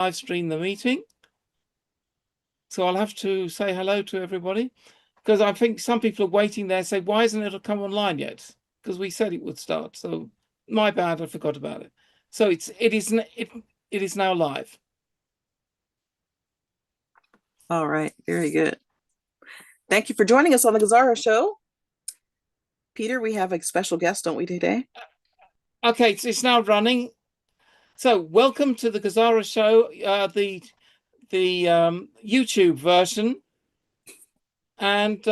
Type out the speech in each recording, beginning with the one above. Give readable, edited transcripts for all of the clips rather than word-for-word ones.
live stream the meeting. So I'll have to say hello to everybody, because I think some people are waiting there, say, why isn't it come online yet? Because we said it would start. So my bad, I forgot about it. So it is now live. All right, very good. Thank you for joining us on the GESARA show. Peter, we have a special guest, don't we, today? Okay, it's now running. So welcome to the GESARA show, the YouTube version. And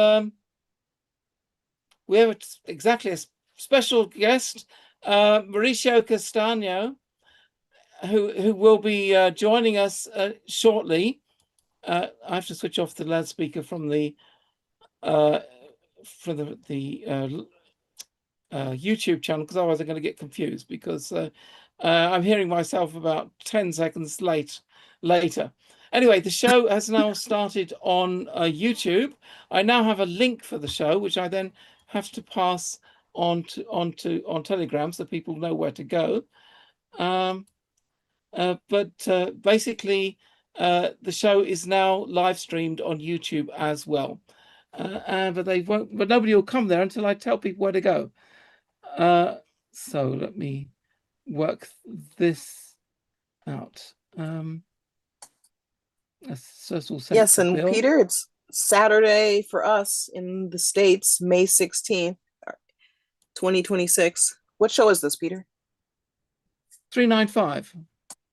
we have exactly a special guest, Mauricio Castaño, who will be joining us shortly. I have to switch off the loudspeaker from the YouTube channel, because otherwise I'm going to get confused, because I'm hearing myself about 10 seconds later. Anyway, the show has now started on YouTube. I now have a link for the show, which I then have to pass on Telegram, so people know where to go. But basically, the show is now live streamed on YouTube as well. But nobody will come there until I tell people where to go. So let me work this out. Yes, and Peter, it's Saturday for us in the States, May 16th, 2026. What show is this, Peter? 395.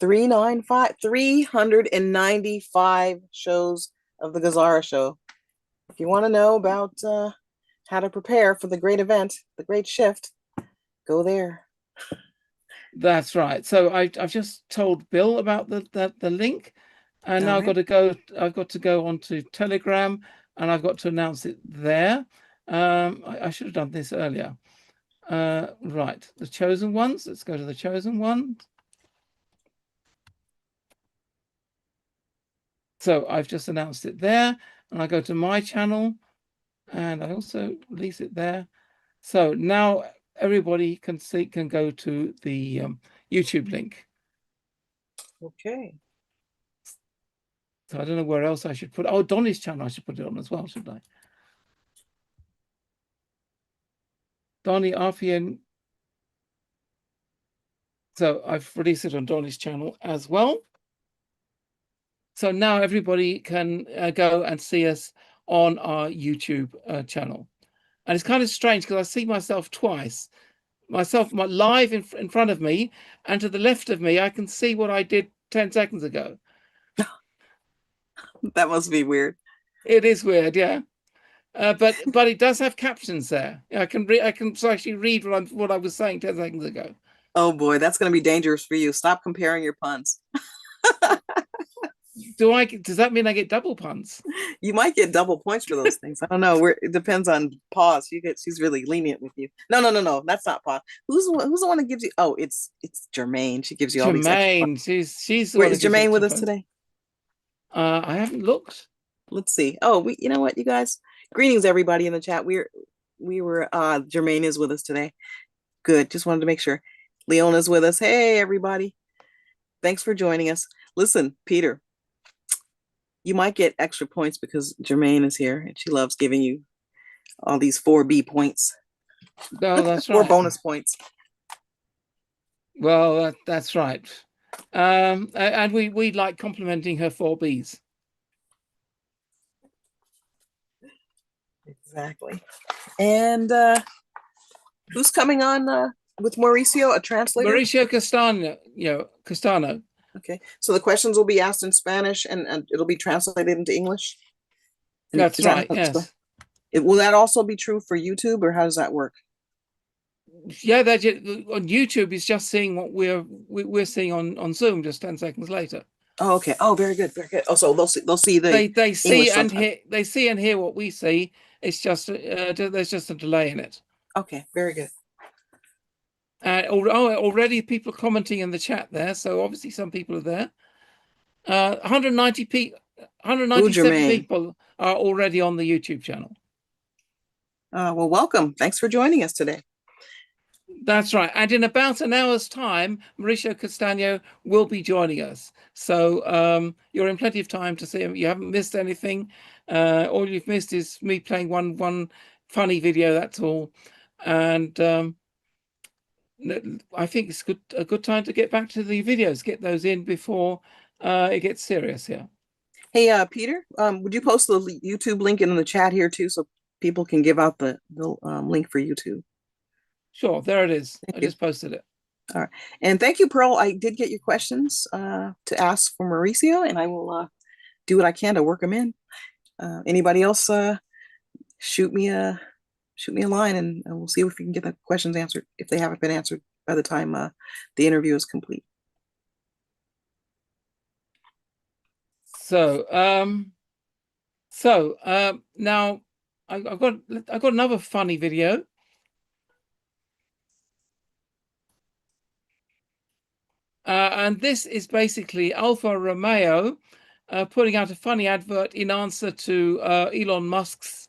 395 shows of the GESARA show. If you want to know about how to prepare for the great event, the great shift, go there. That's right. So I've just told Bill about the link, and now I've got to go onto Telegram, and I've got to announce it there. I should have done this earlier. Right, the chosen ones. Let's go to the chosen ones. So I've just announced it there, and I go to my channel, and I also release it there. So now everybody can go to the YouTube link. Okay. So I don't know where else I should put. Oh, Donnie's channel, I should put it on as well, shouldn't I? Donnie RPN. So I've released it on Donnie's channel as well. So now everybody can go and see us on our YouTube channel. And it's kind of strange, because I see myself twice. My live in front of me, and to the left of me, I can see what I did 10 seconds ago. That must be weird. It is weird, yeah. But it does have captions there. I can actually read what I was saying 10 seconds ago. Oh boy, that's going to be dangerous for you. Stop comparing your puns. Does that mean I get double puns? You might get double points for those things. I don't know. It depends on pause. She's really lenient with you. No. That's not pause. Who's the one that gives you? Oh, it's Jermaine. She gives you all these extra points. She's Where is Jermaine with us today? I haven't looked. Let's see. Oh, you know what, you guys? Greetings, everybody in the chat. Jermaine is with us today. Good. Just wanted to make sure. Leona's with us. Hey, everybody. Thanks for joining us. Listen, Peter, you might get extra points because Jermaine is here, and she loves giving you all these 4B points. No, that's right. 4 bonus points. Well, that's right. And we like complimenting her 4Bs. Exactly. And who's coming on with Mauricio, a translator? Mauricio Castano. Okay. So the questions will be asked in Spanish, and it'll be translated into English? That's right, yes. Will that also be true for YouTube, or how does that work? Yeah, on YouTube is just seeing what we're seeing on Zoom just 10 seconds later. Oh, okay. Oh, very good, very good. Oh, so they'll see the they see and hear what we see. It's just there's just a delay in it. Okay, very good. Already people are commenting in the chat there, so obviously some people are there. 197 people are already on the YouTube channel. Well, welcome. Thanks for joining us today. That's right. And in about an hour's time, Mauricio Castaño will be joining us. So you're in plenty of time to see him. You haven't missed anything. All you've missed is me playing one funny video, that's all. And I think it's a good time to get back to the videos, get those in before it gets serious here. Hey, Peter, would you post the YouTube link in the chat here too, so people can give out the link for YouTube? Sure, there it is. Thank I you. just posted it. All right, and thank you, Pearl. I did get your questions to ask for Mauricio, and I will do what I can to work them in. Anybody else, shoot me a line, and we'll see if we can get the questions answered if they haven't been answered by the time the interview is complete. So now I've got another funny video. And this is basically Alfa Romeo putting out a funny advert in answer to Elon Musk's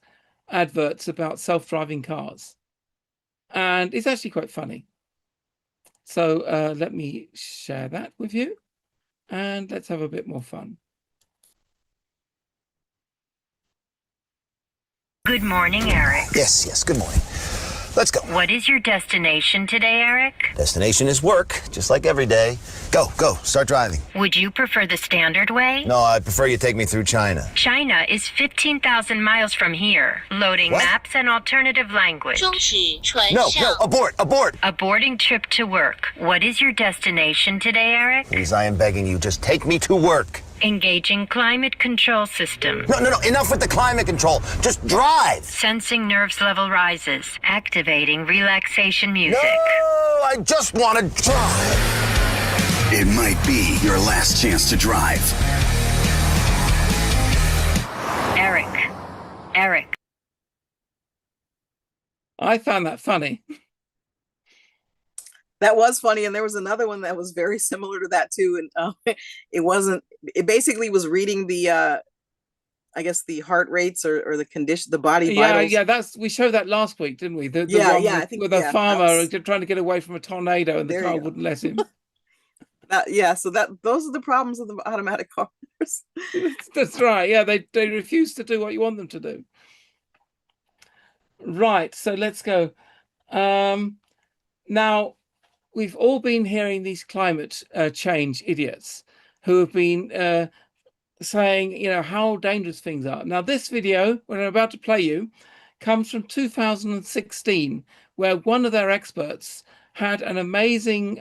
adverts about self-driving cars. And it's actually quite funny. So let me share that with you. And let's have a bit more fun. Good morning, Eric. Yes, good morning. Let's go. What is your destination today, Eric? Destination is work, just like every day. Go, start driving. Would you prefer the standard way? No, I prefer you take me through China. China is 15,000 miles from here. Loading What? maps and alternative language. No, abort! Aborting trip to work. What is your destination today, Eric? Please, I am begging you, just take me to work. Engaging climate control system. No, enough with the climate control. Just drive. Sensing nerves level rises. Activating relaxation music. No, I just want to drive. It might be your last chance to drive. Eric. I found that funny. That was funny, and there was another one that was very similar to that too. And it basically was reading the I guess the heart rates or the condition, the body vitals. Yeah, we showed that last week, didn't we? I think with a farmer trying to get away from a tornado and the car wouldn't let him. So those are the problems of the automatic cars. That's right. Yeah, they refuse to do what you want them to do. Right, so let's go. Now, we've all been hearing these climate change idiots who have been saying, how dangerous things are. Now, this video, what I'm about to play you, comes from 2016, where one of their experts had an amazing,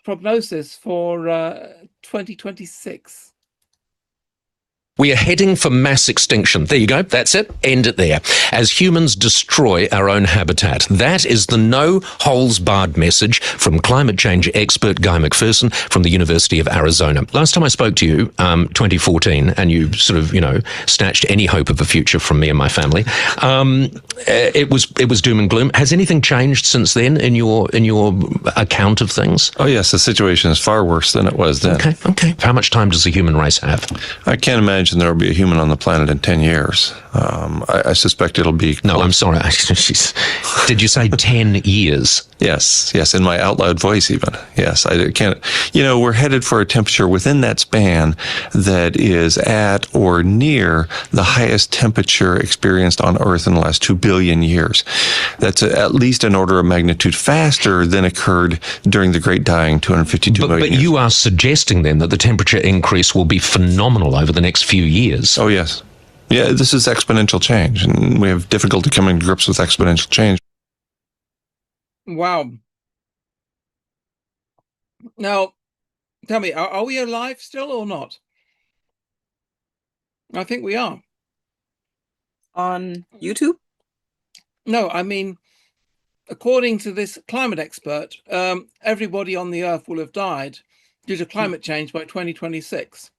prognosis for 2026. We are heading for mass extinction. There you go. That's it. End it there. As humans destroy our own habitat. That is the no-holds-barred message from climate change expert Guy McPherson from the University of Arizona. Last time I spoke to you, 2014, and you sort of, snatched any hope of a future from me and my family. It was doom and gloom. Has anything changed since then in your account of things? Oh yes, the situation is far worse than it was then. Okay. How much time does the human race have? I can't imagine there will be a human on the planet in 10 years. I suspect it'll be... No, I'm sorry. Did you say 10 years? Yes, in my out loud voice even. Yes, I can't... we're headed for a temperature within that span that is at or near the highest temperature experienced on Earth in the last 2 billion years. That's at least an order of magnitude faster than occurred during the Great Dying 252 million years. But you are suggesting then that the temperature increase will be phenomenal over the next few years. Oh, yes. Yeah, this is exponential change, and we have difficulty coming to grips with exponential change. Wow. Now, tell me, are we alive still or not? I think we are. On YouTube? No, I mean, according to this climate expert, everybody on the Earth will have died due to climate change by 2026.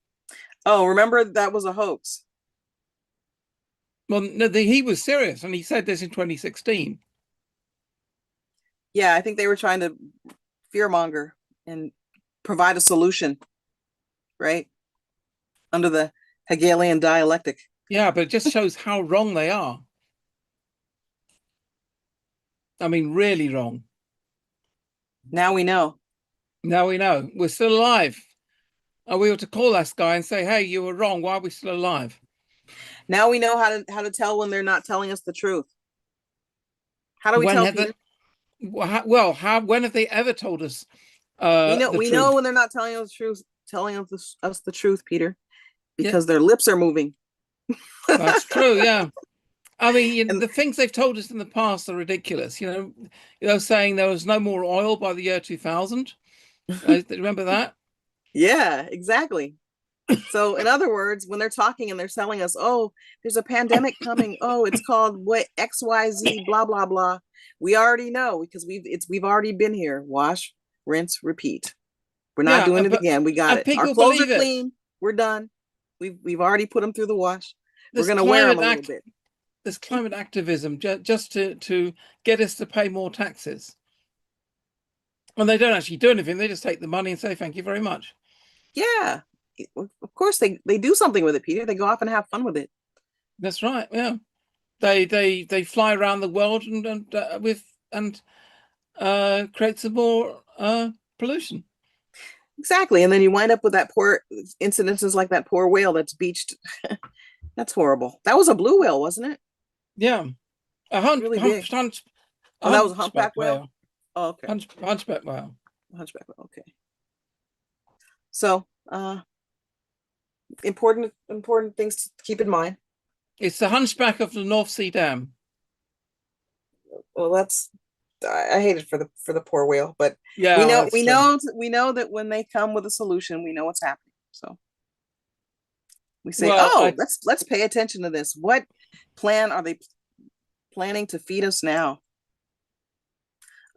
Oh, remember that was a hoax. Well, no, he was serious, and he said this in 2016. Yeah, I think they were trying to fearmonger and provide a solution, right? Under the Hegelian dialectic. Yeah, but it just shows how wrong they are. I mean, really wrong. Now we know. Now we know we're still alive. And we ought to call that guy and say, hey, you were wrong. Why are we still alive? Now we know how to tell when they're not telling us the truth. How do we tell, Peter? When have they ever told us we know when they're not telling us the truth, Peter, because their lips are moving. That's true, yeah. I mean, the things they've told us in the past are ridiculous. Saying there was no more oil by the year 2000. Remember that? Yeah, exactly. So in other words, when they're talking and they're telling us, oh, there's a pandemic coming. Oh, it's called what XYZ, blah, blah, blah. We already know because we've already been here. Wash, rinse, repeat. We're not doing it again. We got it. Our clothes are clean. We're done. We've already put them through the wash. We're going to wear them a little bit. There's climate activism just to get us to pay more taxes. And they don't actually do anything. They just take the money and say, thank you very much. Yeah, of course they do something with it, Peter. They go off and have fun with it. That's right. Yeah, they fly around the world and create some more pollution. Exactly, and then you wind up with that poor incidences like that poor whale that's beached. That's horrible. That was a blue whale, wasn't it? Yeah, really big. That was a humpback whale. Oh, okay. Hunchback whale. Hunchback whale. Okay. So, important things to keep in mind. It's the hunchback of the North Sea Dam. Well, I hate it for the poor whale, but yeah, we know that when they come with a solution, we know what's happening. So we say, let's pay attention to this. What plan are they planning to feed us now?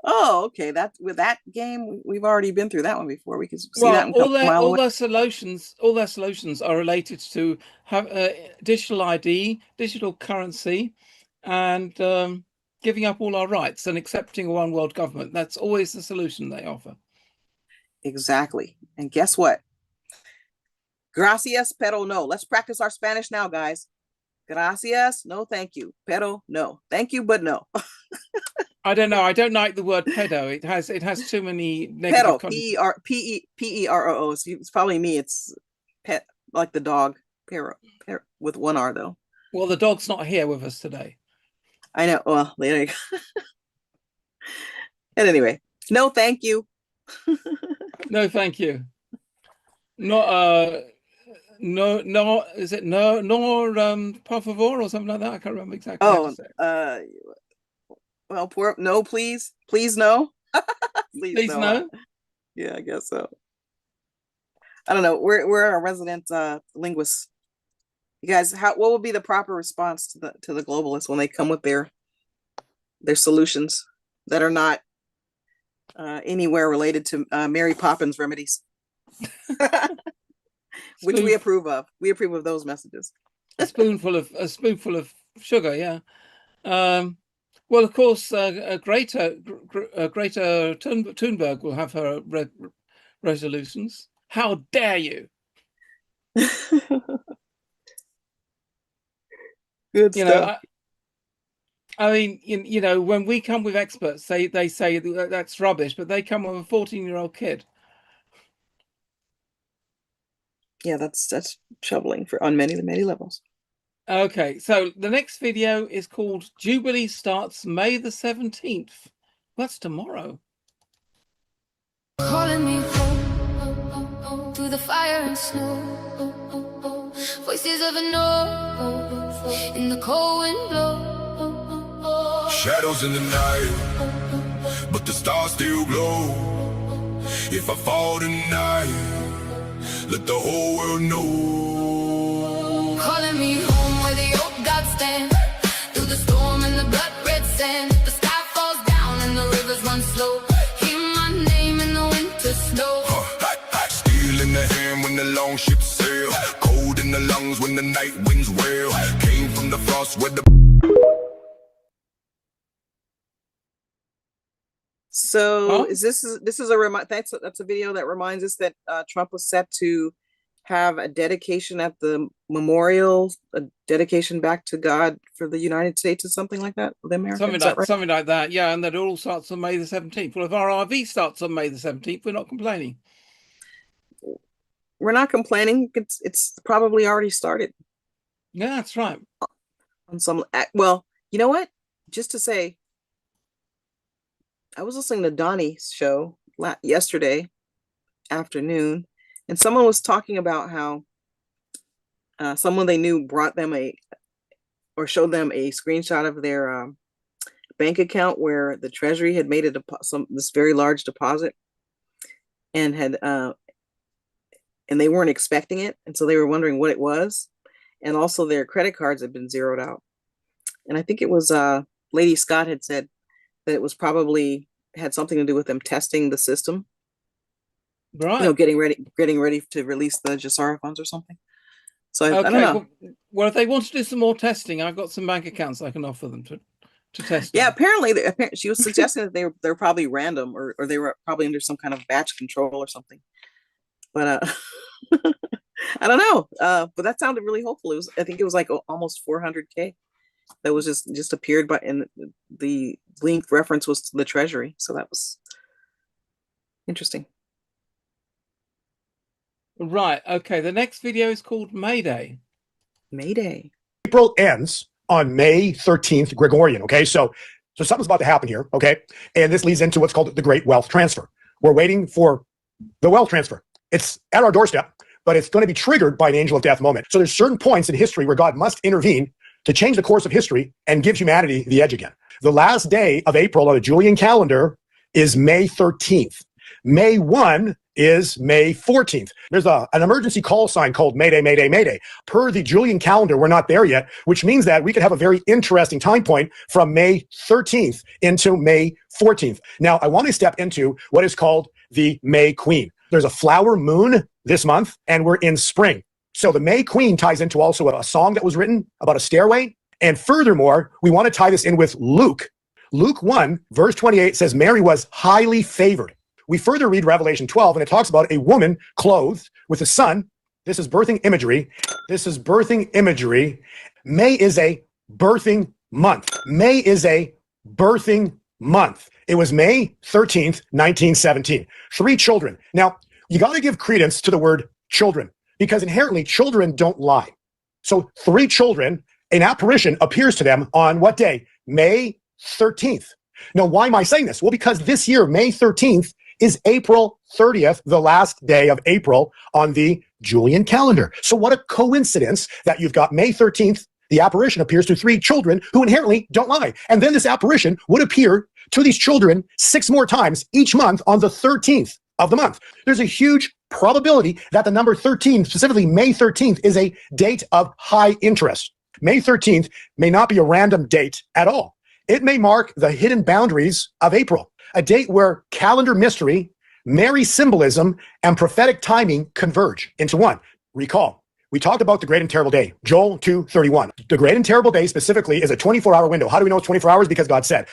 Oh, okay. With that game, we've already been through that one before. We can see that. All their solutions are related to have digital ID, digital currency, and giving up all our rights and accepting a one world government. That's always the solution they offer. Exactly. And guess what? Gracias, pero no. Let's practice our Spanish now, guys. Gracias, no, thank you. Pero no, thank you, but no. I don't know. I don't like the word pedo. It has too many negative. Pero, P-E-R-O-O. It's probably me. It's pet, like the dog. Pero with one R though. Well, the dog's not here with us today. I know. Well, there you go. And anyway, no, thank you. No, thank you. No, is it no, por favor or something like that? I can't remember exactly. Well, no, please no. please no. Yeah, I guess so. I don't know. We're a resident linguists. You guys, what would be the proper response to the globalists when they come with their solutions that are not anywhere related to Mary Poppins remedies? Which we approve of. We approve of those messages. a spoonful of sugar, yeah. Well, of course, Greta Thunberg will have her resolutions. How dare you? Good stuff. I mean, when we come with experts, they say that's rubbish, but they come with a 14-year-old kid. Yeah, that's troubling on many levels. Okay, so the next video is called Jubilee starts May the 17th. That's tomorrow. Calling me home through the fire and snow. Voices of a no in the cold wind blow. Shadows in the night, but the stars still glow. If I fall tonight, let the whole world know. Calling me home where the old gods stand. Through the storm and the blood red sand. The sky falls down and the rivers run slow. Hear my name in the winter snow. Steel in the hand when the long ships sail. Cold in the lungs when the night winds wail. Came from the frost where the... So this is a that's a video that reminds us that Trump was set to have a dedication at the memorial, a dedication back to God for the United States or something like that, the America. Something like that, yeah. And that all starts on May the 17th. Well, if our RV starts on May the 17th, we're not complaining. We're not complaining. It's probably already started. Yeah, that's right. On some, well, you know what? Just to say, I was listening to Donnie's show yesterday afternoon, and someone was talking about how someone they knew brought them or showed them a screenshot of their bank account where the Treasury had made this very large deposit, and and they weren't expecting it, and so they were wondering what it was, and also their credit cards had been zeroed out. And I think it was Lady Scott had said that it was probably had something to do with them testing the system, right? You know, getting ready to release the GESARA funds or something. So I don't know. Well, if they want to do some more testing, I've got some bank accounts I can offer them to test. Yeah, apparently she was suggesting that they're probably random, or they were probably under some kind of batch control or something. But I don't know. But that sounded really hopeful. I think it was like almost 400K that was just appeared, but in the link reference was to the Treasury, so that was interesting. Right. Okay. The next video is called Mayday. Mayday. April ends on May 13th, Gregorian. Okay, so something's about to happen here. Okay, and this leads into what's called the Great Wealth Transfer. We're waiting for the wealth transfer. It's at our doorstep, but it's going to be triggered by an angel of death moment. So there's certain points in history where God must intervene to change the course of history and give humanity the edge again. The last day of April on the Julian calendar is May 13th. May 1 is May 14th. There's an emergency call sign called Mayday, Mayday, Mayday. Per the Julian calendar, we're not there yet, which means that we could have a very interesting time point from May 13th into May 14th. Now, I want to step into what is called the May Queen. There's a flower moon this month, and we're in spring. So the May Queen ties into also a song that was written about a stairway. And furthermore, we want to tie this in with Luke. Luke 1, verse 28 says Mary was highly favored. We further read Revelation 12, and it talks about a woman clothed with a son. This is birthing imagery. This is birthing imagery. May is a birthing month. May is a birthing month. It was May 13th, 1917. 3 children. Now, you got to give credence to the word children, because inherently children don't lie. So 3 children, an apparition appears to them on what day? May 13th. Now, why am I saying this? Well, because this year, May 13th, is April 30th, the last day of April on the Julian calendar. So what a coincidence that you've got May 13th, the apparition appears to 3 children who inherently don't lie. And then this apparition would appear to these children 6 more times each month on the 13th of the month. There's a huge probability that the number 13, specifically May 13th, is a date of high interest. May 13th may not be a random date at all. It may mark the hidden boundaries of April, a date where calendar mystery, Mary symbolism, and prophetic timing converge into one. Recall, we talked about the great and terrible day, Joel 2:31. The great and terrible day specifically is a 24-hour window. How do we know it's 24 hours? Because God said.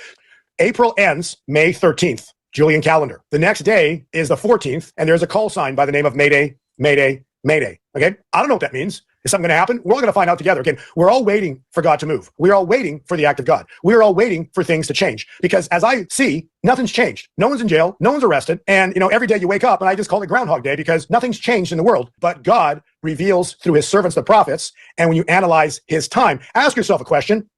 April ends May 13th, Julian calendar. The next day is the 14th, and there's a call sign by the name of Mayday, Mayday, Mayday. Okay? I don't know what that means. Is something going to happen? We're all going to find out together. Again, we're all waiting for God to move. We're all waiting for the act of God. We're all waiting for things to change. Because as I see, nothing's changed. No one's in jail. No one's arrested. And, every day you wake up, and I just call it Groundhog Day because nothing's changed in the world. But God reveals through his servants, the prophets. And when you analyze his time, ask yourself a question.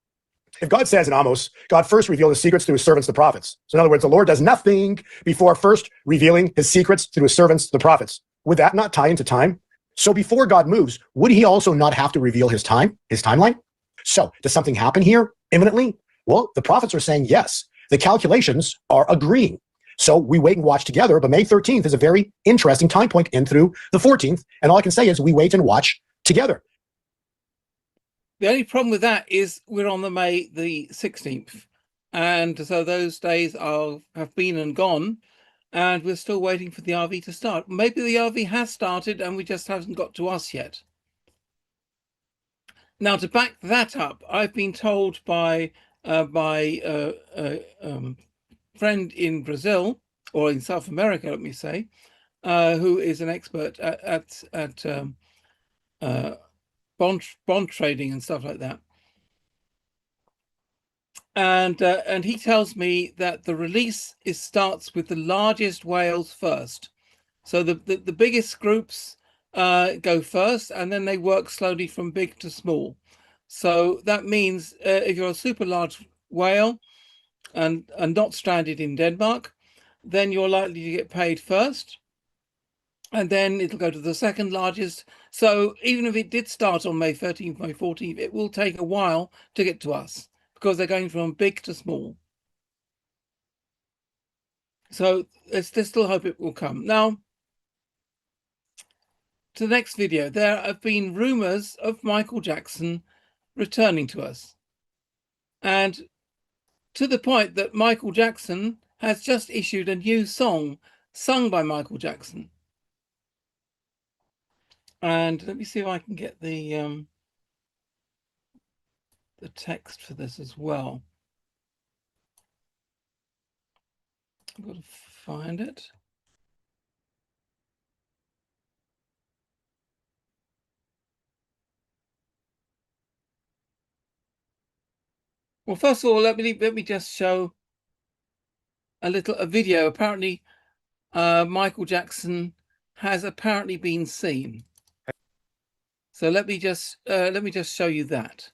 If God says in Amos, God first revealed his secrets through his servants, the prophets. So in other words, the Lord does nothing before first revealing his secrets through his servants, the prophets. Would that not tie into time? So before God moves, would he also not have to reveal his time, his timeline? So does something happen here imminently? Well, the prophets are saying yes. The calculations are agreeing. So we wait and watch together, but May 13th is a very interesting time point in through the 14th. And all I can say is we wait and watch together. The only problem with that is we're on the May the 16th. And so those days have been and gone. And we're still waiting for the RV to start. Maybe the RV has started and we just haven't got to us yet. Now, to back that up, I've been told by a friend in Brazil, or in South America, let me say, who is an expert at bond trading and stuff like that. And he tells me that the release starts with the largest whales first. So the biggest groups go first, and then they work slowly from big to small. So that means if you're a super large whale and not stranded in Denmark, then you're likely to get paid first, and then it'll go to the second largest. So even if it did start on May 13th, May 14th, it will take a while to get to us because they're going from big to small. So there's still hope it will come. Now, to the next video, there have been rumors of Michael Jackson returning to us. And to the point that Michael Jackson has just issued a new song sung by Michael Jackson. And let me see if I can get the text for this as well. I've got to find it. Well, first of all, let me just show a video. Apparently, Michael Jackson has apparently been seen. So let me just show you that,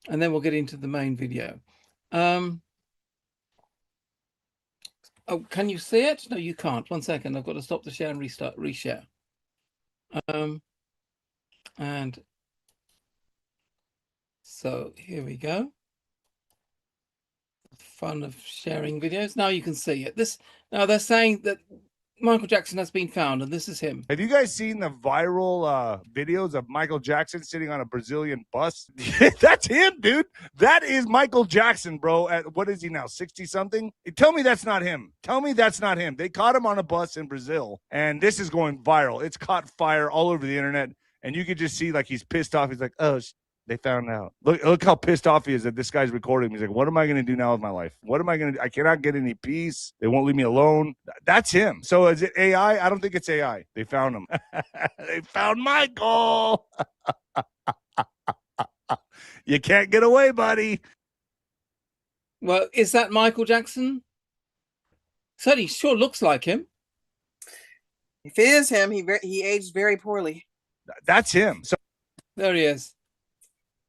and then we'll get into the main video. Oh, can you see it? No, you can't. 1 second. I've got to stop the share and reshare. And so here we go. Fun of sharing videos. Now you can see it. Now they're saying that Michael Jackson has been found, and this is him. Have you guys seen the viral videos of Michael Jackson sitting on a Brazilian bus? That's him, dude. That is Michael Jackson, bro. At what is he now, 60-something? Tell me that's not him. Tell me that's not him. They caught him on a bus in Brazil, and this is going viral. It's caught fire all over the internet, and you could just see like he's pissed off. He's like, oh, they found out. Look how pissed off he is that this guy's recording. He's like, what am I going to do now with my life? What am I going to do? I cannot get any peace. They won't leave me alone. That's him. So is it AI? I don't think it's AI. They found him. They found Michael. You can't get away, buddy. Well, is that Michael Jackson? Certainly sure looks like him. If it is him, he aged very poorly. That's him. So there he is.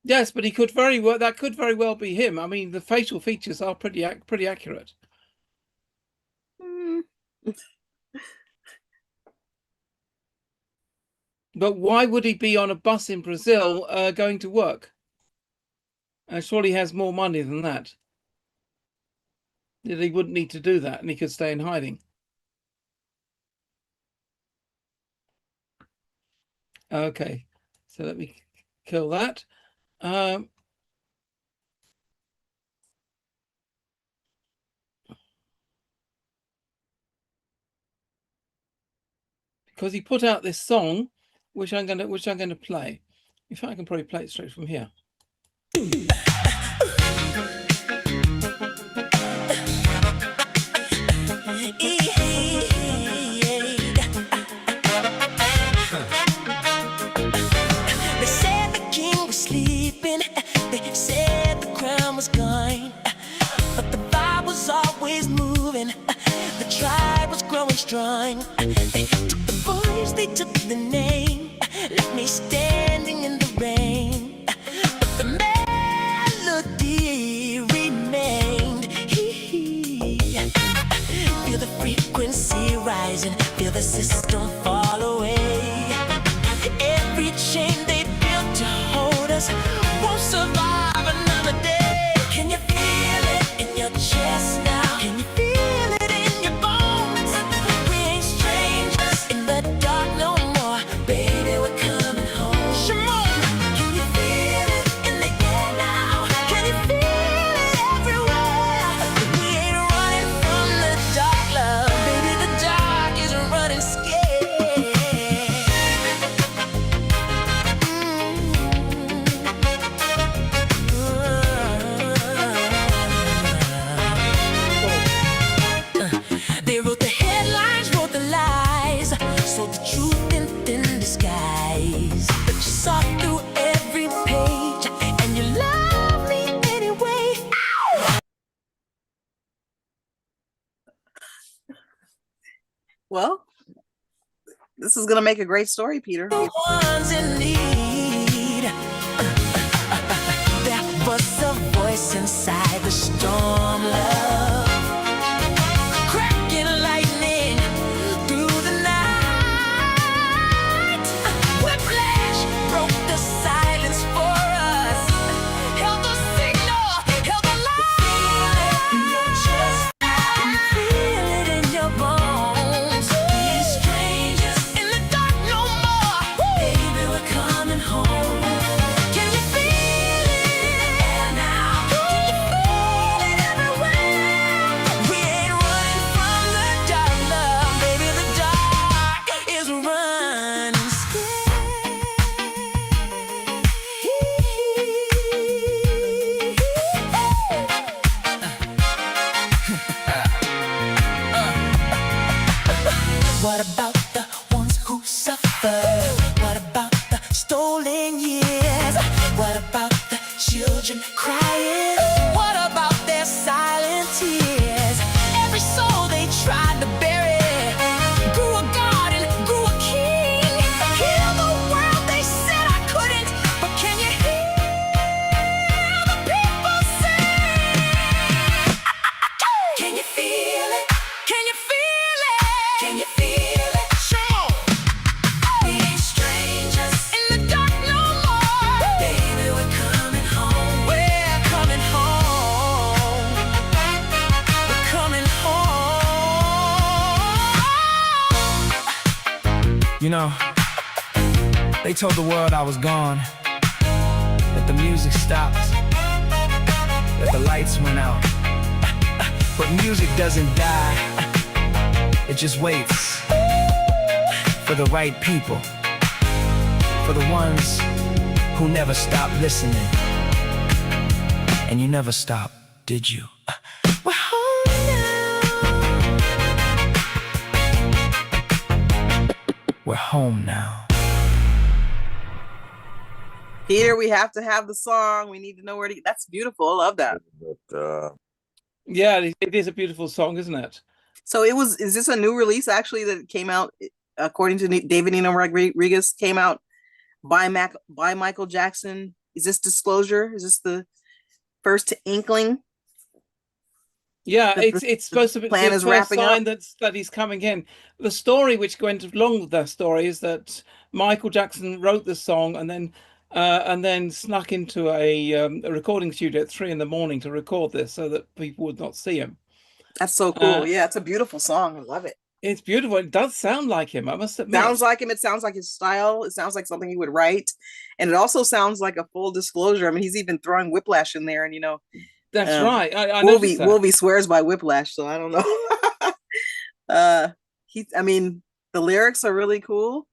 Yes, but he could very well. That could very well be him. I mean, the facial features are pretty accurate. But why would he be on a bus in Brazil going to work? Surely he has more money than that. He wouldn't need to do that, and he could stay in hiding. Okay, so let me kill that. Because he put out this song, which I'm gonna play. In fact, I can probably play it straight from here. Strong. They took the voice, they took the name, left me standing in the rain. But the melody remained. Feel the frequency rising, feel the system fall away. Every chain they built to hold us won't survive another day. Can you feel it in your chest now? Can you feel it in your bones? This is gonna make a great story, Peter. The ones in need. There was a voice inside the storm, love. Cracking lightning through the night. Whiplash broke the silence for us. Held the signal, held the light. Can you feel it in your bones? Being strangers in the dark no more. Baby, we're coming home. Can you feel it now? Can you feel it everywhere? We ain't running from the dark, love. Baby, the dark is running What about the ones who suffer? What about the stolen years? What about the children crying? What about their silent tears? Every soul they tried to bury grew a garden, grew a king. Heal the world, they said I couldn't. But can you hear the people sing? Can you feel it? Can you feel it? Can you feel it? Sure. We ain't strangers in the dark no more. Baby, we're coming home. We're coming home. We're coming home. You know, they told the world I was gone, that the music stopped, that the lights went out. But music doesn't die, it just waits for the right people, for the ones who never stop listening. And you never stopped, did you? We're home now. We're home now. Peter, we have to have the song. We need to know where to. That's beautiful. I love that. Yeah, it is a beautiful song, isn't it? So is this a new release actually that came out, according to David Nino Rodriguez, came out by Michael Jackson? Is this disclosure? Is this the first inkling? Yeah, it's supposed to be plan the is first wrapping sign up. that he's coming in. The story which went along with that story is that Michael Jackson wrote the song and then snuck into a recording studio at 3 a.m. to record this so that people would not see him. That's so cool. Yeah, it's a beautiful song. I love it. It's beautiful. It does sound like him, I must admit. Sounds like him. It sounds like his style. It sounds like something he would write. And it also sounds like a full disclosure. I mean, he's even throwing Whiplash in there. And, you know, that's right. I noticed that. Wolvie swears by Whiplash, so I don't know. I mean, the lyrics are really cool.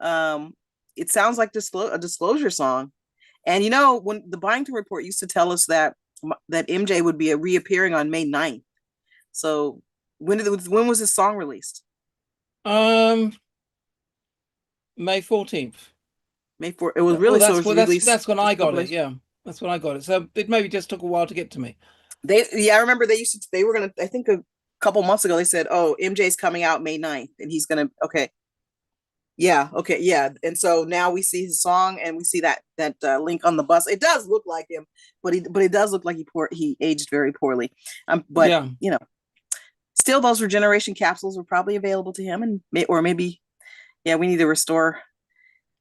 It sounds like a disclosure song. And, you know, when the Byington Report used to tell us that MJ would be reappearing on May 9th. So when was this song released? May 14th. May 4th. It was really that's when I got it. Yeah, that's when I got it. So it maybe just took a while to get to me. I remember they were gonna. I think a couple months ago they said, "Oh, MJ's coming out May 9th, and he's gonna." Okay. Yeah. Okay. Yeah. And so now we see his song, and we see that link on the bus. It does look like him, but it does look like he aged very poorly. But yeah. You know. Still, those regeneration capsules were probably available to him, and maybe, yeah, we need to restore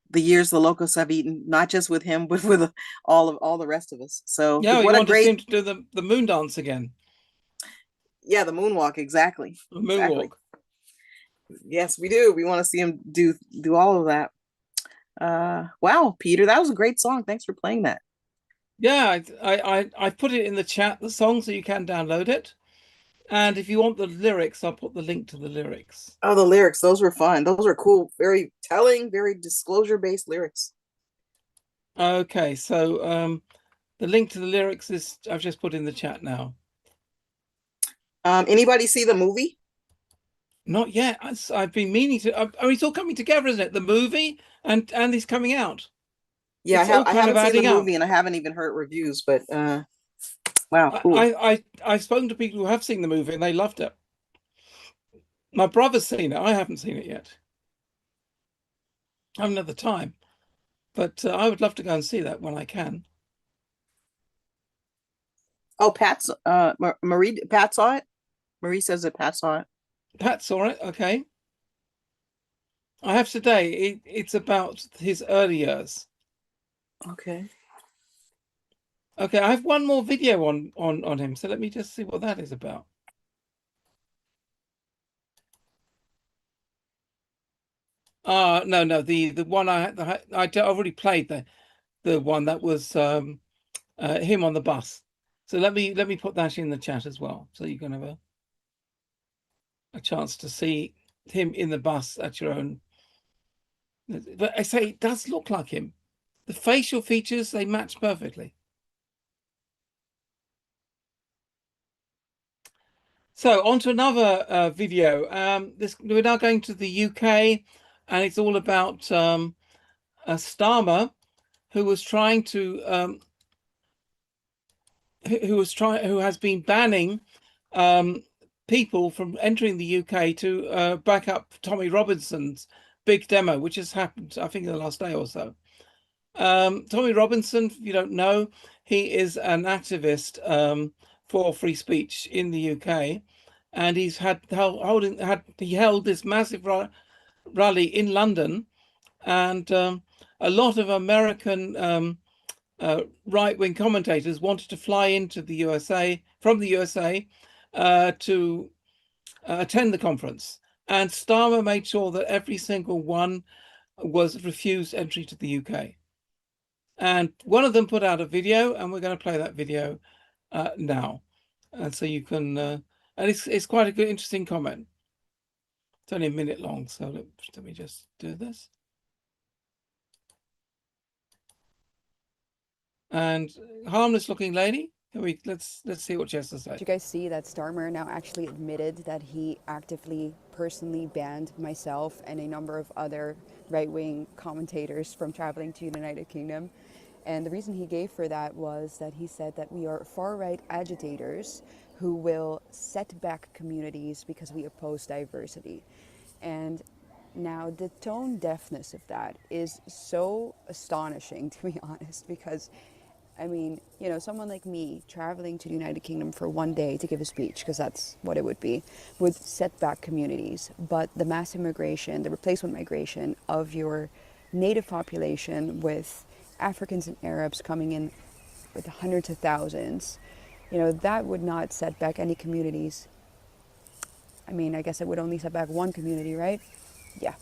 the years the locusts have eaten, not just with him, but with all the rest of us. So yeah, what a great to do the moon dance again. Yeah, the moonwalk, exactly. The moonwalk. Exactly. Yes, we do. We want to see him do all of that. Wow, Peter, that was a great song. Thanks for playing that. Yeah, I put it in the chat, the song, so you can download it. And if you want the lyrics, I'll put the link to the lyrics. Oh, the lyrics. Those were fun. Those are cool. Very telling, very disclosure-based lyrics. Okay, so the link to the lyrics is I've just put in the chat now. Anybody see the movie? Not yet. I've been meaning to. Oh, it's all coming together, isn't it? The movie and he's coming out. Yeah, I haven't seen the movie, and I haven't even heard reviews, but wow, cool. I've spoken to people who have seen the movie and they loved it. My brother's seen it. I haven't seen it yet. I haven't had the time, but I would love to go and see that when I can. Oh, Pat's Marie. Pat saw it. Marie says that Pat saw it. Pat saw it. Okay. I have today. It's about his early years. Okay. Okay, I have one more video on him, so let me just see what that is about. No, the one I already played the one that was him on the bus. So let me put that in the chat as well, so you can have a chance to see him in the bus at your own. But I say it does look like him. The facial features, they match perfectly. So on to another video. We're now going to the UK, and it's all about Starmer, who was trying to who has been banning people from entering the UK to back up Tommy Robinson's big demo, which has happened, I think, in the last day or so. Tommy Robinson, if you don't know, he is an activist for free speech in the UK, and he's he held this massive rally in London, and a lot of American right-wing commentators wanted to fly into the USA from the USA to attend the conference, and Starmer made sure that every single one was refused entry to the UK. And one of them put out a video, and we're going to play that video now, and so you can. And it's quite a good, interesting comment. It's only a minute long, so let me just do this. And harmless-looking lady. Let's see what she has to say. Did you guys see that Starmer now actually admitted that he actively, personally banned myself and a number of other right-wing commentators from traveling to the United Kingdom? And the reason he gave for that was that he said that we are far-right agitators who will set back communities because we oppose diversity. And now the tone deafness of that is so astonishing, to be honest, because I mean, you know, someone like me traveling to the United Kingdom for one day to give a speech, because that's what it would be, would set back communities. But the mass immigration, the replacement migration of your native population with Africans and Arabs coming in with hundreds of thousands, you know, that would not set back any communities. I mean, I guess it would only set back one community, right? Yeah,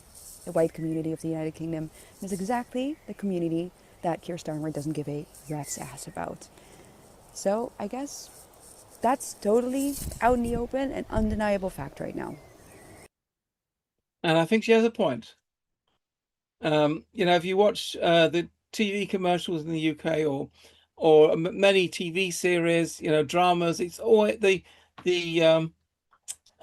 the white community of the United Kingdom. It's exactly the community that Keir Starmer doesn't give a rat's ass about. So I guess that's totally out in the open and undeniable fact right now. And I think she has a point. You know, if you watch the TV commercials in the UK or many TV series, you know, dramas, it's always the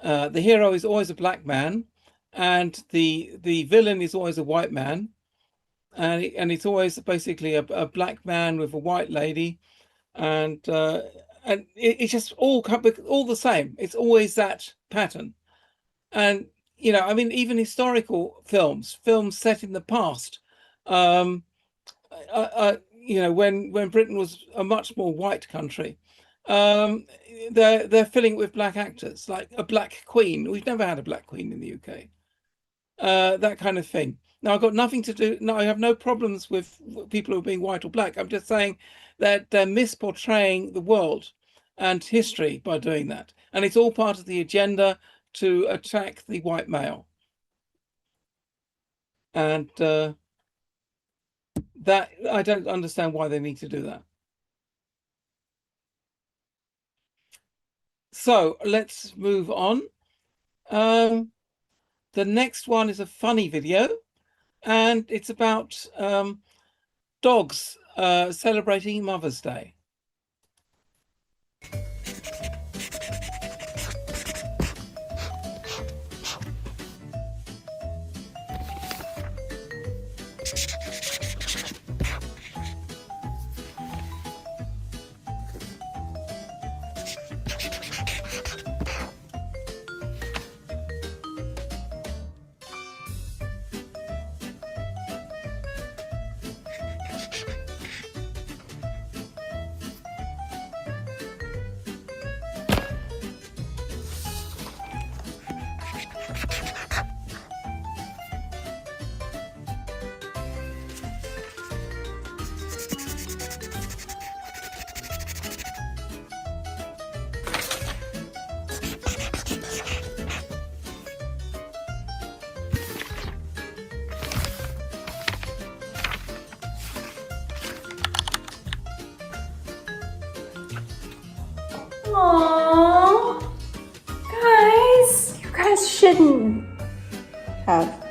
hero is always a black man, and the villain is always a white man. And it's always basically a black man with a white lady, and it's just all the same. It's always that pattern. And you know, I mean, even historical films set in the past, you know, when Britain was a much more white country, they're filling it with black actors, like a black queen. We've never had a black queen in the UK. That kind of thing. Now, I've got nothing to do. No, I have no problems with people who are being white or black. I'm just saying that they're misportraying the world and history by doing that. And it's all part of the agenda to attack the white male. And that I don't understand why they need to do that. So let's move on. The next one is a funny video. And it's about dogs celebrating Mother's Day. you have?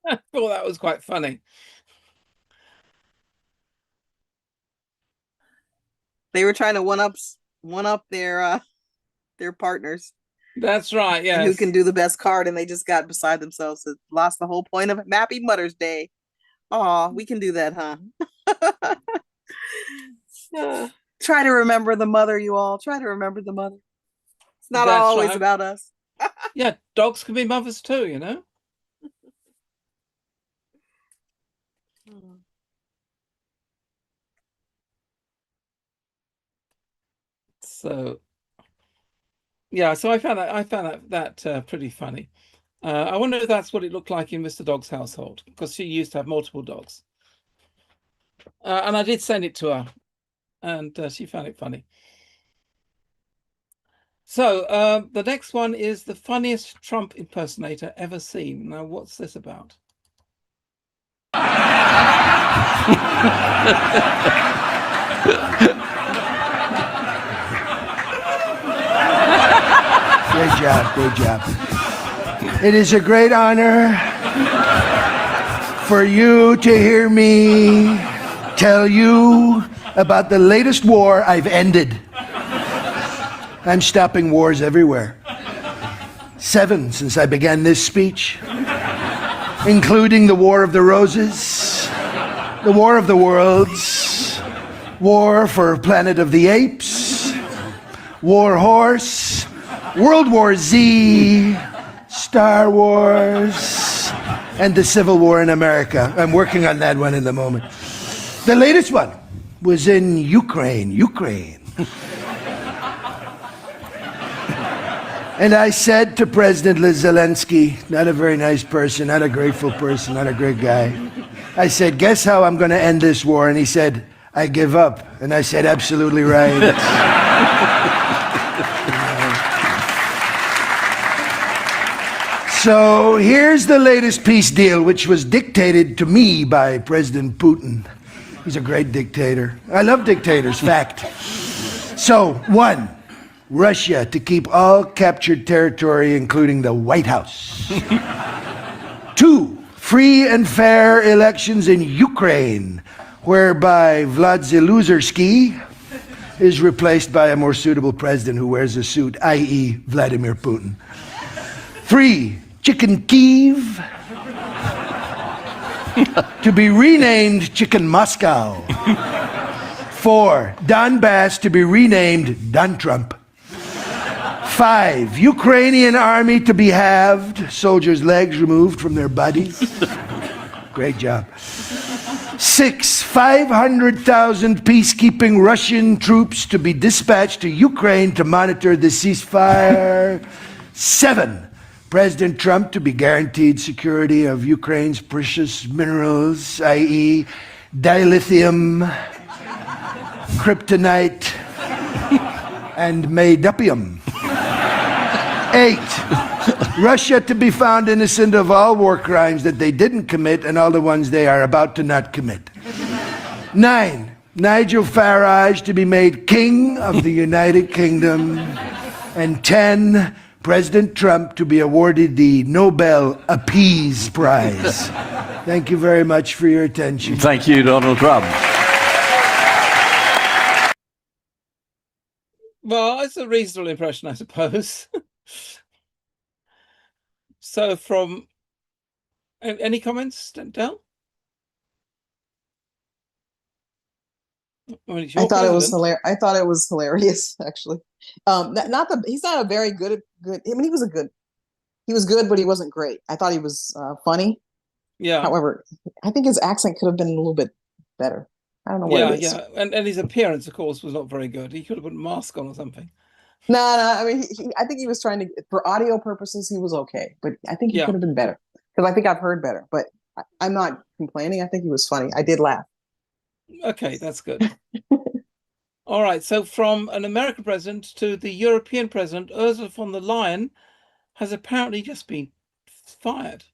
I thought that was quite funny. They were trying to one up their partners. That's right. And who Yes. can do the best card, and they just got beside themselves. It lost the whole point of it. Happy Mother's Day. Oh, we can do that, huh? Try to remember the mother, you all. Try to remember the mother. It's not That's always right. about us. Yeah, dogs can be mothers too, you know. So yeah, so I found that pretty funny. I wonder if that's what it looked like in Mr. Dog's household, because she used to have multiple dogs. And I did send it to her, and she found it funny. So the next one is the funniest Trump impersonator ever seen. Now, what's this about? Great job, great job. It is a great honor for you to hear me tell you about the latest war I've ended. I'm stopping wars everywhere. 7 since I began this speech, including the War of the Roses, the War of the Worlds, War for Planet of the Apes, War Horse, World War Z, Star Wars, and the Civil War in America. I'm working on that one in the moment. The latest one was in Ukraine. And I said to President Zelensky, not a very nice person, not a grateful person, not a great guy, I said, guess how I'm going to end this war? And he said, I give up. And I said, absolutely right. So here's the latest peace deal, which was dictated to me by President Putin. He's a great dictator. I love dictators, fact. So, 1, Russia to keep all captured territory, including the White House. 2, free and fair elections in Ukraine, whereby Zelensky is replaced by a more suitable president who wears a suit, i.e. Vladimir Putin. 3, Chicken Kyiv to be renamed Chicken Moscow. 4, Donbass to be renamed Don Trump. 5, Ukrainian army to be halved, soldiers' legs removed from their bodies. Great job. 6, 500,000 peacekeeping Russian troops to be dispatched to Ukraine to monitor the ceasefire. 7, President Trump to be guaranteed security of Ukraine's precious minerals, i.e. dilithium, kryptonite, and maydupium. 8, Russia to be found innocent of all war crimes that they didn't commit and all the ones they are about to not commit. 9, Nigel Farage to be made King of the United Kingdom. And 10, President Trump to be awarded the Nobel Peace Prize. Thank you very much for your attention. Thank you, Donald Trump. Well, it's a reasonable impression, I suppose. So from any comments, Del? I thought it was hilarious. I thought it was hilarious, actually. He's not a very good. I mean, he was good, but he wasn't great. I thought he was funny. Yeah. However, I think his accent could have been a little bit better. I don't know what it is. Yeah, and his appearance, of course, was not very good. He could have put a mask on or something. No. I mean, I think he was trying to, for audio purposes, he was okay, but I think he could have been better because I think I've heard better. But I'm not complaining. I think he was funny. I did laugh. Okay, that's good. All right, so from an American president to the European president, Ursula von der Leyen has apparently just been fired.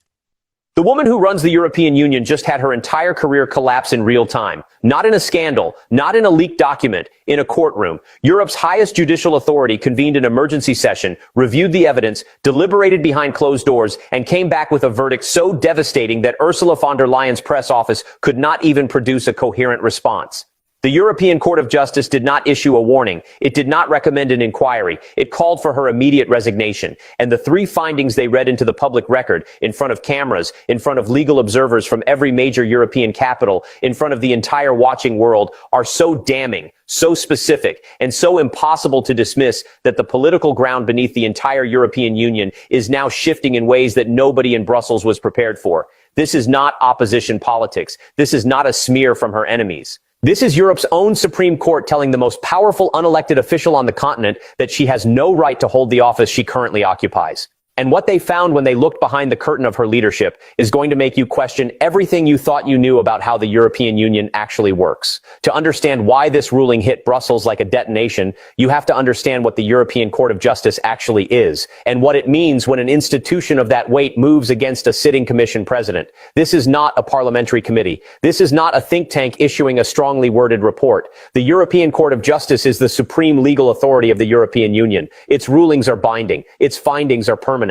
The woman who runs the European Union just had her entire career collapse in real time. Not in a scandal, not in a leaked document, in a courtroom. Europe's highest judicial authority convened an emergency session, reviewed the evidence, deliberated behind closed doors, and came back with a verdict so devastating that Ursula von der Leyen's press office could not even produce a coherent response. The European Court of Justice did not issue a warning. It did not recommend an inquiry. It called for her immediate resignation. And the 3 findings they read into the public record, in front of cameras, in front of legal observers from every major European capital, in front of the entire watching world, are so damning, so specific, and so impossible to dismiss that the political ground beneath the entire European Union is now shifting in ways that nobody in Brussels was prepared for. This is not opposition politics. This is not a smear from her enemies. This is Europe's own Supreme Court telling the most powerful unelected official on the continent that she has no right to hold the office she currently occupies. And what they found when they looked behind the curtain of her leadership is going to make you question everything you thought you knew about how the European Union actually works. To understand why this ruling hit Brussels like a detonation, you have to understand what the European Court of Justice actually is, and what it means when an institution of that weight moves against a sitting commission president. This is not a parliamentary committee. This is not a think tank issuing a strongly worded report. The European Court of Justice is the supreme legal authority of the European Union. Its rulings are binding. Its findings are permanent.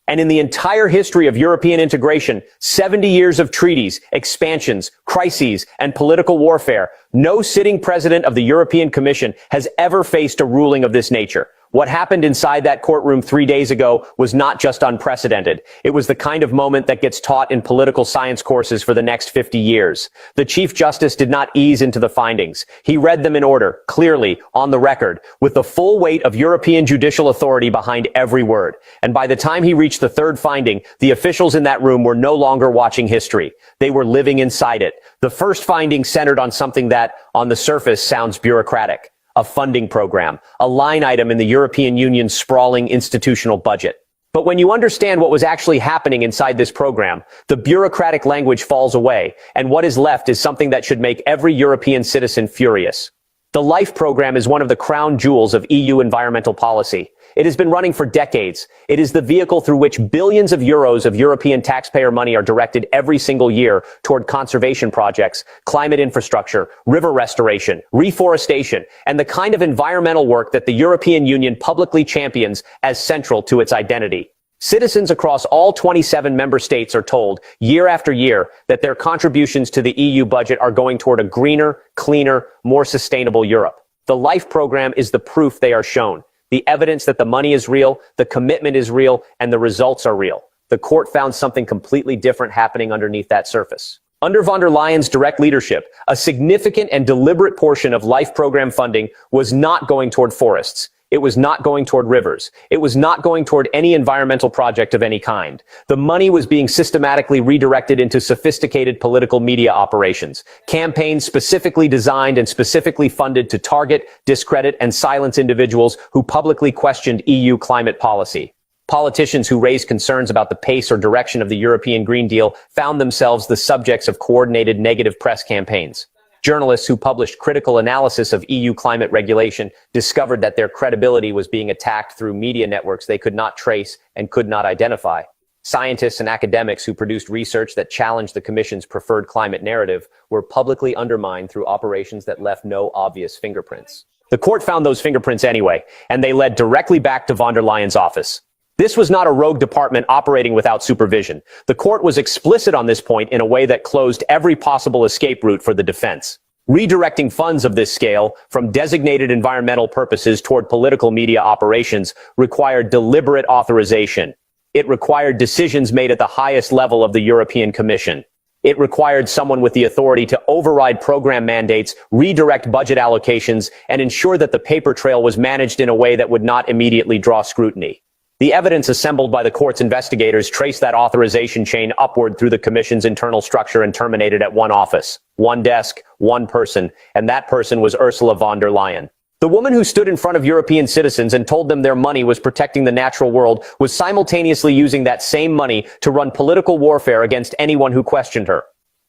And in the entire history of European integration, 70 years of treaties, expansions, crises, and political warfare, no sitting president of the European Commission has ever faced a ruling of this nature. What happened inside that courtroom 3 days ago was not just unprecedented. It was the kind of moment that gets taught in political science courses for the next 50 years. The Chief Justice did not ease into the findings. He read them in order, clearly, on the record, with the full weight of European judicial authority behind every word. And by the time he reached the 3rd finding, the officials in that room were no longer watching history. They were living inside it. The first finding centered on something that, on the surface, sounds bureaucratic. A funding program, a line item in the European Union's sprawling institutional budget. But when you understand what was actually happening inside this program, the bureaucratic language falls away, and what is left is something that should make every European citizen furious. The LIFE program is one of the crown jewels of EU environmental policy. It has been running for decades. It is the vehicle through which billions of euros of European taxpayer money are directed every single year toward conservation projects, climate infrastructure, river restoration, reforestation, and the kind of environmental work that the European Union publicly champions as central to its identity. Citizens across all 27 member states are told, year after year, that their contributions to the EU budget are going toward a greener, cleaner, more sustainable Europe. The LIFE program is the proof they are shown. The evidence that the money is real, the commitment is real, and the results are real. The court found something completely different happening underneath that surface. Under von der Leyen's direct leadership, a significant and deliberate portion of LIFE program funding was not going toward forests. It was not going toward rivers. It was not going toward any environmental project of any kind. The money was being systematically redirected into sophisticated political media operations, campaigns specifically designed and specifically funded to target, discredit, and silence individuals who publicly questioned EU climate policy. Politicians who raised concerns about the pace or direction of the European Green Deal found themselves the subjects of coordinated negative press campaigns. Journalists who published critical analysis of EU climate regulation discovered that their credibility was being attacked through media networks they could not trace and could not identify. Scientists and academics who produced research that challenged the Commission's preferred climate narrative were publicly undermined through operations that left no obvious fingerprints. The court found those fingerprints anyway, and they led directly back to von der Leyen's office. This was not a rogue department operating without supervision. The court was explicit on this point in a way that closed every possible escape route for the defense. Redirecting funds of this scale from designated environmental purposes toward political media operations required deliberate authorization. It required decisions made at the highest level of the European Commission. It required someone with the authority to override program mandates, redirect budget allocations, and ensure that the paper trail was managed in a way that would not immediately draw scrutiny. The evidence assembled by the court's investigators traced that authorization chain upward through the Commission's internal structure and terminated at one office, one desk, one person, and that person was Ursula von der Leyen. The woman who stood in front of European citizens and told them their money was protecting the natural world was simultaneously using that same money to run political warfare against anyone who questioned her.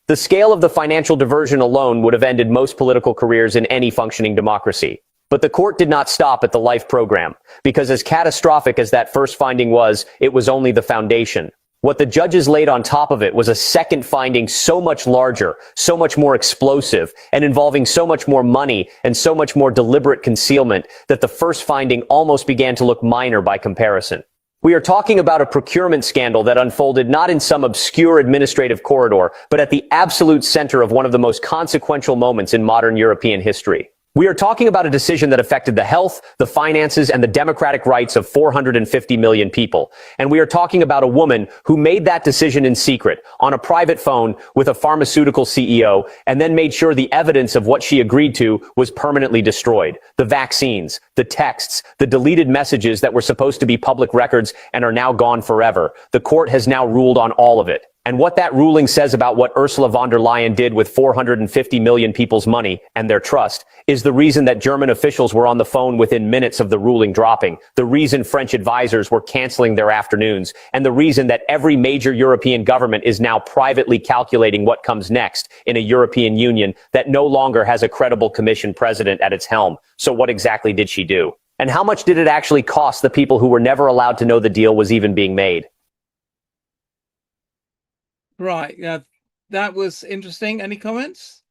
The scale of the financial diversion alone would have ended most political careers in any functioning democracy. But the court did not stop at the LIFE program, because as catastrophic as that first finding was, it was only the foundation. What the judges laid on top of it was a second finding so much larger, so much more explosive, and involving so much more money and so much more deliberate concealment that the first finding almost began to look minor by comparison. We are talking about a procurement scandal that unfolded not in some obscure administrative corridor, but at the absolute center of one of the most consequential moments in modern European history. We are talking about a decision that affected the health, the finances, and the democratic rights of 450 million people. And we are talking about a woman who made that decision in secret, on a private phone with a pharmaceutical CEO, and then made sure the evidence of what she agreed to was permanently destroyed. The vaccines, the texts, the deleted messages that were supposed to be public records and are now gone forever. The court has now ruled on all of it. And what that ruling says about what Ursula von der Leyen did with 450 million people's money and their trust is the reason that German officials were on the phone within minutes of the ruling dropping, the reason French advisors were canceling their afternoons, and the reason that every major European government is now privately calculating what comes next in a European Union that no longer has a credible Commission president at its helm. So what exactly did she do? And how much did it actually cost the people who were never allowed to know the deal was even being made? Right. Yeah, that was interesting. Any comments?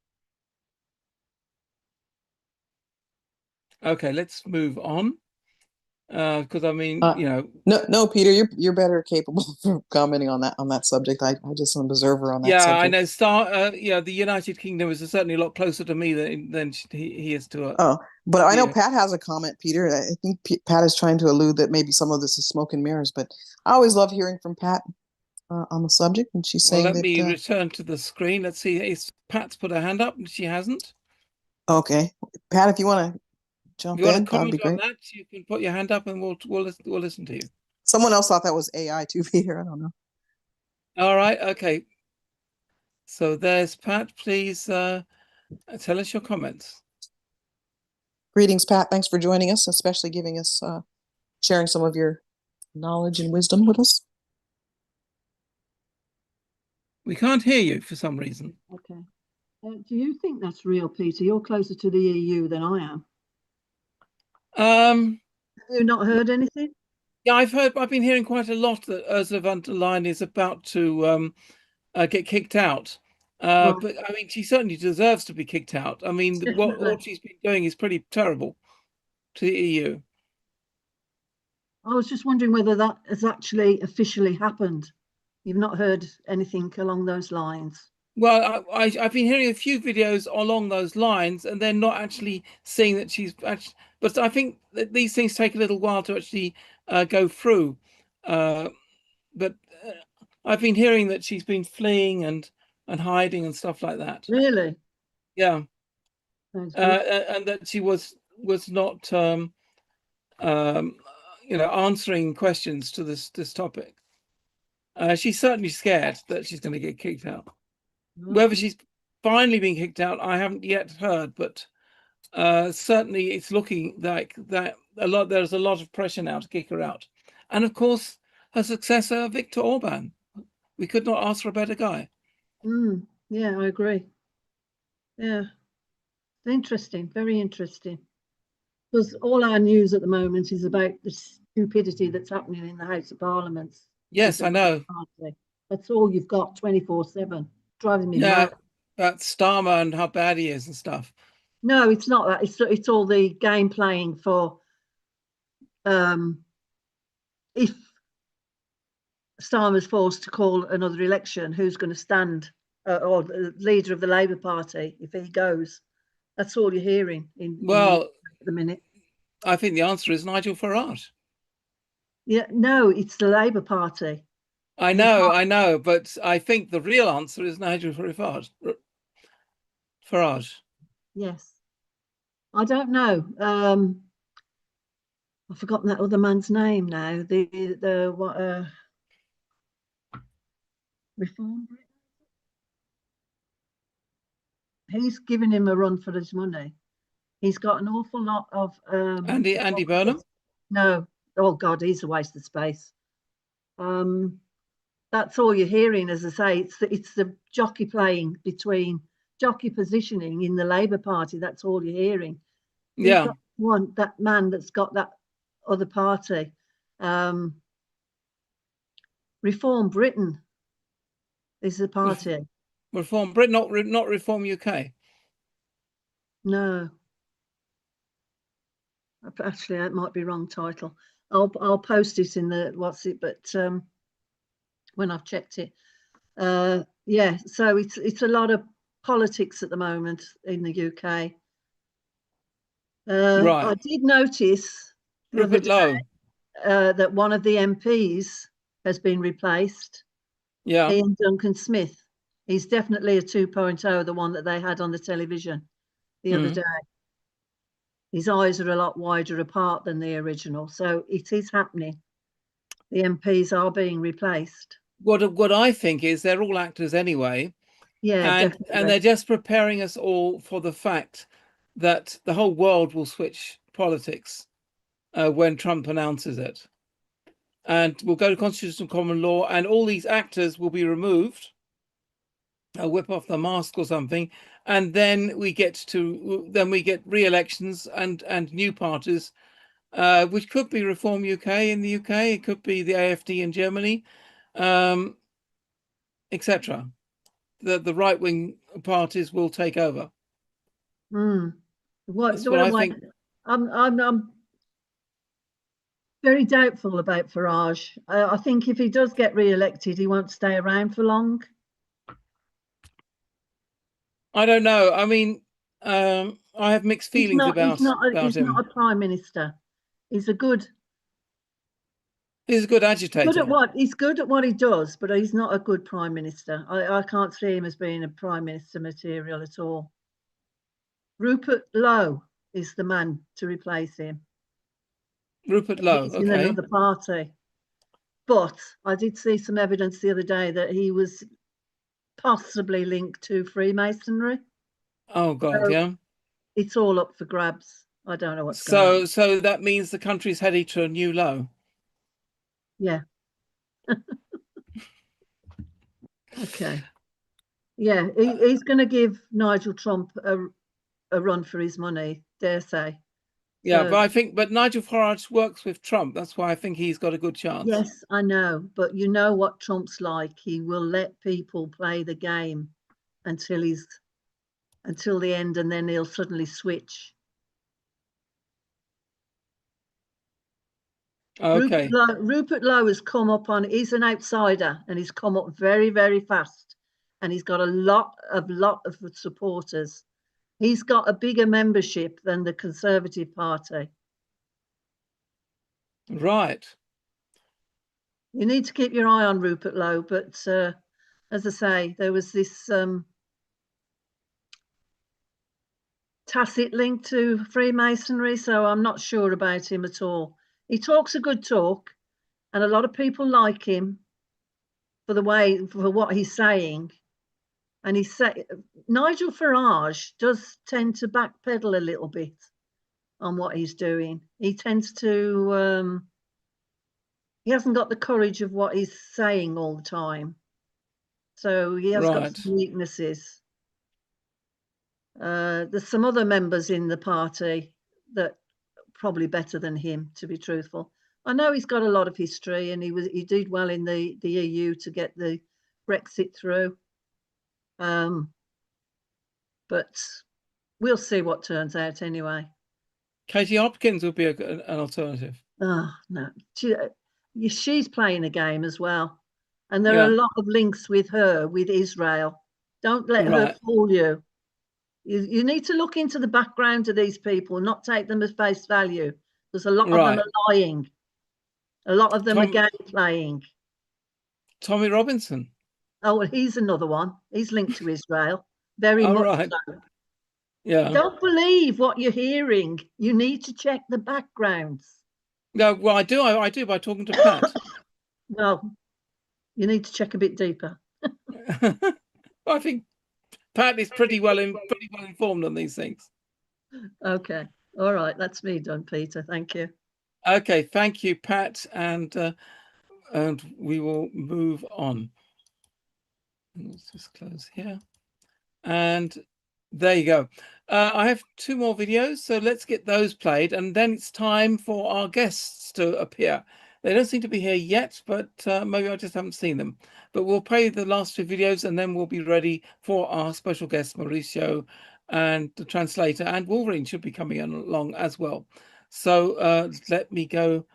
Okay, let's move on. Because I mean, you know, no, Peter, you're better capable of commenting on that subject. I just am an observer on that yeah, subject. I know. Yeah, the United Kingdom is certainly a lot closer to me than he is to. But I know Pat has a comment, Peter. I think Pat is trying to allude that maybe some of this is smoke and mirrors. But I always love hearing from Pat on the subject, and she's saying Well, let that. me return to the screen. Let's see. Pat's put her hand up, and she hasn't. Okay, Pat, if you want to jump you want in, to that would be comment great. on that? You can put your hand up, and we'll listen to you. Someone else thought that was AI too, Peter. I don't know. All right. Okay. So there's Pat. Please tell us your comments. Greetings, Pat. Thanks for joining us, especially giving us sharing some of your knowledge and wisdom with us. We can't hear you for some reason. Okay. Do you think that's real, Peter? You're closer to the EU than I am. Have you not heard anything? Yeah, I've been hearing quite a lot that Ursula von der Leyen is about to get kicked out. But I mean, she certainly deserves to be kicked out. I mean, what she's been doing is pretty terrible to the EU. I was just wondering whether that has actually officially happened. You've not heard anything along those lines? Well, I've been hearing a few videos along those lines, and they're not actually seeing that she's actually. But I think that these things take a little while to actually go through. But I've been hearing that she's been fleeing and hiding and stuff like that. Really? Yeah. And that she was not, answering questions to this topic. She's certainly scared that she's going to get kicked out. Whether she's finally been kicked out, I haven't yet heard, but certainly it's looking like that there's a lot of pressure now to kick her out. And of course, her successor, Viktor Orban. We could not ask for a better guy. Yeah, I agree. Yeah. Interesting, very interesting. Because all our news at the moment is about the stupidity that's happening in the House of Parliament. Yes, I know. That's all you've got 24/7. Driving me mad. mad. About Starmer and how bad he is and stuff. No, it's not that. It's all the game playing for if Starmer's forced to call another election, who's going to stand or the leader of the Labour Party if he goes. That's all you're hearing in at the minute. I think the answer is Nigel Farage. Yeah, no, it's the Labour Party. I know, but I think the real answer is Nigel Farage. Yes. I don't know. I've forgotten that other man's name now. The what Reform Britain? He's giving him a run for his money. He's got an awful lot of Andy Burnham? No. Oh God, he's a waste of space. That's all you're hearing, as I say. It's the jockey playing between jockey positioning in the Labour Party. That's all you're hearing. Yeah. That man that's got that other party. Reform Britain is the party. Reform Britain, not Reform UK. No. Actually, that might be wrong title. I'll post it in the but when I've checked it. Yeah, so it's a lot of politics at the moment in the UK. Right. I did notice the other Rupert Lowe. day that one of the MPs has been replaced. Yeah. Ian Duncan Smith. He's definitely a 2.0, the one that they had on the television the other day. His eyes are a lot wider apart than the original, so it is happening. The MPs are being replaced. What I think is they're all actors anyway. Yeah, and definitely. they're just preparing us all for the fact that the whole world will switch politics when Trump announces it. And we'll go to constitutional common law, and all these actors will be removed, whip off the mask or something, and then we get re-elections and new parties, which could be Reform UK in the UK, it could be the AfD in Germany, etc. The right-wing parties will take over. That's what I think. I'm very doubtful about Farage. I think if he does get re-elected, he won't stay around for long. I don't know. I mean, I have mixed feelings about him. He's not a prime minister. He's a good agitator. He's good at what he does, but he's not a good prime minister. I can't see him as being a prime minister material at all. Rupert Lowe is the man to replace him. Rupert Lowe, he's in another party. But I did see some evidence the other day that he was possibly linked to Freemasonry. Oh God, yeah. It's all up for grabs. I don't know what's going on. So that means the country's headed to a new low. Yeah. Okay. Yeah, he's going to give Nigel Trump a run for his money, dare say. Yeah, but Nigel Farage works with Trump. That's why I think he's got a good chance. Yes, I know, but you know what Trump's like. He will let people play the game until the end, and then he'll suddenly switch. Okay. Rupert Lowe has come up he's an outsider, and he's come up very, very fast, and he's got a lot of supporters. He's got a bigger membership than the Conservative Party. Right. You need to keep your eye on Rupert Lowe, but as I say, there was this tacit link to Freemasonry, so I'm not sure about him at all. He talks a good talk, and a lot of people like him for what he's saying. And Nigel Farage does tend to backpedal a little bit on what he's doing. He tends to he hasn't got the courage of what he's saying all the time. So he has got some weaknesses. There's some other members in the party that probably better than him, to be truthful. I know he's got a lot of history, and he did well in the EU to get the Brexit through. But we'll see what turns out anyway. Katie Hopkins would be an alternative. Oh no, she's playing a game as well, and there are a lot of links with her with Israel. Don't let her fool you. You need to look into the background of these people, not take them as face value. There's a lot of them are lying. A lot of them are game playing. Tommy Robinson. Oh, well, he's another one. He's linked to Israel. Very much so. Yeah. Don't believe what you're hearing. You need to check the backgrounds. No, well, I do. I do by talking to Pat. Well, you need to check a bit deeper. I think Pat is pretty well informed on these things. Okay. All right. That's me done, Peter. Thank you. Okay. Thank you, Pat. And we will move on. Let's just close here. And there you go. I have 2 more videos, so let's get those played, and then it's time for our guests to appear. They don't seem to be here yet, but maybe I just haven't seen them. But we'll play the last two videos and then we'll be ready for our special guest, Mauricio, and the translator, and Wolverine should be coming along as well. So let me go.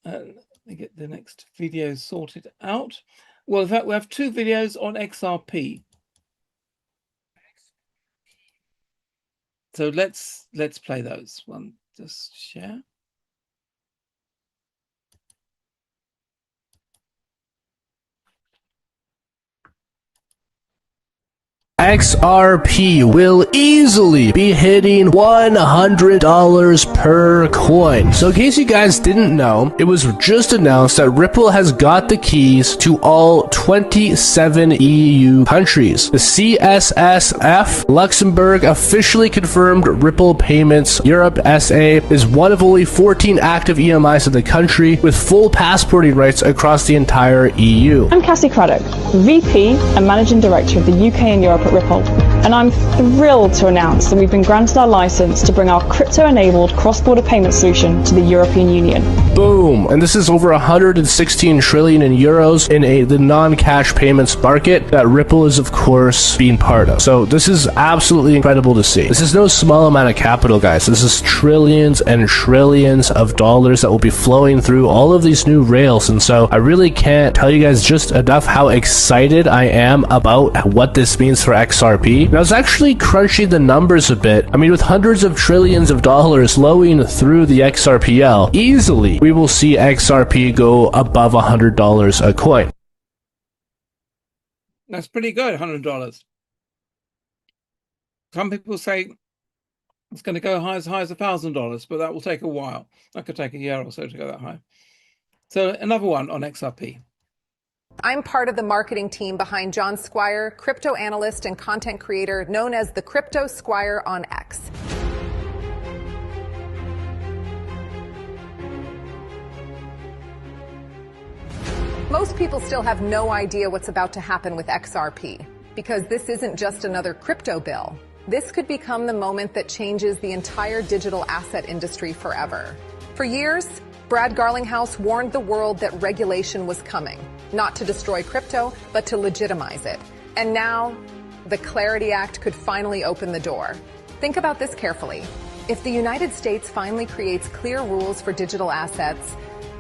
Let me get the next video sorted out. Well, in fact, we have two videos on XRP. So let's play those. One, just share. XRP will easily be hitting $100 per coin. So in case you guys didn't know, it was just announced that Ripple has got the keys to all 27 EU countries. The CSSF Luxembourg officially confirmed Ripple Payments Europe SA is one of only 14 active EMIs in the country with full passporting rights across the entire EU. I'm Cassie Craddock, VP and Managing Director of the UK and Europe at Ripple, and I'm thrilled to announce that we've been granted our license to bring our crypto-enabled cross-border payment solution to the European Union. Boom! And this is over 116 trillion in euros in the non-cash payments market that Ripple is, of course, being part of. So this is absolutely incredible to see. This is no small amount of capital, guys. This is trillions and trillions of dollars that will be flowing through all of these new rails. And so I really can't tell you guys just enough how excited I am about what this means for XRP. And I was actually crunching the numbers a bit. I mean, with hundreds of trillions of dollars flowing through the XRPL, easily we will see XRP go above $100 a coin. That's pretty good, $100. Some people say it's going to go high as $1,000, but that will take a while. That could take a year or so to go that high. So another one on XRP. I'm part of the marketing team behind John Squire, crypto analyst and content creator known as the Crypto Squire on X. Most people still have no idea what's about to happen with XRP, because this isn't just another crypto bill. This could become the moment that changes the entire digital asset industry forever. For years, Brad Garlinghouse warned the world that regulation was coming, not to destroy crypto, but to legitimize it. And now, the Clarity Act could finally open the door. Think about this carefully. If the United States finally creates clear rules for digital assets,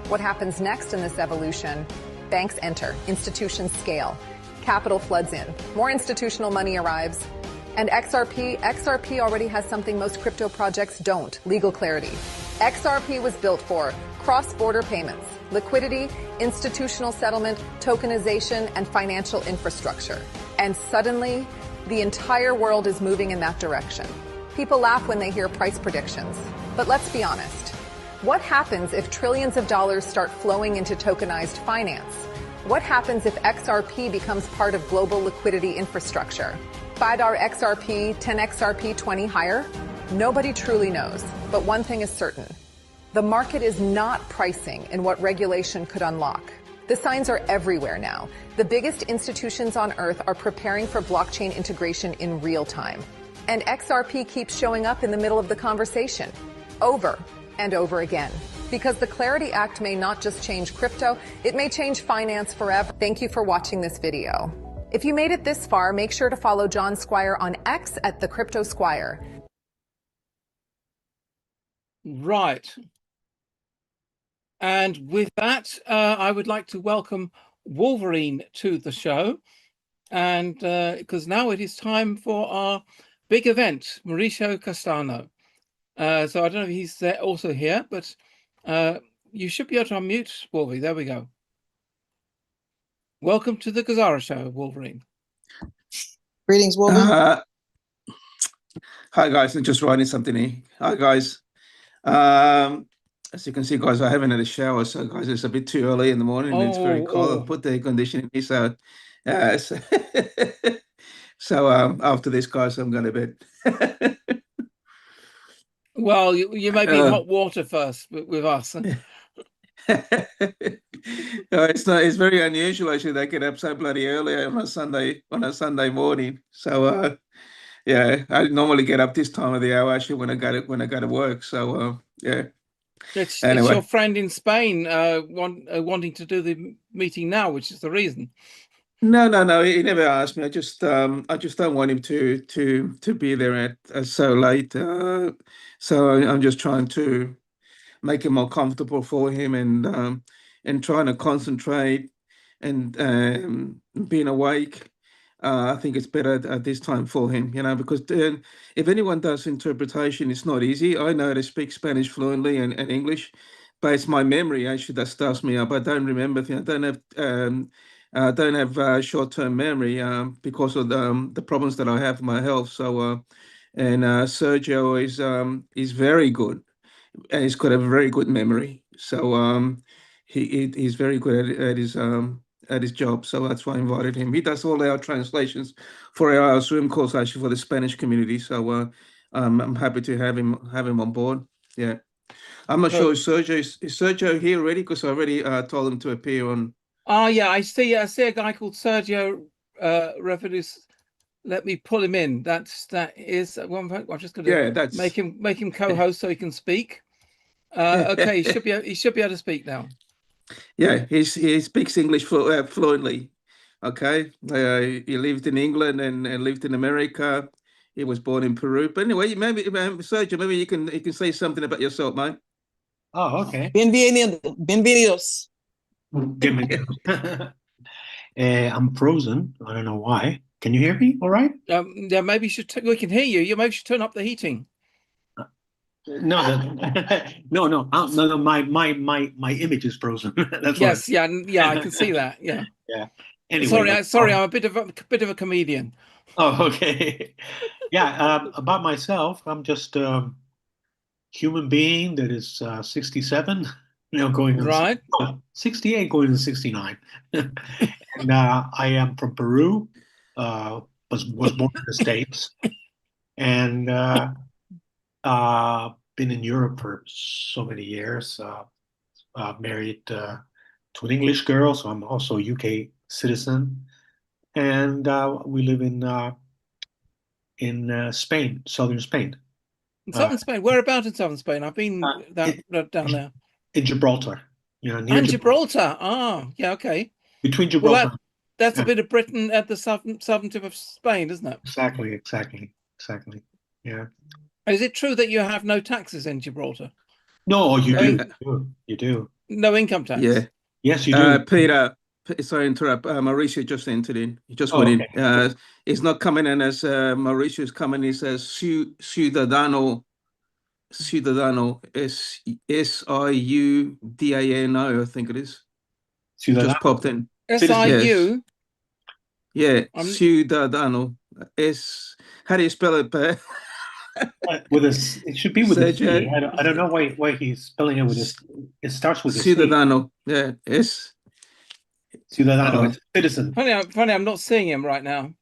what happens next in this evolution? Banks enter, institutions scale, capital floods in, more institutional money arrives, and XRP already has something most crypto projects don't, legal clarity. XRP was built for cross-border payments, liquidity, institutional settlement, tokenization, and financial infrastructure. And suddenly, the entire world is moving in that direction. People laugh when they hear price predictions. But let's be honest. What happens if trillions of dollars start flowing into tokenized finance? What happens if XRP becomes part of global liquidity infrastructure? $5 XRP, 10 XRP, 20 higher? Nobody truly knows. But one thing is certain. The market is not pricing in what regulation could unlock. The signs are everywhere now. The biggest institutions on Earth are preparing for blockchain integration in real time. And XRP keeps showing up in the middle of the conversation, over and over again. Because the Clarity Act may not just change crypto, it may change finance forever. Thank you for watching this video. If you made it this far, make sure to follow John Squire on X at the Crypto Squire. Right. And with that, I would like to welcome Wolverine to the show. And because now it is time for our big event, Mauricio Castaño. So I don't know if he's there also here, but you should be able to unmute, Wolverine. There we go. Welcome to the GESARA show, Wolverine. Greetings, Wolverine. Hi, guys. I'm just writing something here. Hi, guys. As you can see, guys, I haven't had a shower, so guys, it's a bit too early in the morning. And it's very cold. I put the air conditioning in, so so after this, guys, I'm going to bed. Well, you may be in hot water first with us. It's very unusual actually. They get up so bloody early on a Sunday morning. So yeah, I normally get up this time of the hour actually when I go to work. So yeah. It's Anyway. your friend in Spain wanting to do the meeting now, which is the reason. No. He never asked me. I just don't want him to be there at so late. So I'm just trying to make it more comfortable for him and trying to concentrate and being awake. I think it's better at this time for him, because if anyone does interpretation, it's not easy. I know to speak Spanish fluently and English, but it's my memory actually that stuffs me up. I don't remember things. I don't have short-term memory because of the problems that I have with my health. So, and Sergio is very good, and he's got a very good memory. So he's very good at his job. So that's why I invited him. He does all our translations for our Zoom calls actually for the Spanish community. So I'm happy to have him on board. Yeah, I'm not sure if is Sergio here already, because I already told him to appear on. Yeah, I see a guy called Sergio Revelis. Let me pull him in. That is at one point. I'm just going to make him co-host so he can speak. Okay, he should be able to speak now. Yeah, he speaks English fluently. Okay, he lived in England and lived in America. He was born in Peru. But anyway, maybe Sergio, maybe you can say something about yourself, mate. Oh, okay. Bienvenidos. I'm frozen. I don't know why. Can you hear me all right? Yeah, maybe we can hear you. You maybe should turn up the heating. No. My image is frozen. That's yes, why. yeah, I can see that. Yeah. Yeah. Anyway, sorry, I'm a bit of a comedian. Oh, okay. Yeah. About myself, I'm just a human being that is 67. Going on 68, going to 69. And I am from Peru. Was born in the States, and been in Europe for so many years. Married to an English girl, so I'm also a UK citizen, and we live in Spain, southern Spain. Southern Spain. Whereabouts in southern Spain? I've been down there. In Gibraltar, near Gibraltar. Ah, yeah, okay. Between Gibraltar. Well, that's a bit of Britain at the southern tip of Spain, isn't it? Exactly. Yeah. Is it true that you have no taxes in Gibraltar? No, you do. You do. No income tax. Yeah. Yes, you do. Peter, sorry to interrupt. Mauricio just entered in. He just went in. He's not coming in as Mauricio is coming. He says Ciudadano. Ciudadano, SIUDANO, I think it is. Ciudadano. Just popped in. SIU? Yes. Yeah, Ciudadano. How do you spell it, Per? With a, it should be with a C. I don't know why he's spelling it with a. It starts with a C. Ciudadano. Yeah, Ciudadano, it's citizen. Funny, I'm not seeing him right now.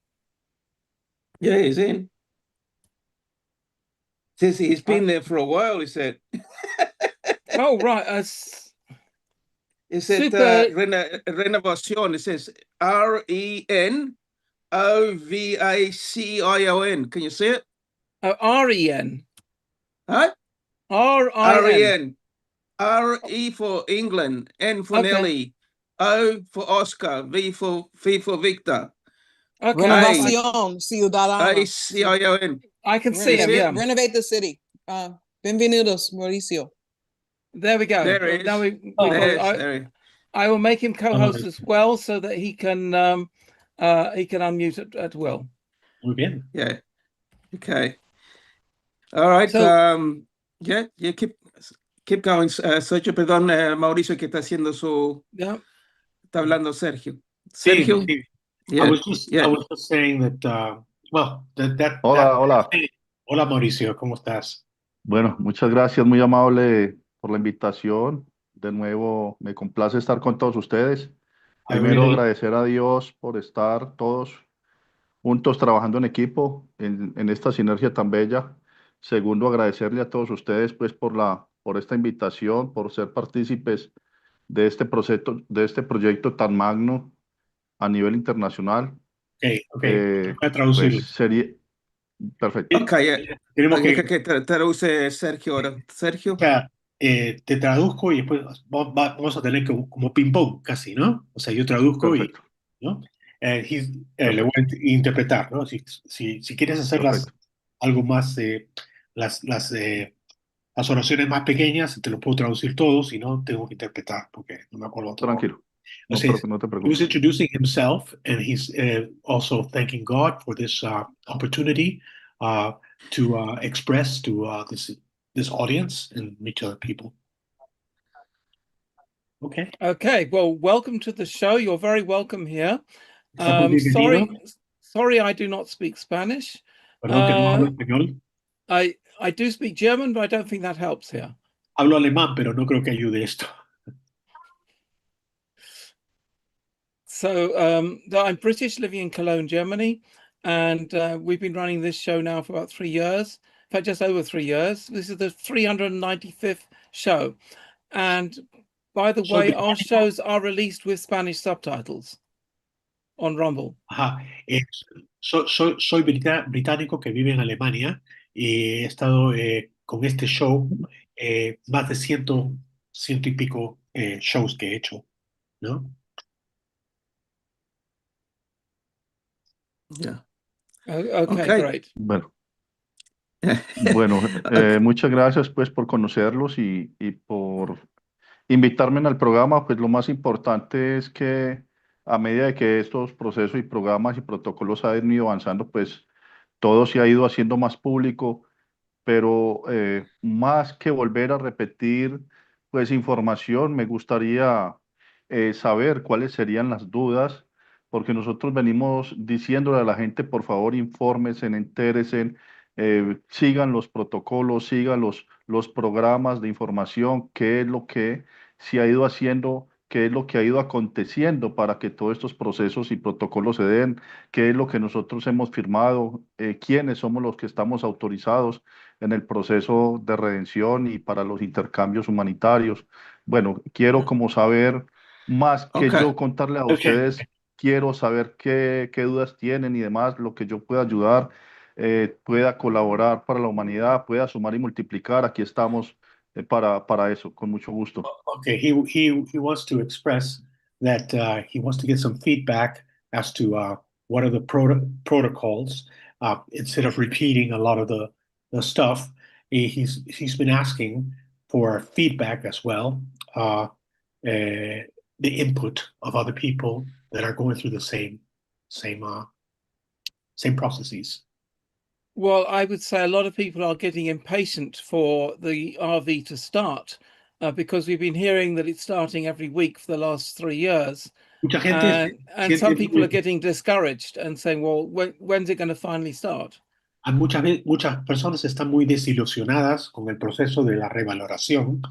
Yeah, he's in. Says he's been there for a while, he said. Oh, right. It said Renovacion. It says RENOVACION. Can you see it? REN. Huh? REN. RE for England, N for Nelly, O for Oscar, V for Victor. Okay. Renovación, ciudadano. ACION. I can see him, yeah. Renovate the city. Bienvenidos, Mauricio. There we go. There it is. Now I will make him co-host as well so that he can unmute at will. Muy bien. Yeah. Okay. All right. So, yeah, keep going, Sergio. Perdón, Mauricio, que está haciendo su. Yeah. Está hablando Sergio. Sergio. Sí. Yeah. I was just saying that. Hola. Hola, Mauricio. ¿Cómo estás? Bueno, muchas gracias, muy amable por la invitación. De nuevo, me complace estar con todos ustedes. Primero, agradecer a Dios por estar todos juntos trabajando en equipo en esta sinergia tan bella. Segundo, agradecerle a todos ustedes pues por esta invitación, por ser partícipes de este proyecto tan magno a nivel internacional. Voy a traducirlo. Pues perfecto. Okay, que traduce Sergio ahora. Sergio. te traduzco y después vamos a tener como ping-pong casi, ¿no? O sea, yo traduzco y, Perfecto, ¿no? Le voy perfecto, a interpretar, ¿no? Si quieres hacerlas perfecto. algo más, las, las, eh, las oraciones más pequeñas, te lo puedo traducir todo, si no, tengo que interpretar, porque no me acuerdo todo. Tranquilo, O sea, no te he was preocupes. introducing himself, and he's also thanking God for this opportunity uh, to express to this audience and meet other people. Okay. Okay, well, welcome to the show. You're very welcome here. Está muy bienvenido. Sorry, I do not speak Spanish. Perdón que no hablo español. I do speak German, but I don't think that helps here. Hablo alemán, pero no creo que ayude esto. So I'm British, living in Cologne, Germany, and we've been running this show now for about 3 years. In fact, just over 3 years. This is the 395th show. And by the way, our shows are released with Spanish subtitles on Rumble. Ajá. Soy británico que vive en Alemania y he estado con este show más de ciento y pico shows que he hecho, ¿no? Yeah. Okay, Okay. great. Bueno, Okay. muchas gracias pues por conocerlos y por invitarme al programa. Pues lo más importante es que a medida de que estos procesos y programas y protocolos han ido avanzando, pues todo se ha ido haciendo más público, pero más que volver a repetir pues información, me gustaría saber cuáles serían las dudas, porque nosotros venimos diciéndole a la gente, por favor, infórmense, entérense, sigan los protocolos, sigan los programas de información, qué es lo que se ha ido haciendo, qué es lo que ha ido aconteciendo para que todos estos procesos y protocolos se den, qué es lo que nosotros hemos firmado, quiénes somos los que estamos autorizados en el proceso de redención y para los intercambios humanitarios. Bueno, quiero como saber más que Okay. yo contarle a Okay. ustedes, quiero saber qué dudas tienen y demás, lo que yo pueda ayudar, pueda colaborar para la humanidad, pueda sumar y multiplicar. Aquí estamos para eso, con mucho gusto. Okay, he wants to express that he wants to get some feedback as to what are the protocols instead of repeating a lot of the stuff. He's been asking for feedback as well, the input of other people that are going through the same processes. Well, I would say a lot of people are getting impatient for the RV to start because we've been hearing that it's starting every week for the last 3 years. Mucha gente And some people are getting discouraged and saying, well, when's it going to finally start? Muchas personas están muy desilusionadas con el proceso de la revaloración.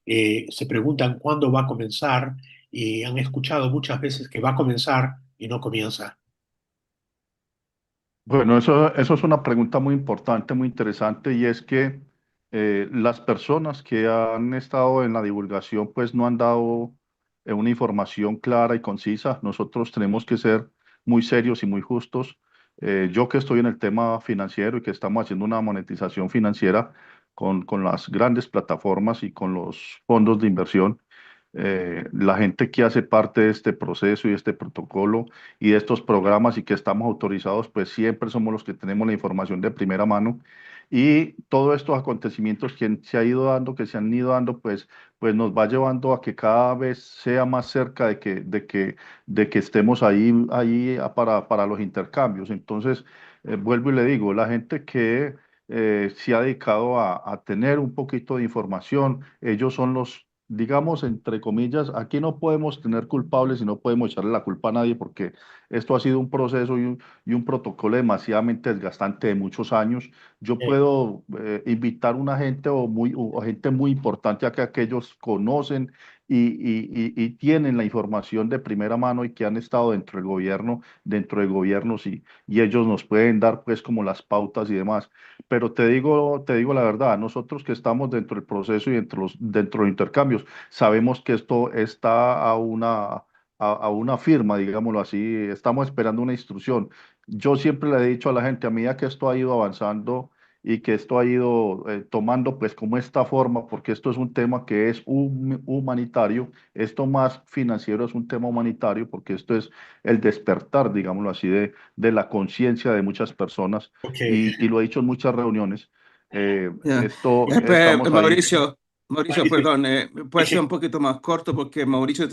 Se preguntan cuándo va a comenzar y han escuchado muchas veces que va a comenzar y no comienza. Bueno, eso es una pregunta muy importante, muy interesante, y es que las personas que han estado en la divulgación pues no han dado una información clara y concisa. Nosotros tenemos que ser muy serios y muy justos. Yo que estoy en el tema financiero y que estamos haciendo una monetización financiera con las grandes plataformas y con los fondos de inversión, la gente que hace parte de este proceso y este protocolo y de estos programas y que estamos autorizados, pues siempre somos los que tenemos la información de primera mano. Y todos estos acontecimientos que se ha ido dando, que se han ido dando, pues nos va llevando a que cada vez sea más cerca de que estemos ahí para los intercambios. Entonces, vuelvo y le digo, la gente que se ha dedicado a tener un poquito de información, ellos son los, digamos, entre comillas, aquí no podemos tener culpables y no podemos echarle la culpa a nadie porque esto ha sido un proceso y un protocolo demasiadamente desgastante de muchos años. Yo puedo invitar una gente o gente muy importante a que aquellos conocen y tienen la información de primera mano y que han estado dentro de gobiernos y ellos nos pueden dar pues como las pautas y demás. Pero te digo la verdad, nosotros que estamos dentro del proceso y dentro de los intercambios, sabemos que esto está a una firma, digámoslo así, estamos esperando una instrucción. Yo siempre le he dicho a la gente, a medida que esto ha ido avanzando y que esto ha ido tomando pues como esta forma, porque esto es un tema que es humanitario, esto más financiero es un tema humanitario, porque esto es el despertar, digámoslo así, de la conciencia de muchas personas, y lo he dicho en muchas reuniones. Estamos ahí. Mauricio, perdón, puede ser un poquito más corto porque Mauricio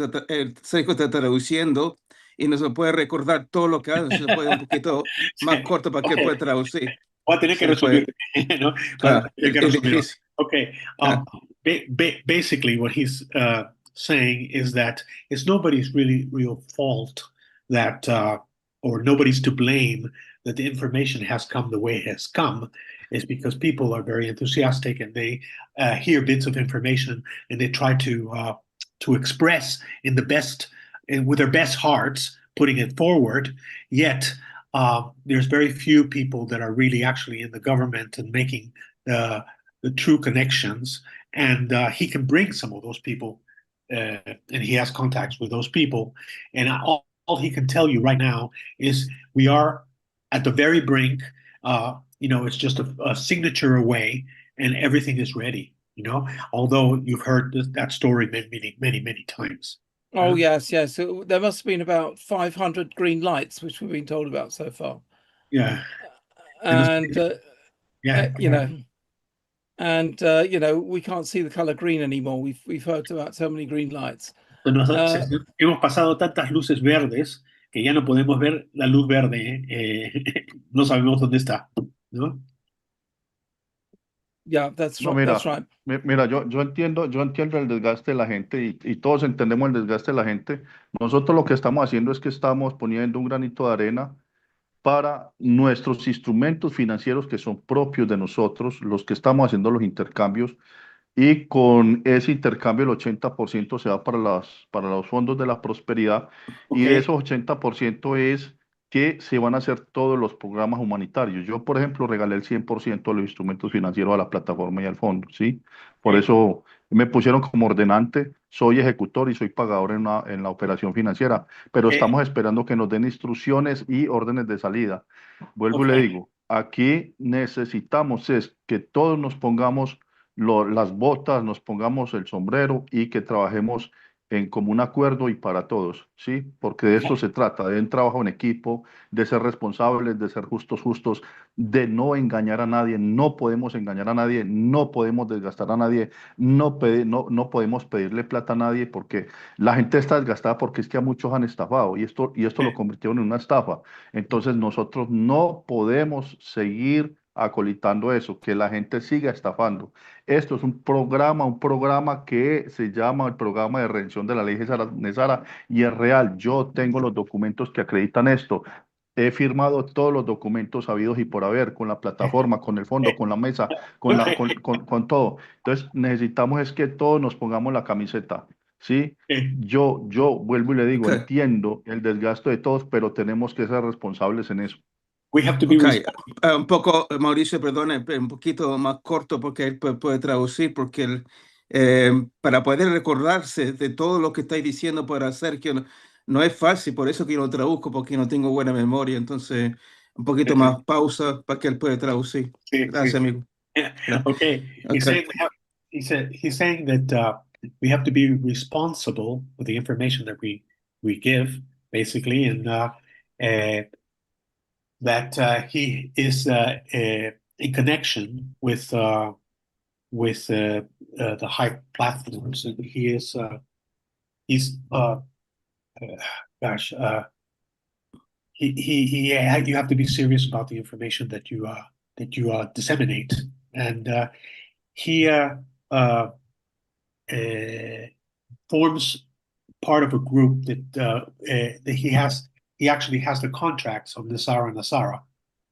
Sergio está traduciendo y no se puede recordar todo lo que hace, se puede un poquito más corto para que él pueda traducir. Voy a tener que Se puede. resumir, ¿no? Claro, es difícil. Okay. Basically, what he's saying is that it's nobody's really real fault that, or nobody's to blame that the information has come the way it has come. It's because people are very enthusiastic and they hear bits of information and they try to express in the best, with their best hearts, putting it forward. Yet there's very few people that are really actually in the government and making the true connections. And he can bring some of those people, and he has contacts with those people. And all he can tell you right now is we are at the very brink. It's just a signature away, and everything is ready. Although you've heard that story many times. Oh, yes. So there must have been about 500 green lights, which we've been told about so far. Yeah. And, yeah. We can't see the color green anymore. We've heard about so many green lights. Hemos pasado tantas luces verdes que ya no podemos ver la luz verde. No sabemos dónde está, ¿no? Yeah, that's No, right. mira, That's right. mira, yo entiendo el desgaste de la gente y todos entendemos el desgaste de la gente. Nosotros lo que estamos haciendo es que estamos poniendo un granito de arena para nuestros instrumentos financieros que son propios de nosotros, los que estamos haciendo los intercambios, y con ese intercambio el 80% se va para los fondos de la prosperidad, y de esos 80% es que se van a hacer todos los programas humanitarios. Yo, por ejemplo, regalé el 100% de los instrumentos financieros a la plataforma y al fondo, ¿sí? Por eso me pusieron como ordenante, soy ejecutor y soy pagador en la operación financiera, pero estamos esperando que nos den instrucciones y órdenes de salida. Vuelvo y le digo, aquí necesitamos es que todos nos pongamos las botas, nos pongamos el sombrero y que trabajemos en común acuerdo y para todos, ¿sí? Porque de esto se trata, de un trabajo en equipo, de ser responsables, de ser justos, de no engañar a nadie, no podemos engañar a nadie, no podemos desgastar a nadie, no podemos pedirle plata a nadie porque la gente está desgastada porque es que a muchos han estafado y esto lo convirtieron en una estafa. Entonces nosotros no podemos seguir acolitando eso, que la gente siga estafando. Esto es un programa que se llama el programa de redención de la ley GESARA y es real. Yo tengo los documentos que acreditan esto. He firmado todos los documentos habidos y por haber, con la plataforma, con el fondo, con la mesa, con todo. Entonces necesitamos es que todos nos pongamos la camiseta. ¿Sí? Yo vuelvo y le digo, entiendo el desgaste de todos, pero tenemos que ser responsables en eso. We have to be un poco, Mauricio, perdone, un poquito más corto porque él puede traducir, porque para poder recordarse de todo lo que estáis diciendo para hacer, que no es fácil, por eso que yo lo traduzco, porque no tengo buena memoria, entonces un poquito más pausa para que él pueda traducir. Gracias, amigo. Okay. He's saying that we have to be responsible with the information that we give, basically, and that he is in connection with the high platforms, and he's you have to be serious about the information that you disseminate, and he forms part of a group that he actually has the contracts of GESARA,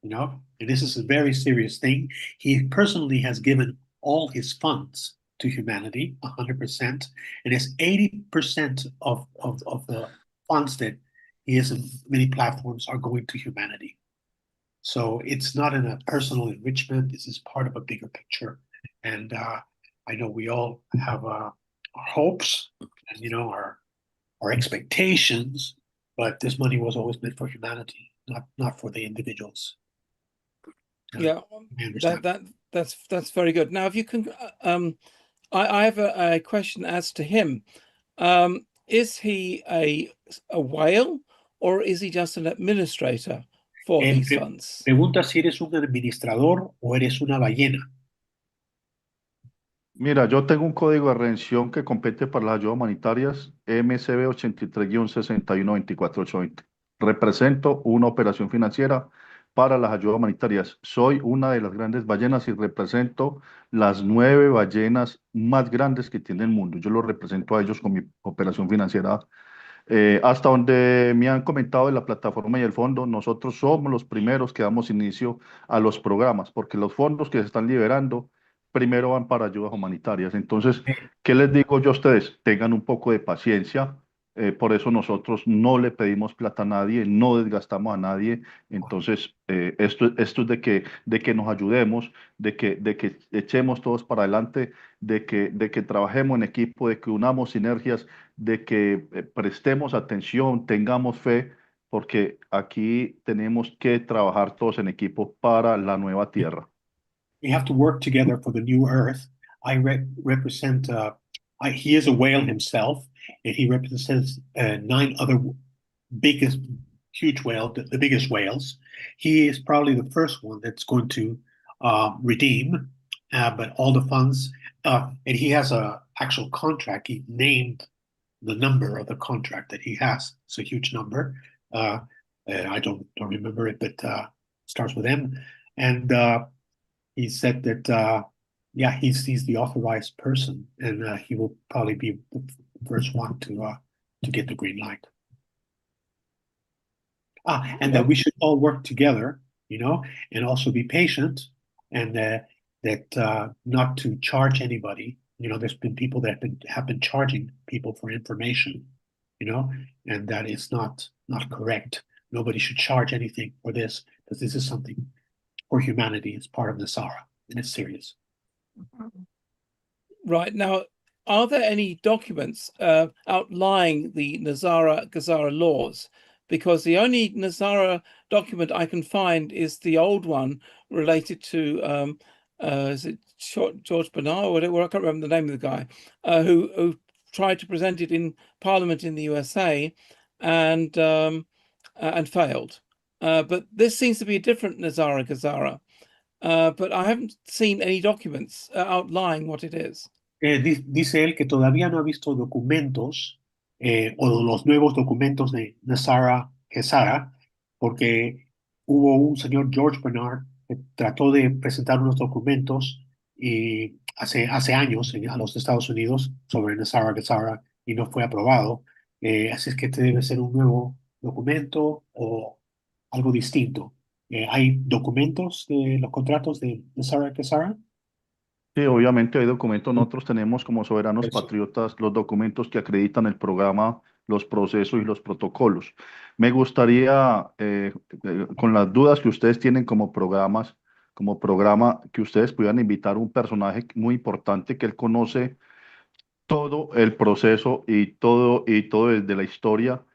and this is a very serious thing. He personally has given all his funds to humanity, 100%, and it's 80% of the funds that he has in many platforms are going to humanity. So it's not in a personal enrichment. This is part of a bigger picture, and I know we all have our hopes and our expectations, but this money was always meant for humanity, not for the individuals. Yeah, I understand. that's very good. Now, if you can, I have a question as to him. Is he a whale, or is he just an administrator for these funds? Pregunta si eres un administrador o eres una ballena. Mira, yo tengo un código de redención que compete para las ayudas humanitarias MCB 83-612420. Represento una operación financiera para las ayudas humanitarias. Soy una de las grandes ballenas y represento las 9 ballenas más grandes que tiene el mundo. Yo los represento a ellos con mi operación financiera. Hasta donde me han comentado de la plataforma y el fondo, nosotros somos los primeros que damos inicio a los programas, porque los fondos que se están liberando primero van para ayudas humanitarias. Entonces, ¿qué les digo yo a ustedes? Tengan un poco de paciencia. Por eso nosotros no le pedimos plata a nadie, no desgastamos a nadie. Entonces, esto es de que nos ayudemos, de que echemos todos para adelante, de que trabajemos en equipo, de que unamos sinergias, de que prestemos atención, tengamos fe, porque aquí tenemos que trabajar todos en equipo para la nueva tierra. We have to work together for the new earth. I represent, he is a whale himself, and he represents 9 other biggest, huge whales, the biggest whales. He is probably the first one that's going to redeem, but all the funds, and he has a actual contract. He named the number of the contract that he has. It's a huge number. I don't remember it, but starts with M. And he said that yeah, he's the authorized person, and he will probably be the first one to get the green light. And that we should all work together, and also be patient, and that not to charge anybody. There's been people that have been charging people for information, and that is not correct. Nobody should charge anything for this, because this is something for humanity. It's part of GESARA, and it's serious. Right. Now, are there any documents outlining the GESARA laws? Because the only GESARA document I can find is the old one related to is it George Bernard or whatever? I can't remember the name of the guy who tried to present it in Parliament in the USA and failed. But this seems to be a different GESARA. But I haven't seen any documents outlining what it is. Dice él que todavía no ha visto documentos o los nuevos documentos de GESARA, porque hubo un señor George Bernard que trató de presentar unos documentos hace años a los Estados Unidos sobre GESARA y no fue aprobado. Así es que este debe ser un nuevo documento o algo distinto. ¿Hay documentos de los contratos de GESARA? Sí, obviamente hay documentos. Nosotros tenemos como soberanos patriotas los documentos que acreditan el programa, los procesos y los protocolos. Me gustaría, con las dudas que ustedes tienen como programa, que ustedes pudieran invitar a un personaje muy importante que él conoce todo el proceso y todo desde la historia,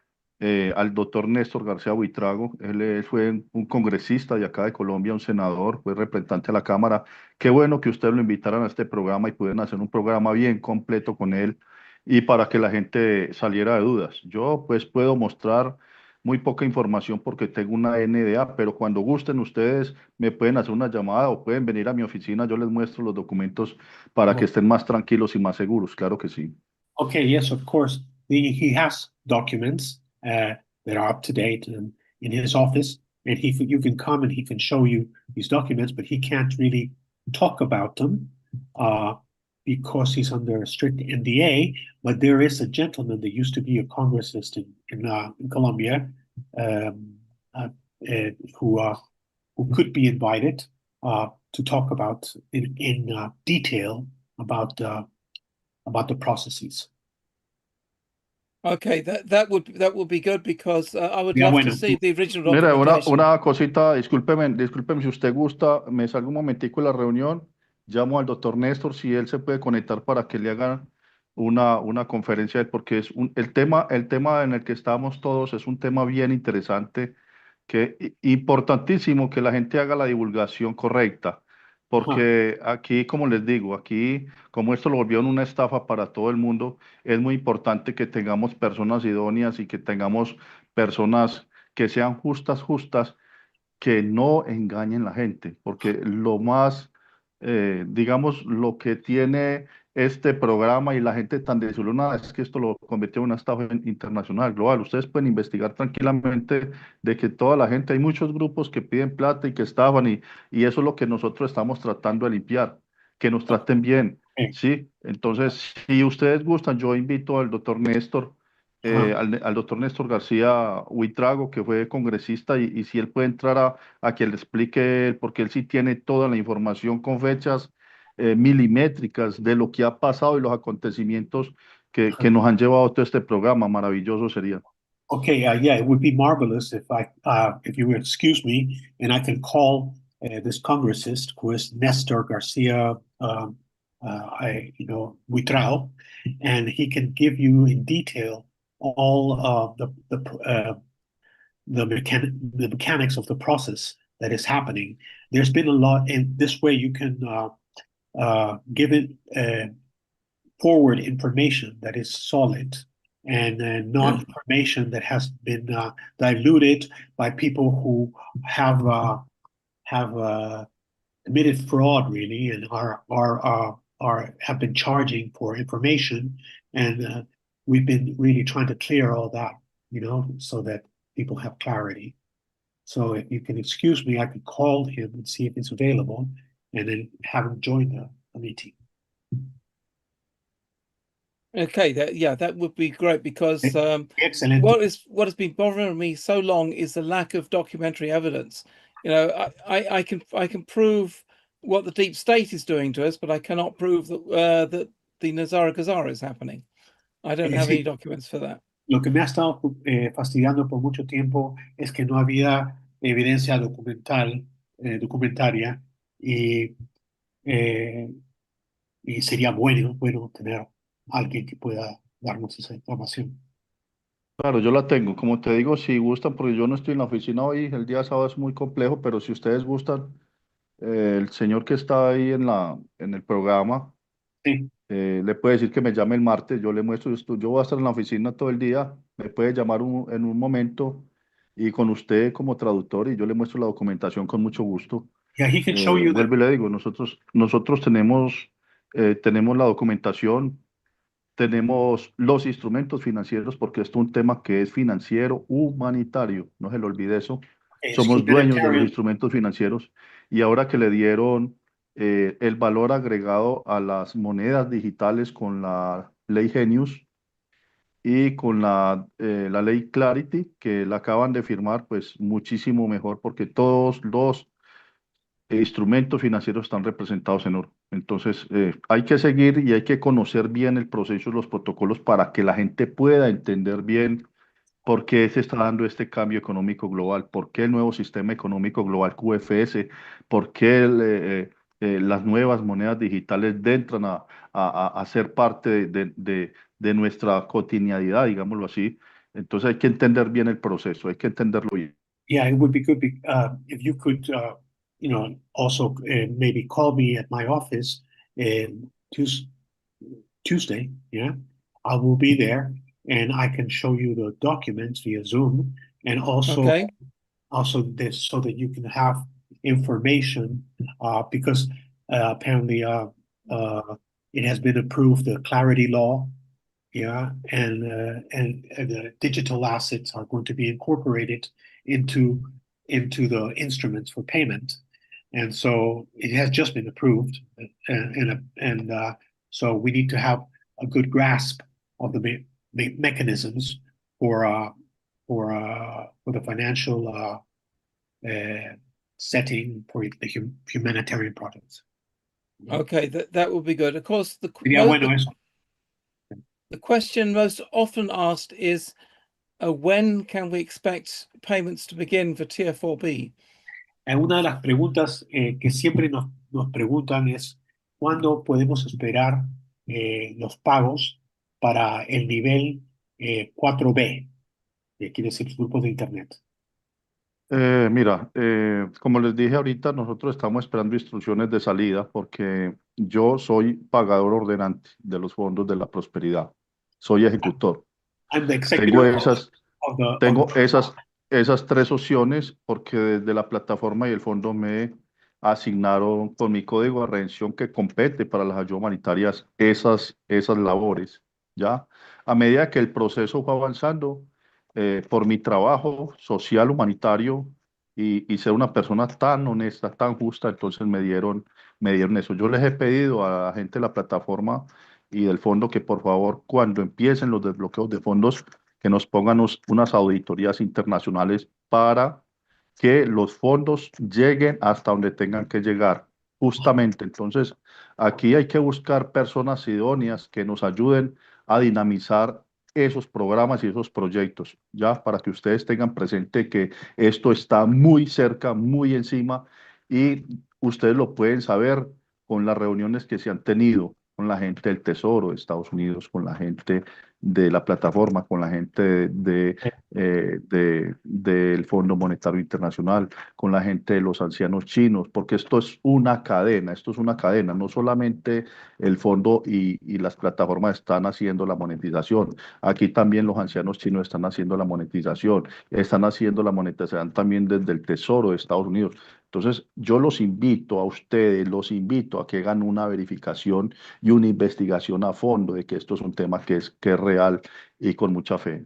al doctor Néstor García Buitrago. Él fue un congresista de acá de Colombia, un senador, fue representante a la Cámara. Qué bueno que ustedes lo invitaran a este programa y pudieran hacer un programa bien completo con él y para que la gente saliera de dudas. Yo pues puedo mostrar muy poca información porque tengo una NDA, pero cuando gusten ustedes me pueden hacer una llamada o pueden venir a mi oficina, yo les muestro los documentos para que estén más tranquilos y más seguros, claro que sí. Okay, yes, of course. He has documents that are up to date in his office, and you can come and he can show you these documents, but he can't really talk about them because he's under a strict NDA. But there is a gentleman that used to be a congressman in Colombia who could be invited to talk about in detail about the processes. Okay, that would be good because I would love to see the original Mira, documentation. una cosita, discúlpeme si usted gusta, me salgo un momentico de la reunión, llamo al doctor Néstor si él se puede conectar para que le hagan una conferencia, porque es el tema en el que estamos todos es un tema bien interesante Importantísimo que la gente haga la divulgación correcta, porque aquí, como les digo, aquí, como esto lo volvió una estafa para todo el mundo, es muy importante que tengamos personas idóneas y que tengamos personas que sean justas, que no engañen la gente, porque lo más, digamos, lo que tiene este programa y la gente tan desilusionada es que esto lo convirtió en una estafa internacional, global. Ustedes pueden investigar tranquilamente de que toda la gente, hay muchos grupos que piden plata y que estafan y eso es lo que nosotros estamos tratando de limpiar, que nos traten bien, ¿sí? Entonces, si ustedes gustan, yo invito al doctor Néstor al doctor Néstor García Huitrago, que fue congresista, y si él puede entrar a que le explique él, porque él sí tiene toda la información con fechas milimétricas de lo que ha pasado y los acontecimientos que nos han llevado a todo este programa. Maravilloso sería. Okay, yeah, it would be marvelous if you would excuse me, and I can call this congressist, who is Nestor Garcia, Buitrao, and he can give you in detail all the mechanics of the process that is happening. There's been a lot, and this way you can give it forward information that is solid and not information that has been diluted by people who have committed fraud, really, and have been charging for information, and we've been really trying to clear all that, so that people have clarity. So if you can excuse me, I could call him and see if it's available, and then have him join the meeting. Okay, that would be great, because Excellent. what has been bothering me so long is the lack of documentary evidence. I can prove what the deep state is doing to us, but I cannot prove that the Nazara Gazara is happening. I don't have any documents for that. Lo que me ha estado fastidiando por mucho tiempo es que no había evidencia documentaria, y sería bueno tener alguien que pueda darnos esa información. Claro, yo la tengo. Como te digo, si gustan, porque yo no estoy en la oficina hoy, el día sábado es muy complejo, pero si ustedes gustan, el señor que está ahí en el programa, le puede decir que me llame el martes, yo le muestro esto, yo voy a estar en la oficina todo el día, me puede llamar en un momento y con usted como traductor y yo le muestro la documentación con mucho gusto. Yeah, he can show you Vuelvo y le digo, nosotros tenemos la documentación, tenemos los instrumentos financieros, porque esto es un tema que es financiero, humanitario, no se le olvide eso. Somos dueños de los instrumentos financieros y ahora que le dieron el valor agregado a las monedas digitales con la ley Genius y con la ley Clarity, que la acaban de firmar, pues muchísimo mejor, porque todos los instrumentos financieros están representados en oro. Entonces, hay que seguir y hay que conocer bien el proceso y los protocolos para que la gente pueda entender bien por qué se está dando este cambio económico global, por qué el nuevo sistema económico global QFS, por qué las nuevas monedas digitales entran a ser parte de nuestra cotidianidad, digámoslo así. Entonces, hay que entender bien el proceso, hay que entenderlo bien. Yeah, it would be good if you could, also maybe call me at my office Tuesday. Yeah, I will be there, and I can show you the documents via Zoom, and also this, so that you can have information, because apparently it has been approved, the clarity law. Yeah, and the digital assets are going to be incorporated into the instruments for payment, and so it has just been approved, and so we need to have a good grasp of the mechanisms for the financial setting for the humanitarian projects. Okay, that would be good. Of course, the question most often asked is, when can we expect payments to begin for Tier 4B? Una de las preguntas que siempre nos preguntan es, ¿cuándo podemos esperar los pagos para el nivel 4B, que quiere decir grupos de Internet? Mira, como les dije ahorita, nosotros estamos esperando instrucciones de salida porque yo soy pagador ordenante de los fondos de la prosperidad. Soy ejecutor. I'm the Tengo executor esas, of tengo the esas tres opciones porque desde la plataforma y el fondo me asignaron con mi código de redención que compete para las ayudas humanitarias esas labores, ¿ya? A medida que el proceso fue avanzando, por mi trabajo social humanitario y ser una persona tan honesta, tan justa, entonces me dieron eso. Yo les he pedido a la gente de la plataforma y del fondo que por favor, cuando empiecen los desbloqueos de fondos, que nos pongan unas auditorías internacionales para que los fondos lleguen hasta donde tengan que llegar. Justamente, entonces, aquí hay que buscar personas idóneas que nos ayuden a dinamizar esos programas y esos proyectos, ya para que ustedes tengan presente que esto está muy cerca, muy encima y ustedes lo pueden saber con las reuniones que se han tenido con la gente del Tesoro de Estados Unidos, con la gente de la plataforma, con la gente del Fondo Monetario Internacional, con la gente de los ancianos chinos, porque esto es una cadena, no solamente el fondo y las plataformas están haciendo la monetización, aquí también los ancianos chinos están haciendo la monetización, están haciendo la monetización también desde el Tesoro de Estados Unidos. Entonces, yo los invito a ustedes, los invito a que hagan una verificación y una investigación a fondo de que esto es un tema que es real y con mucha fe.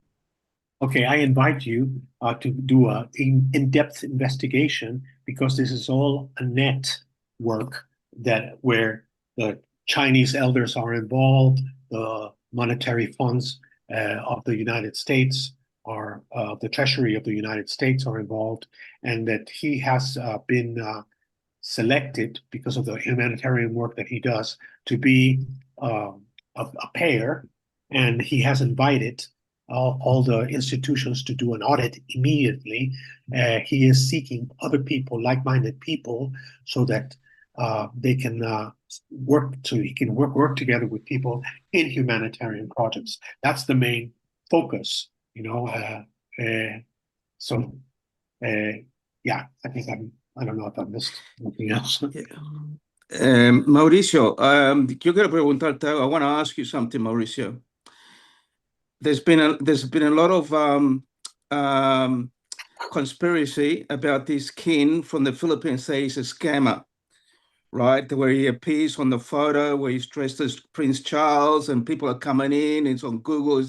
Okay, I invite you to do a in-depth investigation because this is all a network that where the Chinese elders are involved, the monetary funds of the United States are the Treasury of the United States are involved, and that he has been selected because of the humanitarian work that he does to be a payer, and he has invited all the institutions to do an audit immediately. He is seeking other people, like-minded people, so that they can he can work together with people in humanitarian projects. That's the main focus, you know. So, yeah, I think I don't know if I missed anything else. Mauricio, yo quiero preguntarte algo. I want to ask you something, Mauricio. There's been a lot of conspiracy about this king from the Philippines say he's a scammer, right? Where he appears on the photo where he's dressed as Prince Charles and people are coming in, it's on Google,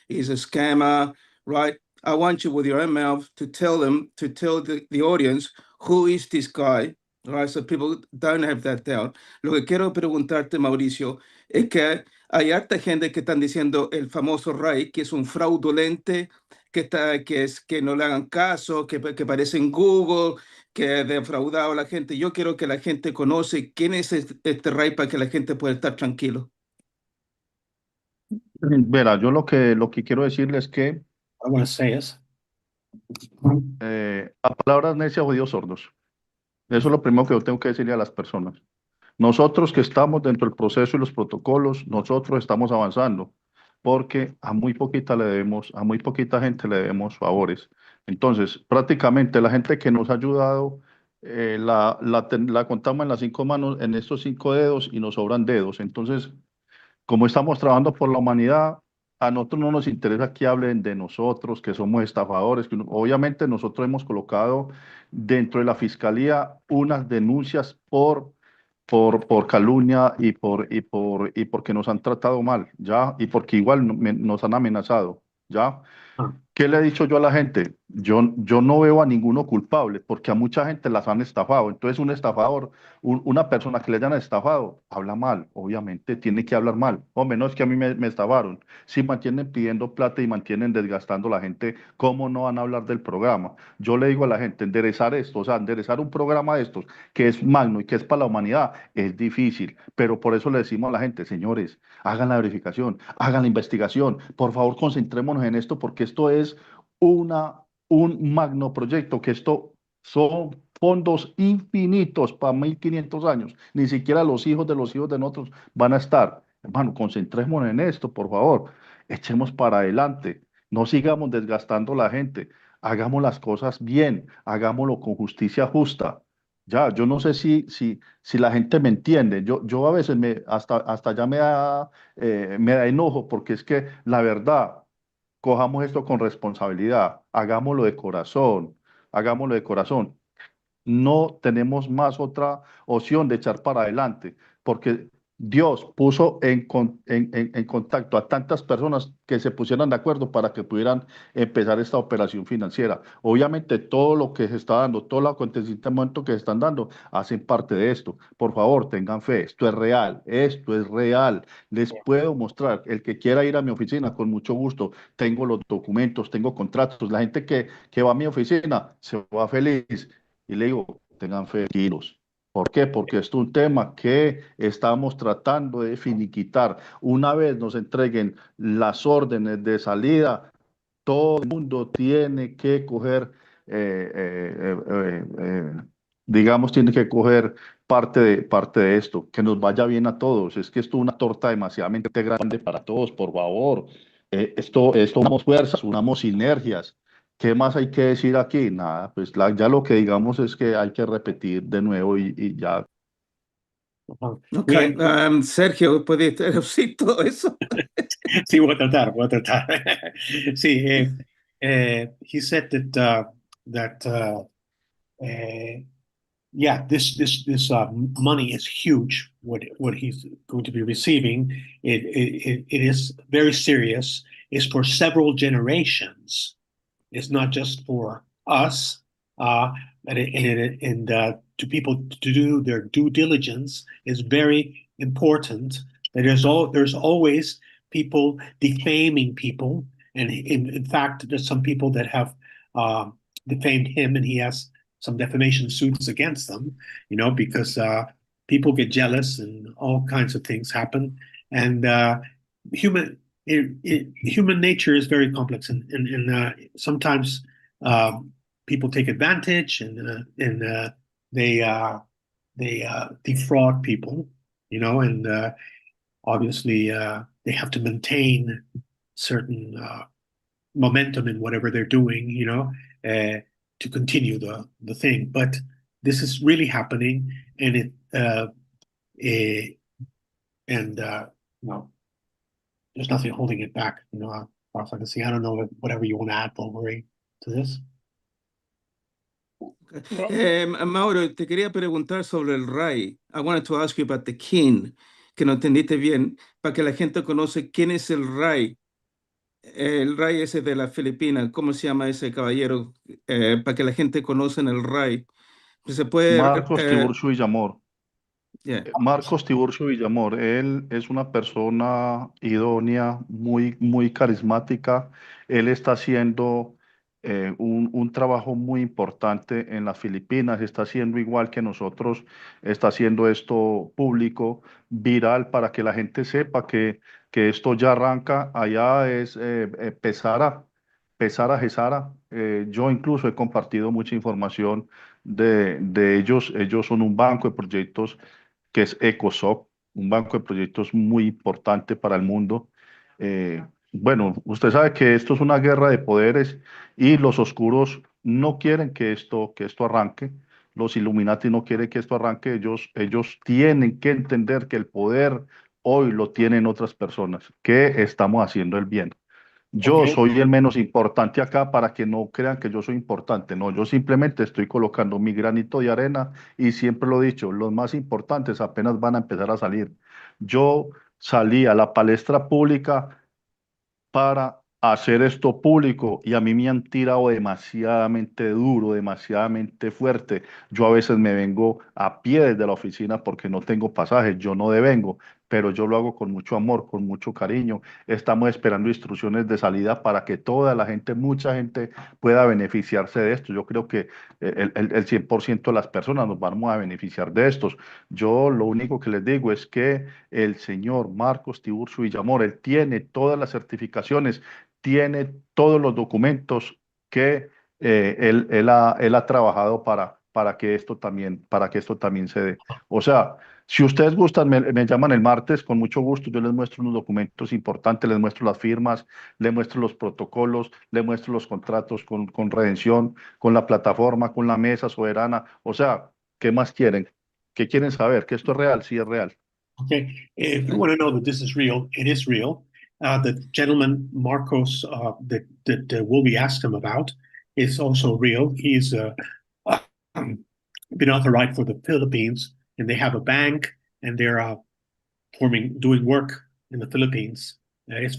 he's a scammer, right? I want you with your own mouth to tell the audience who is this guy, right? So people don't have that doubt. Lo que quiero preguntarte, Mauricio, es que hay harta gente que están diciendo el famoso Ray, que es un fraudulente, que no le hagan caso, que aparece en Google, que ha defraudado a la gente. Yo quiero que la gente conoce quién es este Ray para que la gente pueda estar tranquilo. Verá, yo lo que quiero decirles es que I want to say is a palabras necias oídos sordos. Eso es lo primero que yo tengo que decirle a las personas. Nosotros que estamos dentro del proceso y los protocolos, nosotros estamos avanzando, porque a muy poquita gente le debemos favores. Entonces, prácticamente la gente que nos ha ayudado, la contamos en las 5 manos, en estos 5 dedos y nos sobran dedos. Entonces, como estamos trabajando por la humanidad, a nosotros no nos interesa que hablen de nosotros, que somos estafadores. Obviamente nosotros hemos colocado dentro de la fiscalía unas denuncias por calumnia y porque nos han tratado mal, ¿ya? Y porque igual nos han amenazado, ¿ya? ¿Qué le he dicho yo a la gente? Yo no veo a ninguno culpable porque a mucha gente las han estafado. Entonces un estafador, una persona que le hayan estafado, habla mal, obviamente tiene que hablar mal. Hombre, no es que a mí me estafaron. Si mantienen pidiendo plata y mantienen desgastando a la gente, ¿cómo no van a hablar del programa? Yo le digo a la gente, enderezar esto, o sea, enderezar un programa de estos que es magno y que es para la humanidad, es difícil. Pero por eso le decimos a la gente, señores, hagan la verificación, hagan la investigación, por favor concentrémonos en esto porque esto es un magno proyecto, que esto son fondos infinitos para 1500 años, ni siquiera los hijos de nosotros van a estar. Hermano, concentrémonos en esto, por favor, echemos para adelante, no sigamos desgastando a la gente. hagamos las cosas bien, hagámoslo con justicia justa. Ya, yo no sé si la gente me entiende. Yo a veces hasta ya me da enojo porque es que la verdad, cojamos esto con responsabilidad, hagámoslo de corazón, hagámoslo de corazón. No tenemos más otra opción de echar para adelante, porque Dios puso en contacto a tantas personas que se pusieran de acuerdo para que pudieran empezar esta operación financiera. Obviamente todo lo que se está dando, todo el acontecimiento que se están dando, hacen parte de esto. Por favor, tengan fe, esto es real, esto es real. Les puedo mostrar, el que quiera ir a mi oficina, con mucho gusto, tengo los documentos, tengo contratos. La gente que va a mi oficina se va feliz y le digo, tengan fe, tranquilos. ¿Por qué? Porque esto es un tema que estamos tratando de finiquitar. Una vez nos entreguen las órdenes de salida, todo el mundo tiene que coger, eh, eh, eh, eh, digamos, tiene que coger parte de esto, que nos vaya bien a todos. Es que esto es una torta demasiadamente grande para todos, por favor. Esto unamos fuerzas, unamos sinergias. ¿Qué más hay que decir aquí? Nada, pues ya lo que digamos es que hay que repetir de nuevo y ya. Ok, Sergio, ¿puede traducir todo eso? Sí, voy a tratar, voy a tratar. Sí, he said that yeah, this money is huge. What he's going to be receiving, it is very serious. It's for several generations. It's not just for us, and to people to do their due diligence is very important. There's always people defaming people, and in fact, there's some people that have defamed him, and he has some defamation suits against them. Because people get jealous and all kinds of things happen, and human human nature is very complex, and sometimes people take advantage, and they defraud people, and obviously they have to maintain certain momentum in whatever they're doing, to continue the thing. But this is really happening, and and well, there's nothing holding it back, far as I can see. I don't know whatever you want to add, Bulgari, to this. Mauro, te quería preguntar sobre el RAI. I wanted to ask you about the king, que no entendiste bien, para que la gente conoce quién es el RAI. El RAI ese de las Filipinas, ¿cómo se llama ese caballero? Para que la gente conozca el RAI. Se puede... Marcos Tiburcio Villamor. Yeah. Marcos Tiburcio Villamor, él es una persona idónea, muy carismática. Él está haciendo un trabajo muy importante en las Filipinas, está haciendo igual que nosotros, está haciendo esto público, viral, para que la gente sepa que esto ya arranca. Allá es GESARA. Yo incluso he compartido mucha información de ellos. Ellos son un banco de proyectos que es ECOSOC, un banco de proyectos muy importante para el mundo. Bueno, usted sabe que esto es una guerra de poderes y los oscuros no quieren que esto arranque. Los Illuminati no quieren que esto arranque. Ellos tienen que entender que el poder hoy lo tienen otras personas, que estamos haciendo el bien. Yo Okay. soy el menos importante acá, para que no crean que yo soy importante. No, yo simplemente estoy colocando mi granito de arena, y siempre lo he dicho, los más importantes apenas van a empezar a salir. Yo salí a la palestra pública para hacer esto público, y a mí me han tirado demasiadamente duro, demasiadamente fuerte. Yo a veces me vengo a pie desde la oficina porque no tengo pasaje, yo no devengo, pero yo lo hago con mucho amor, con mucho cariño. Estamos esperando instrucciones de salida para que toda la gente, mucha gente, pueda beneficiarse de esto. Yo creo que el 100% de las personas nos vamos a beneficiar de estos. Yo lo único que les digo es que el señor Marcos Tiburcio Villamor, él tiene todas las certificaciones, tiene todos los documentos que él ha trabajado para que esto también se dé. O sea, Si ustedes gustan, me llaman el martes, con mucho gusto. Yo les muestro unos documentos importantes, les muestro las firmas, les muestro los protocolos, les muestro los contratos con Redención, con la plataforma, con la mesa soberana. O sea, ¿qué más quieren? ¿Qué quieren saber? ¿Que esto es real? Sí, es real. Okay, if you want to know that this is real, it is real. The gentleman Marcos that will be asked him about is also real. He's been authorized for the Philippines, and they have a bank, and they're doing work in the Philippines. It's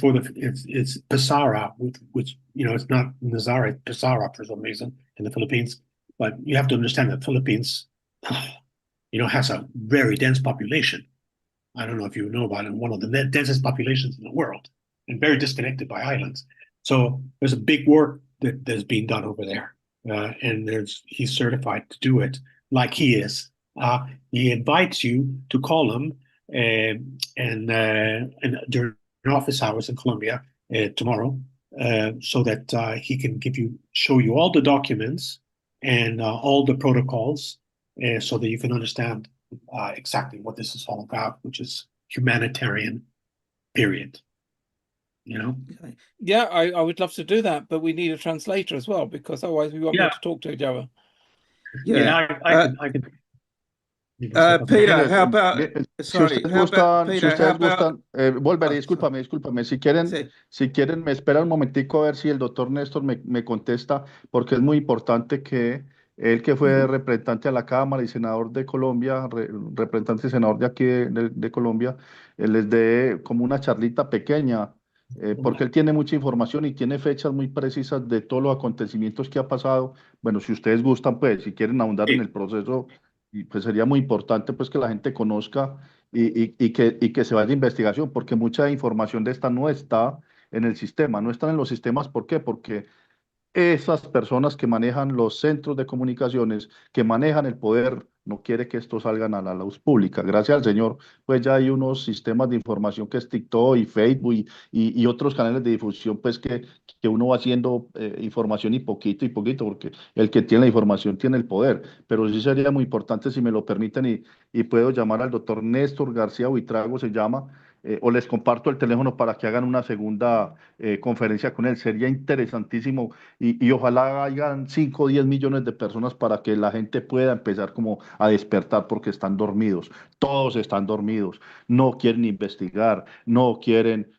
GESARA, which it's not Nazara, it's GESARA for some reason in the Philippines. But you have to understand that Philippines, has a very dense population. I don't know if you know about it, one of the densest populations in the world, and very disconnected by islands. So there's a big work that's being done over there, and he's certified to do it, like he is. He invites you to call him and during office hours in Colombia tomorrow, so that he can show you all the documents and all the protocols, so that you can understand exactly what this is all about, which is humanitarian, period. Yeah, I would love to do that, but we need a translator as well, because otherwise we won't be able to talk to each other. Yeah, I can. Peter, how about, si ustedes gustan, volveré, discúlpame, si quieren, Sí. si quieren, me espera un momentico a ver si el doctor Néstor me contesta, porque es muy importante que él, que fue representante a la Cámara y senador de Colombia, representante y senador de aquí de Colombia, les dé como una charlita pequeña, porque él tiene mucha información y tiene fechas muy precisas de todos los acontecimientos que ha pasado. Bueno, si ustedes gustan, pues, si quieren ahondar en el proceso, y pues sería muy importante pues que la gente conozca y que se vaya a investigación, porque mucha información de esta no está en el sistema, no están en los sistemas. ¿Por qué? Porque esas personas que manejan los centros de comunicaciones, que manejan el poder, no quiere que esto salgan a la luz pública. Gracias al Señor, pues ya hay unos sistemas de información que es TikTok y Facebook y otros canales de difusión, pues que uno va haciendo información y poquito, porque el que tiene la información tiene el poder. Pero sí sería muy importante, si me lo permiten, y puedo llamar al doctor Néstor García Buitrago, se llama, o les comparto el teléfono para que hagan una segunda conferencia con él. Sería interesantísimo y ojalá hayan 5 o 10 millones de personas para que la gente pueda empezar como a despertar, porque están dormidos, todos están dormidos, no quieren investigar, no quieren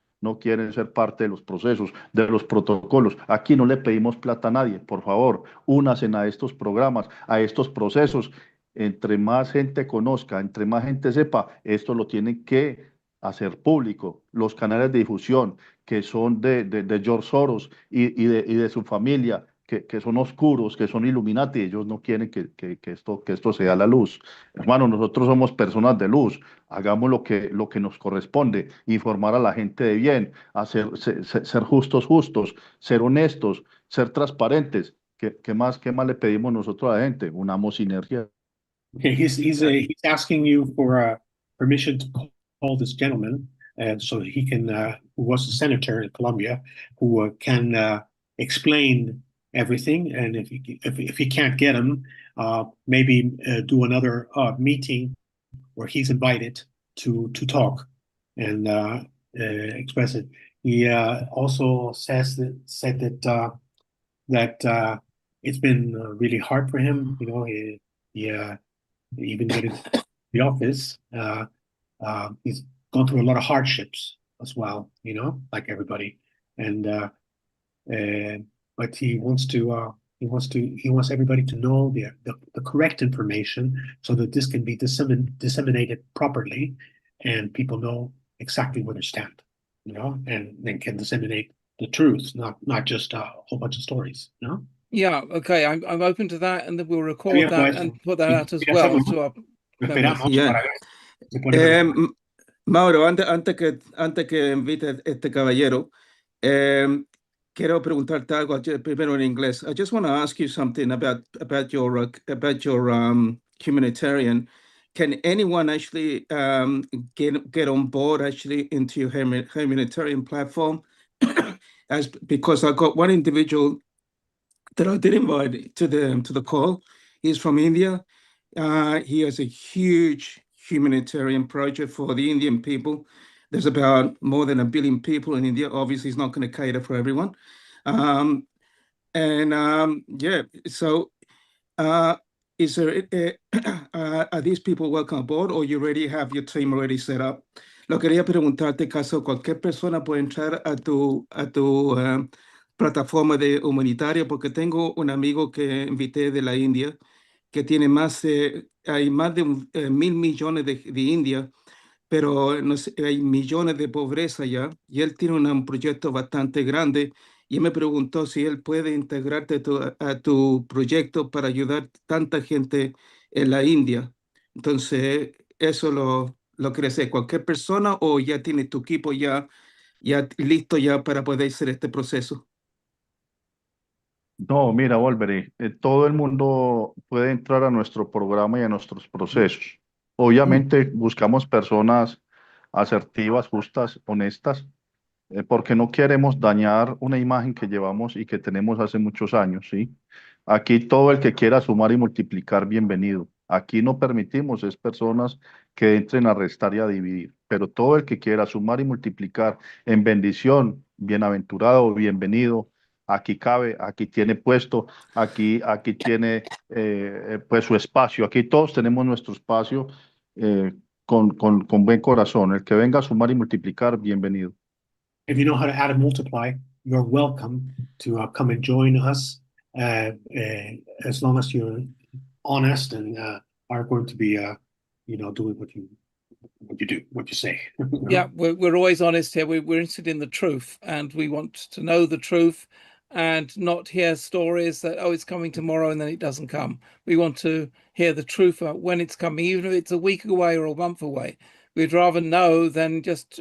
ser parte de los procesos, de los protocolos. Aquí no le pedimos plata a nadie, por favor, únanse a estos programas, a estos procesos. Entre más gente conozca, entre más gente sepa, esto lo tienen que hacer público. Los canales de difusión que son de George Soros y de su familia, que son oscuros, que son Illuminati, ellos no quieren que esto sea la luz. Hermano, nosotros somos personas de luz, hagamos lo que nos corresponde, informar a la gente de bien, ser justos, ser honestos, ser transparentes. ¿Qué más le pedimos nosotros a la gente? Unamos sinergia. Okay, he's asking you for permission to call this gentleman, so that he can, who was a senator in Colombia, who can explain everything. And if he can't get him, maybe do another meeting where he's invited to talk and express it. He also said that it's been really hard for him. He even getting the office. He's gone through a lot of hardships as well, like everybody. And but he wants everybody to know the correct information, so that this can be disseminated properly, and people know exactly where they stand, and then can disseminate the truth, not just a whole bunch of stories, Yeah, okay, I'm open to that, and then we'll record that and put that out as well to our members. Mauro, antes que invite a este caballero, quiero preguntarte algo primero en inglés. I just want to ask you something about your humanitarian. Can anyone actually get on board actually into your humanitarian platform? Because I got one individual that I did invite to the call. He's from India. He has a huge humanitarian project for the Indian people. There's about more than 1 billion people in India. Obviously, it's not going to cater for everyone. Yeah, so is there are these people welcome aboard or you already have your team already set up? Lo quería preguntarte, caso cualquier persona puede entrar a tu plataforma de humanitaria, porque tengo un amigo que invité de la India que tiene hay más de 1.000 millones de India, pero no sé, hay millones de pobreza ya, y él tiene un proyecto bastante grande, y él me preguntó si él puede integrarte a tu proyecto para ayudar tanta gente en la India. Entonces, eso lo crece cualquier persona o ya tiene tu equipo ya listo ya para poder hacer este proceso. No, mira, Wolverine, todo el mundo puede entrar a nuestro programa y a nuestros procesos. Obviamente buscamos personas asertivas, justas, honestas, porque no queremos dañar una imagen que llevamos y que tenemos hace muchos años, ¿sí? Aquí todo el que quiera sumar y multiplicar, bienvenido. Aquí no permitimos es personas que entren a restar y a dividir, pero todo el que quiera sumar y multiplicar en bendición, bienaventurado, bienvenido. Aquí cabe, aquí tiene puesto, aquí tiene pues su espacio. Aquí todos tenemos nuestro espacio con buen corazón. El que venga a sumar y multiplicar, bienvenido. If you know how to add and multiply, you're welcome to come and join us as long as you're honest and are going to be, doing what you say. Yeah, we're always honest here. We're interested in the truth, and we want to know the truth and not hear stories that, oh, it's coming tomorrow and then it doesn't come. We want to hear the truth about when it's coming, even if it's a week away or a month away. We'd rather know than just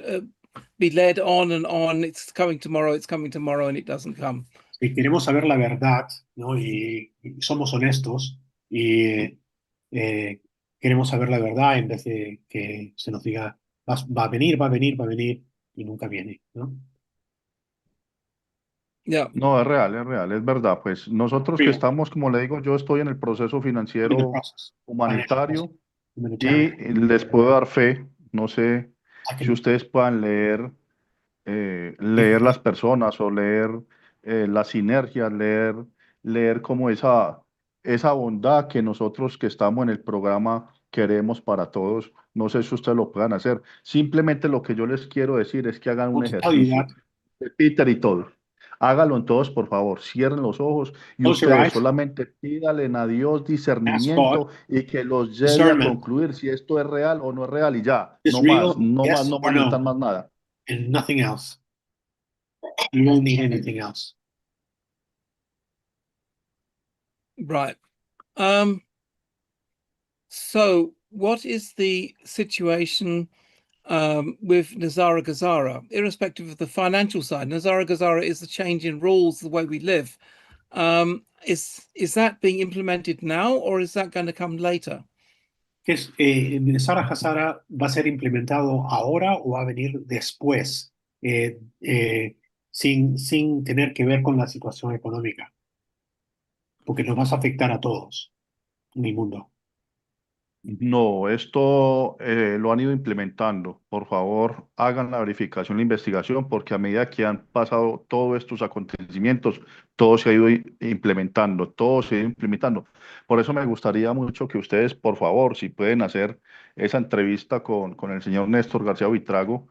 be led on and on. It's coming tomorrow, and it doesn't come. Si queremos saber la verdad, ¿no? Y somos honestos y queremos saber la verdad en vez de que se nos diga va a venir, va a venir, va a venir y nunca viene, ¿no? Yeah. No, es verdad. Pues nosotros que estamos, como le digo, yo estoy en el proceso financiero humanitario y les puedo dar fe. No sé si ustedes puedan leer las personas o leer las sinergias, leer como esa bondad que nosotros que estamos en el programa queremos para todos. No sé si ustedes lo puedan hacer. Simplemente lo que yo les quiero decir es que hagan un ejercicio de Peter y todo. Háganlo en todos, por favor. Cierren los ojos y Close your ustedes eyes. solamente pídale a Dios Ask discernimiento God y que los lleve a discernment. concluir si esto es real o no es real y ya. Is No real, más, no más, yes no or necesitan no, más nada. and nothing else. You don't need anything else. Right. So what is the situation with Nazara GESARA, irrespective of the financial side? Nazara GESARA is the change in rules, the way we live. Is that being implemented now, or is that going to come later? GESARA GESARA va a ser implementado ahora o va a venir después, sin tener que ver con la situación económica, porque nos va a afectar a todos en el mundo. No, esto lo han ido implementando. Por favor, hagan la verificación, la investigación, porque a medida que han pasado todos estos acontecimientos, todo se ha ido implementando, todo se ha ido implementando. Por eso me gustaría mucho que ustedes, por favor, si pueden hacer esa entrevista con el señor Néstor García Buitrago,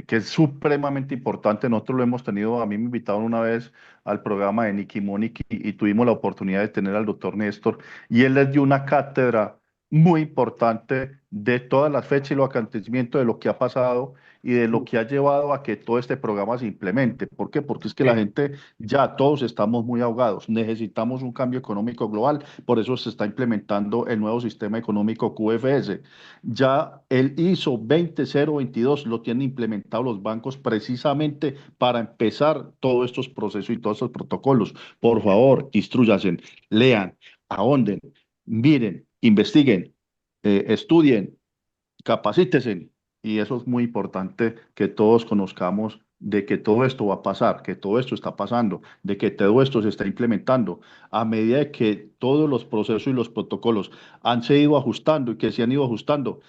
que es supremamente importante. Nosotros lo hemos tenido, a mí me invitaron una vez al programa de Nicky Monique y tuvimos la oportunidad de tener al doctor Néstor, y él les dio una cátedra muy importante de todas las fechas y los acontecimientos de lo que ha pasado y de lo que ha llevado a que todo este programa se implemente. ¿Por qué? Porque es que la gente, ya todos estamos muy ahogados, necesitamos un cambio económico global, por eso se está implementando el nuevo sistema económico QFS. Ya el ISO 20022 lo tienen implementado los bancos precisamente para empezar todos estos procesos y todos estos protocolos. Por favor, instruyanse, lean, ahonden, miren, investiguen, estudien, capacítense. Y eso es muy importante que todos conozcamos de que todo esto va a pasar, que todo esto está pasando, de que todo esto se está implementando. A medida de que todos los procesos y los protocolos han se ido ajustando y que se han ido ajustando,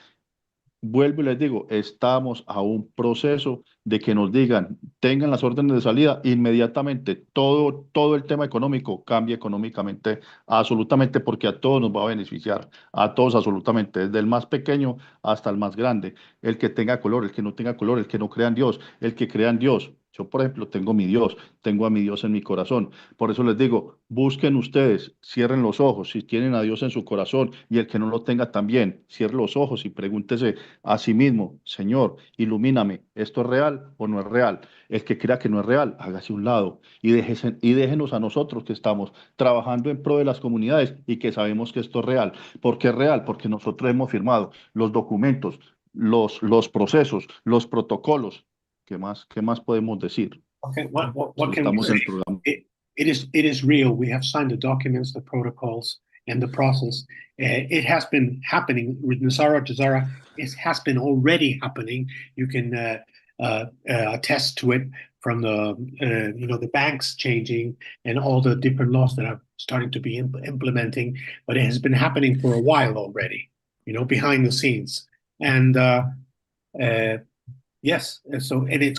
vuelvo y les digo, estamos a un proceso de que nos digan, tengan las órdenes de salida, inmediatamente todo el tema económico cambia económicamente, absolutamente, porque a todos nos va a beneficiar, a todos absolutamente, desde el más pequeño hasta el más grande, el que tenga color, el que no tenga color, el que no crea en Dios, el que crea en Dios. Yo, por ejemplo, tengo mi Dios, tengo a mi Dios en mi corazón. Por eso les digo, busquen ustedes, cierren los ojos, si tienen a Dios en su corazón, y el que no lo tenga también, cierre los ojos y pregúntese a sí mismo, Señor, ilumíname, ¿esto es real o no es real? El que crea que no es real, hágase un lado y déjenos a nosotros que estamos trabajando en pro de las comunidades y que sabemos que esto es real. ¿Por qué es real? Porque nosotros hemos firmado los documentos, los procesos, los protocolos. Qué más podemos decir? Okay, what can we Estamos en say? el programa. It is real. We have signed the documents, the protocols, and the process. It has been happening with GESARA. It has been already happening. You can attest to it from the the banks changing and all the different laws that are starting to be implementing. But it has been happening for a while already. Behind the scenes, and yes, so and it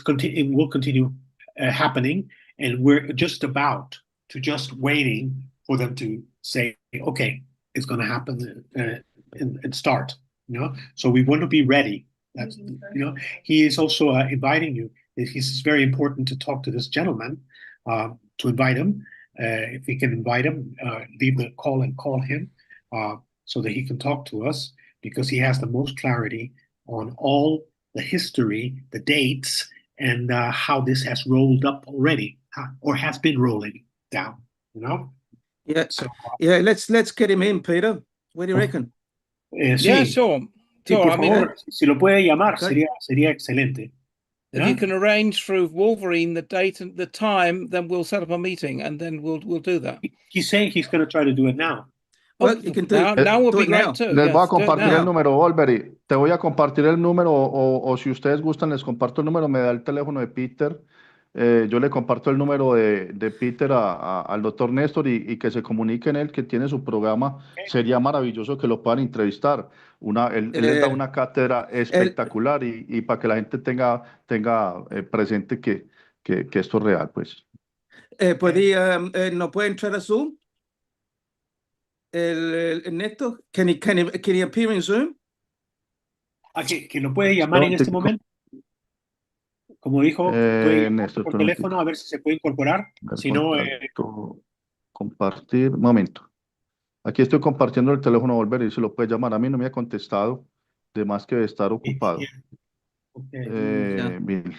will continue happening, and we're just about to just waiting for them to say, okay, it's going to happen and start. So we want to be ready. That's he is also inviting you. It's very important to talk to this gentleman, to invite him. If we can invite him, leave the call and call him, so that he can talk to us, because he has the most clarity on all the history, the dates, and how this has rolled up already, or has been rolling down. Yeah. So, yeah. Let's get him in, Peter. What do you reckon? sí. Yeah, sure. Sí, Sure. por I mean, favor, si lo puede llamar, Okay. sería excelente. if you can arrange through Wolverine the date and the time, then we'll set up a meeting and then we'll do that. He's saying he's going to try to do it now. Well, you can do Now would do be it great now. too. Les voy a Yes, do it compartir el now. número, Wolverine. Te voy a compartir el número o si ustedes gustan, les comparto el número, me da el teléfono de Peter. Yo le comparto el número de Peter al doctor Néstor y que se comunique en él, que tiene su programa. Sería maravilloso que lo puedan entrevistar. Él les da una cátedra espectacular y para que la gente tenga presente que esto es real, pues. ¿No puede entrar a Zoom? El Néstor, can he appear in Zoom? Que lo puede llamar en este momento. Como dijo, puede llamar Néstor, por teléfono a ver si se puede incorporar. Si no, compartir, momento. Aquí estoy compartiendo el teléfono Wolverine, se lo puede llamar. A mí no me ha contestado, de más que debe estar ocupado. Bien.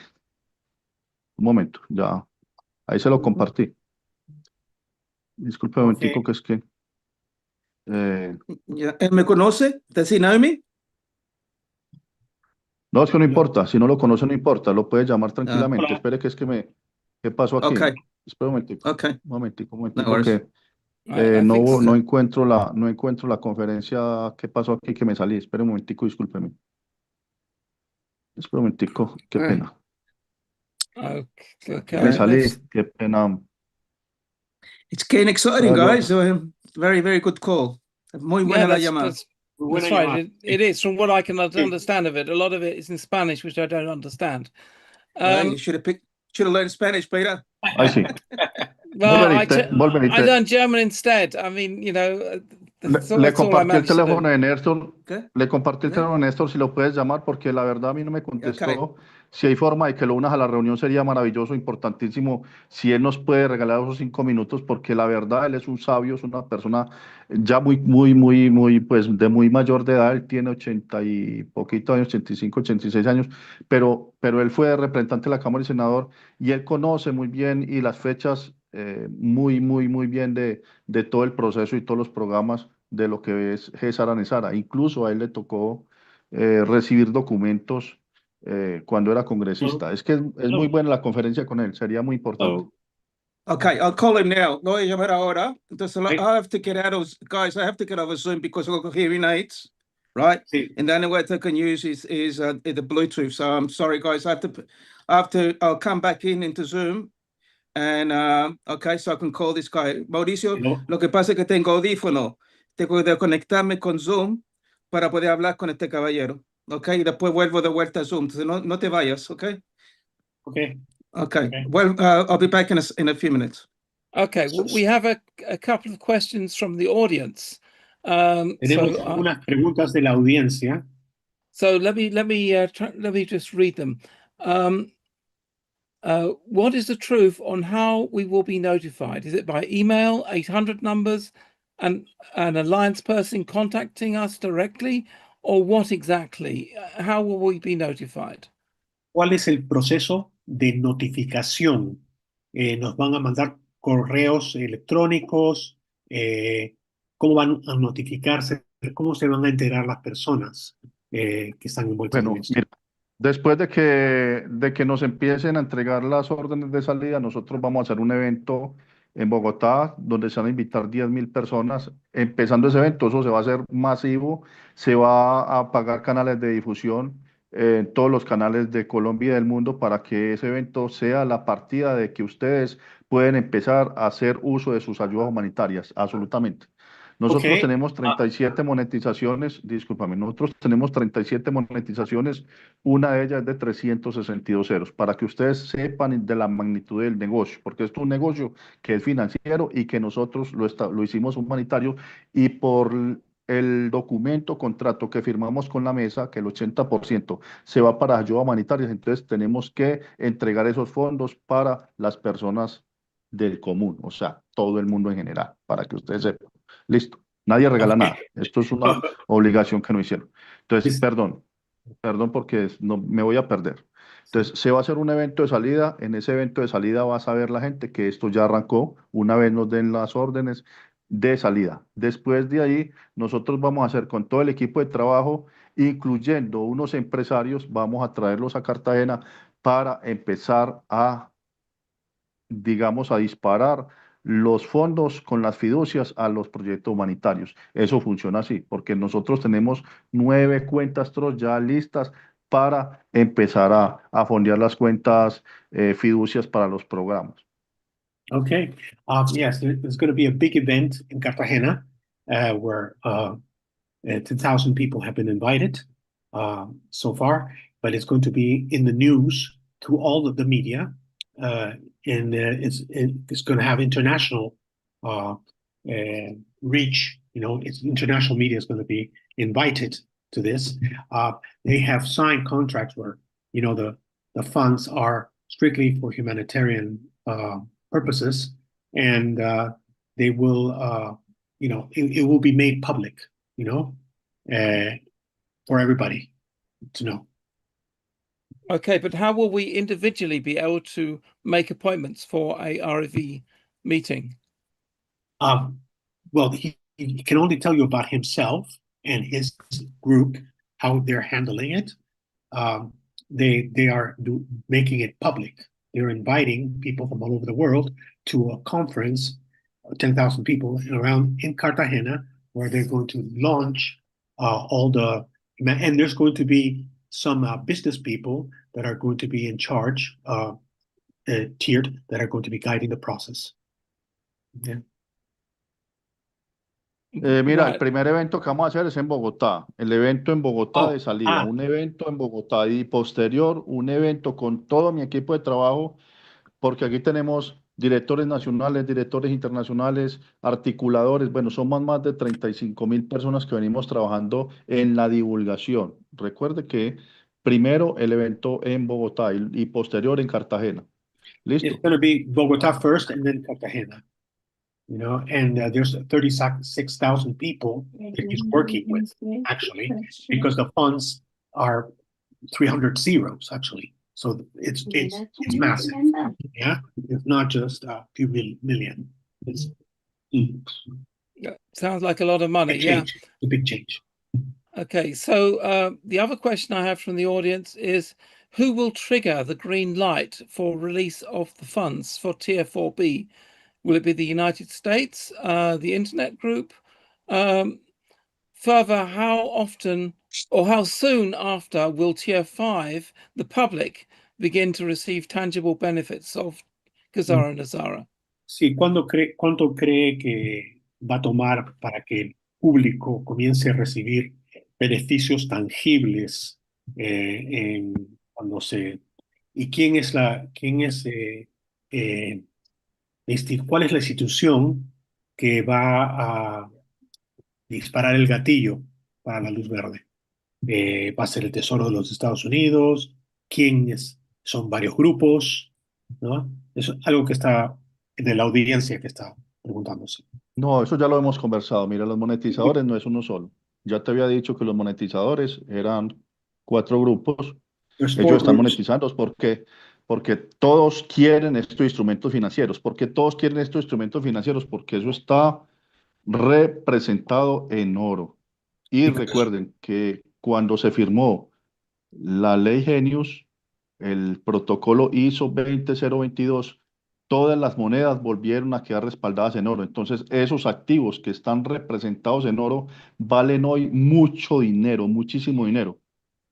Un momento, ya. Ahí se lo compartí. Disculpe un momentico, que es que... ¿Él me conoce? ¿Does he know me? No, es que no importa. Si no lo conoce, no importa. Lo puede llamar tranquilamente. Hola. Espere que es que ¿Qué pasó aquí? Okay. Espera un momentico. Okay. Un momentico, No worries. que no encuentro la conferencia. ¿Qué pasó aquí? Que me salí. Espera un momentico, discúlpeme. Espera un momentico, qué pena. Okay, Me salí, qué pena. It's getting exciting, guys. Very, very good call. Muy buena la llamada. That's right. It is. From what I can understand of it, a lot of it is in Spanish, which I don't understand. You should have learned Spanish, Peter. Ahí sí. Well, I learned German instead. I mean, Le compartí el teléfono de Néstor. ¿Qué? Le compartí el teléfono de Néstor, si lo puedes llamar, porque la verdad a mí no me contestó. Okay. Si hay forma de que lo unas a la reunión sería maravilloso, importantísimo. Si él nos puede regalar esos 5 minutos, porque la verdad él es un sabio, es una persona ya muy, pues de muy mayor de edad. Él tiene 80 y poquito años, 85, 86 años, pero él fue representante de la Cámara y senador y él conoce muy bien y las fechas muy bien de todo el proceso y todos los programas de lo que es GESARA. Incluso a él le tocó recibir documentos cuando era congresista. Es que es muy buena la conferencia con él, sería muy importante. Okay, I'll call him now. Lo voy a llamar ahora. Entonces, I have to get out of, guys, I have to get out of Zoom because I've got hearing aids, right? Sí. And the only way I can use is the Bluetooth. So I'm sorry, guys. I'll come back into Zoom. And okay, so I can call this guy. Mauricio, lo que pasa es que tengo audífono. Tengo que conectarme con Zoom para poder hablar con este caballero. ¿ok? Y después vuelvo de vuelta a Zoom. Entonces no te vayas, ¿ok? Okay. Okay. Well, I'll be back in a few minutes. Okay, well, we have a couple of questions from the audience. Tenemos algunas preguntas de la audiencia. So let me just read them. What is the truth on how we will be notified? Is it by email, 800 numbers, and an alliance person contacting us directly, or what exactly? How will we be notified? ¿Cuál es el proceso de notificación? ¿Nos van a mandar correos electrónicos? ¿Cómo van a notificarse? ¿Cómo se van a enterar las personas que están envueltas en Bueno, esto? mira, después de que nos empiecen a entregar las órdenes de salida, nosotros vamos a hacer un evento en Bogotá donde se van a invitar 10.000 personas. Empezando ese evento, eso se va a hacer masivo, se va a pagar canales de difusión en todos los canales de Colombia y del mundo para que ese evento sea la partida de que ustedes pueden empezar a hacer uso de sus ayudas humanitarias, absolutamente. Nosotros Okay. tenemos 37 monetizaciones, discúlpame, nosotros tenemos 37 monetizaciones, una de ellas es de 362 ceros, para que ustedes sepan de la magnitud del negocio, porque esto es un negocio que es financiero y que nosotros lo hicimos humanitario y por el documento, contrato que firmamos con la mesa, que el 80% se va para ayuda humanitaria, entonces tenemos que entregar esos fondos para las personas del común, o sea, todo el mundo en general, para que ustedes sepan. Listo. Nadie regala nada. Esto es una obligación que no hicieron. Entonces, perdón porque no, me voy a perder. Entonces, se va a hacer un evento de salida. En ese evento de salida va a saber la gente que esto ya arrancó una vez nos den las órdenes de salida. Después de ahí, nosotros vamos a hacer con todo el equipo de trabajo, incluyendo unos empresarios, vamos a traerlos a Cartagena para empezar a, digamos, a disparar los fondos con las fiducias a los proyectos humanitarios. Eso funciona así, porque nosotros tenemos 9 cuentas TROS ya listas para empezar a fondear las cuentas fiducias para los programas. Okay. Yes, there's going to be a big event in Cartagena where 10,000 people have been invited so far, but it's going to be in the news through all of the media, and it's going to have international reach. You know, it's international media is going to be invited to this. They have signed contracts where the funds are strictly for humanitarian purposes, and they will, it will be made public. For everybody to know. Okay, but how will we individually be able to make appointments for a RFE meeting? Well, he can only tell you about himself and his group, how they're handling it. They are making it public. They're inviting people from all over the world to a conference, 10,000 people around in Cartagena, where they're going to launch and there's going to be some business people that are going to be in charge, tiered, that are going to be guiding the process. Yeah. Mira, el primer evento que vamos a hacer es en Bogotá, el evento en Bogotá de salida, un evento en Bogotá y posterior, un evento con todo mi equipo de trabajo, porque aquí tenemos directores nacionales, directores internacionales, articuladores, bueno, somos más de 35.000 personas que venimos trabajando en la divulgación. Recuerde que primero el evento en Bogotá y posterior en Cartagena. ¿Listo? It's going to be Bogotá first and then Cartagena. And there's 36,000 people that he's working with, actually, because the funds are 300 zeros, actually. So it's massive. Yeah, it's not just a few million. It's sounds like a lot of money. Yeah, a big change. Okay, so the other question I have from the audience is, who will trigger the green light for release of the funds for Tier 4B? Will it be the United States, the Internet Group? Further, how often or how soon after will Tier 5, the public, begin to receive tangible benefits of GESARA and GESARA? Sí, ¿cuánto cree que va a tomar para que el público comience a recibir beneficios tangibles cuando se... ¿Y quién es cuál es la institución que va a disparar el gatillo para la luz verde? ¿Va a ser el Tesoro de los Estados Unidos? ¿Quiénes son varios grupos? ¿No? Eso es algo que está de la audiencia que está preguntándose. No, eso ya lo hemos conversado. Mira, los monetizadores no es uno solo. Ya te había dicho que los monetizadores eran 4 grupos. There's Ellos four están groups. monetizando porque todos quieren estos instrumentos financieros. ¿Por qué todos quieren estos instrumentos financieros? Porque eso está representado en oro. Y recuerden que cuando se firmó la ley Genius, el protocolo ISO 20022, todas las monedas volvieron a quedar respaldadas en oro. Entonces, esos activos que están representados en oro valen hoy mucho dinero, muchísimo dinero,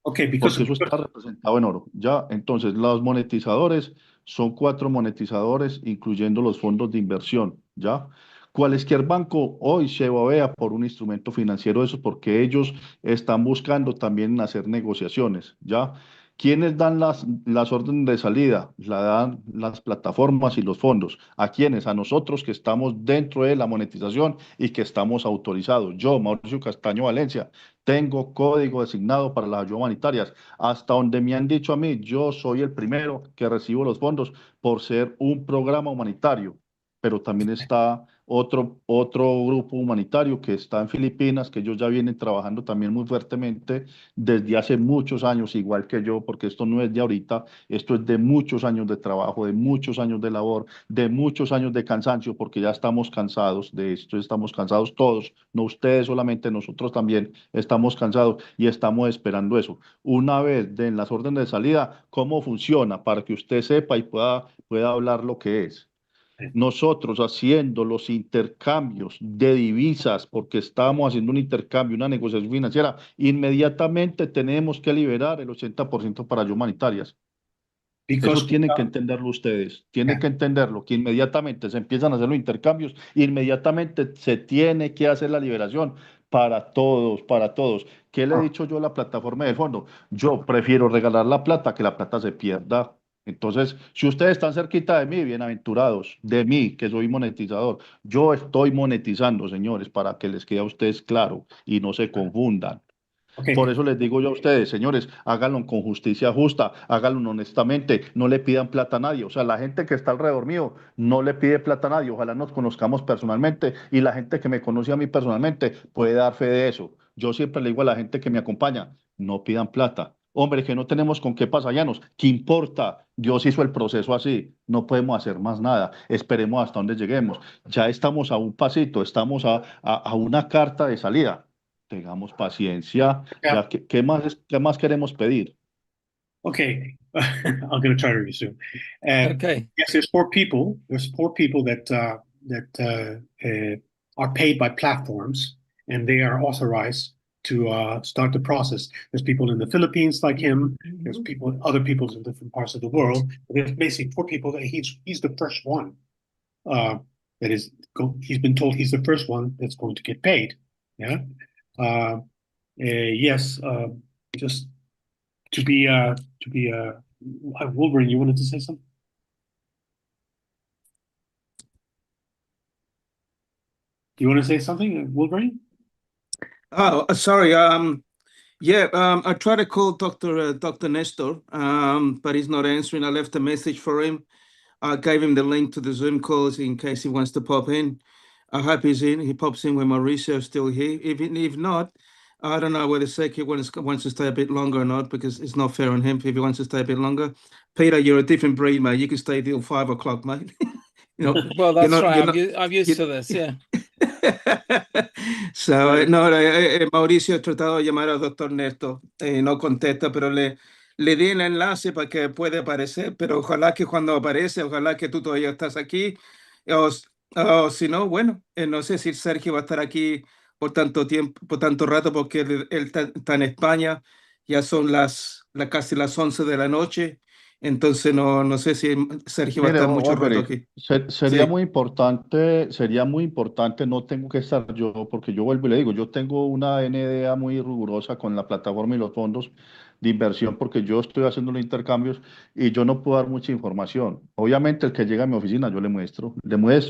Okay, porque eso está representado en oro. Ya, entonces, los monetizadores son 4 monetizadores, incluyendo los fondos de inversión. Ya, cualquier banco hoy se babea por un instrumento financiero de esos, porque ellos están buscando también hacer negociaciones. Ya, ¿quiénes dan las órdenes de salida? La dan las plataformas y los fondos. ¿A quiénes? A nosotros que estamos dentro de la monetización y que estamos autorizados. Yo, Mauricio Castaño Valencia, tengo código designado para las ayudas humanitarias. Hasta donde me han dicho a mí, yo soy el primero que recibo los fondos por ser un programa humanitario, pero también está otro grupo humanitario que está en Filipinas, que ellos ya vienen trabajando también muy fuertemente desde hace muchos años, igual que yo, porque esto no es de ahorita, esto es de muchos años de trabajo, de muchos años de labor, de muchos años de cansancio, porque ya estamos cansados de esto, estamos cansados todos, no ustedes solamente, nosotros también estamos cansados y estamos esperando eso. Una vez den las órdenes de salida, ¿cómo funciona? Para que usted sepa y pueda hablar lo que es. Nosotros haciendo los intercambios de divisas, porque estamos haciendo un intercambio, una negociación financiera, inmediatamente tenemos que liberar el 80% para ayudas humanitarias. Eso tienen que entenderlo ustedes, tienen que entenderlo, que inmediatamente se empiezan a hacer los intercambios, inmediatamente se tiene que hacer la liberación para todos, para todos. ¿Qué le he dicho yo a la plataforma del fondo? Yo prefiero regalar la plata que la plata se pierda. Entonces, si ustedes están cerquita de mí, bienaventurados, de mí, que soy monetizador, yo estoy monetizando, señores, para que les quede a ustedes claro y no se confundan. Por eso les digo yo a ustedes, señores, háganlo con justicia justa, háganlo honestamente, no le pidan plata a nadie. O sea, la gente que está alrededor mío no le pide plata a nadie. Ojalá nos conozcamos personalmente y la gente que me conoce a mí personalmente puede dar fe de eso. Yo siempre le digo a la gente que me acompaña, no pidan plata. Hombre, que no tenemos con qué pasallanos. ¿Qué importa? Dios hizo el proceso así. No podemos hacer más nada. Esperemos hasta donde lleguemos. Ya estamos a un pasito, estamos a una carta de salida. Tengamos paciencia. Ya, qué más queremos pedir? Okay, I'm going to try to resume. Okay. Yes, there's 4 people. There's 4 people that are paid by platforms, and they are authorized to start the process. There's people in the Philippines like him. There's other people in different parts of the world. But there's basically 4 people that he's the first one. He's been told he's the first one that's going to get paid. Yeah. Yes. Just to be Wolverine, you wanted to say something? You want to say something, Wolverine? Oh, sorry. I tried to call Dr. Nestor, but he's not answering. I left a message for him. I gave him the link to the Zoom calls in case he wants to pop in. I hope he's in. He pops in when Mauricio is still here. If not, I don't know whether Seki wants to stay a bit longer or not, because it's not fair on him if he wants to stay a bit longer. Peter, you're a different breed, mate. You can stay till 5 o'clock, mate. Well, that's right. I'm used to this, yeah. So, no, Mauricio ha tratado de llamar al doctor Néstor, no contesta, pero le di el enlace para que pueda aparecer, pero ojalá que cuando aparece, ojalá que tú todavía estás aquí, o si no, bueno, no sé si Sergio va a estar aquí por tanto tiempo, por tanto rato, porque él está en España, ya son casi las 11 de la noche, Entonces no sé si Sergio va a Mire, estar mucho rato hombre, aquí. sería Sí. sería muy importante, no tengo que estar yo, porque yo vuelvo y le digo, yo tengo una NDA muy rigurosa con la plataforma y los fondos de inversión, porque yo estoy haciendo los intercambios y yo no puedo dar mucha información. Obviamente el que llega a mi oficina, yo le muestro,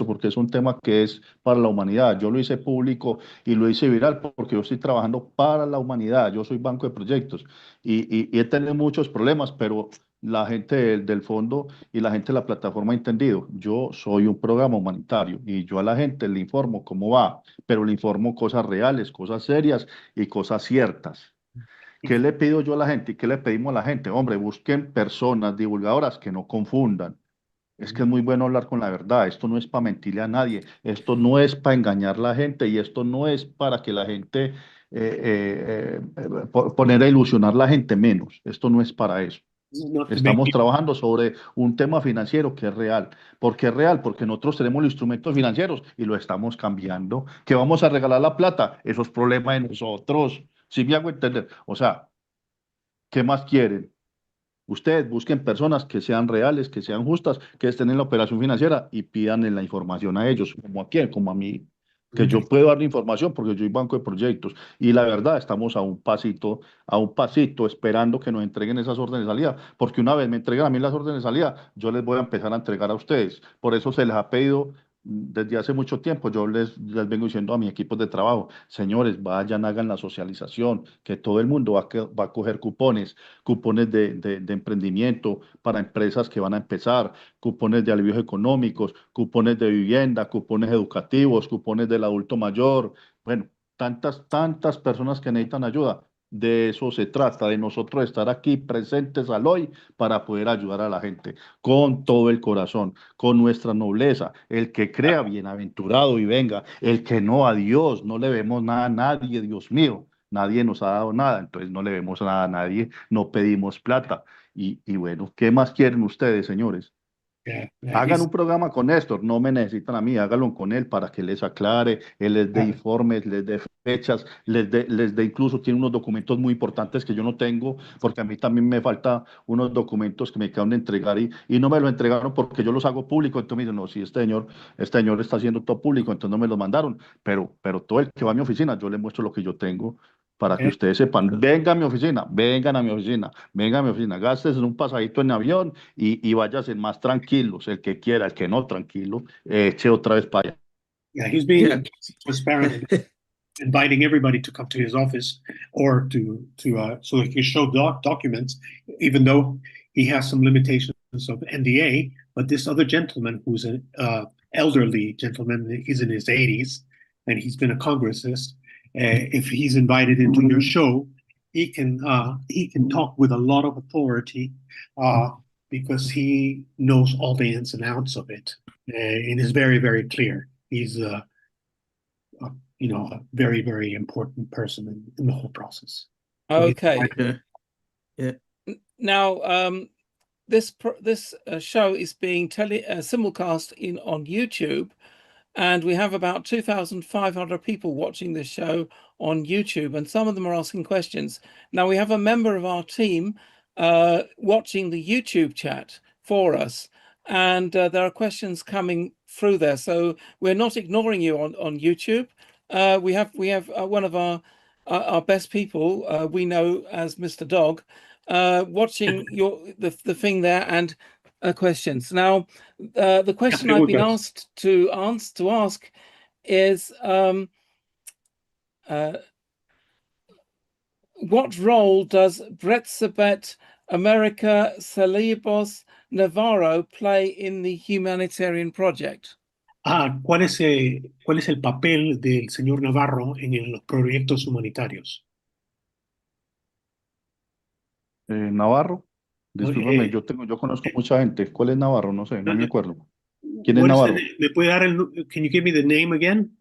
porque es un tema que es para la humanidad. Yo lo hice público y lo hice viral porque yo estoy trabajando para la humanidad, yo soy banco de proyectos y he tenido muchos problemas, pero la gente del fondo y la gente de la plataforma ha entendido. Yo soy un programa humanitario y yo a la gente le informo cómo va, pero le informo cosas reales, cosas serias y cosas ciertas. ¿Qué le pido yo a la gente y qué le pedimos a la gente? Hombre, busquen personas divulgadoras que no confundan. Es que es muy bueno hablar con la verdad. Esto no es para mentirle a nadie. Esto no es para engañar a la gente y esto no es para que la gente, poner a ilusionar a la gente menos. Esto no es para eso. Not to make Estamos trabajando sobre un tema financiero que es real. ¿Por qué es real? Porque nosotros tenemos los instrumentos financieros y lo estamos cambiando. ¿Que vamos a regalar la plata? Eso es problema de nosotros. ¿Sí me hago entender? O sea, ¿qué más quieren? Ustedes busquen personas que sean reales, que sean justas, que estén en la operación financiera y pidan la información a ellos, como a quién, como a mí, que yo puedo dar la información porque yo soy banco de proyectos. Y la verdad, estamos a un pasito, esperando que nos entreguen esas órdenes de salida, porque una vez me entreguen a mí las órdenes de salida, yo les voy a empezar a entregar a ustedes. Por eso se les ha pedido desde hace mucho tiempo, yo les vengo diciendo a mis equipos de trabajo, señores, vayan, hagan la socialización, que todo el mundo va a coger cupones de emprendimiento para empresas que van a empezar, cupones de alivios económicos, cupones de vivienda, cupones educativos, cupones del adulto mayor, bueno, tantas personas que necesitan ayuda. De eso se trata, de nosotros estar aquí presentes al hoy para poder ayudar a la gente con todo el corazón, con nuestra nobleza. El que crea, bienaventurado y venga. El que no, a Dios, no le vemos nada a nadie, Dios mío. Nadie nos ha dado nada, entonces no le vemos nada a nadie, no pedimos plata. Y bueno, ¿qué más quieren ustedes, señores? Hagan un programa con Néstor, no me necesitan a mí, háganlo con él para que les aclare, él les dé informes, les dé fechas, les dé incluso, tiene unos documentos muy importantes que yo no tengo, porque a mí también me falta unos documentos que me quedan de entregar y no me los entregaron porque yo los hago público, entonces me dicen, no, si este señor está haciendo todo público, entonces no me los mandaron, pero todo el que va a mi oficina, yo le muestro lo que yo tengo para que ustedes sepan, vengan a mi oficina, vengan a mi oficina, vengan a mi oficina, gastes un pasadito en avión y váyase más tranquilos, el que quiera, el que no, tranquilo, eche otra vez para allá. Yeah, he's being transparent and inviting everybody to come to his office or to so he can show documents, even though he has some limitations of NDA. But this other gentleman, who's an elderly gentleman, he's in his 80s, and he's been a congressist. If he's invited into your show, he can talk with a lot of authority because he knows all the ins and outs of it, and is very, very clear. He's a very, very important person in the whole process. So Okay. Yeah. Now, this show is being simulcast on YouTube, and we have about 2,500 people watching this show on YouTube, and some of them are asking questions. Now, we have a member of our team watching the YouTube chat for us, and there are questions coming through there. So we're not ignoring you on YouTube. We have one of our best people we know as Mr. Dog watching the thing there and questions. Now, the question I've been asked to ask is what role does Bretsabet America Salibos Navarro play in the humanitarian project? ¿Cuál es el papel del señor Navarro en los proyectos humanitarios? Navarro, discúlpame, yo conozco mucha gente. ¿Cuál es Navarro? No sé, no me acuerdo. ¿Quién es Navarro? ¿Me puede dar can you give me the name again?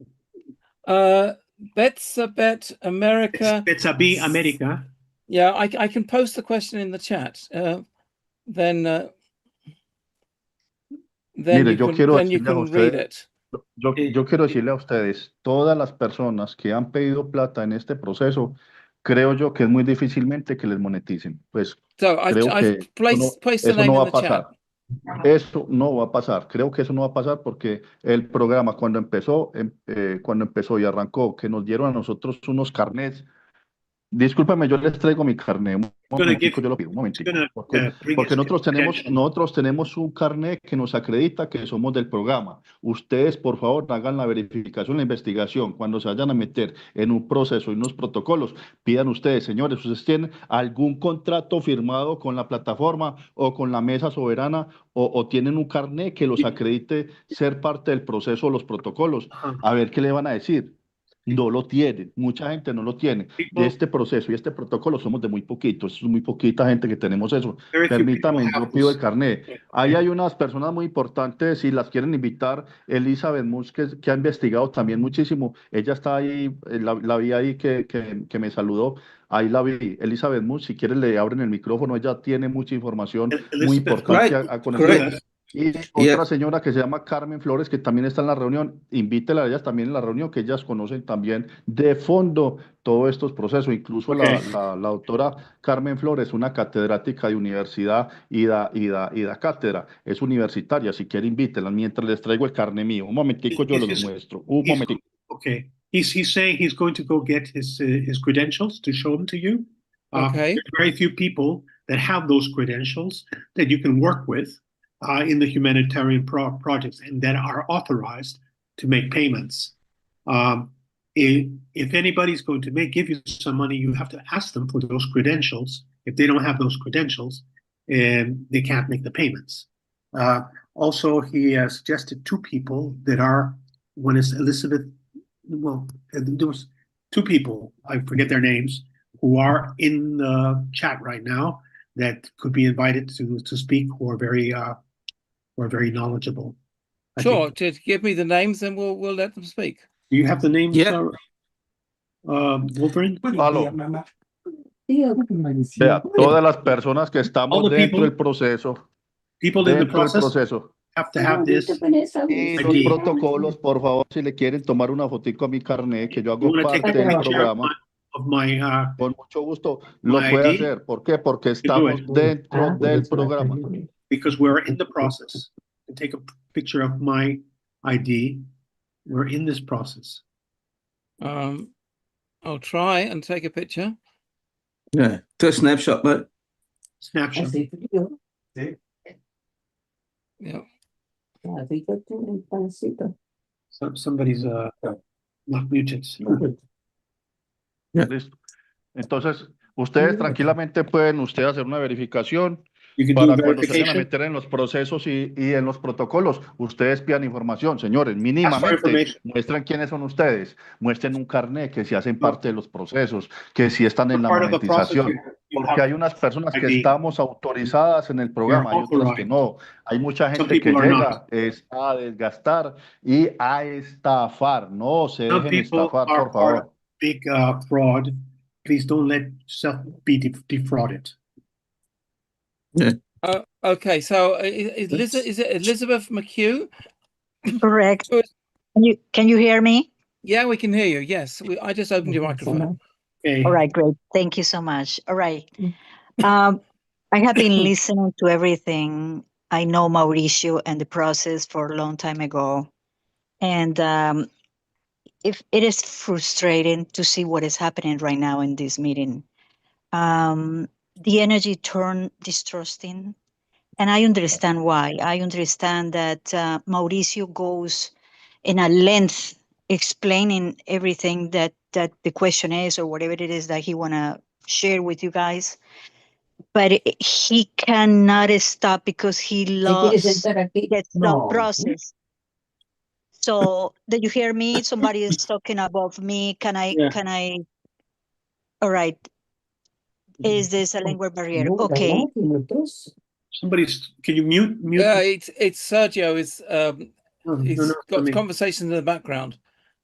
Betsabet America. Betsabi America. Yeah, I can post the question in the chat. Then Mire, yo quiero then you decirle a can read ustedes, it. yo quiero decirle a ustedes, todas las personas que han pedido plata en este proceso, creo yo que es muy difícilmente que les moneticen. Pues So Creo I've que placed the eso name no in va the a chat. pasar. Eso no va a pasar. Creo que eso no va a pasar porque el programa cuando empezó y arrancó, que nos dieron a nosotros unos carnets. Discúlpame, yo les traigo mi carnet. Un momentico, yo lo pido, un momentico. Porque nosotros tenemos un carnet que nos acredita que somos del programa. Ustedes, por favor, hagan la verificación, la investigación. Cuando se vayan a meter en un proceso y unos protocolos, pidan ustedes, señores, ¿ustedes tienen algún contrato firmado con la plataforma o con la mesa soberana o tienen un carnet que los acredite ser parte del proceso o los protocolos? A ver qué le van a decir. No lo tienen, mucha gente no lo tiene. De este proceso y este protocolo somos de muy poquitos, es muy poquita gente que tenemos eso. Permítame, yo pido el carnet. Ahí hay unas personas muy importantes, si las quieren invitar, Elizabeth Musk, que ha investigado también muchísimo. Ella está ahí, la vi ahí que me saludó. Ahí la vi, Elizabeth Musk, si quieren le abren el micrófono, ella tiene mucha información muy importante a conocer. Y otra señora que se llama Carmen Flores, que también está en la reunión, invítela a ellas también en la reunión, que ellas conocen también de fondo todos estos procesos. Incluso la doctora Carmen Flores, una catedrática de universidad y da cátedra, es universitaria. Si quiere, invítela mientras les traigo el carnet mío. Un momentico, yo los muestro. Un momentico. Okay. He's saying he's going to go get his credentials to show them to you. Okay. There's very few people that have those credentials that you can work with in the humanitarian projects and that are authorized to make payments. If anybody's going to give you some money, you have to ask them for those credentials. If they don't have those credentials, they can't make the payments. Also, he suggested two people that are, one is Elizabeth, well, there was two people, I forget their names, who are in the chat right now that could be invited to speak, who are very knowledgeable. Sure, just give me the names and we'll let them speak. Do you have the names, Wolverine? Vea, todas las personas que estamos dentro del proceso, have to have this y los ID. protocolos, por favor, si le quieren tomar una fotico a mi carnet, que yo hago parte del programa, con mucho gusto lo puede hacer. ¿Por qué? Porque estamos dentro del programa. Because we're in the process. To take a picture of my ID, we're in this process. I'll try and take a picture. Yeah, do a snapshot, mate. Snapshot. Yeah. Somebody's not muted. Listo. Entonces, ustedes tranquilamente pueden hacer una verificación You can para do cuando se vayan a verification. meter en los procesos y en los protocolos. Ustedes pidan información, señores, Ask for mínimamente information. muestren quiénes son ustedes, muestren un carnet que si hacen parte de los procesos, que si están en la Part of the process, monetización. you Porque have hay unas personas que ID. estamos autorizadas en el programa, hay otras que no. Hay mucha Some gente que people are llega es a desgastar y a estafar. No se Some dejen people estafar, are por part of favor. big fraud. Please don't let yourself be defrauded. Okay, so is it Elizabeth McHugh? Correct. Can you hear me? Yeah, we can hear you. Yes, I just opened your microphone. Okay. All right, great. Thank you so much. All right. I have been listening to everything. I know Mauricio and the process for a long time ago. And if it is frustrating to see what is happening right now in this meeting. The energy turned distrusting. And I understand why. I understand that Mauricio goes in a length explaining everything that the question is or whatever it is that he want to share with you guys. But he cannot stop because he loves the slow process. So did you hear me? Somebody is talking above me. Can I? All right. Is this a language barrier? Okay. Can you mute? Yeah, it's Sergio. He's got conversations in the background.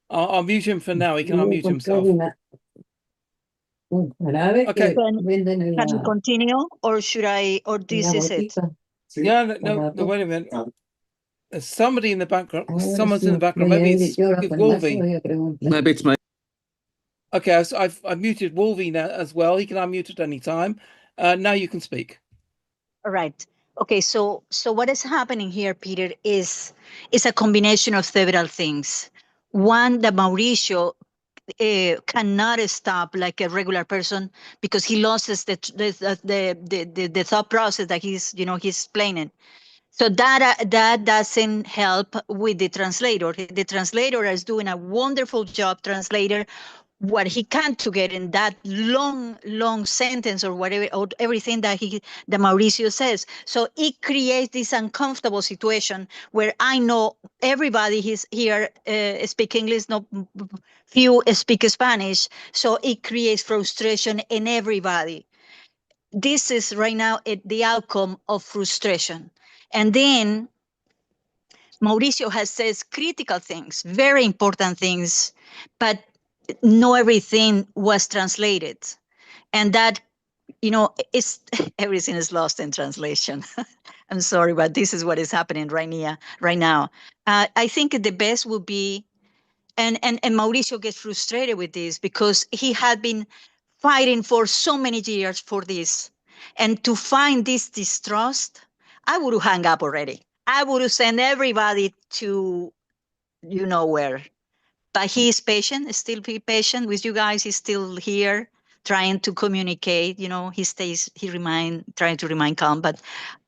I'll mute him for now. He can unmute himself. Okay. Can you continue, or should I? Or this is it? Yeah. No. Wait a minute. There's somebody in the background. Someone's in the background. Maybe it's Wolvie. Maybe it's me. Okay, so I've muted Wolvie now as well. He can unmute at any time. Now you can speak. All right. Okay. So what is happening here, Peter, is a combination of several things. One, that Mauricio cannot stop like a regular person because he loses the thought process that he's explaining. So that doesn't help with the translator. The translator is doing a wonderful job, translator, what he can to get in that long sentence or whatever, or everything that Mauricio says. So it creates this uncomfortable situation where I know everybody here speak English, no few speak Spanish. So it creates frustration in everybody. This is right now the outcome of frustration. And then Mauricio has says critical things, very important things, but not everything was translated. And that, it's everything is lost in translation. I'm sorry, but this is what is happening right now. I think the best would be, and Mauricio gets frustrated with this because he had been fighting for so many years for this. And to find this distrust, I would have hung up already. I would have sent everybody to where. But he is patient, still be patient with you guys. He's still here trying to communicate. Trying to remain calm. But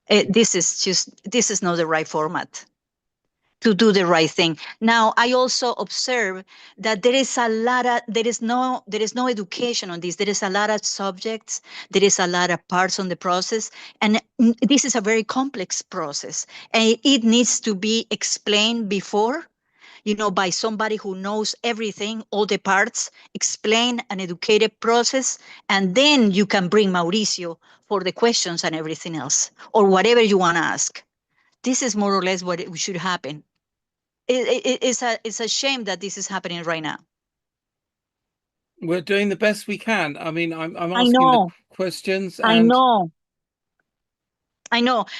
this is not the right format to do the right thing. Now, I also observe that there is no education on this. There is a lot of subjects. There is a lot of parts on the process. And this is a very complex process. And it needs to be explained before, by somebody who knows everything, all the parts, explain an educated process, and then you can bring Mauricio for the questions and everything else, or whatever you want to ask. This is more or less what should happen. It's a shame that this is happening right now. We're doing the best we can. I mean, I'm I asking know. the questions. I And know.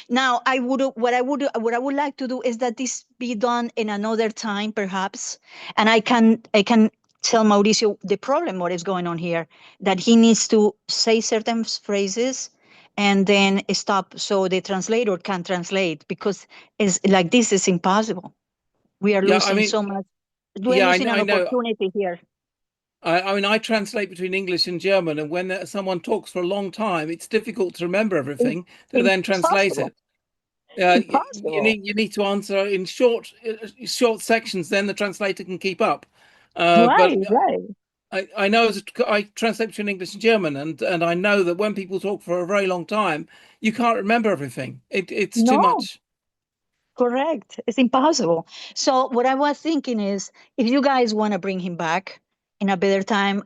Now, what I would like to do is that this be done in another time, perhaps, and I can tell Mauricio the problem, what is going on here, that he needs to say certain phrases and then stop so the translator can translate, because it's like this is impossible. We are yeah, I losing mean, so much. We're yeah, losing an I know. opportunity here. I mean, I translate between English and German, and when someone talks for a long time, it's difficult to remember everything to then translate it. Impossible. You need to answer in short sections, then the translator can keep up. Right. I know I translate between English and German, and I know that when people talk for a very long time, you can't remember everything. It's too much. Correct. It's impossible. So what I was thinking is, if you guys want to bring him back in a better time,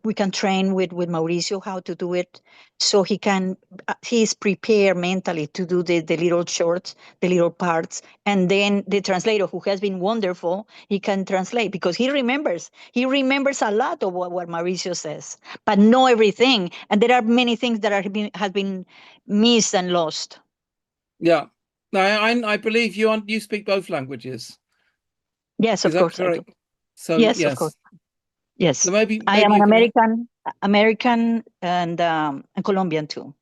we can train with Mauricio how to do it, so he's prepared mentally to do the little shorts, the little parts, and then the translator, who has been wonderful, he can translate, because he remembers a lot of what Mauricio says, but not everything, and there are many things that have been missed and lost. Yeah. I believe you speak both languages. Yes, of course I do. So yes, of course. Yes. So maybe I am you an American and Colombian too.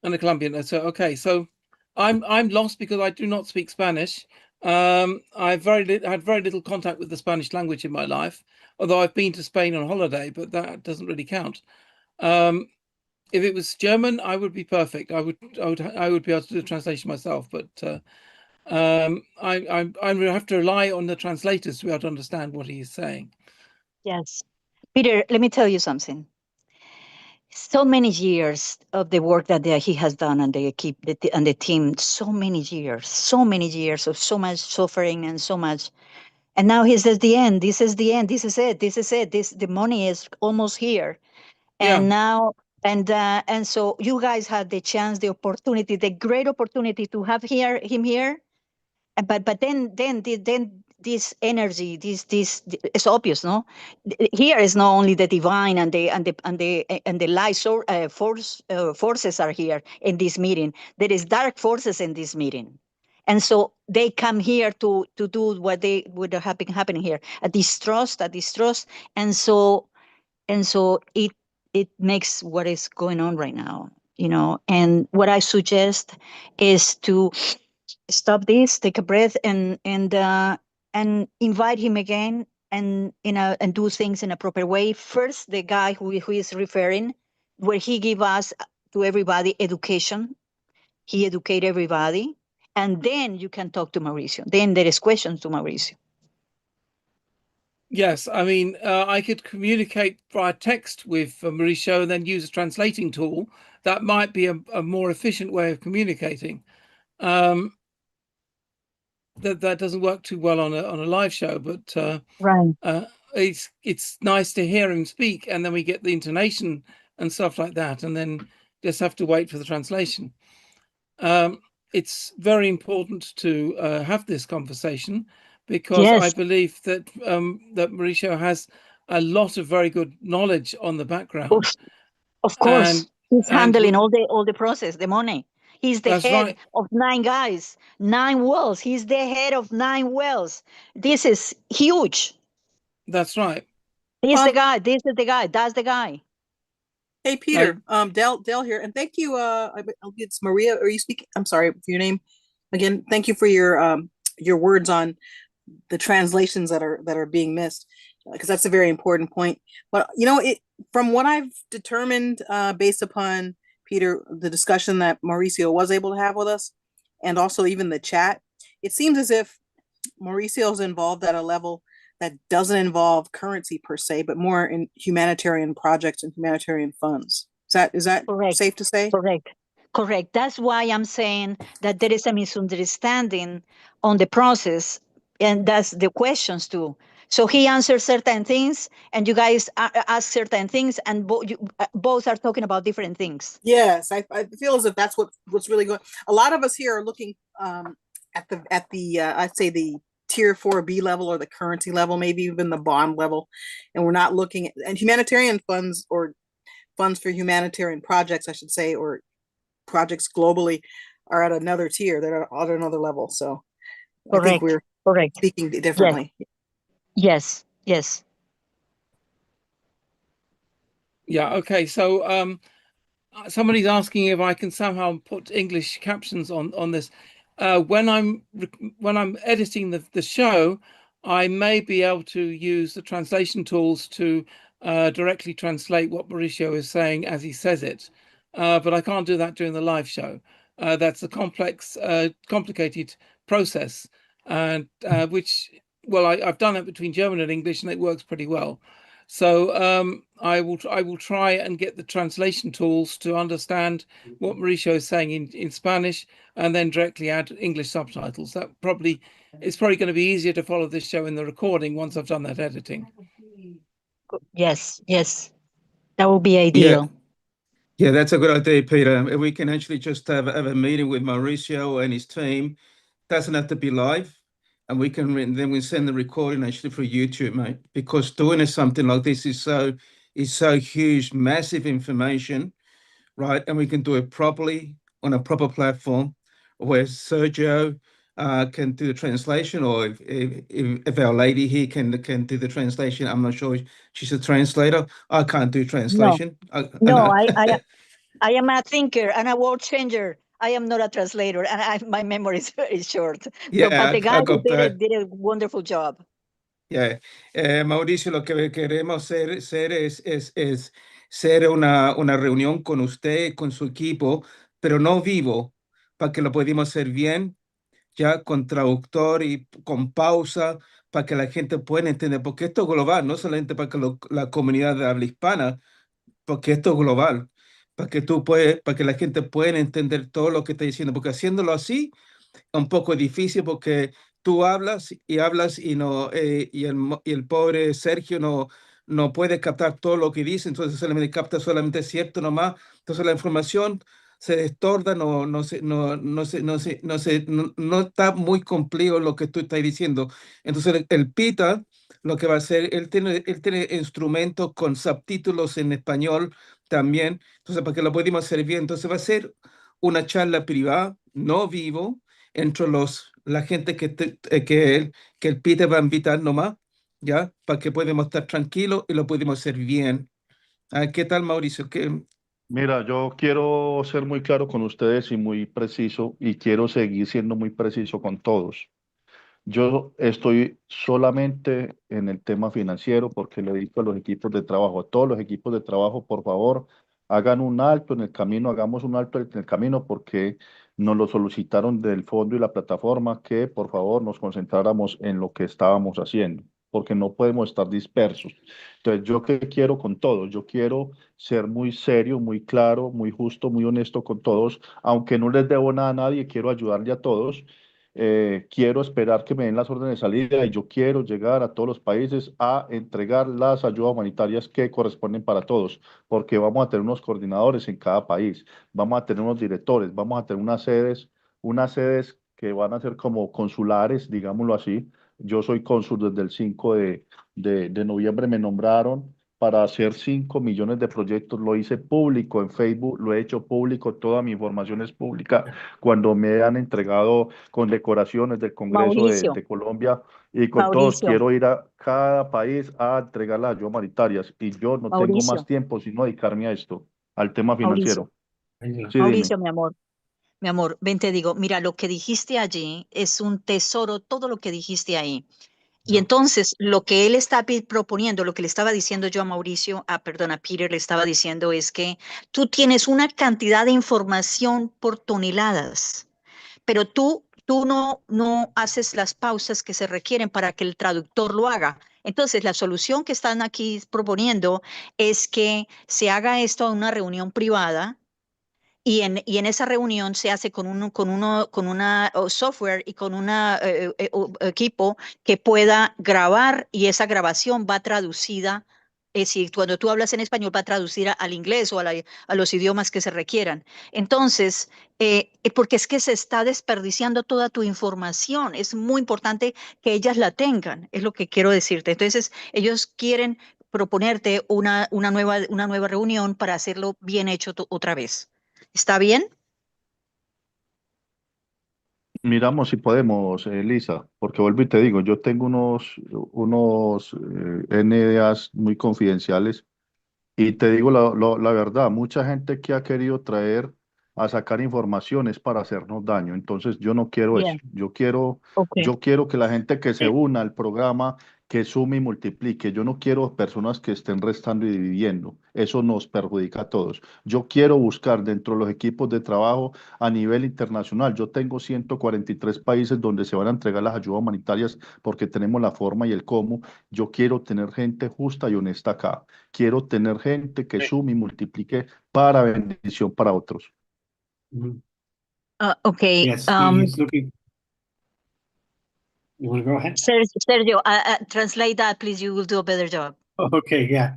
And a Colombian. So okay. So I'm lost because I do not speak Spanish. I've had very little contact with the Spanish language in my life, although I've been to Spain on holiday, but that doesn't really count. If it was German, I would be perfect. I would be able to do the translation myself, but I have to rely on the translators to be able to understand what he is saying. Yes. Peter, let me tell you something. So many years of the work that he has done, and the team, so many years of so much suffering and so much. And now he says the end. This is the end. This is it. The money is almost here. And now, and so you guys had the chance, the opportunity, the great opportunity to have him here. But then this energy, this it's obvious, no? Here is not only the divine and the light forces are here in this meeting. There is dark forces in this meeting. And so they come here to do what would have been happening here, a distrust, and so it it makes what is going on right now, you know. And what I suggest is to stop this, take a breath, and invite him again, and do things in a proper way. First, the guy who is referring, where he give us to everybody education, he educate everybody, and then you can talk to Mauricio. Then there is questions to Mauricio. Yes, I mean, I could communicate via text with Mauricio and then use a translating tool. That might be a more efficient way of communicating. That doesn't work too well on a live show, but right. It's nice to hear him speak, and then we get the intonation and stuff like that, and then just have to wait for the translation. It's very important to have this conversation, because Yes. I believe that that Mauricio has a lot of very good knowledge on the background. Of course, he's handling and all the process, the money. He's the That's head right. of 9 guys, 9 wells. He's the head of 9 wells. This is huge. That's right. He's the guy. This is the guy. That's the guy. Hey Peter, Dell here, and thank you. It's Maria. Are you speaking? I'm sorry for your name again. Thank you for your words on the translations that are being missed, because that's a very important point. But you know, from what I've determined, based upon Peter, the discussion that Mauricio was able to have with us, and also even the chat, it seems as if Mauricio is involved at a level that doesn't involve currency per se, but more in humanitarian projects and humanitarian funds. Is that Correct. safe to say? Correct. That's why I'm saying that there is a misunderstanding on the process, and that's the questions too. So he answers certain things, and you guys ask certain things, and both are talking about different things. Yes, I feel as if that's what's really going. A lot of us here are looking at the I'd say the tier 4B level, or the currency level, maybe even the bond level, and we're not looking at, and humanitarian funds, or funds for humanitarian projects, I should say, or projects globally, are at another tier. They're at another level. So I think we're speaking differently. Yes. Yeah. Okay. So somebody's asking if I can somehow put English captions on this. When I'm editing the show, I may be able to use the translation tools to directly translate what Mauricio is saying as he says it, but I can't do that during the live show. That's a complex, complicated process, and which, well, I've done it between German and English, and it works pretty well. So I will try and get the translation tools to understand what Mauricio is saying in Spanish, and then directly add English subtitles. It's probably going to be easier to follow this show in the recording once I've done that editing. Yes, that would be ideal. Yeah, that's a good idea, Peter. We can actually just have a meeting with Mauricio and his team. Doesn't have to be live, and then we send the recording actually for YouTube, mate. Because doing something like this is so huge, massive information, right? And we can do it properly on a proper platform, where Sergio can do the translation, or if our lady here can do the translation. I'm not sure she's a translator. I can't do translation. No, I am a thinker and a word changer. I am not a translator, and my memory is very short. Yeah, but the guy I got that. did a wonderful job. Yeah. Mauricio, lo que queremos ser es ser una reunión con usted, con su equipo, pero no vivo, para que lo podamos hacer bien, ya con traductor y con pausa, para que la gente pueda entender, porque esto es global, no solamente para que la comunidad de habla hispana, porque esto es global, para que la gente pueda entender todo lo que está diciendo, porque haciéndolo así un poco difícil, porque tú hablas y no y el pobre Sergio no puede captar todo lo que dice, entonces solamente capta solamente cierto nomás, entonces la información se destorda, no está muy complejo lo que tú estás diciendo. Entonces el Pita lo que va a hacer, él tiene instrumentos con subtítulos en español también, entonces para que lo podamos hacer bien, entonces va a ser una charla privada, no vivo, entre la gente que el Peter va a invitar nomás, ¿ya? Para que podamos estar tranquilos y lo podemos hacer bien, ¿Qué tal, Mauricio? ¿Qué? Mira, yo quiero ser muy claro con ustedes y muy preciso, y quiero seguir siendo muy preciso con todos. Yo estoy solamente en el tema financiero porque le digo a los equipos de trabajo, a todos los equipos de trabajo, por favor, hagan un alto en el camino, hagamos un alto en el camino porque nos lo solicitaron del fondo y la plataforma que por favor nos concentráramos en lo que estábamos haciendo, porque no podemos estar dispersos. Entonces, ¿yo qué quiero con todos? Yo quiero ser muy serio, muy claro, muy justo, muy honesto con todos, aunque no les debo nada a nadie, quiero ayudarle a todos. Quiero esperar que me den las órdenes de salida y yo quiero llegar a todos los países a entregar las ayudas humanitarias que corresponden para todos, porque vamos a tener unos coordinadores en cada país, vamos a tener unos directores, vamos a tener unas sedes que van a ser como consulares, digámoslo así. Yo soy cónsul desde el 5 de noviembre, me nombraron para hacer 5 millones de proyectos, lo hice público en Facebook, lo he hecho público, toda mi información es pública cuando me han entregado condecoraciones del Congreso Mauricio, de Colombia, y con todos Mauricio, quiero ir a cada país a entregar las ayudas humanitarias y yo no tengo más Mauricio, tiempo sino dedicarme a esto, al tema Mauricio, financiero. Sí, dime. Mauricio, mi amor, ven, te digo, mira, lo que dijiste allí es un tesoro, todo lo que dijiste ahí. Y entonces, lo que él está proponiendo, lo que le estaba diciendo yo a Mauricio, perdón, a Peter le estaba diciendo es que tú tienes una cantidad de información por toneladas, pero tú no haces las pausas que se requieren para que el traductor lo haga. Entonces, la solución que están aquí proponiendo es que se haga esto a una reunión privada y en esa reunión se hace con una software y con un equipo que pueda grabar y esa grabación va traducida. Es decir, cuando tú hablas en español va traducida al inglés o a los idiomas que se requieran. Entonces, porque es que se está desperdiciando toda tu información. Es muy importante que ellas la tengan, es lo que quiero decirte. Entonces, ellos quieren proponerte una nueva reunión para hacerlo bien hecho otra vez. ¿Está bien? Miramos si podemos, Lisa, porque vuelvo y te digo, yo tengo unos NDAs muy confidenciales. Y te digo la verdad, mucha gente que ha querido traer a sacar informaciones para hacernos daño. Entonces yo no quiero eso. Bien, ok. Yo quiero que la gente que se una al programa, que sume y multiplique. Yo no quiero personas que estén restando y dividiendo. Eso nos perjudica a todos. Yo quiero buscar dentro de los equipos de trabajo a nivel internacional. Yo tengo 143 países donde se van a entregar las ayudas humanitarias porque tenemos la forma y el cómo. Yo quiero tener gente justa y honesta acá. Quiero tener gente que sume y multiplique para bendición para otros. Okay. Yes, he is looking. You want to go ahead? Sergio, translate that, please. You will do a better job. Okay, yeah.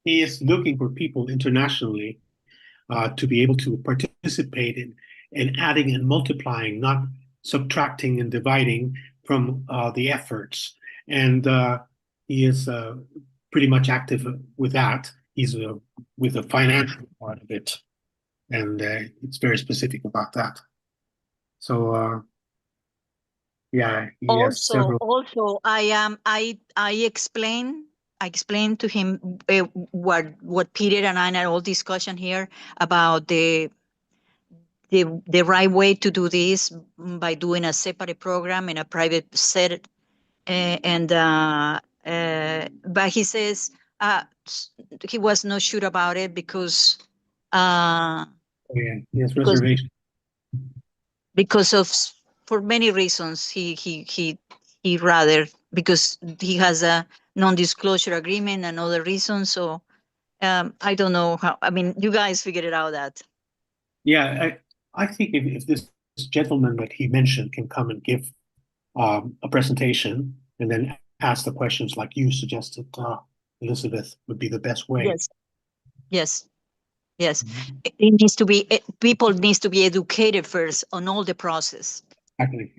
He is looking for people internationally to be able to participate in adding and multiplying, not subtracting and dividing from the efforts. And he is pretty much active with that. He's with the financial part of it, and it's very specific about that. So yeah, he has several. Also, I explained to him what Peter and I had all discussion here about the right way to do this by doing a separate program in a private set, but he says he was not sure about it because Yeah, he has because reservation. because of for many reasons he rather because he has a non-disclosure agreement and other reasons. So I don't know how. I mean, you guys figured it out that. Yeah, I think if this gentleman that he mentioned can come and give a presentation and then ask the questions like you suggested, Elizabeth, would be the best way. Yes, yes, yes. It needs to be people needs to be educated first on all the process.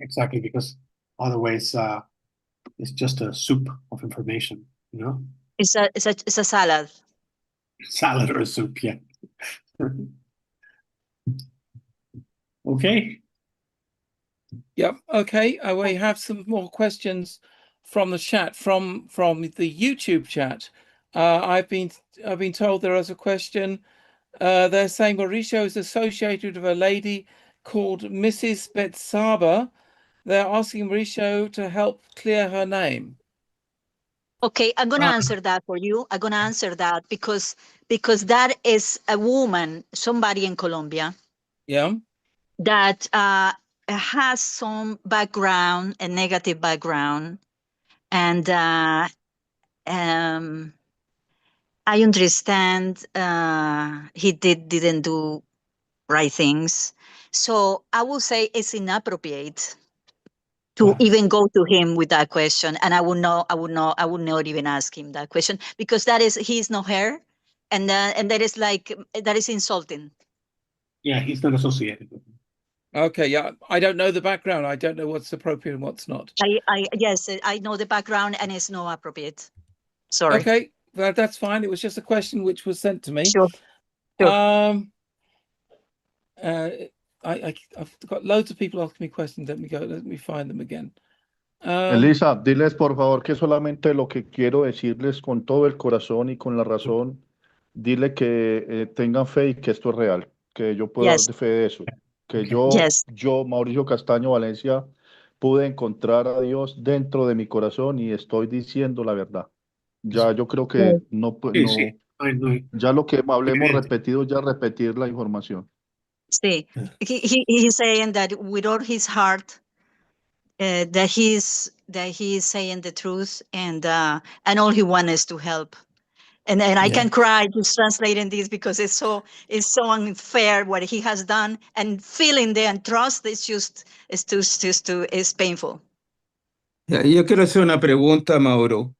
Exactly, because otherwise it's just a soup of information, you know? It's a salad. Salad or a soup, yeah. Okay. Yep. Okay. We have some more questions from the chat, from the YouTube chat. I've been told there is a question. They're saying Mauricio is associated with a lady called Mrs. Betsaba. They're asking Mauricio to help clear her name. Okay, I'm gonna answer that for you. I'm gonna answer that because that is a woman, somebody in Colombia. Yeah. That has some background, a negative background, and I understand he didn't do right things. So I will say it's inappropriate to even go to him with that question, and I would not even ask him that question because he's not her, and that is that is insulting. Yeah, he's not associated with him. Okay, yeah, I don't know the background. I don't know what's appropriate and what's not. Yes, I know the background, and it's not appropriate. Sorry. Okay, well, that's fine. It was just a question which was sent to me. Sure. I've got loads of people asking me questions. Let me find them again. Elisa, diles por favor que solamente lo que quiero decirles con todo el corazón y con la razón, dile que tengan fe y que esto es real, que yo puedo dar fe de eso, que yo, Mauricio Castaño Valencia, pude encontrar a Dios dentro de mi corazón y estoy diciendo la verdad. Ya yo creo que ya lo que hablemos repetido, ya repetir la información. Sí, he's saying that with all his heart, that he's saying the truth, and all he wants is to help. And I can cry just translating this because it's so unfair what he has done, and feeling the untrust is painful. Yo quiero hacer una pregunta, Mauro.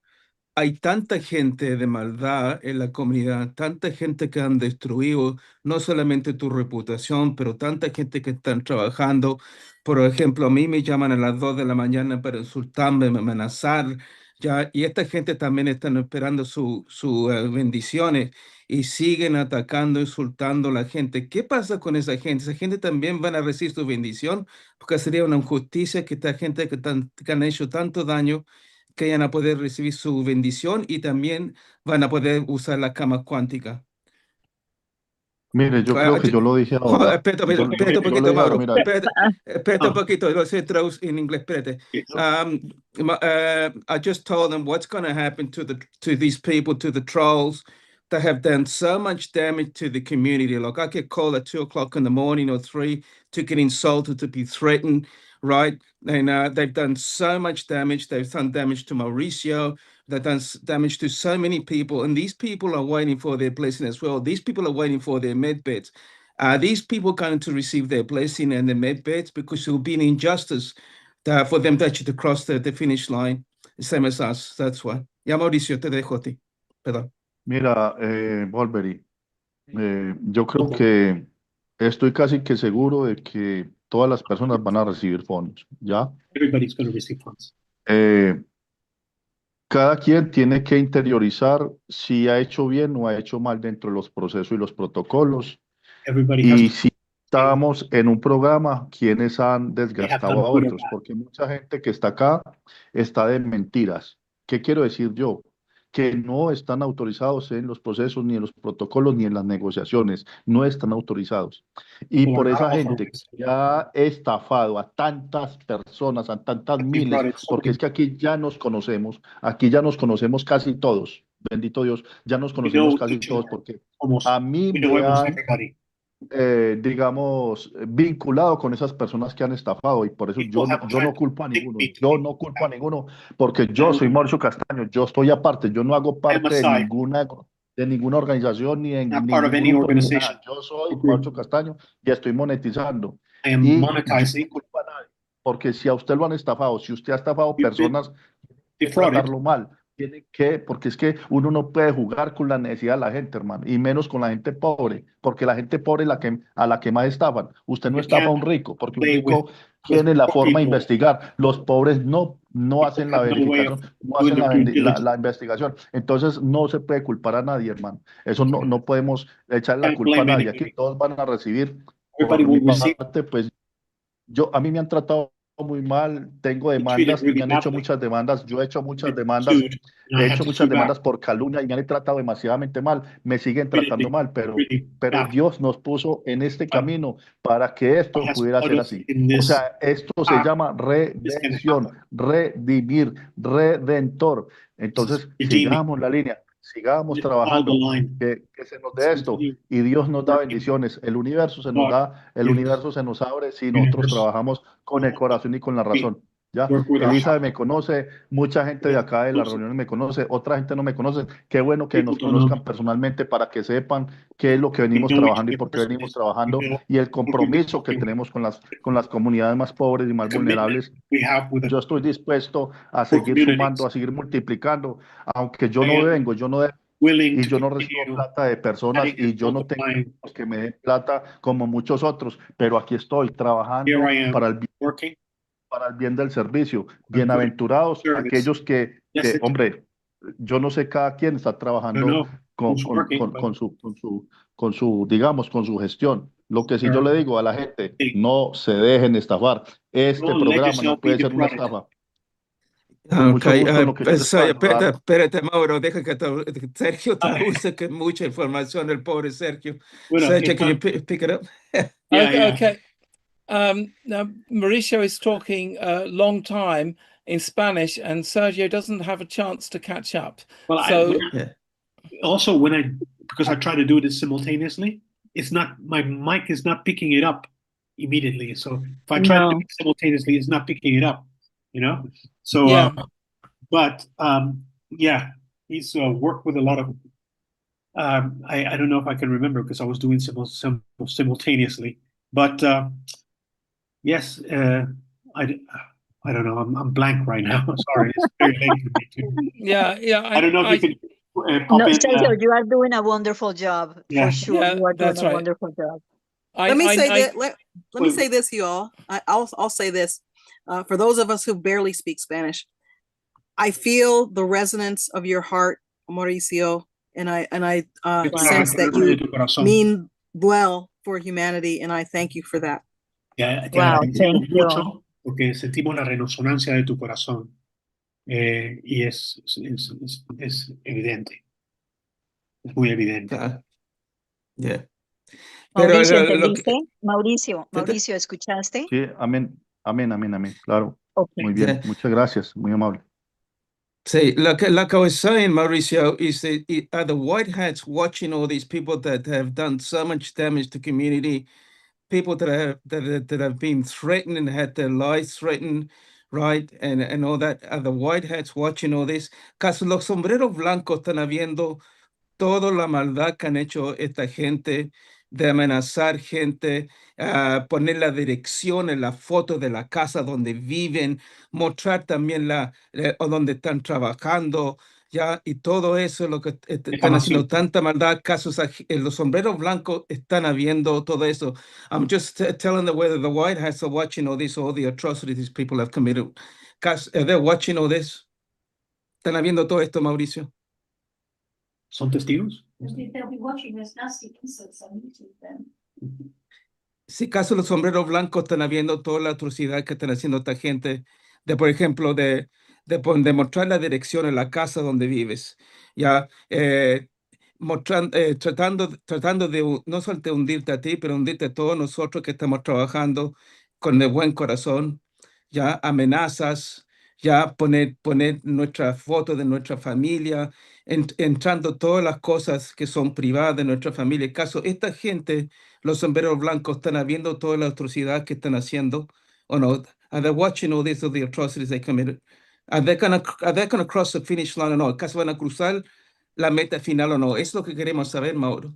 Hay tanta gente de maldad en la comunidad, tanta gente que han destruido no solamente tu reputación, pero tanta gente que están trabajando. Por ejemplo, a mí me llaman a las 2 de la mañana para insultarme, amenazar, ya, y esta gente también están esperando sus bendiciones y siguen atacando, insultando a la gente. ¿Qué pasa con esa gente? ¿Esa gente también van a recibir su bendición? Porque sería una injusticia que esta gente que han hecho tanto daño que vayan a poder recibir su bendición y también van a poder usar la cama cuántica. Mire, yo creo que yo lo dije ahora. Espérate un Yo lo poquito, dije ahora, Mauro. mira. Espérate un poquito, lo sé traducir en inglés, espérate. I just told them what's going to happen to these people, to the trolls that have done so much damage to the community. Like I get called at 2 o'clock in the morning or 3 to get insulted, to be threatened, right? And they've done so much damage. They've done damage to Mauricio. They've done damage to so many people. And these people are waiting for their blessing as well. These people are waiting for their med beds. Are these people going to receive their blessing and their med beds? Because it will be an injustice for them to actually cross the finish line, same as us. That's why. Ya, Mauricio, te dejo a ti. Perdón. Mira, Volveri, yo creo que estoy casi que seguro de que todas las personas van a recibir fondos, ¿ya? Everybody's going to receive funds. Cada quien tiene que interiorizar si ha hecho bien o ha hecho mal dentro de los procesos y los protocolos. Y si estamos en un programa, quienes han desgastado a otros, porque mucha gente que está acá está de mentiras. ¿Qué quiero decir yo? Que no están autorizados en los procesos, ni en los protocolos, ni en las negociaciones. No están autorizados. Y por esa gente que ya ha estafado a tantas personas, a tantas miles, porque es que aquí ya nos conocemos casi todos. Bendito Dios, ya nos conocemos casi todos, porque a mí me han digamos, vinculado con esas personas que han estafado, y por eso yo no culpo a ninguno, porque yo soy Mauricio Castaño, yo estoy aparte, yo no hago parte de ninguna organización ni en ningún grupo, ni nada. Yo soy Mauricio Castaño y estoy monetizando, y yo no culpo a nadie, porque si a usted lo han estafado, si usted ha estafado personas, tiene que tratarlo mal. Porque es que uno no puede jugar con la necesidad de la gente, hermano, y menos con la gente pobre, porque la gente pobre es a la que más estafan. Usted no estafa a un rico, porque un rico tiene la forma de investigar. Los pobres no hacen la verificación, no hacen la investigación. Entonces no se puede culpar a nadie, hermano. Eso no podemos echar la culpa a nadie. Aquí todos van a recibir. Por mi parte, pues a mí me han tratado muy mal, tengo He treated demandas, me really han hecho badly. muchas demandas, yo he hecho muchas Been demandas, sued, and I he had hecho to muchas sue back. demandas por calumnia y me han tratado demasiadamente mal, me siguen tratando Really, mal, really pero badly. Dios nos puso en este But camino para que God esto has pudiera put ser us así. in O this sea, esto se path. llama This can redención, happen. redimir, redentor. This is Entonces, redeeming. sigamos la línea, sigamos Just follow the trabajando, line. que se nos Let's dé esto continue y Dios nos da working. bendiciones, el universo se nos God da, el gives universo se nos abre si nosotros universe. trabajamos con el corazón y con la We razón. ¿Ya? work with our Elizabeth heart. me conoce, mucha gente de acá de las reuniones me conoce, otra gente no me conoce. Qué bueno que People nos don't know conozcan me. personalmente para que sepan qué es lo que We venimos know each trabajando y other por qué personally, venimos so we trabajando know y el what we've been compromiso que working with, tenemos con las comunidades más pobres y the más commitment vulnerables. we have with the Yo estoy dispuesto a poor seguir sumando, communities. a seguir multiplicando, aunque yo I no am vengo, yo no debo willing y to yo no recibo continue plata de personas adding and y yo no tengo multiplying. que me den plata como muchos otros, pero aquí estoy Here trabajando I am working para el bien del servicio. for the good Bienaventurados service. aquellos que, Blessed, hombre, yo no sé cada quien está I don't trabajando know who's working, but con su, digamos, con su gestión. Lo que sí yo there le digo a la gente, thing. no se dejen estafar. Este Don't let programa no yourself be puede ser una defrauded. estafa. Con Ok, mucho gusto en lo que yo les pueda espérate, ayudar. espérate, Mauro, deja que Sergio Ah, traduce, que es mucha información el pobre Sergio. bueno, Sergio, can you pick it up? yeah, yeah. Okay. Now Mauricio is talking a long time in Spanish, and Sergio doesn't have a chance to catch up. Well, So also because I try to do this simultaneously, it's not, my mic is not picking it up immediately. So if I try to do No. it simultaneously, it's not picking it up, you know? So, yeah, but yeah, he's worked with a lot of, I don't know if I can remember because I was doing simultaneously, but yes, I don't know. I'm blank right now. Sorry, it's very late for me too. yeah. I don't know if you can pop No, in. Sergio, you are doing a wonderful job. Yeah. For sure. Yeah, You are doing that's a right. wonderful job. Let me say that. Let me say this, you all. I'll say this. For those of us who barely speak Spanish, I feel the resonance of your heart, Mauricio, and I sense that you mean well for humanity, and I thank you for that. Te agradecemos mucho porque sentimos la resonancia de tu corazón y es evidente, es muy evidente. Yeah. Mauricio, ¿entendiste? Mauricio, ¿escuchaste? Sí, amén, amén, amén, amén. Claro. Okay. Muy bien. Muchas gracias. Muy amable. Say, like I was saying, Mauricio, is that are the white hats watching all these people that have done so much damage to community, people that have been threatened and had their lives threatened, right? And all that. Are the white hats watching all this? Caso los sombreros blancos están habiendo toda la maldad que han hecho esta gente, de amenazar gente, poner la dirección en la foto de la casa donde viven, mostrar también o donde están trabajando, ya, y todo eso, lo que están haciendo tanta maldad, casos, los sombreros blancos están habiendo todo eso. I'm just telling them whether the White House are watching all this, all the atrocities these people have committed. They're watching all this. ¿Están habiendo todo esto, Mauricio? ¿Son testigos? They'll be watching those nasty insults on YouTube then. Si caso los sombreros blancos están habiendo toda la atrocidad que están haciendo esta gente, por ejemplo, de mostrar la dirección en la casa donde vives, ya, tratando de no solo de hundirte a ti, pero hundirte a todos nosotros que estamos trabajando con el buen corazón, ya, amenazas, ya, poner nuestra foto de nuestra familia, entrando todas las cosas que son privadas de nuestra familia. Caso, esta gente, los sombreros blancos, están habiendo toda la atrocidad que están haciendo, o no? Are they watching all these of the atrocities they committed? Are they gonna cross the finish line o no? ¿Acaso van a cruzar la meta final o no? Es lo que queremos saber, Mauro.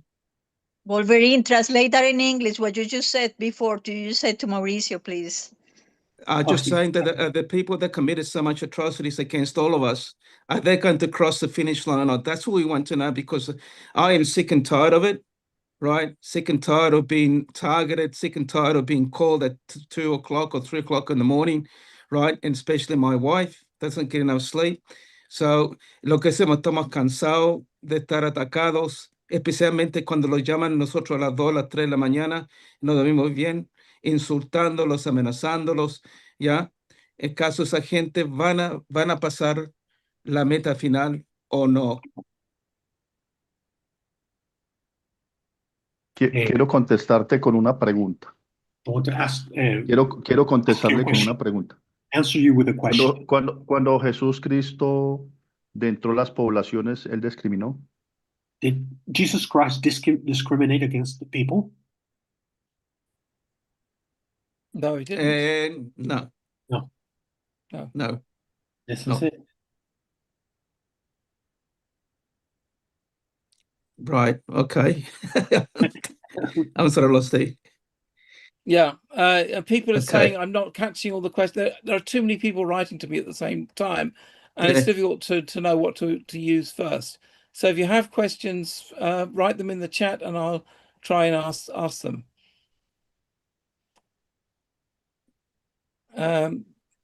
Wolverine, translate that in English, what you just said before. You said to Mauricio, please. Just saying that the people that committed so much atrocities against all of us, are they going to cross the finish line or not? That's what we want to know, because I am sick and tired of it, right? Sick and tired of being targeted, sick and tired of being called at 2 o'clock or 3 o'clock in the morning, right? And especially my wife doesn't get enough sleep. So, lo que hacemos, estamos cansados de estar atacados, especialmente cuando los llaman nosotros a las 2, a las 3 de la mañana, no dormimos bien, insultándolos, amenazándolos, ¿ya? En caso esa gente van a pasar la meta final o no. Quiero contestarte con una pregunta. Quiero contestarle con una pregunta. Answer you with a question. Cuando Jesús Cristo dentro de las poblaciones, él discriminó. Did Jesus Christ discriminate against the people? No, he didn't. No. No. No. No. This No. is it. Right. Okay. I'm sorry, lost it. Yeah, people are Okay. saying I'm not catching all the questions. There are too many people writing to me at the same time, and it's Okay. difficult to know what to use first. So if you have questions, write them in the chat, and I'll try and ask them.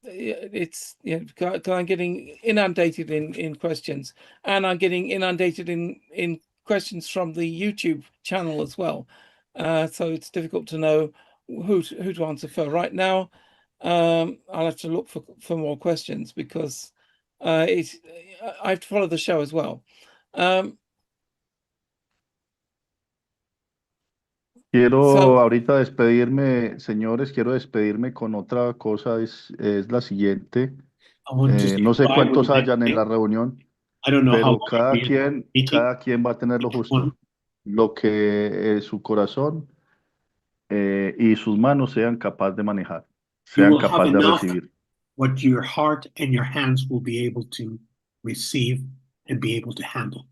It's I'm getting inundated in questions, and I'm getting inundated in questions from the YouTube channel as well. So it's difficult to know who to answer for. Right now, I'll have to look for more questions because I have to follow the show as well. Quiero ahorita despedirme, señores, quiero despedirme con otra cosa, es la siguiente. No sé cuántos hayan en la reunión, I don't know how pero long you'll be in the meeting. cada quien va a tener lo justo, lo que su corazón y sus manos sean capaces de manejar, You sean will have capaces de enough recibir. what your heart and your hands will be able to receive and be able to handle.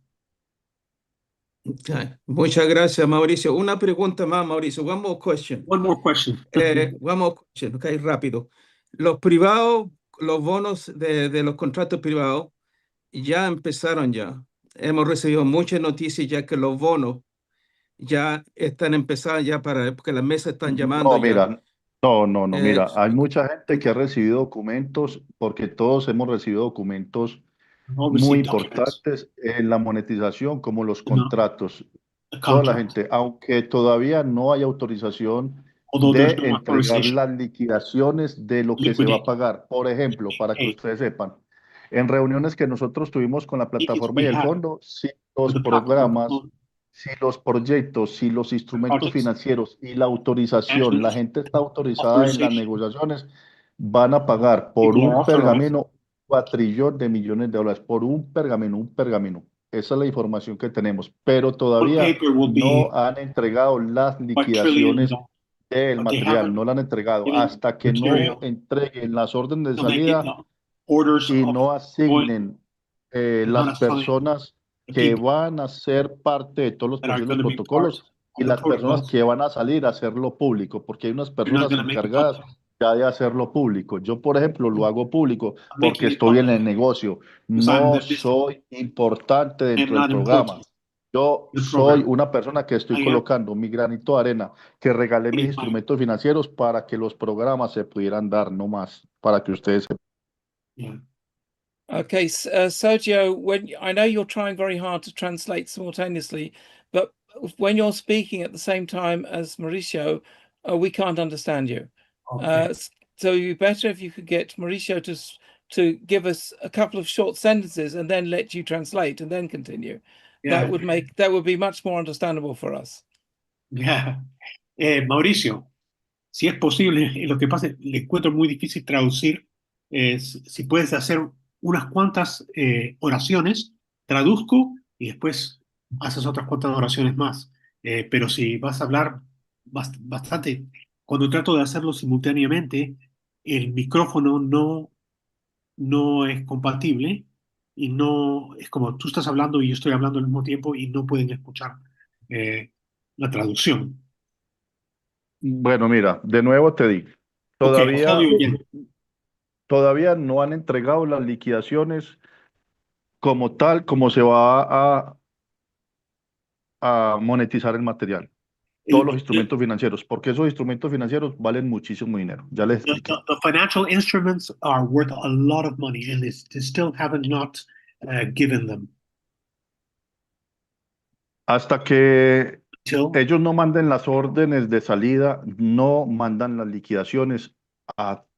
Okay. Muchas gracias, Mauricio. Una pregunta más, Mauricio. One more question. One more question. One more question. Okay, rápido. Los privados, los bonos de los contratos privados ya empezaron ya. Hemos recibido muchas noticias ya que los bonos ya están empezando ya porque las mesas están llamando No, ya. mira, mira, hay mucha gente que ha recibido documentos, porque todos hemos recibido documentos muy importantes en la monetización, como los contratos. Toda la gente, aunque todavía no hay autorización de entregar las liquidaciones de lo que se va a pagar. Por ejemplo, para que ustedes sepan, en reuniones que nosotros tuvimos con la plataforma y el fondo, si los programas, si los proyectos, si los instrumentos financieros y la autorización, la gente está autorizada en las negociaciones, van a pagar por un pergamino cuatrillón de millones de dólares, por un pergamino. Esa es la información que tenemos, pero todavía no han entregado las liquidaciones del material, no la han entregado. Hasta que no entreguen las órdenes de salida y no asignen las personas que van a ser parte de todos los procesos, protocolos y las personas que van a salir a hacerlo público, porque hay unas personas encargadas ya de hacerlo público. Yo, por ejemplo, lo hago público porque estoy en el negocio. No soy importante dentro del programa. Yo soy una persona que estoy colocando mi granito de arena, que regalé mis instrumentos financieros para que los programas se pudieran dar, no más, para que ustedes sepan. Okay, Sergio, when I know you're trying very hard to translate simultaneously, but when you're speaking at the same time as Mauricio, we can't understand you. Okay. So you'd better if you could get Mauricio to give us a couple of short sentences and then let you translate and then continue. Yeah. That would be much more understandable for us. Yeah. Mauricio, si es posible, lo que pasa, le encuentro muy difícil traducir. Si puedes hacer unas cuantas oraciones, traduzco y después haces otras cuantas oraciones más. Pero si vas a hablar bastante, cuando trato de hacerlo simultáneamente, el micrófono no es compatible y no es como tú estás hablando y yo estoy hablando al mismo tiempo y no pueden escuchar la traducción. Bueno, mira, de nuevo te digo, Okay, I'll tell you again. todavía no han entregado las liquidaciones como tal, como se va a monetizar el material. Todos los instrumentos financieros, porque esos instrumentos financieros valen muchísimo dinero. Ya les expliqué. The financial instruments are worth a lot of money and they still haven't not given them. Hasta que ellos no manden las órdenes de salida, no mandan las liquidaciones a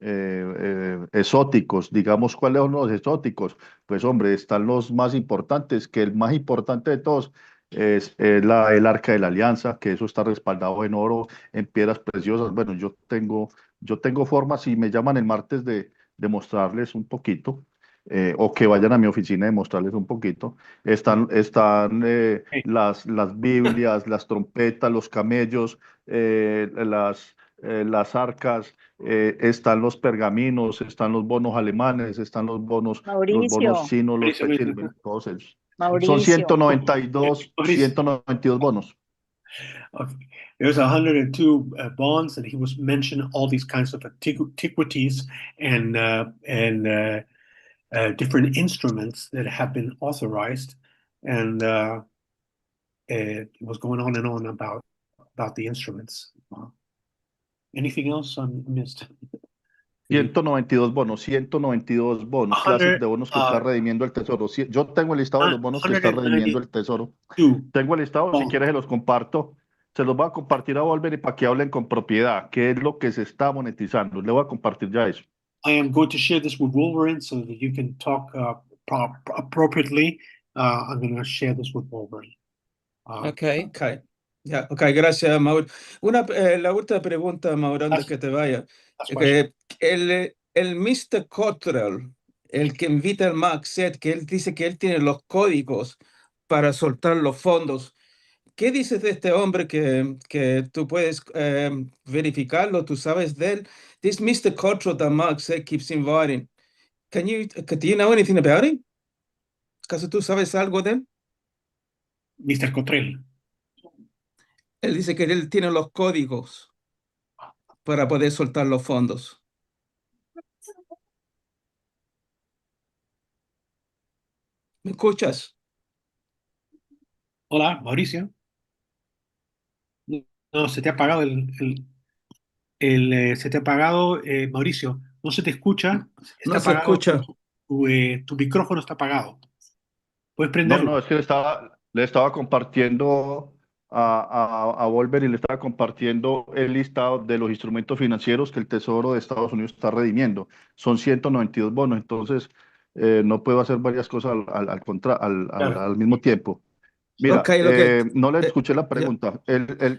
exóticos. Digamos, ¿cuáles son los exóticos? Pues hombre, están los más importantes, que el más importante de todos es el Arca de la Alianza, que eso está respaldado en oro, en piedras preciosas. Bueno, yo tengo formas, si me llaman el martes, de mostrarles un poquito. O que vayan a mi oficina y mostrarles un poquito. Están las Biblias, las trompetas, los camellos, las arcas, están los pergaminos, están los bonos alemanes, están los bonos Mauricio, chinos, los pechinos, todos ellos. Son Mauricio. 192 bonos. Okay. There's 102 bonds, and he was mentioned all these kinds of antiquities and different instruments that have been authorized, and it was going on and on about the instruments. Anything else I missed? 192 bonos, 192 bonos, clases de bonos que está redimiendo el tesoro. Yo tengo el listado de los bonos que está redimiendo el tesoro. Tengo el listado, si quieres se los comparto. Se los voy a compartir a Volver y para que hablen con propiedad, qué es lo que se está monetizando. Le voy a compartir ya eso. I am going to share this with Wolverine so that you can talk appropriately. I'm going to share this with Wolverine. Okay. Ya, ok, gracias, Mauro. La última pregunta, Mauro, antes que te vaya. El Mr. Cottrell, el que invita al Max Set, que él dice que él tiene los códigos para soltar los fondos. ¿Qué dices de este hombre que tú puedes verificarlo? ¿Tú sabes de él? This Mr. Cottrell that Max Set keeps inviting. Do you know anything about him? ¿Acaso tú sabes algo de él? Mr. Cottrell. Él dice que él tiene los códigos para poder soltar los fondos. ¿Me escuchas? Hola, Mauricio. No, se te ha apagado se te ha apagado, Mauricio. No se te escucha. Está No se apagado escucha. Tu micrófono está apagado. ¿Puedes No, prenderlo? es que le estaba compartiendo a Volver y le estaba compartiendo el listado de los instrumentos financieros que el Tesoro de Estados Unidos está redimiendo. Son 192 bonos, entonces no puedo hacer varias cosas al mismo tiempo. Mira, Okay, no le escuché la pregunta.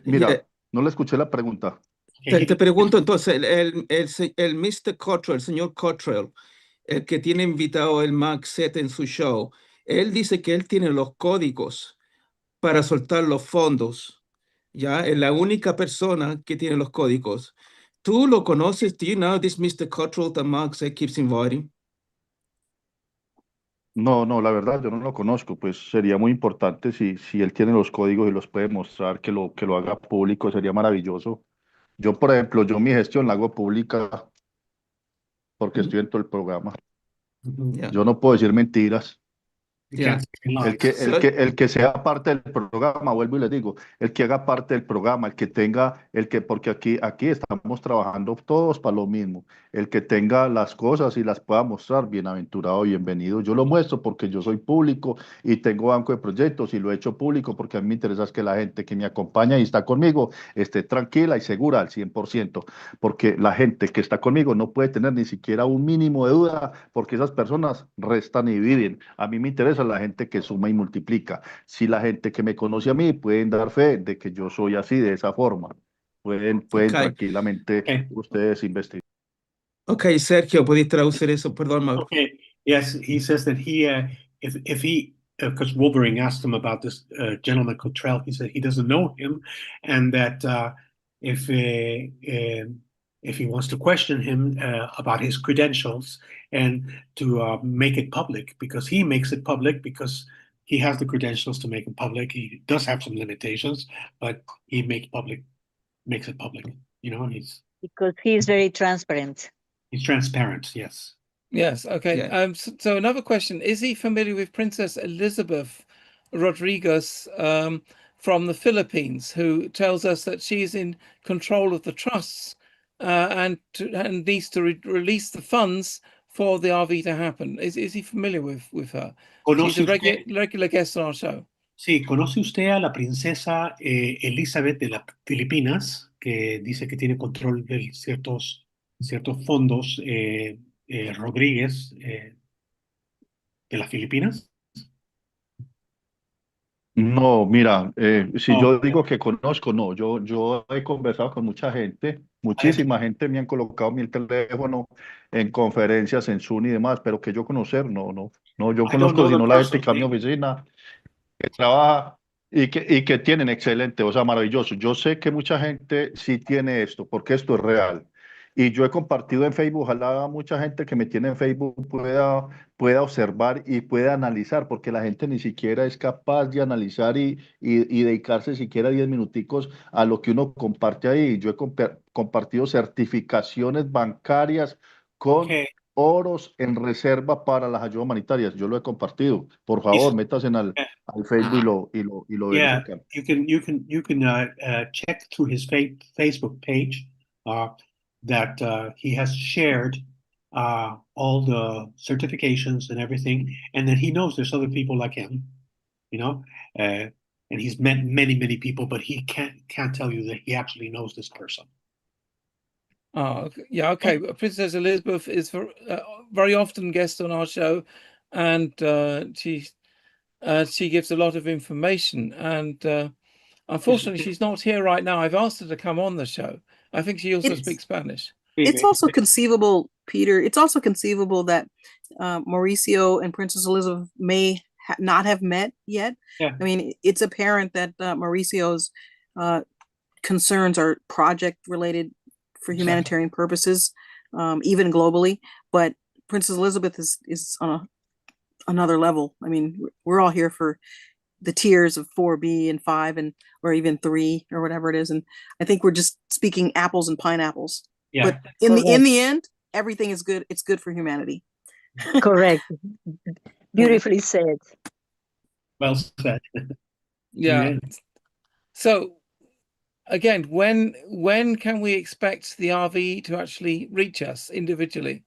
Mira, no le escuché la pregunta. Te pregunto entonces, el Mr. Cottrell, el señor Cottrell, el que tiene invitado el Max Set en su show, él dice que él tiene los códigos para soltar los fondos. Ya, es la única persona que tiene los códigos. ¿Tú lo conoces? Do you know this Mr. Cottrell that Max Set keeps inviting? No, la verdad, yo no lo conozco, pues sería muy importante si él tiene los códigos y los puede mostrar, que lo haga público, sería maravilloso. Yo, por ejemplo, mi gestión la hago pública porque estoy en todo el programa. Yo no puedo decir mentiras. El que sea parte del programa, vuelvo y les digo, el que haga parte del programa, porque aquí estamos trabajando todos para lo mismo, el que tenga las cosas y las pueda mostrar, bienaventurado, bienvenido. Yo lo muestro porque yo soy público y tengo banco de proyectos y lo he hecho público porque a mí me interesa es que la gente que me acompaña y está conmigo esté tranquila y segura al 100%, porque la gente que está conmigo no puede tener ni siquiera un mínimo de duda porque esas personas restan y dividen. A mí me interesa la gente que suma y multiplica. Si la gente que me conoce a mí pueden dar fe de que yo soy así, de esa forma, pueden tranquilamente ustedes investigar. Okay, Sergio, ¿podéis traducir eso? Perdón, Mauro. Okay. Yes, he says that if he, because Wolverine asked him about this gentleman Cottrell, he said he doesn't know him, and that if he wants to question him about his credentials and to make it public, because he makes it public because he has the credentials to make it public. He does have some limitations, but he makes it public. You know, because he is very transparent. He's transparent. Yes. Yes. Okay. Yeah. So another question: is he familiar with Princess Elizabeth Rodriguez from the Philippines, who tells us that she's in control of the trusts and needs to release the funds for the RV to happen? Is he familiar with her? She's a regular guest on our show. Sí, ¿conoce usted a la princesa Elizabeth de las Filipinas, que dice que tiene control de ciertos ciertos fondos Rodríguez de las Filipinas. No, mira, si Oh, yo digo que conozco, no, yo he conversado con mucha gente, muchísima gente me han colocado mi teléfono en conferencias, en Zoom y demás, pero que yo conocer, no, yo I don't conozco know them sino la gente que a mi personally. oficina, que trabaja y que tienen excelente, o sea, maravilloso. Yo sé que mucha gente sí tiene esto, porque esto es real. Y yo he compartido en Facebook, ojalá mucha gente que me tiene en Facebook pueda observar y pueda analizar, porque la gente ni siquiera es capaz de analizar y dedicarse siquiera 10 minuticos a lo que uno comparte ahí. Yo he compartido certificaciones bancarias con Okay. oros en reserva para las ayudas humanitarias. Yo lo he compartido. Por favor, métase al Facebook y lo Yeah, verifican. you can check through his Facebook page uh, that he has shared all the certifications and everything, and that he knows there's other people like him, you know, uh, and he's met many people, but he can't tell you that he actually knows this person. Oh, yeah, okay. Princess Elizabeth is very often guest on our show, and she gives a lot of information. And unfortunately, she's not here right now. I've asked her to come on the show. I think she also speaks Spanish. It's also conceivable, Peter. It's also conceivable that Mauricio and Princess Elizabeth may not have met yet. Yeah. I mean, it's apparent that Mauricio's concerns are project related for humanitarian purposes, even globally. But Princess Elizabeth is on another level. I mean, we're all here for the tiers of 4B and 5 and or even 3 or whatever it is. And I think we're just speaking apples and pineapples. Yeah. But in the end, everything is good. It's good for humanity. Correct. Beautifully said. Well said. Yeah. So again, when can we expect the RV to actually reach us individually?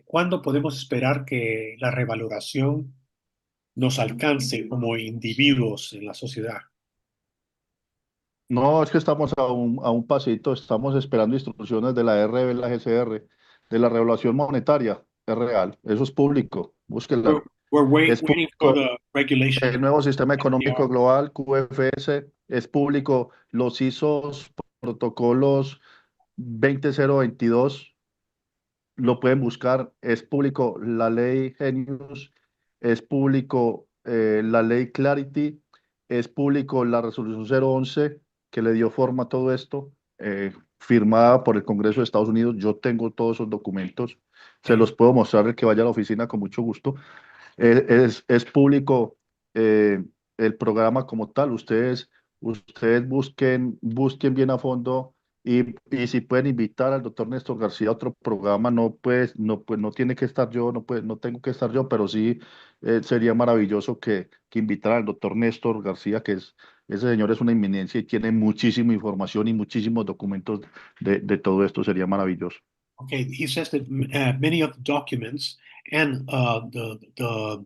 ¿Cuándo podemos esperar que la revaloración nos alcance como individuos en la sociedad? No, es que estamos a un pasito, estamos esperando instrucciones de la RB, la GCR, de la regulación monetaria. Es real, eso es público, búsquela. We're Es waiting for público. the regulation. El nuevo sistema económico global, QFS, es público. Los ISOs, protocolos 20022, lo pueden buscar, es público. La ley Genius, es público. La ley Clarity, es público. La resolución 011, que le dio forma a todo esto, firmada por el Congreso de Estados Unidos. Yo tengo todos esos documentos, se los puedo mostrar el que vaya a la oficina con mucho gusto. Es público el programa como tal. Ustedes busquen bien a fondo y si pueden invitar al doctor Néstor García a otro programa, no tiene que estar yo, no tengo que estar yo, pero sí sería maravilloso que invitaran al doctor Néstor García, ese señor es una eminencia y tiene muchísima información y muchísimos documentos de todo esto, sería maravilloso. Okay, he says that many of the documents and the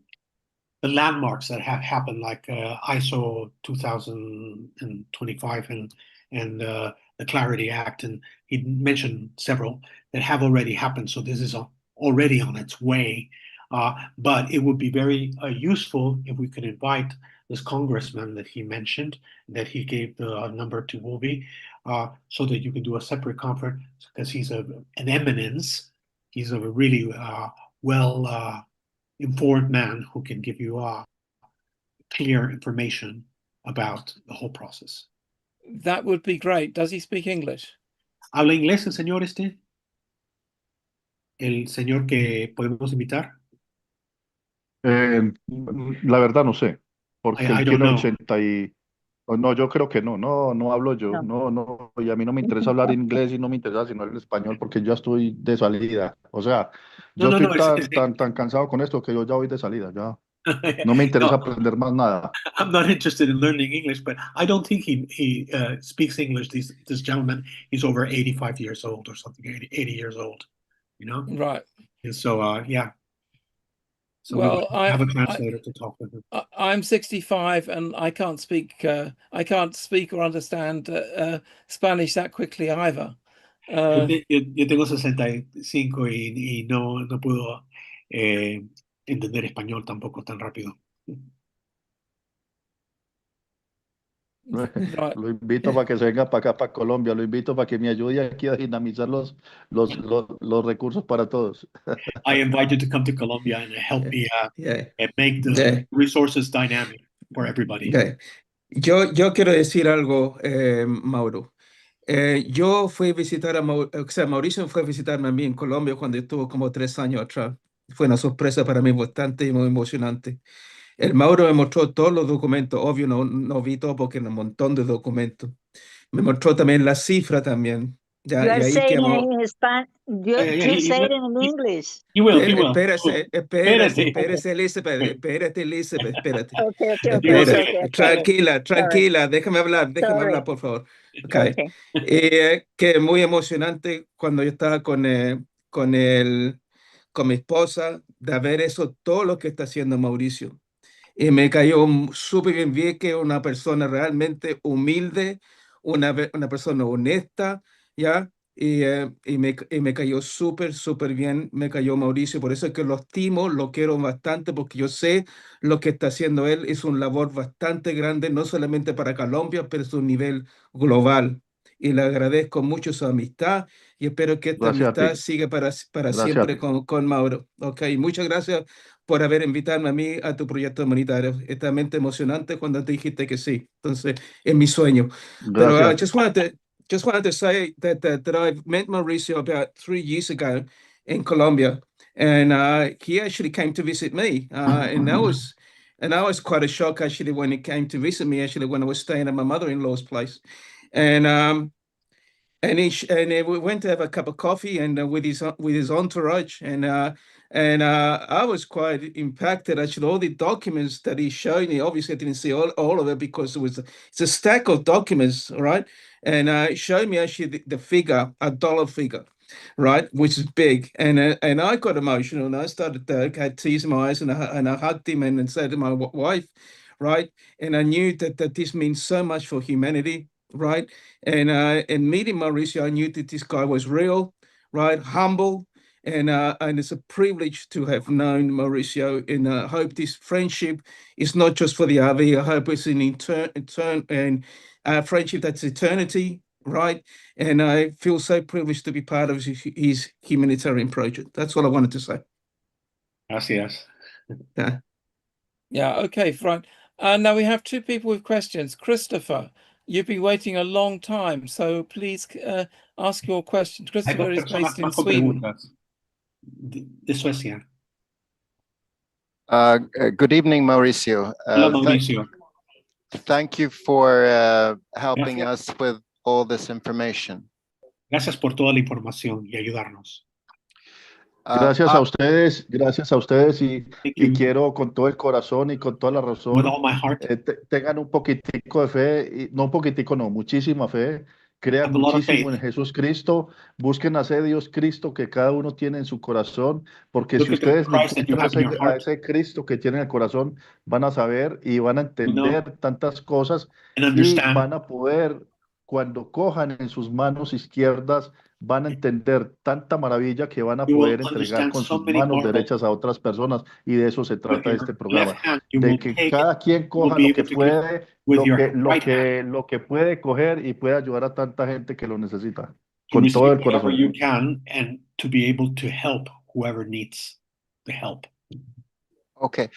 landmarks that have happened, like ISO 2025 and the Clarity Act, and he mentioned several that have already happened. So this is already on its way. But it would be very useful if we could invite this congressman that he mentioned, that he gave the number to Wolby, so that you can do a separate conference, because he's an eminence. He's a really well informed man who can give you clear information about the whole process. That would be great. Does he speak English? ¿Habla inglés el señor este? ¿El señor que podemos invitar? La verdad no sé, porque I él don't tiene know. 80 y... No, yo creo que no hablo yo, no, y a mí no me interesa hablar inglés y no me interesa sino el español porque yo estoy de salida, o sea, yo No, estoy it's tan cansado con esto que yo ya voy de salida, ya no me interesa aprender más nada. I'm not interested in learning English, but I don't think he speaks English. This gentleman, he's over 85 years old or something, 80 years old, you know? Right. And so, yeah. So well, we have a translator to talk with him. I'm 65 and I can't speak or understand Spanish that quickly either. Yo tengo 65 y no puedo entender español tampoco tan rápido. Lo invito para que se venga para acá, para Colombia. Lo invito para que me ayude aquí a dinamizar los recursos para todos. I invite you to come to Colombia and help me make the Yeah. resources dynamic for everybody. Yeah. Yo quiero decir algo, Mauro. Yo fui a visitar o sea, Mauricio fue a visitarme a mí en Colombia cuando estuvo como 3 años atrás. Fue una sorpresa para mí bastante y muy emocionante. El Mauro me mostró todos los documentos, obvio no vi todo porque era un montón de documentos. Me mostró también la cifra también. You Ya, are y ahí saying quedamos. it in Spanish. Please say it in English. He will. Espérate, espérate. Okay. Sorry. Tranquila, déjame hablar, por favor. Okay. Okay. Que muy emocionante cuando yo estaba con mi esposa, de ver eso, todo lo que está haciendo Mauricio. Y me cayó súper bien que una persona realmente humilde, una persona honesta, ¿ya? Y me cayó súper bien, me cayó Mauricio, por eso es que lo estimo, lo quiero bastante, porque yo sé lo que está haciendo él, es un labor bastante grande, no solamente para Colombia, pero es un nivel global. Y le agradezco mucho su amistad y espero que esta Gracias a amistad ti. siga para Gracias a siempre ti. con Mauro. Ok, muchas gracias por haber invitado a mí a tu proyecto humanitario. Es realmente emocionante cuando te dijiste que sí. Entonces, es mi sueño. Pero Gracias. just wanted to say that I met Mauricio about 3 years ago in Colombia, and he actually came to visit me, and I was quite a shock actually when he came to visit me actually when I was staying at my mother-in-law's place, and we went to have a cup of coffee and with his entourage and I was quite impacted actually all the documents that he showed me. Obviously I didn't see all of it because it's a stack of documents, right? And it showed me actually the figure, a dollar figure, right, which is big, and I got emotional and I started had tears in my eyes, and I hugged him and said to my wife, right, and I knew that this means so much for humanity, right? And meeting Mauricio, I knew that this guy was real, right? Humble, and it's a privilege to have known Mauricio. And I hope this friendship is not just for the RV. I hope it's an friendship that's eternity, right? And I feel so privileged to be part of his humanitarian project. That's all I wanted to say. Gracias. Yeah. Okay. Fine. Now we have two people with questions. Christopher, you've been waiting a long time, so please ask your question. Christopher is based in Sweden. De Suecia. Good evening, Mauricio. Hola, Mauricio. Thank you for helping us with all this information. Gracias por toda la información y ayudarnos. Gracias a ustedes y quiero con todo el corazón y con toda la razón, With all my heart. Tengan un poquitico de fe, no un poquitico, no, muchísima fe, crean Have a lot of muchísimo faith. en Jesús Cristo, busquen a ese Dios Cristo que cada uno tiene en su corazón, porque Look si at the ustedes Christ that you encuentran have in your a heart. ese Cristo que tiene en el corazón, van a saber y van a entender tantas cosas And y understand. van a poder, cuando cojan en sus manos izquierdas, van a entender tanta maravilla que van a You will poder entregar understand con so sus many manos marvels. derechas a otras personas y de eso se With trata your este left programa, hand, you de will que take cada it. quien You will coja be lo que able to give puede, with your right hand. lo que puede coger y puede ayudar a tanta gente que lo necesita, To con todo receive el whatever corazón. you can and to be able to help whoever needs the help. Okay.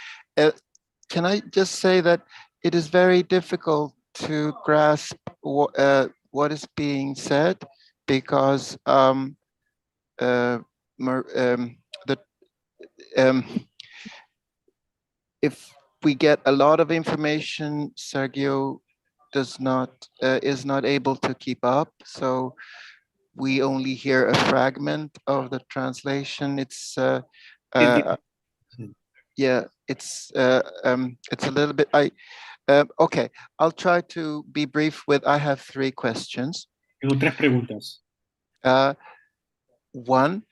Can I just say that it is very difficult to grasp what is being said because if we get a lot of information, Sergio is not able to keep up. So we only hear a fragment of the translation. It's yeah, it's a little bit. Okay, I'll try to be brief with. I have 3 questions. Tengo 3 preguntas. One,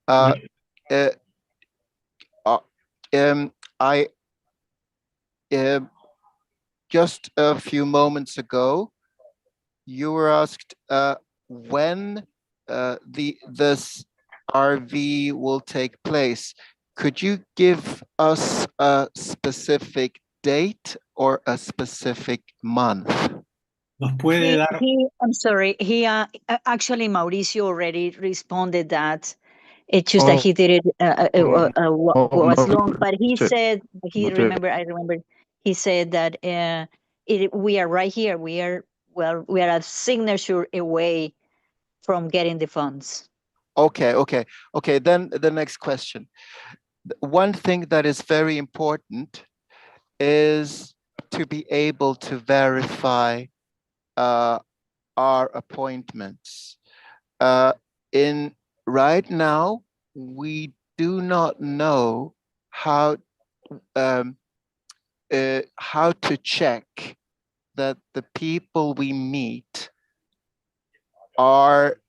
I just a few moments ago, you were asked when this RV will take place. Could you give us a specific date or a specific month? ¿Nos puede He, dar? I'm sorry. Actually, Mauricio already responded that. It's just that he did it was long, but he said I remember he said that we are right here. We are a signature away from getting the funds. Okay. Then the next question. One thing that is very important is to be able to verify our appointments. Right now, we do not know how to check that the people we meet are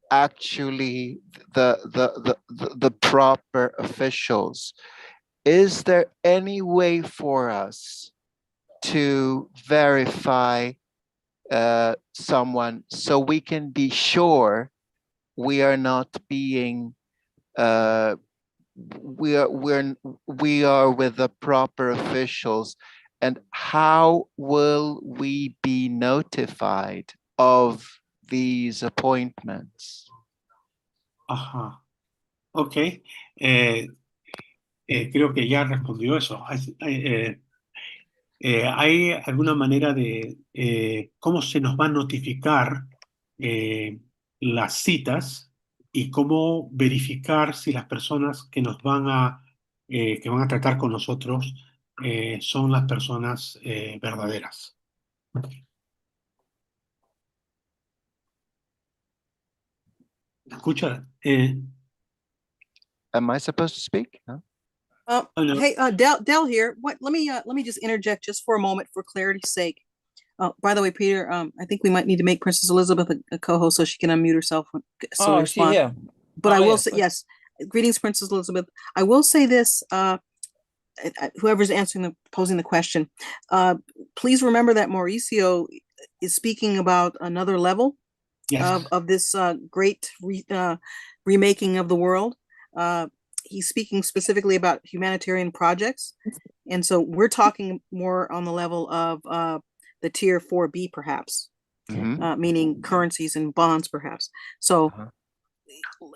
actually the proper officials. Is there any way for us to verify someone so we can be sure we are not being we are with the proper officials, and how will we be notified of these appointments? Ajá. Ok. Creo que ya respondió eso. ¿Hay alguna manera de cómo se nos va a notificar las citas y cómo verificar si las personas que nos van que van a tratar con nosotros son las personas verdaderas? ¿Escucha? Am I supposed to speak? No? No. Hey, Del here. Let me just interject just for a moment for clarity's sake. By the way, Peter, I think we might need to make Princess Elizabeth a co-host so she can unmute herself. So respond. Yeah. But I will say yes. Greetings, Princess Elizabeth. I will say this. Whoever's posing the question, please remember that Mauricio is speaking about another level of this great remaking of the world. He's speaking specifically about humanitarian projects. And so we're talking more on the level of the tier 4B, perhaps, meaning currencies and bonds, perhaps. So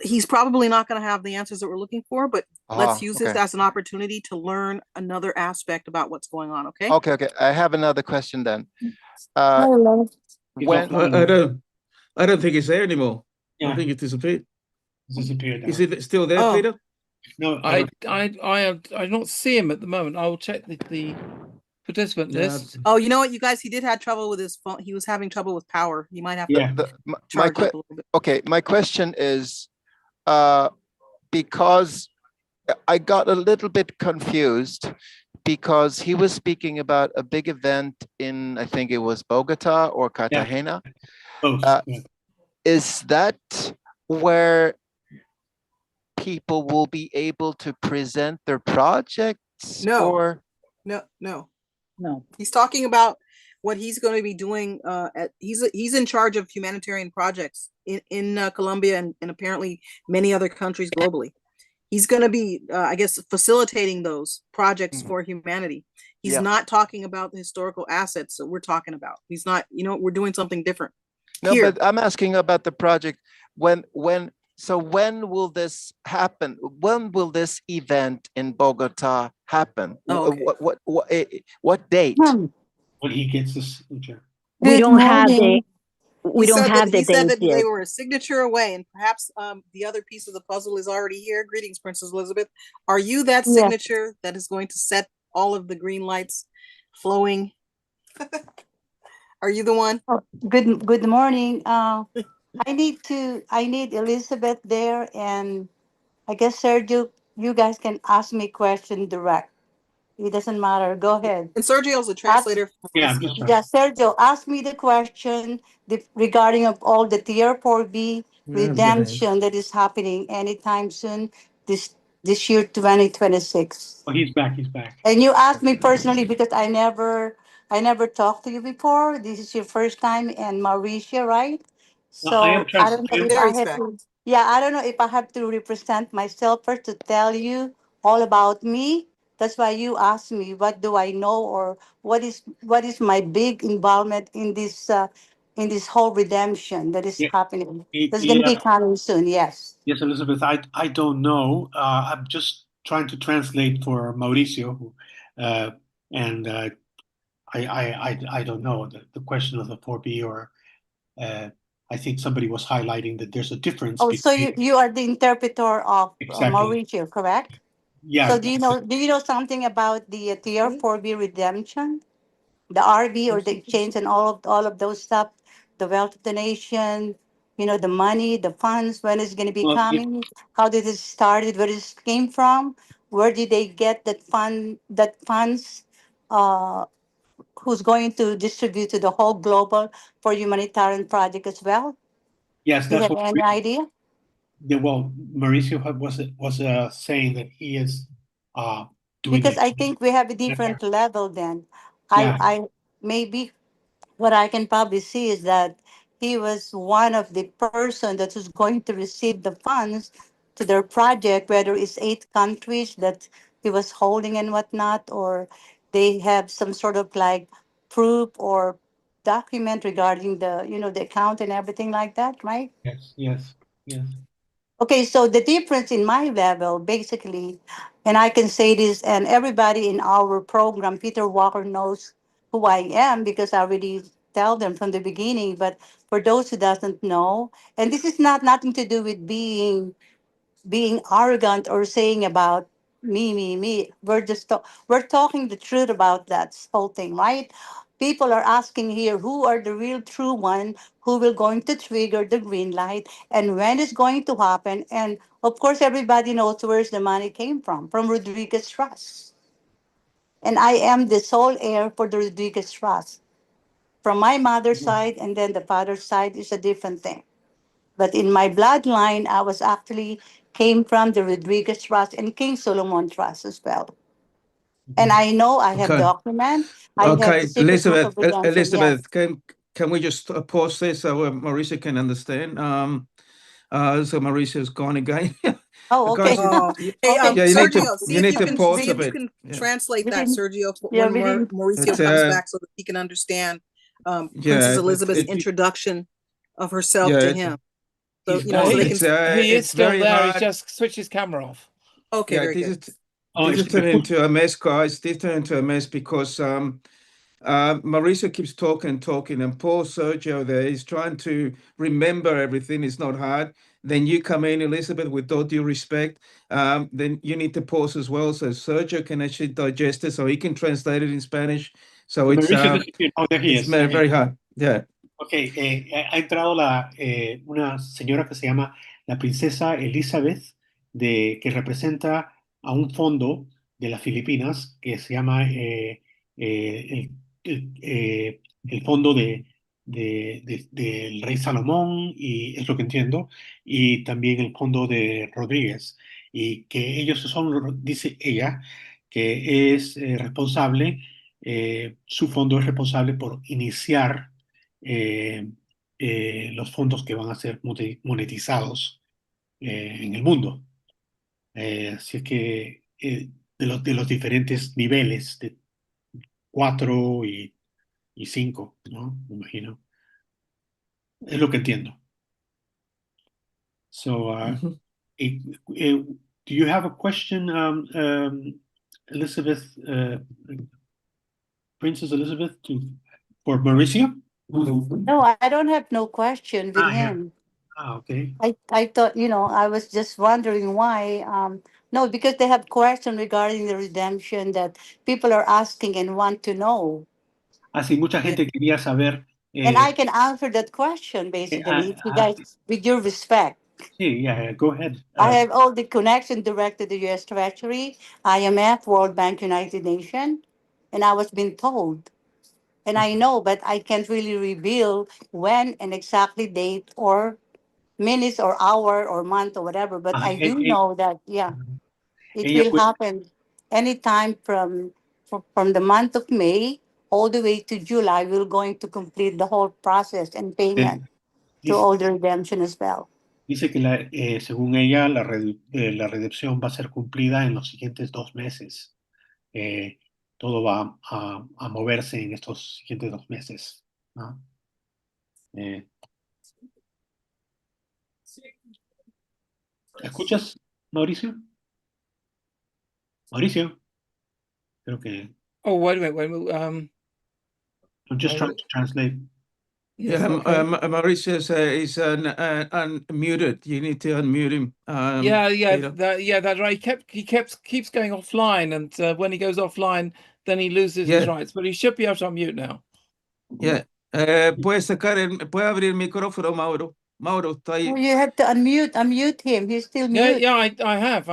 he's probably not going to have the answers that we're looking for, but let's use this as an opportunity to learn another aspect about what's going on. Okay. Okay. I have another question then. When I don't think it's there anymore. I think it disappeared. Disappeared. Is it still there, Peter? No, I don't see him at the moment. I will check the participant list. Oh, you know what, you guys? He did have trouble with his phone. He was having trouble with power. You might have to charge up a little bit. Okay, my question is, because I got a little bit confused because he was speaking about a big event in, I think it was Bogota or Cartagena. Is that where people will be able to present their projects? No. He's talking about what he's going to be doing. He's in charge of humanitarian projects in Colombia and apparently many other countries globally. He's going to be, I guess, facilitating those projects for humanity. He's not talking about the historical assets that we're talking about. He's not, we're doing something different. No, but I'm asking about the project. When will this happen? When will this event in Bogota happen? What date? When he gets the signature. We don't have the He said that date yet. they were a signature away, and perhaps the other piece of the puzzle is already here. Greetings, Princess Elizabeth. Are you that signature that is going to set all of the green lights flowing? Are you the one? Oh, good morning. I need Elizabeth there, and I guess Sergio, you guys can ask me question direct. It doesn't matter. Go ahead. And Sergio's a translator. Sergio, ask me the question regarding of all the tier 4B redemption that is happening anytime soon this year 2026. Oh, he's back. And you asked me personally because I never talked to you before. This is your first time in Mauricio, right? I am So I don't know I am if I Very have special. to, yeah, I don't know if I have to represent myself first to tell you all about me. That's why you asked me what do I know or what is my big involvement in this whole redemption that is yeah, happening. That's going to be yeah, coming soon. Yes. yes, Elizabeth. I don't know. I'm just trying to translate for Mauricio, uh, and I don't know the question of the 4B or uh, I think somebody was highlighting that there's a difference Oh, so between you are the interpreter of exactly. Mauricio, correct? Yeah, So do you know something about the Tier 4B redemption? The RB or the exchange and all of those stuff, the wealth of the nation, the money, the funds, when it's going to be well, yeah, coming, how did it started, where it came from, where did they get that funds, uh, who's going to distribute to the whole global for humanitarian project as well? yes, Do you that's have what. any idea? Well, Mauricio was saying that he is uh, doing Because it. I think we have a different level then. I Yeah, I maybe what I can probably see is that he was one of the person that was going to receive the funds to their project, whether it's 8 countries that he was holding and whatnot, or they have some sort of like proof or document regarding the account and everything like that, right? yes, yes, yes. Okay, so the difference in my level, basically, and I can say this, and everybody in our program, Peter Walker knows who I am because I already tell them from the beginning. But for those who doesn't know, and this is not nothing to do with being arrogant or saying about me. We're talking the truth about that whole thing, right? People are asking here who are the real true one who will going to trigger the green light and when it's going to happen. And of course, everybody knows where's the money came from Rodriguez Trust. And I am the sole heir for the Rodriguez Trust. From my mother's side, and then the father's side is a different thing. But in my bloodline, I was actually came from the Rodriguez Trust and King Solomon Trust as well. And I know I have Okay. document. I have the Okay, secret book of redemption. Yes. Elizabeth, can we just pause this so Mauricio can understand? So Mauricio's gone again. Oh, okay. Guys, Oh, hey, Okay. yeah, Sergio, see you if need you to can pause see a if you bit. can Yeah, translate We that, didn't. Sergio, Yeah, when we didn't. Mauricio it's comes back, so that he can understand Princess yeah, Elizabeth's introduction of herself yeah, to him. So he's so they gone. can. He is It's still very there. He's hard. just switched his camera off. Okay, Yeah, very good. Oh, this is turning into a mess, guys. This turned into a mess because Mauricio keeps talking, and poor Sergio there is trying to remember everything. It's not hard. Then you come in, Elizabeth, with all due respect. Then you need to pause as well, so Sergio can actually digest it, so he can translate it in Spanish. So Mauricio disappeared. Oh, there he it's is. There he is. very hard. Yeah. Ok, ha entrado una señora que se llama la princesa Elizabeth, que representa a un fondo de las Filipinas que se llama el fondo del rey Salomón, y es lo que entiendo, y también el fondo de Rodríguez, y que ellos son, dice ella, que es responsable, su fondo es responsable por iniciar eh, los fondos que van a ser monetizados en el mundo. Así es que de los diferentes niveles, de 4 y 5, ¿no? Me imagino. Es lo que entiendo. So, do you have a question, Elizabeth, Princess Elizabeth, for Mauricio? No, I don't have no question with Yeah. him. Okay. I thought, I was just wondering why. No, because they have question regarding the redemption that people are asking and want to know. Así mucha gente quería saber. And I can answer that question basically, if you guys, with your respect. Sí, yeah, go ahead. I have all the connection direct to the U.S. Treasury, IMF, World Bank, United Nations, and I was being told. And I know, but I can't really reveal when and exactly date or minutes or hour or month or whatever. But I do know that, yeah, it ella will puede, happen anytime from the month of May all the way to July. We're going to complete the whole process and Eh, payment. to all the redemption as well. Dice que según ella la redención va a ser cumplida en los siguientes 2 meses. Todo va a moverse en estos siguientes 2 meses, ¿no? ¿Escuchas, Mauricio? Mauricio, creo que. Oh, wait a minute. I'm just trying to translate. Yes, Yeah, okay. Mauricio is unmuted. You need to unmute him. That's right. He keeps going offline, and when he goes offline, then he loses his rights. But he should be able to unmute now. Yeah. Puedes abrir el micrófono, Mauro. Mauro, está ahí. Oh, you have to unmute him. He's still mute. Yeah, I have.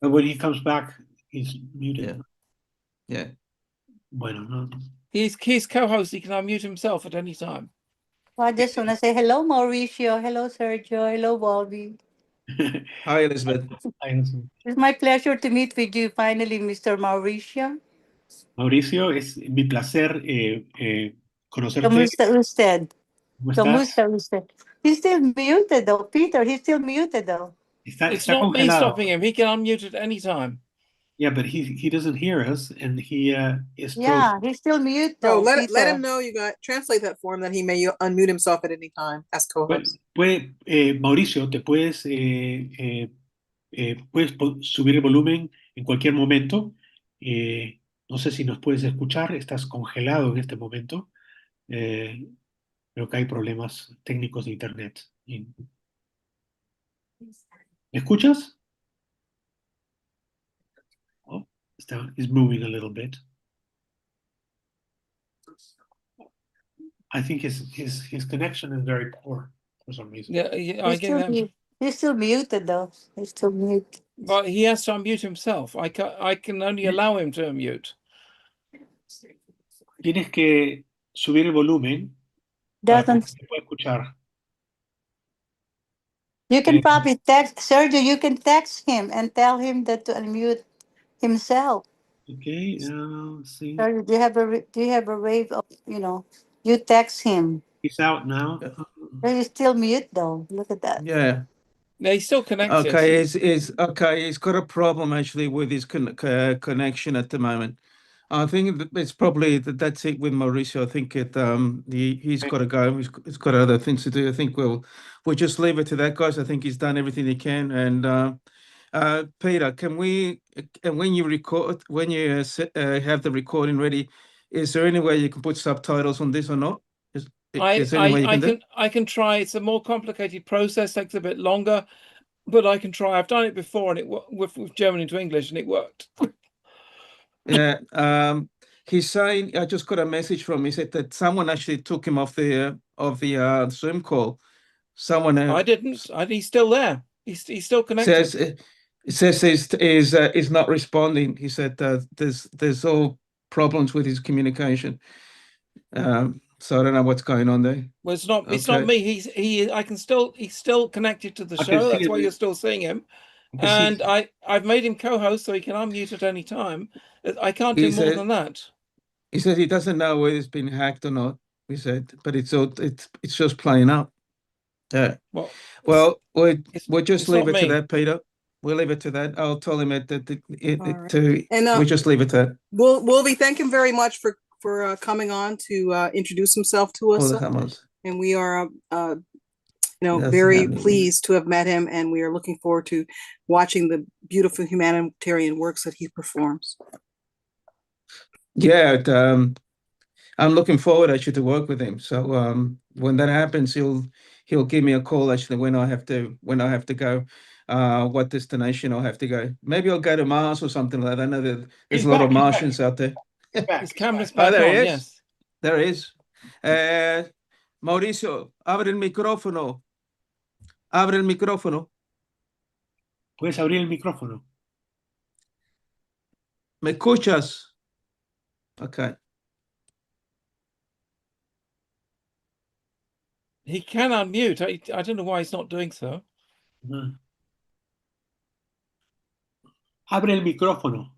But when he comes back, he's muted. Yeah. Bueno, no. He's co-host. He can unmute himself at any time. Well, I just want to say hello, Mauricio. Hello, Sergio. Hello, Bobby. Hi, Elizabeth. It's my pleasure to meet with you finally, Mr. Mauricio. Mauricio, es mi placer conocerte. ¿Cómo está usted? ¿Cómo ¿Cómo estás? está usted? He's still muted though, Peter. He's still muted though. It's Está not me congelado. stopping him. He can unmute at any time. Yeah, but he doesn't hear us, and he is Yeah, he's still mute Oh, though. let Peter. him know you got translate that for him that he may unmute himself at any time as co-host. Mauricio, te puedes subir el volumen en cualquier momento. No sé si nos puedes escuchar, estás congelado en este momento. Creo que hay problemas técnicos de internet. ¿Me escuchas? Oh, it's moving a little bit. I think his connection is very poor for some reason. Yeah, I get that. He's still muted though. He's still mute. But he has to unmute himself. I can only allow him to unmute. Tienes que subir el volumen para que se pueda escuchar. You can probably text Sergio. You can text him and tell him that to unmute himself. Okay, see. Sergio, do you have a way of you text him? He's out now. He's still mute though. Look at that. Yeah. No, he's still connected. Okay, he's got a problem actually with his connection at the moment. I think it's probably that's it with Mauricio. I think he's got to go. He's got other things to do. I think we'll just leave it to that, guys. I think he's done everything he can. And Peter, when you record, when you have the recording ready, is there any way you can put subtitles on this or not? Is there any way you can do? I can try. It's a more complicated process, takes a bit longer, but I can try. I've done it before, and with German into English, and it worked. Yeah, he's saying. I just got a message from him. He said that someone actually took him off the Zoom call. Someone. I didn't. He's still there. He's still connected. Says he's not responding. He said there's all problems with his communication. So I don't know what's going on there. Well, it's not me. He's still connected to the show. That's why you're still seeing him. And I've made him co-host so he can unmute at any time. I can't do more than that. He said he doesn't know whether it's been hacked or not. He said, but it's just playing up. Yeah. Well, we'll just leave it to that, Peter. We'll leave it to that. I'll tell him we just leave it to that. We'll thank him very much for coming on to introduce himself to us. And we are very pleased to have met him, and we are looking forward to watching the beautiful humanitarian works that he performs. Yeah, I'm looking forward actually to work with him. So when that happens, he'll give me a call actually when I have to go. What destination I'll have to go. Maybe I'll go to Mars or something like that. I know that there's a lot of Martians out there. His camera's back there on, he is. yes. There he is. Mauricio, abre el micrófono. Abre el micrófono. Puedes abrir el micrófono. ¿Me escuchas? Okay. He can unmute. I don't know why he's not doing so. Abre el micrófono.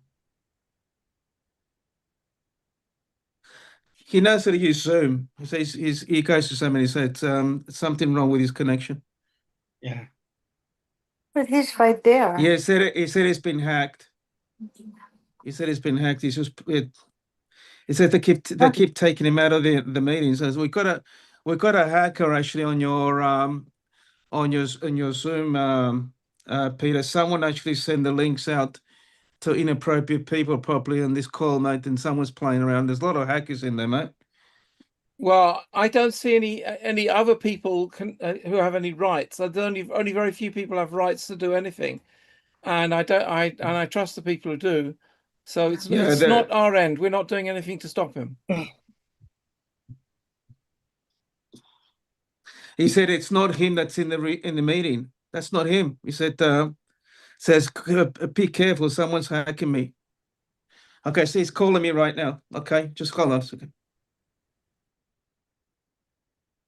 he knows that he's Zoom. He says he goes to Zoom and he said something wrong with his connection. Yeah. But he's right there. Yeah, he said it's been hacked. He said it's been hacked. He said they keep taking him out of the meetings. Says we got a hacker actually on your Zoom, Peter. Someone actually sent the links out to inappropriate people probably on this call, mate, and someone's playing around. There's a lot of hackers in there, mate. Well, I don't see any other people who have any rights. Only very few people have rights to do anything, and I trust the people who do. So it's not our end. We're not doing anything to stop him. He said it's not him that's in the meeting. That's not him. He said says be careful, someone's hacking me. Okay, so he's calling me right now. Okay, just hold on a second.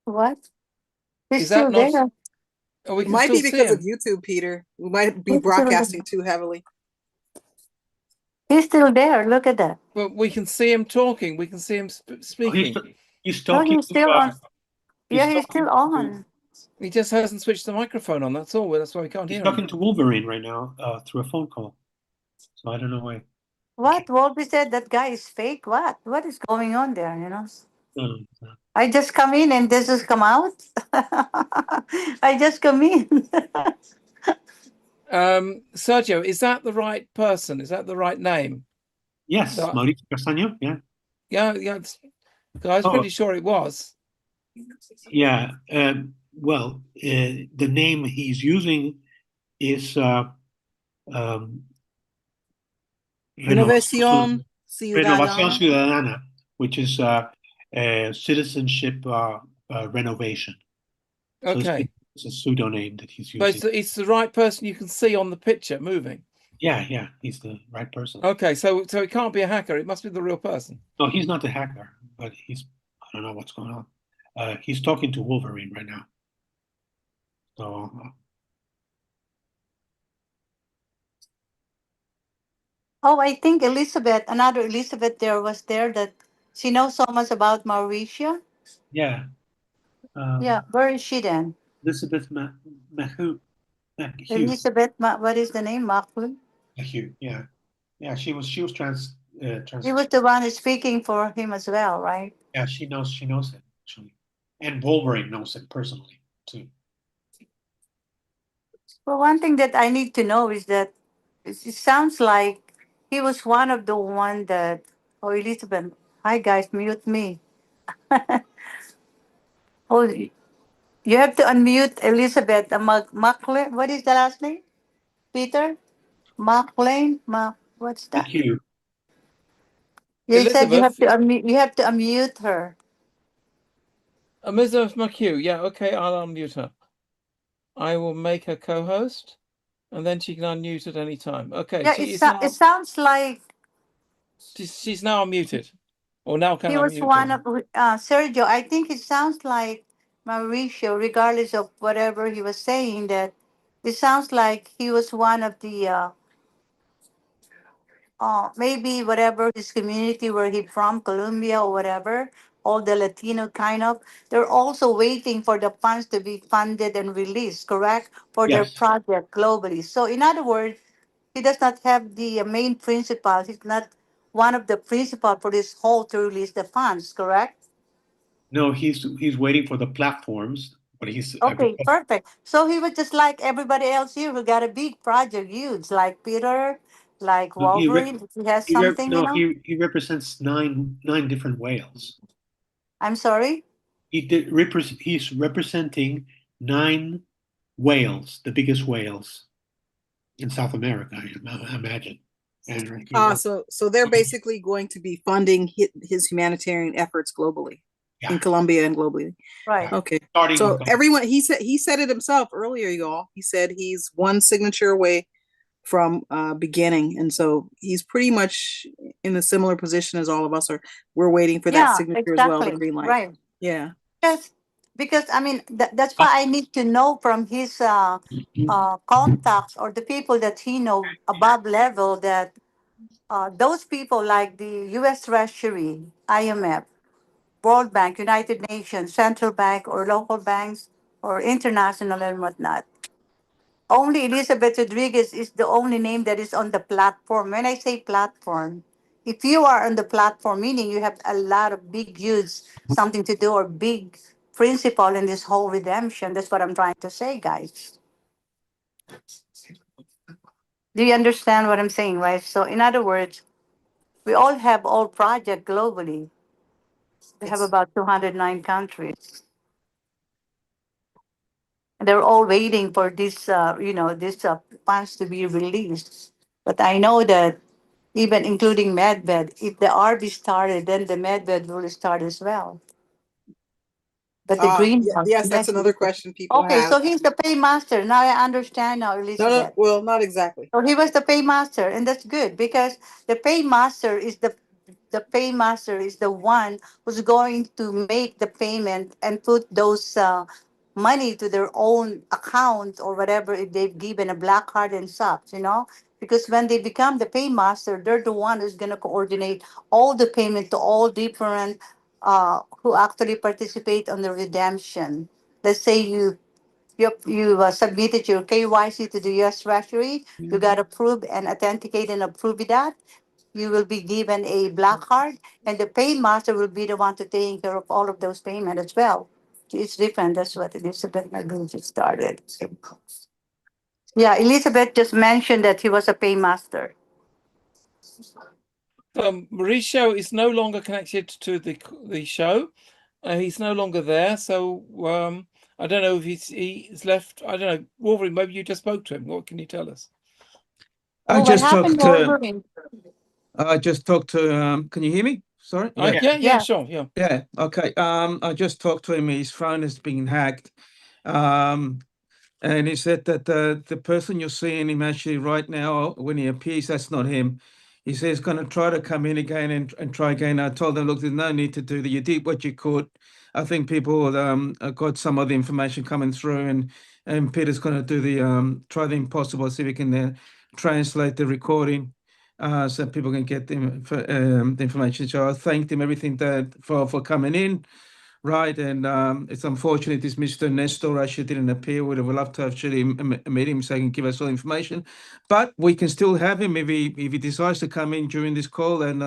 What? He's Is that still not? there. Oh, we It can might still be see because him. of YouTube, Peter. We might be He's still broadcasting there. too heavily. He's still there. Look at that. But we can see him talking. We can see him speaking. He's No, talking he's still to, on. Yeah, he's talking still on. He just hasn't switched the microphone on. That's all. That's why we can't he's hear talking him. to Wolverine right now through a phone call. So I don't know why. What? Wolby said that guy is fake. What? What is going on there? You know. No. I just come in and this has come out. I just come in. Sergio, is that the right person? Is that the right name? Yes, Mauricio Castaño. Yeah. Yeah. I was pretty sure it was. Yeah. Well, the name he's using is Renovación Renovación Ciudadana. Ciudadana, which is citizenship renovation. Okay. So it's a pseudonym that he's But using. it's the right person you can see on the picture moving. Yeah, he's the right person. Okay, so it can't be a hacker. It must be the real person. No, he's not the hacker, but I don't know what's going on. He's talking to Wolverine right now. So Oh, I think Elizabeth, another Elizabeth there was there that she knows so much about Mauricio. yeah. Yeah, where is she then? Elizabeth Mahue. Elizabeth, what is the name? Mahue? Mahue, yeah. Yeah, she was trans. He was the one who's speaking for him as well, right? Yeah, she knows it actually, and Wolverine knows it personally too. Well, one thing that I need to know is that it sounds like he was one of the one that. Oh, Elizabeth. Hi guys, mute me. Oh, you have to unmute Elizabeth. McLean. What is the last name? Peter. McLean. What's that? Mahue. You said you have Elizabeth. to unmute. You have to unmute her. Elizabeth McHugh. Yeah, okay, I'll unmute her. I will make her co-host, and then she can unmute at any time. Okay, Yeah, it sounds like she's now unmuted, or now can he was unmute one her. of Sergio. I think it sounds like Mauricio, regardless of whatever he was saying. That it sounds like he was one of the maybe whatever his community where he from, Colombia or whatever, all the Latino kind of, they're also waiting for the funds to be funded and released, correct? For their Yes. project globally. So in other words, he does not have the main principal. He's not one of the principal for this whole to release the funds, correct? No, he's waiting for the platforms, but he's Okay, perfect. So he was just like everybody else here who got a big project, huge, like Peter, like no, Wolverine. If he has something, you know. he represents nine different whales. I'm sorry. He's representing 9 whales, the biggest whales in South America, I imagine. And So they're basically going to be funding his humanitarian efforts globally, in Colombia and globally. Right. Okay. Starting So with everyone, he said it himself earlier, y'all. He said he's one signature away from beginning, and so he's pretty much in a similar position as all of us are. We're waiting for that signature as well, the green light. Right. Yeah. Because I mean that's why I need to know from his contacts or the people that he know above level that those people like the U.S. Treasury, IMF, World Bank, United Nations, Central Bank, or local banks, or international and whatnot. Only Elizabeth Rodriguez is the only name that is on the platform. When I say platform, if you are on the platform, meaning you have a lot of big use, something to do, or big principle in this whole redemption. That's what I'm trying to say, guys. Do you understand what I'm saying, right? So, in other words, we all have all project globally. We have about 209 countries. They're all waiting for this, this funds to be released. But I know that even including medbed, if the RB started, then the medbed will start as well. But the green one, Yes, that's another question people okay, have. so he's the paymaster. Now I understand now, Elizabeth. No, well, not exactly. So he was the paymaster, and that's good because the paymaster is the one who's going to make the payment and put those money to their own account or whatever if they've given a black card and such. Because when they become the paymaster, they're the one who's going to coordinate all the payment to all different who actually participate on the redemption. Let's say you submitted your KYC to the U.S. Treasury. You got approved and authenticated and approved that. You will be given a black card, and the paymaster will be the one to take care of all of those payments as well. It's different. That's what Elizabeth Magoo started. Yeah, Elizabeth just mentioned that he was a paymaster. Mauricio is no longer connected to the show. He's no longer there, so I don't know if he's left. I don't know. Wolverine, maybe you just spoke to him. What can you tell us? I What just happened, talked to. Wolverine? I just talked to. Can you hear me? Sorry. Yeah, sure, yeah. Yeah. Okay. I just talked to him. His phone has been hacked. And he said that the person you're seeing him actually right now, when he appears, that's not him. He says he's going to try to come in again and try again. I told them, look, there's no need to do that. You did what you could. I think people got some of the information coming through, and Peter's going to do try the impossible, see if we can translate the recording so people can get the information. So I thanked him everything for coming in. Right, and it's unfortunate this Mr. Nestor actually didn't appear. Would have loved to actually meet him so he can give us all information, but we can still have him if he decides to come in during this call. And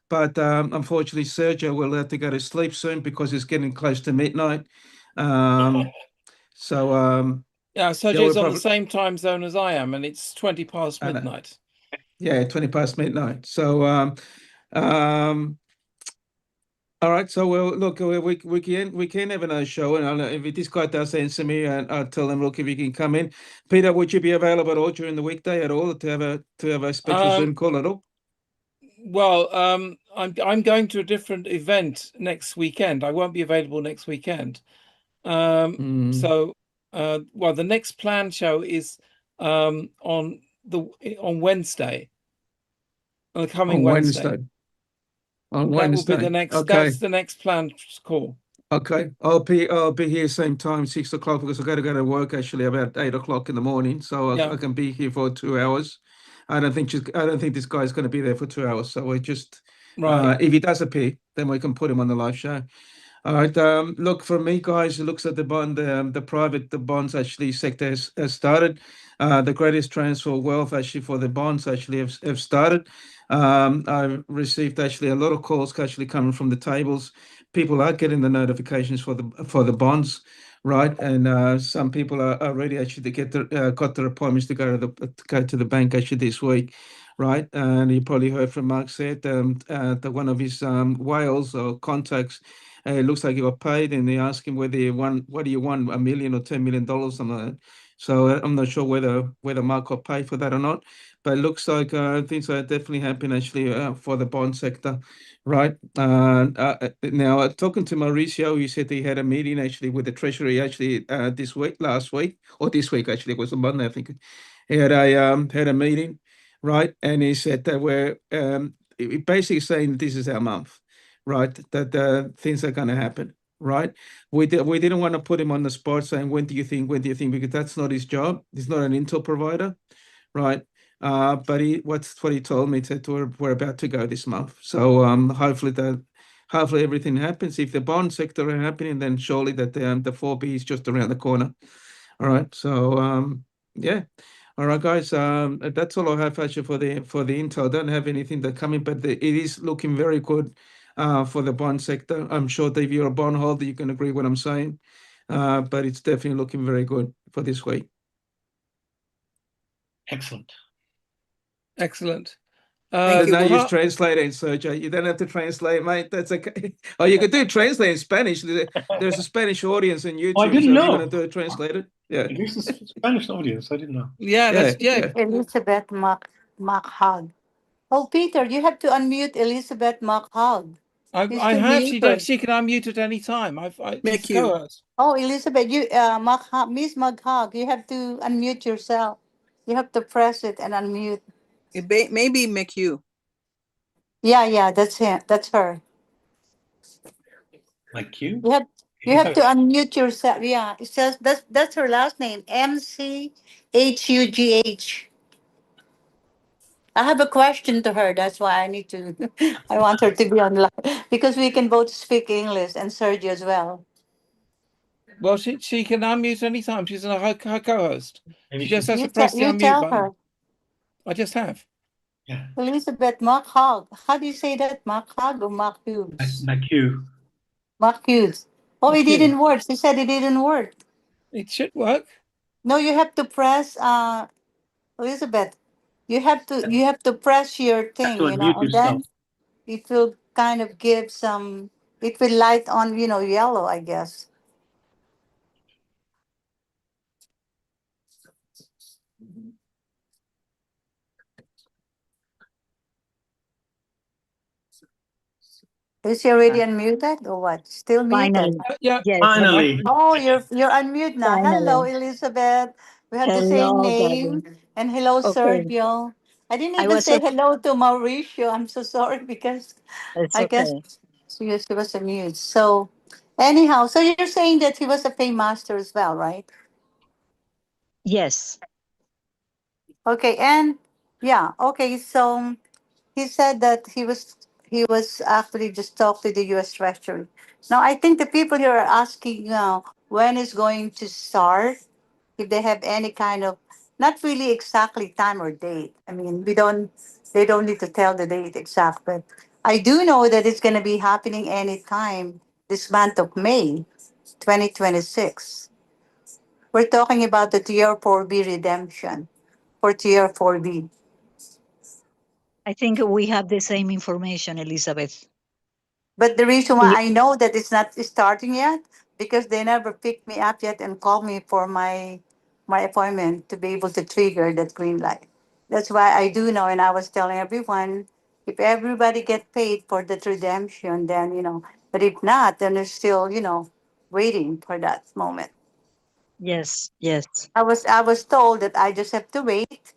but unfortunately, Sergio will have to go to sleep soon because it's getting close to midnight. So yeah, Sergio's on the same time zone as I am, and it's 20 past midnight. Yeah, 20 past midnight. So all right, so well, look, we can have another show, and if this guy does answer me, and I'll tell him, look, if he can come in. Peter, would you be available at all during the weekday at all to have a special Zoom call at all? Well, I'm going to a different event next weekend. I won't be available next weekend. So, well, the next planned show is on Wednesday, on the coming Wednesday. On That Wednesday. will be the next. Okay. That's the next planned call. Okay, I'll be here same time, 6 o'clock, because I got to go to work actually about 8 o'clock in the morning, so I can be here for 2 hours. I don't think this guy's going to be there for 2 hours, so we just if he does appear, then we can put him on the live show. All right. Look, for me, guys, it looks at the bond, the bonds actually sector has started. The greatest transfer of wealth actually for the bonds actually have started. I've received actually a lot of calls actually coming from the tables. People are getting the notifications for the bonds, right? And some people are ready actually to got their appointments to go to the bank actually this week, right? And you probably heard from Mark said that one of his whales or contacts. It looks like he got paid, and they asked him whether what do you want, $1 million or $10 million, something like that. So I'm not sure whether Mark got paid for that or not, but it looks like things are definitely happening actually for the bond sector, right? Now talking to Mauricio, he said he had a meeting actually with the Treasury actually last week, or this week actually, it was on Monday, I think. He had a meeting, right? And he said that we're basically saying this is our month. Right, that things are going to happen. Right, we didn't want to put him on the spot saying when do you think, because that's not his job. He's not an intel provider, right? But what he told me that we're about to go this month. So hopefully hopefully everything happens. If the bond sector are happening, then surely that the 4B is just around the corner. All right. So yeah. All right, guys. That's all I have actually for the intel. I don't have anything that coming, but it is looking very good for the bond sector. I'm sure that if you're a bond holder, you can agree what I'm saying. But it's definitely looking very good for this week. Excellent. Excellent. Thank you. Now use translator, Sergio. You don't have to translate, mate. That's okay. Oh, you could do translate in Spanish. There's a Spanish audience on YouTube. Oh, I didn't so know. If you're going to do it translated, yeah. There's a Spanish audience. I didn't know. Yeah, that's Elizabeth Makhag. Oh, Peter, you have to unmute Elizabeth Makhag. I have. She can unmute at any time. She's a co-host. Oh, Elizabeth, you Miss Makhag, you have to unmute yourself. You have to press it and unmute. It maybe McHugh. Yeah, that's him. That's her. Like you? You have to unmute yourself. Yeah, it says that's her last name, MCHUGH. I have a question to her. That's why I need to. I want her to be online because we can both speak English and Sergio as well. Well, she can unmute anytime. She's her co-host. She just has You to press the you unmute tell button. her. I just have. Yeah. Elizabeth Makhag. How do you say that? Makhag or Makhughes? McHugh. Makhughes. Oh, it McHugh. didn't work. She said it didn't work. It should work. No, you have to press. Elizabeth, you have to press your thing, to you know, unmute and then yourself. it will kind of give some. It will light on, yellow, I guess. Is she already unmuted or what? Still muted? Finally. Yeah. Yes. Finally. Oh, you're unmute now. Hello, Finally. Elizabeth. We have the same Hello, name. darling. And hello, Okay. Sergio. I didn't I even was say hello to Mauricio. I'm so sorry because It's I guess okay. she was unmute. So anyhow, so you're saying that he was a paymaster as well, right? Yes. Okay, and yeah, okay, so he said that he was actually just talk to the US Treasury. Now I think the people here are asking when is going to start, if they have any kind of not really exactly time or date. I mean, they don't need to tell the date exact, but I do know that it's gonna be happening anytime this month of May 2026. We're talking about the Tier 4B redemption for Tier 4B. I think we have the same information, Elizabeth. But the reason why I know that it's not starting yet, because they never picked me up yet and called me for my appointment to be able to trigger that green light. That's why I do know, and I was telling everyone, if everybody get paid for that redemption, then but if not, then they're still waiting for that moment. Yes, yes. I was told that I just have to wait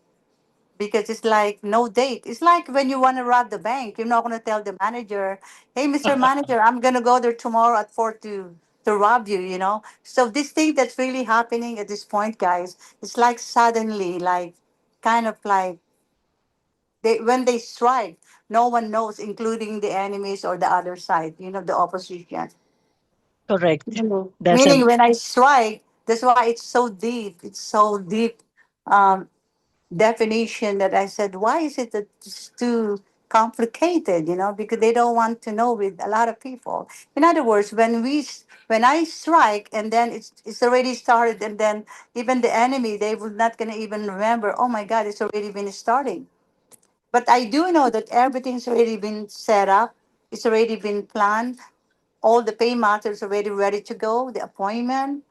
because it's like no date. It's like when you want to rob the bank, you're not going to tell the manager, "Hey, Mr. Manager, I'm going to go there tomorrow at 4 to rob you." So this thing that's really happening at this point, guys, it's like suddenly, like kind of like when they strike, no one knows, including the enemies or the other side, the opposition. Correct. That's Meaning when I strike, that's why it's so deep. It's so deep. Um, Definition that I said, why is it that it's too complicated? Because they don't want to know with a lot of people. In other words, when I strike and then it's already started, and then even the enemy, they will not gonna even remember. Oh my God, it's already been starting. But I do know that everything's already been set up. It's already been planned. All the pay matters already ready to go. The appointment,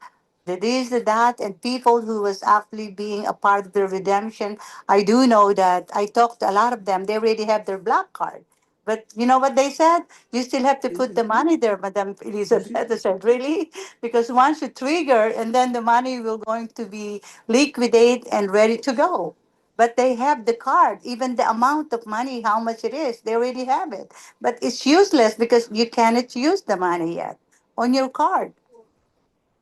the this, the that, and people who was actually being a part of the redemption. I do know that I talked to a lot of them. They already have their black card. But you know what they said? You still have to put the money there, Madam Elizabeth. I said, really? Because once you trigger, and then the money will going to be liquidate and ready to go. But they have the card, even the amount of money, how much it is, they already have it. But it's useless because you cannot use the money yet on your card.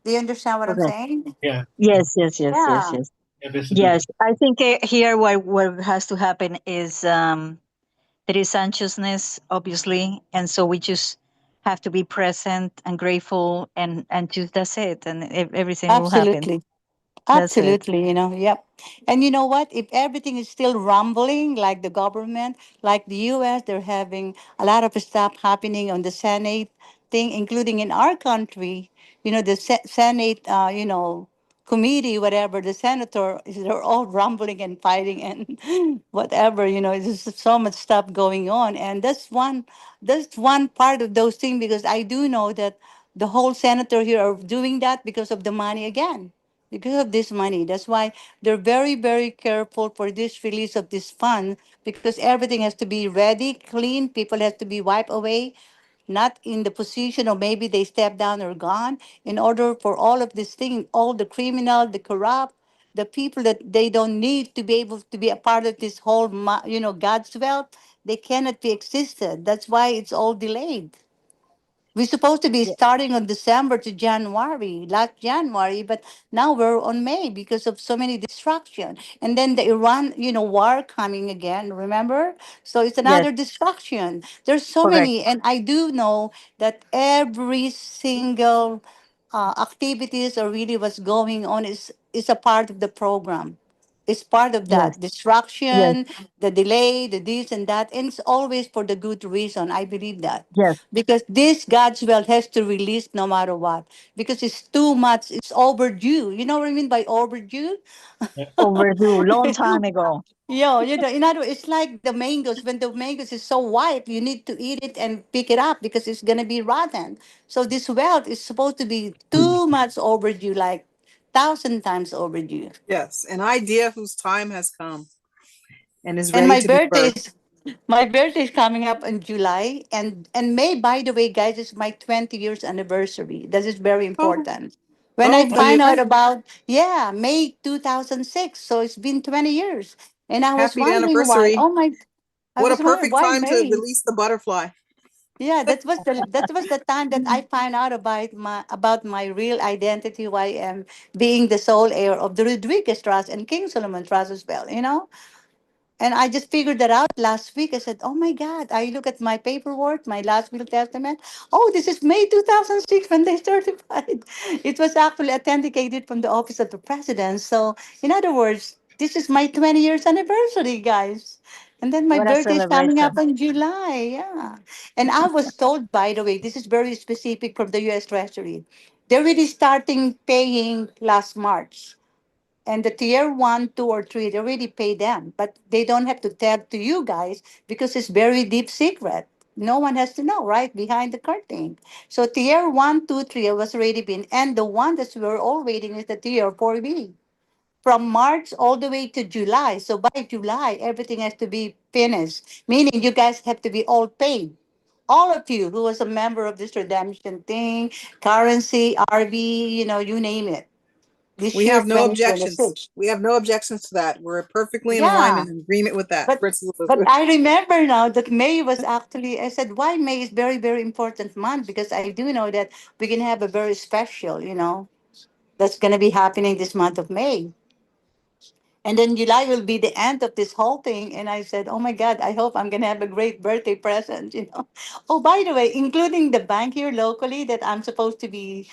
Do you understand what I'm correct. saying? Yeah. Yes, yes, yes, yes, Yeah. yes. Yeah, this is Yes, I think here what has to happen is there is anxiousness, obviously, and so we just have to be present and grateful, and just that's it, and everything will happen. Absolutely. That's it. Absolutely, yep. And you know what? If everything is still rumbling, like the government, like the US, they're having a lot of stuff happening on the Senate thing, including in our country, the Senate, committee, whatever, the senator, they're all rumbling and fighting and whatever, there's just so much stuff going on. And that's one part of those things, because I do know that the whole senator here are doing that because of the money again, because of this money. That's why they're very, very careful for this release of this fund, because everything has to be ready, clean. People have to be wiped away, not in the position, or maybe they step down or gone, in order for all of this thing, all the criminal, the corrupt, the people that they don't need to be able to be a part of this whole, God's wealth, they cannot be existed. That's why it's all delayed. We're supposed to be starting on December to January, last January, but now we're on May because of so many distraction. And then the Iran, war coming again, remember? So it's Yes, another distraction. There's so correct. many, and I do know that every single activities, or really what's going on, is a part of the program. It's part of Yes, that yes, distraction, the delay, the this and that, and it's always for the good reason. I believe that, yes. because this God's will has to release no matter what, because it's too much. It's overdue. You know what I mean by overdue? Overdue, long time ago. Yeah, in other words, it's like the mangoes. When the mangoes is so ripe, you need to eat it and pick it up because it's gonna be rotten. So this wealth is supposed to be too much overdue, like 1,000 times overdue. Yes, an idea whose time has come and is And ready to be birthed. my birthday is coming up in July, and May. By the way, guys, is my 20 years anniversary. That is very Oh, important. When I oh, for you. find out about, yeah, May 2006, so it's been 20 years, and I was Happy wondering why. anniversary. Oh my, I What a was wondering perfect why time to May. release the butterfly. Yeah, that was the time that I find out about my real identity, who I am, being the sole heir of the Rodriguez Trust and King Solomon Trust as well. And I just figured that out last week. I said, "Oh my God!" I look at my paperwork, my last will testament. Oh, this is May 2006 when they certified. It was actually authenticated from the office of the president. So, in other words, this is my 20 years anniversary, guys. And then my What a birthday is coming up celebration. in July. Yeah. And I was told, by the way, this is very specific from the US Treasury. They're really starting paying last March. And the tier one, two, or three, they already pay them, but they don't have to tell to you guys because it's very deep secret. No one has to know, right? Behind the curtain. So tier one, two, three was already been, and the one that we're all waiting is the tier 4B. From March all the way to July. So by July, everything has to be finished, meaning you guys have to be all paid. All of you who was a member of this redemption thing, currency, RV, you name it, this We year have no objections. 2026. We have no objections to that. We're perfectly in Yeah, alignment and agreement with that. but Princess but Elizabeth. I remember now that May was actually, I said, why May is very, very important month, because I do know that we can have a very special, that's gonna be happening this month of May. And then July will be the end of this whole thing. And I said, oh my God, I hope I'm going to have a great birthday present. Oh, by the way, including the bank here locally, that I'm supposed to be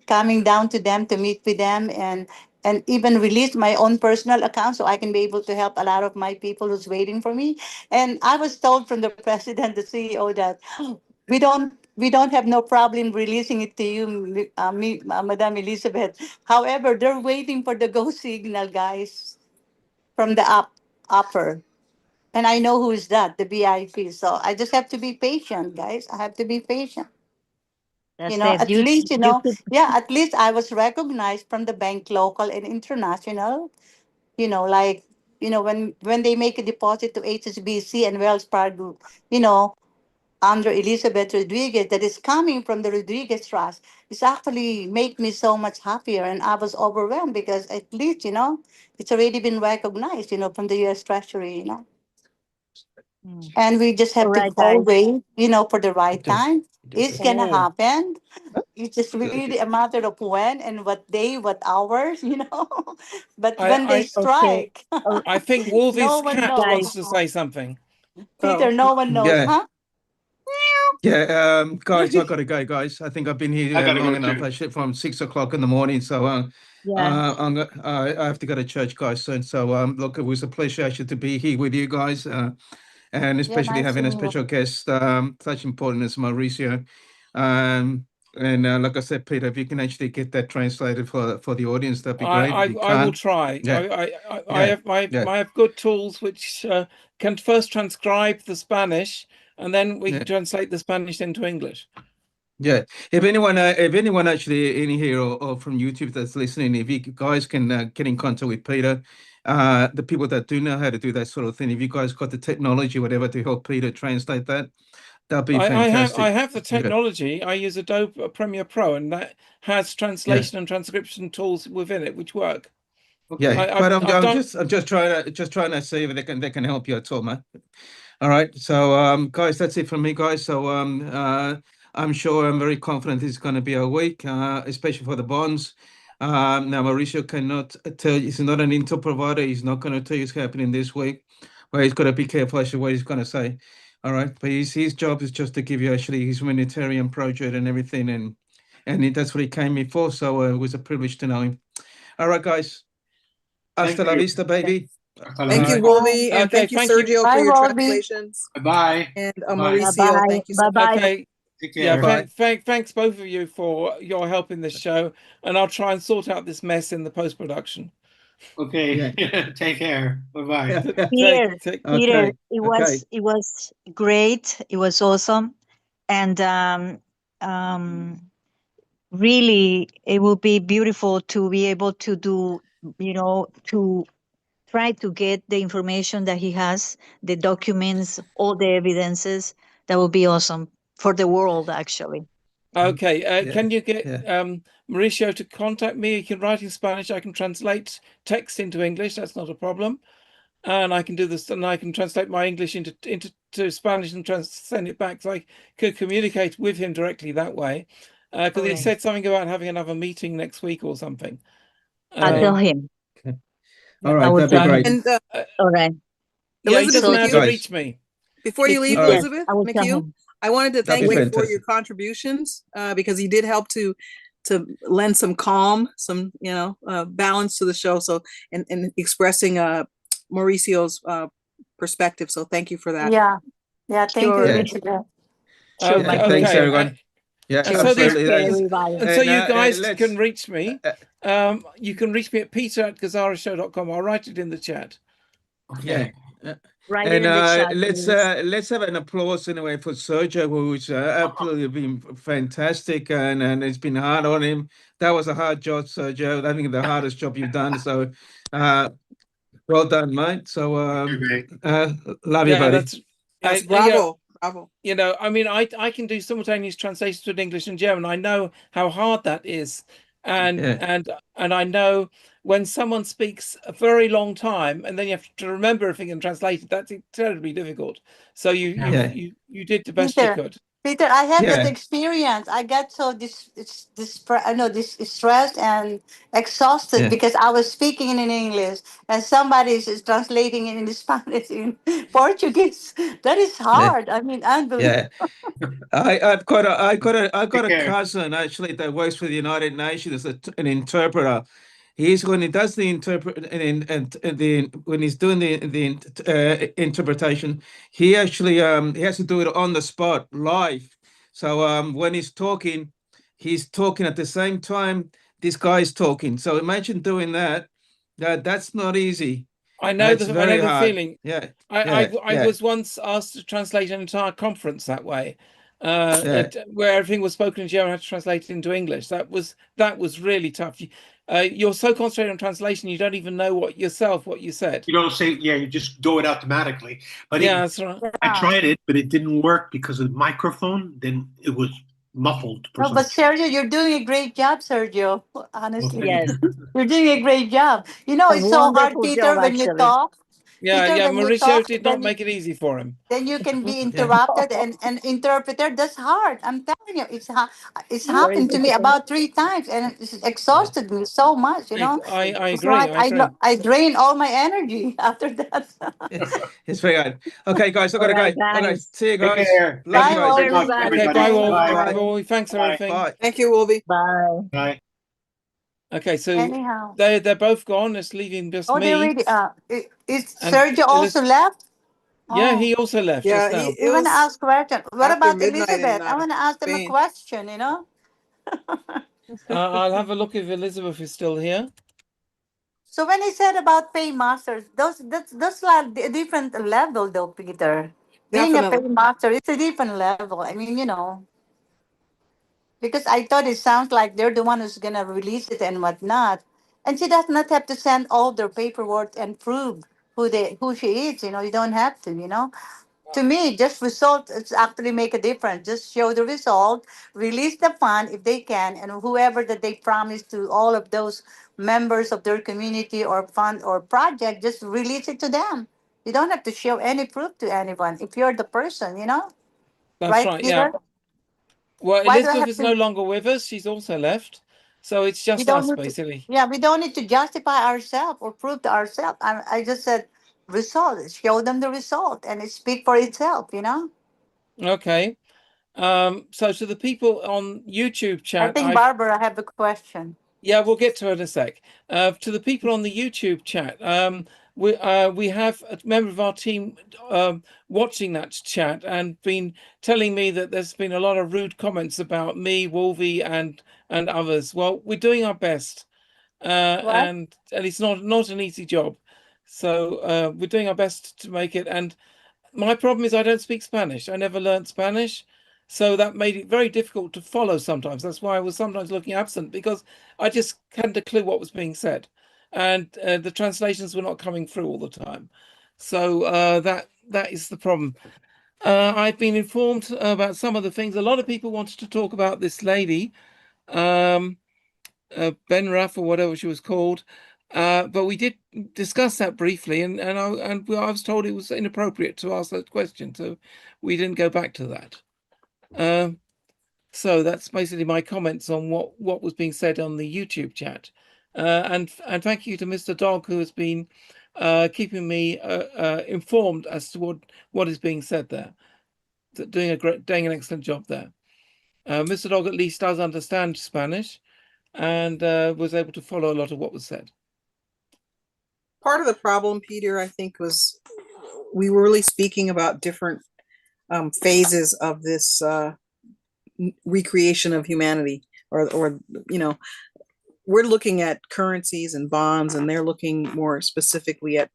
coming down to them to meet with them, and even release my own personal account so I can be able to help a lot of my people who's waiting for me. And I was told from the president, the CEO, that we don't have no problem releasing it to you, Madam Elizabeth. However, they're waiting for the go signal, guys, from the upper. And I know who is that, the BIP. So I just have to be patient, guys. I have to be patient. That's it. At You least, you keep yeah, at least I was recognized from the bank, local and international. Like, when they make a deposit to HSBC and Wells Fargo, you know, under Elizabeth Rodriguez, that is coming from the Rodriguez Trust, it's actually make me so much happier. And I was overwhelmed because at least, it's already been recognized, from the US Treasury. Mm. And we just All have to right, all guys. wait, for the right Okay. time. It's gonna Oh, happen. It's just really a matter of when and what day, what hours. But when they Okay. strike, All I think no Wolvie's one cat guys. knows. wants to say something. Peter, no one knows, Yeah. huh? Yeah, guys, I gotta go, guys. I think I've been here I gotta long go enough. too. I should from 6 o'clock in the morning. So Yeah. I have to go to church, guys, soon. So look, it was a pleasure actually to be here with you guys, and Yeah, especially nice having a seeing you. special guest, such important as Mauricio. And like I said, Peter, if you can actually get that translated for the audience, that'd be great. If you I will can't, try. yeah, I yeah, I have good tools which can first transcribe the Spanish, and then we can translate the Spanish into English. Yeah, if anyone actually in here or from YouTube that's listening, if you guys can get in contact with Peter, the people that do know how to do that sort of thing, if you guys got the technology, whatever, to help Peter translate that, that'd be fantastic. I have the technology. I use Adobe Premiere Pro, and that has translation and transcription tools within it, which work. Yeah, but I'm I've done. just trying to see if they can help you at all, man. All right, so guys, that's it from me, guys. So I'm sure I'm very confident it's going to be a week, especially for the bonds. Now Mauricio cannot tell you, he's not an intel provider. He's not going to tell you it's happening this week, but he's got to be careful actually what he's going to say. All right, but his job is just to give you actually his humanitarian project and everything, and that's what he came here for. So it was a privilege to know him. All right, guys. Hasta la vista, baby. Thank you, Wolby, and thank you, Sergio, for your translations. Bye. And Mauricio, thank you so much. Okay. Take care. Yeah, thanks both of you for your help in this show, and I'll try and sort out this mess in the post-production. Okay. Take care. Bye-bye. Peter, Peter, it was great. It was awesome, and really, it will be beautiful to be able to do, to try to get the information that he has, the documents, all the evidences. That would be awesome for the world, actually. Okay, can you get Mauricio to contact me? You can write in Spanish. I can translate text into English. That's not a problem, and I can do this. And I can translate my English into Spanish and send it back, so I could communicate with him directly that way. Because he said something about having another meeting next week or something. I'll tell him. All right, that'd be great. And all right. Yeah, he doesn't know how to guys. reach me. Before you leave, All right. Elizabeth I will tell McHugh, him. I wanted to That'd thank be you for fantastic. your contributions because you did help to lend some calm, some balance to the show. So and expressing Mauricio's perspective. So thank you for that. Yeah. Thank you, Sure. Elizabeth. Sure, Yeah, my thanks, pleasure. everyone. Yeah, And so these, absolutely. everybody. and so you guys let's- can reach me. You can reach me at peter@gesarashow.com. I'll write it in the chat. Yeah. Write it And in the chat, let's have an applause anyway for Sergio, who's absolutely been fantastic, and it's been hard on him. That was a hard job, Sergio. I think the hardest job you've done. So, well done, mate. So, love you, buddy. Yes, bravo. Bravo. You know, I mean, I can do simultaneous translations to English and German. I know how hard that is, and I know when someone speaks a very long time and then you have to remember everything and translate it. That's incredibly difficult. So you did the best you could. Peter, I had that experience. I got so stressed and exhausted because I was speaking in English and somebody is translating it in Spanish, in Portuguese. That is hard. I mean, unbelievable. Yeah, I've got a cousin actually that works for the United Nations as an interpreter. He's when he does the when he's doing the interpretation, he actually he has to do it on the spot live. So when he's talking at the same time this guy's talking. So imagine doing that. That's not easy. I know That's the very hard. feeling. Yeah. I was once asked to translate an entire conference that way, where everything was spoken in German. I had to translate it into English. That was really tough. You're so concentrated on translation, you don't even know what you said. You don't say, you just do it automatically. But that's right. I tried it, but it didn't work because of the microphone. Then it was muffled. No, but Sergio, you're doing a great job, Sergio. Honestly, Yes. you're doing a great job. You know, A it's so hard, wonderful Peter, job, when you actually. talk. Yeah, Peter, yeah. when you Mauricio talk, did not make it easy for him. then you can be interrupted and interpreter. That's hard. I'm telling you, it's Very happened to me difficult. about 3 times, and it's exhausted me so much. I It's agree. like I agree. I drain all my energy after that. It's very hard. Okay, guys, I gotta go. Okay, see you Take guys. care. Love Thank you you guys. very much, Okay, everybody. bye, Wolf. Bye. Bye, Wolf. Thanks for Bye. everything. Bye. Thank you, Wolvie. Bye. Bye. Okay, so Anyhow, they're both gone. It's leaving just oh, they me really. Is and Sergio also left? Yeah, Oh, he also left just Yeah, now. it we're gonna was ask question. What after about midnight in Elizabeth? I want to ask them a Spain. question. I'll have a look if Elizabeth is still here. So when he said about paymasters, that's like a different level, though, Peter. Being a Definitely. paymaster, it's a different level. I mean, because I thought it sounds like they're the one who's gonna release it and whatnot, and she does not have to send all their paperwork and prove who she is. You don't have to. To me, just result it's actually make a difference. Just show the result, release the fund if they can, and whoever that they promise to all of those members of their community or fund or project, just release it to them. You don't have to show any proof to anyone if you're the person. That's Right, right, yeah. Peter? Well, Why do I Elizabeth have is no to? longer with us. She's also left. So it's We just don't us, need to. basically. Yeah, we don't need to justify ourselves or prove to ourselves. I just said result. Show them the result, and it speak for itself. Okay. So to the people on YouTube I chat, think Barbara have a question. Yeah, we'll get to it in a sec. To the people on the YouTube chat, we have a member of our team watching that chat and been telling me that there's been a lot of rude comments about me, Wolvie, and others. Well, we're doing our best, What? and it's not an easy job. So we're doing our best to make it. And my problem is I don't speak Spanish. I never learned Spanish. So that made it very difficult to follow sometimes. That's why I was sometimes looking absent, because I just hadn't a clue what was being said. And the translations were not coming through all the time. So that is the problem. I've been informed about some of the things. A lot of people wanted to talk about this lady, Ben Raff or whatever she was called. But we did discuss that briefly, and I was told it was inappropriate to ask that question, so we didn't go back to that. So that's basically my comments on what was being said on the YouTube chat, and thank you to Mr. Dog, who has been keeping me informed as to what is being said there, doing an excellent job there. Mr. Dog at least does understand Spanish, and was able to follow a lot of what was said. Part of the problem, Peter, I think, was we were really speaking about different phases of this recreation of humanity, or we're looking at currencies and bonds, and they're looking more specifically at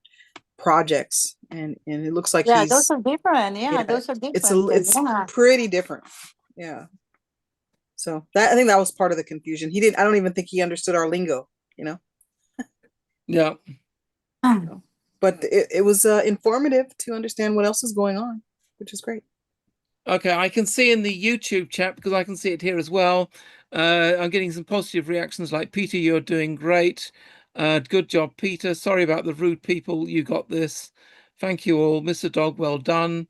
projects, and it looks like those are different. Yeah, those are different. it's pretty different. Yeah. So I think that was part of the confusion. I don't even think he understood our lingo. Yeah. But it was informative to understand what else is going on, which is great. Okay, I can see in the YouTube chat, because I can see it here as well. I'm getting some positive reactions like, Peter, you're doing great. Good job, Peter. Sorry about the rude people. You got this. Thank you all. Mr. Dog, well done.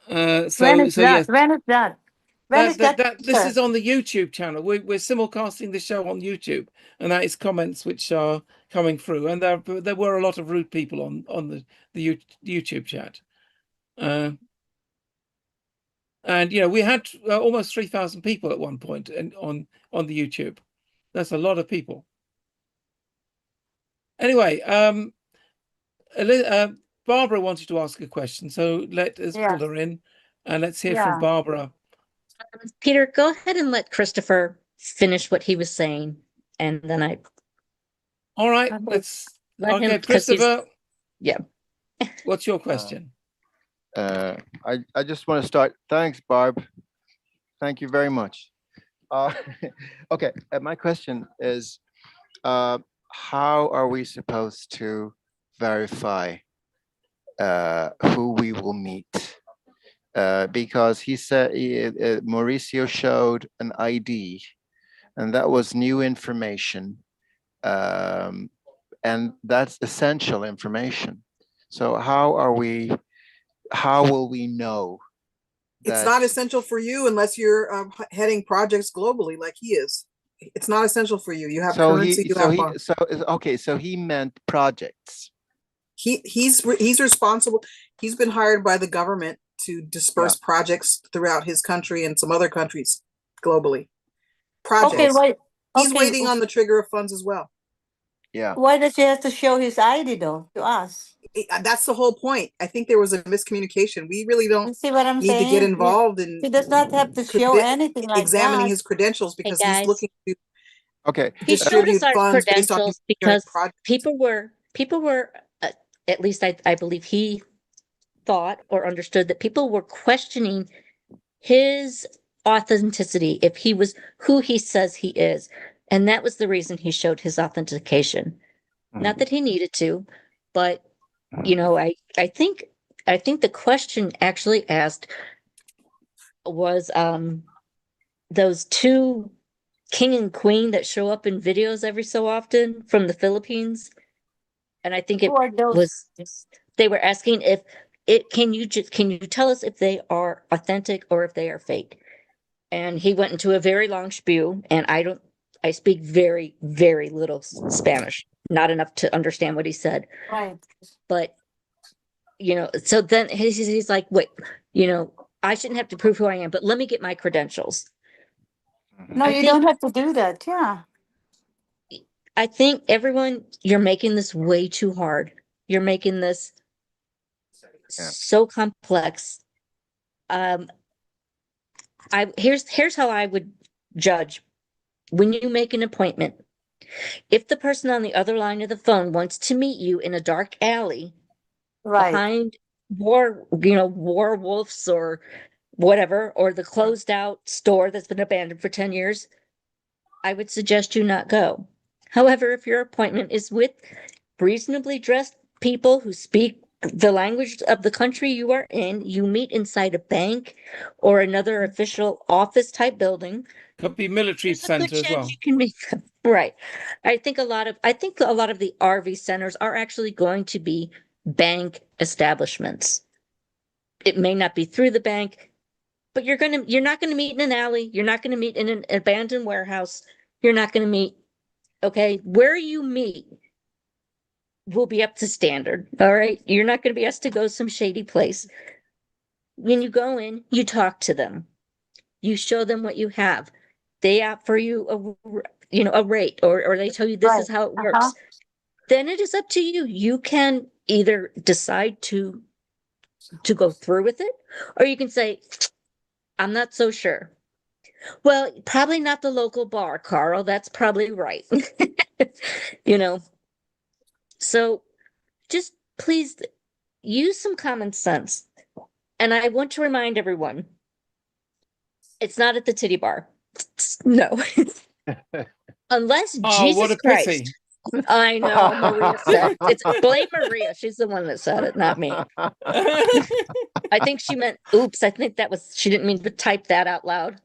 When is that? Yes. When is that? When is that? This is on the YouTube channel. We're simulcasting the show on YouTube, and that is comments which are coming through. And there were a lot of rude people on the YouTube chat. And we had almost 3,000 people at one point on the YouTube. That's a lot of people. Anyway, Barbara wanted to ask a question, so let us pull her in, and let's hear from Barbara. Peter, go ahead and let Christopher finish what he was saying, and then I. All right, let him, Christopher. Yeah. What's your question? I just want to start. Thanks, Barb. Thank you very much. Okay, my question is, how are we supposed to verify who we will meet? Because he said Mauricio showed an ID, and that was new information, and that's essential information. So how will we know It's that? not essential for you unless you're heading projects globally like he is. It's not essential for you. You have currency. So he meant projects. He's responsible. He's been hired by the government to disperse projects throughout his country and some other countries globally. Projects. He's waiting on the trigger of funds as well. Yeah. Why does he have to show his ID though to us? That's the whole point. I think there was a miscommunication. We really don't see what I'm need saying? to get involved in. He does not have to show anything like examining that. his credentials because Hey, he's guys. looking to Okay. He showed distribute us our funds based on credentials because people were at least I believe he thought or understood that people were questioning his authenticity if he was who he says he is. And that was the reason he showed his authentication. Not that he needed to, but I think the question actually asked was those two king and queen that show up in videos every so often from the Philippines. And I think they were asking if can you tell us if they are authentic or if they are fake? And he went into a very long spiel, and I speak very, very little Spanish, not enough to understand what he said. Right. But, so then he's like, wait, I shouldn't have to prove who I am, but let me get my credentials. No, you don't have to do that. Yeah. I think everyone, you're making this way too hard. You're making this so complex. Here's how I would judge when you make an appointment. If the person on the other line of the phone wants to meet you in a dark alley behind werewolves or whatever, or the closed out store that's been abandoned for 10 years, I would suggest you not go. However, if your appointment is with reasonably dressed people who speak the language of the country you are in, you meet inside a bank or another official office type building. Could be military center as well. You can meet them. Right. I think a lot of the RV centers are actually going to be bank establishments. It may not be through the bank, but you're not going to meet in an alley. You're not going to meet in an abandoned warehouse. You're not going to meet. Okay, where you meet will be up to standard. All right. You're not going to be asked to go some shady place. When you go in, you talk to them. You show them what you have. They offer you a rate or they tell you this is how it works. Then it is up to you. You can either decide to go through with it, or you can say, I'm not so sure. Well, probably not the local bar, Carl. That's probably right. So just please use some common sense. And I want to remind everyone, it's not at the titty bar. No. Unless Jesus Christ. Pity. I know, Maria said it's blame Maria. She's the one that said it, not me. I think she meant oops. I think she didn't mean to type that out loud.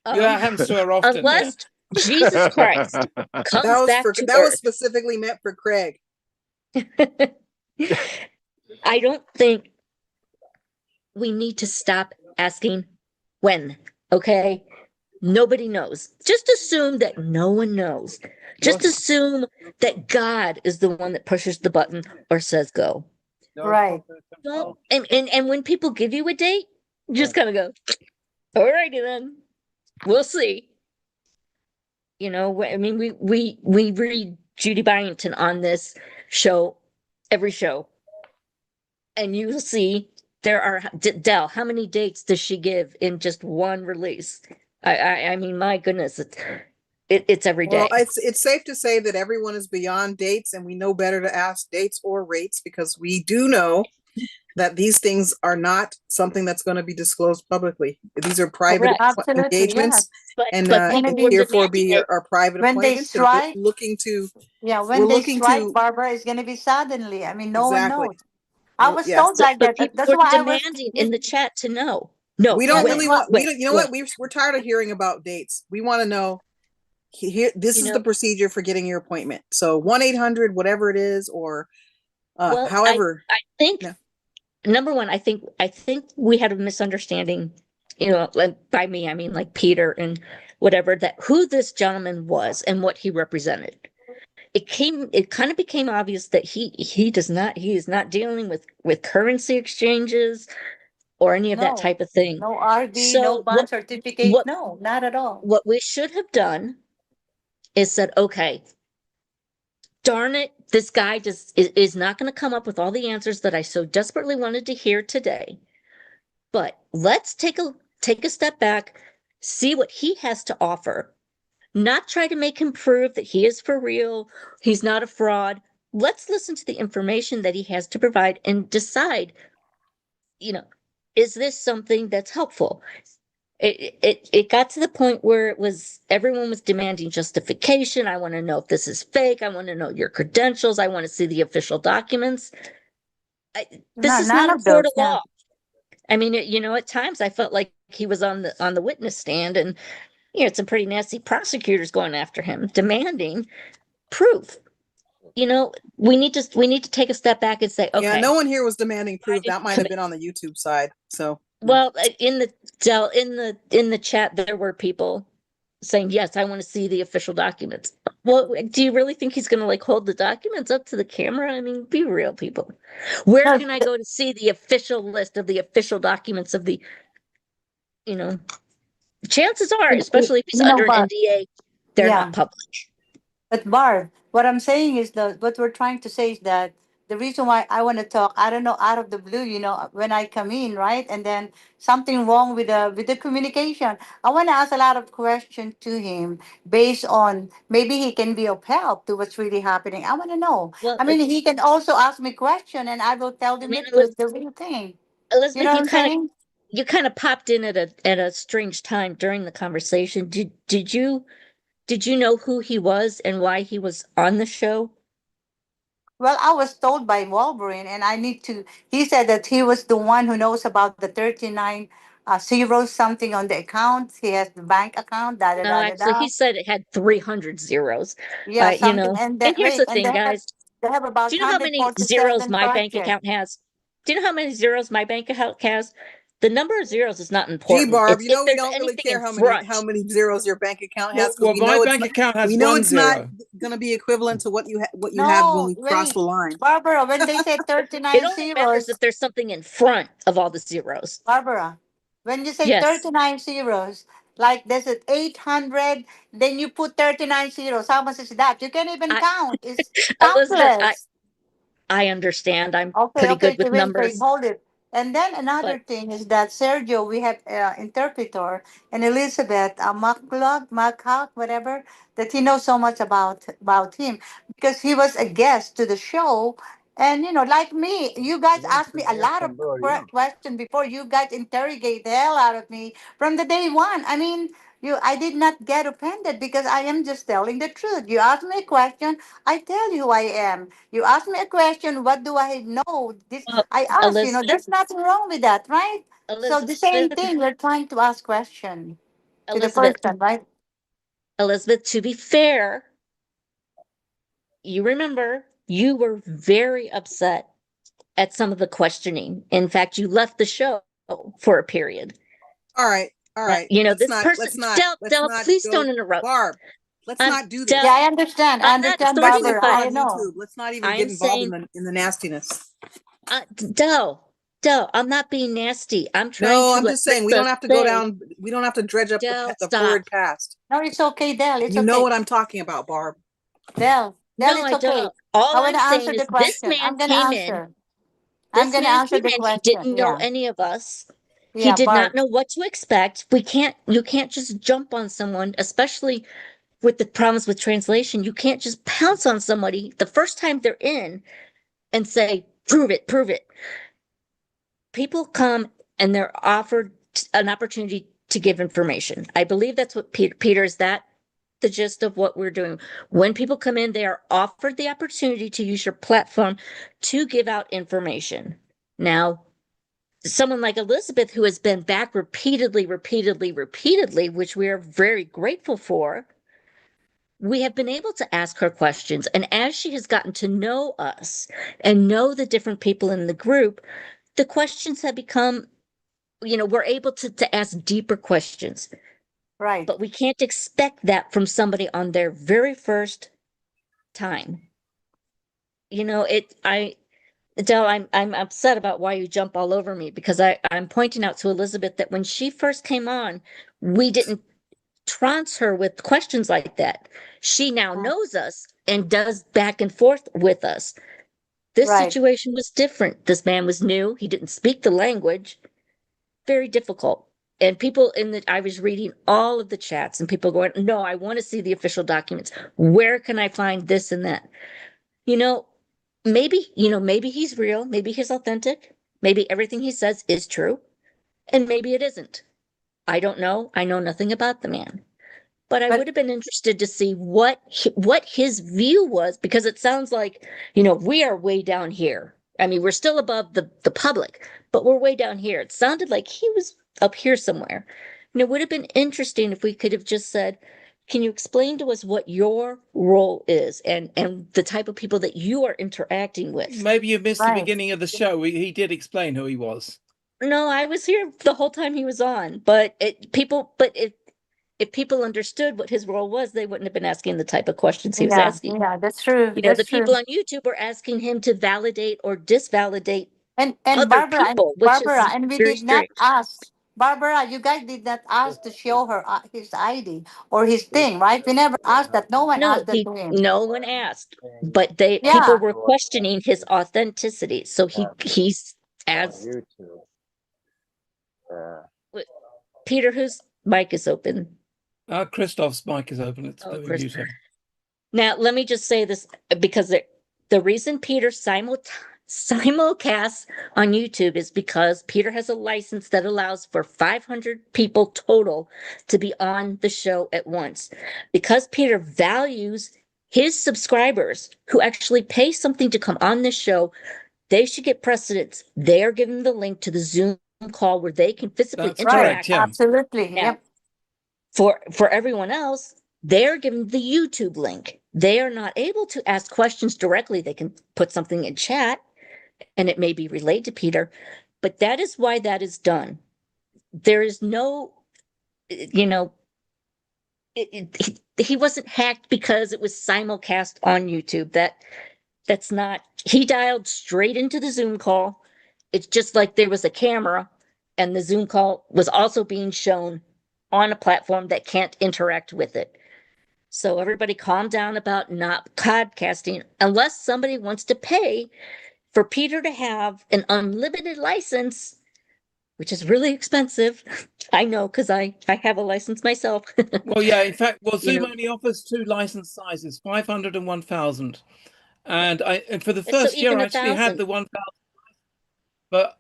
That happens to her often. Unless Jesus Christ comes back to that was specifically meant for Craig. I don't think we need to stop asking when, okay? Nobody knows. Just assume that no one knows. Just assume that God is the one that pushes the button or says go. Right. And when people give you a date, you just kind of go, all righty then. We'll see. I mean, we read Judy Byington on this show, every show. And you'll see there are, Dell, how many dates does she give in just one release? I mean, my goodness, it's every day. Well, it's safe to say that everyone is beyond dates, and we know better to ask dates or rates because we do know that these things are not something that's going to be disclosed publicly. These are private engagements, and therefore are private when appointments. They strike, looking to when they strike, Barbara, is going to be suddenly. I mean, no one knows. I was told like that. That's We're why demanding in the chat to know. No, we don't really want. You know what? We're tired of hearing about dates. We want to know. Here, this is the procedure for getting your appointment. So 1-800, whatever it is, or Well, However, I think no. number one, I think we had a misunderstanding, you know, like by me, I mean like Peter and whatever, that who this gentleman was and what he represented. It kind of became obvious that he is not dealing with currency exchanges or any of that No, type of thing. no RD, no So bond certificate. No, not at all. what we should have done is said, okay, darn it, this guy just is not going to come up with all the answers that I so desperately wanted to hear today. But let's take a step back, see what he has to offer. Not try to make him prove that he is for real, he's not a fraud. Let's listen to the information that he has to provide and decide, you know, is this something that's helpful? It got to the point where everyone was demanding justification. I want to know if this is fake. I want to know your credentials. I want to see the official documents. This is none not a of court those. of Yeah. law. I mean, you know, at times I felt like he was on the witness stand, and you know, some pretty nasty prosecutors going after him, demanding proof. You know, we need to take a step back and say, okay. Yeah, no one here was demanding proof. That might have commit- been on the YouTube side. So Well, in the chat, there were people saying, yes, I want to see the official documents. Well, do you really think he's going to like hold the documents up to the camera? I mean, be real, people. Where can I go to see the official list of the official documents of the, you know, chances are, especially if he's You know, under an Barb, NDA, they're yeah. not public. But Barb, what I'm saying is what we're trying to say is that the reason why I want to talk, I don't know, out of the blue, you know, when I come in, right, and then something wrong with the communication. I want to ask a lot of questions to him based on maybe he can be of help to what's really happening. I want to know. Well, I mean, he can also ask me question, and I will tell I him mean, the truth, the real thing. You Elizabeth, know what I'm saying? you kind of popped in at a strange time during the conversation. Did you know who he was and why he was on the show? Well, I was told by Wolverine, and I need to. He said that he was the one who knows about the 39 zeros something on the account. He has the bank account. Da da No, da da actually, da. he said it had 300 zeros. Yeah, You something. know, And and then here's wait, the and thing, guys. they have about Do you know how many zeros 147 my bank projects. account has? Do you know how many zeros my bank account has? The number of zeros is not gee, important. Barb, It's you if know we there's don't really anything in care how front. many zeros your bank account has, because Well, we my know it's bank not, account has we know one it's not zero. going to be equivalent to what you have when No, we cross wait, the line. Barbara. When they say It 39 only matters zeros, if there's something in front of all the zeros. Barbara, when you say Yes. 39 zeros, like there's an 800, then you put 39 zeros. How much is that? You can't even count. It's Elizabeth, countless. I understand. I'm Okay, pretty okay, good with wait, wait, numbers, hold it. And then another but thing is that Sergio, we have interpreter, and Elizabeth, Maclog, whatever, that he knows so much about him because he was a guest to the show. And you know, like me, you guys asked me a lot of questions before. You guys interrogate the hell out of me from the day one. I mean, I did not get offended because I am just telling the truth. You ask me a question, I tell you who I am. You ask me a question, what do I know? This I ask, you know, Elizabeth, there's nothing wrong with that, right? So the same Elizabeth, thing, we're trying to ask question to the Elizabeth, person, right? Elizabeth, to be fair, you remember you were very upset at some of the questioning. In fact, you left the show for a period. All right, all right. You know, Let's this not person, let's not let's Del, not please go, don't interrupt. Barb. Let's not do Del, this. Yeah, I understand. I I'm not understand, starting Especially a if Barbara. we're fight. I on know. YouTube. Let's not even I get am involved saying, in the nastiness. Del, I'm not being nasty. I'm trying No, to I'm let just saying we don't Krista have to go say, down. We don't have to dredge up Del, the stop. forward past. No, it's okay, Del. It's You know okay. what I'm talking about, Barb. Del, No, it's I okay. don't. All I want I'm to saying answer is the question. I'm gonna answer. I'm this gonna man answer came the in, he question. didn't know Yeah. any of us. He Yeah, did not Barb. know what to expect. You can't just jump on someone, especially with the problems with translation. You can't just pounce on somebody the first time they're in and say, prove it, prove it. People come and they're offered an opportunity to give information. I believe that's what Peter, is that the gist of what we're doing? When people come in, they are offered the opportunity to use your platform to give out information. Now, someone like Elizabeth, who has been back repeatedly, which we are very grateful for, we have been able to ask her questions. And as she has gotten to know us and know the different people in the group, the questions have become, we're able to ask deeper questions. Right. But we can't expect that from somebody on their very first time. Adele, I'm upset about why you jump all over me, because I'm pointing out to Elizabeth that when she first came on, we didn't trance her with questions like that. She now knows us and does back and forth with us. This Right. situation was different. This man was new. He didn't speak the language. Very difficult. And I was reading all of the chats and people going, no, I want to see the official documents. Where can I find this and that? Maybe he's real. Maybe he's authentic. Maybe everything he says is true. And maybe it isn't. I don't know. I know nothing about the man. But I would have been interested to see what his view was, because it sounds like, we are way down here. I mean, we're still above the public, but we're way down here. It sounded like he was up here somewhere. And it would have been interesting if we could have just said, can you explain to us what your role is and the type of people that you are interacting with? Maybe you missed the beginning of the show. He did explain who he was. No, I was here the whole time he was on, but if people understood what his role was, they wouldn't have been asking the type of questions he was asking. Yeah, that's true. The That's people true. on YouTube are asking him to validate or disvalidate And other Barbara, people, which is and we very did not strange. ask Barbara. You guys did not ask to show her his ID or his thing, right? We never asked that. No one asked that to him. No one asked, but people Yeah. were questioning his authenticity. So he's as Peter, whose mic is open? Christoph's mic is open. It's Chris. mute him. Now, let me just say this, because the reason Peter simulcasts on YouTube is because Peter has a license that allows for 500 people total to be on the show at once. Because Peter values his subscribers who actually pay something to come on this show, they should get precedence. They are given the link to the Zoom call where they can physically interact. Right. Absolutely. Now, Yep. For everyone else, they're given the YouTube link. They are not able to ask questions directly. They can put something in chat and it may be relayed to Peter, but that is why that is done. There is no, he wasn't hacked because it was simulcast on YouTube. That's not, he dialed straight into the Zoom call. It's just like there was a camera and the Zoom call was also being shown on a platform that can't interact with it. So everybody calm down about not podcasting unless somebody wants to pay for Peter to have an unlimited license, which is really expensive. I know, because I have a license myself. Well, yeah, in fact, Zoom only offers 2 license sizes, 500 and 1,000. And for the first year, I actually had the 1,000. But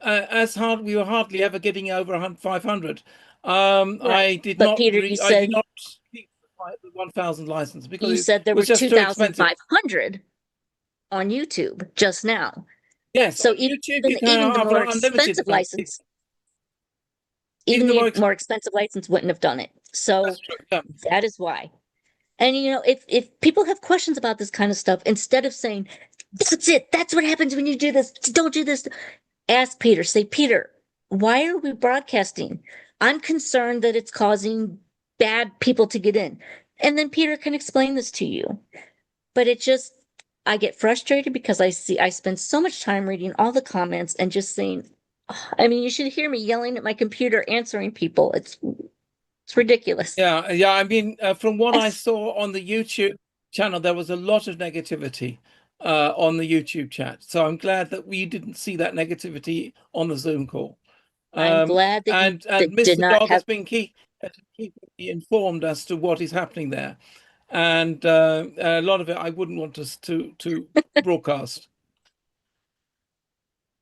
we were hardly ever getting over 500. Right. I did But not. Peter, I did not keep the 1,000 license because you said there was were just too expensive. 2,500 on YouTube just now. Yes, so on even, YouTube you can even the have more unlimited expensive license, even the more expensive license wouldn't have done it. So that is why. And if people have questions about this kind of stuff, instead of saying, that's it, that's what happens when you do this, don't do this, ask Peter, say, Peter, why are we broadcasting? I'm concerned that it's causing bad people to get in. And then Peter can explain this to you. But I get frustrated because I spend so much time reading all the comments and just saying, you should hear me yelling at my computer, answering people. It's ridiculous. Yeah. From what I saw on the YouTube channel, there was a lot of negativity on the YouTube chat. So I'm glad that we didn't see that negativity on the Zoom call. I'm glad that and Mr. Dog has been keeping me informed as to what is happening there. And a lot of it I wouldn't want us to broadcast.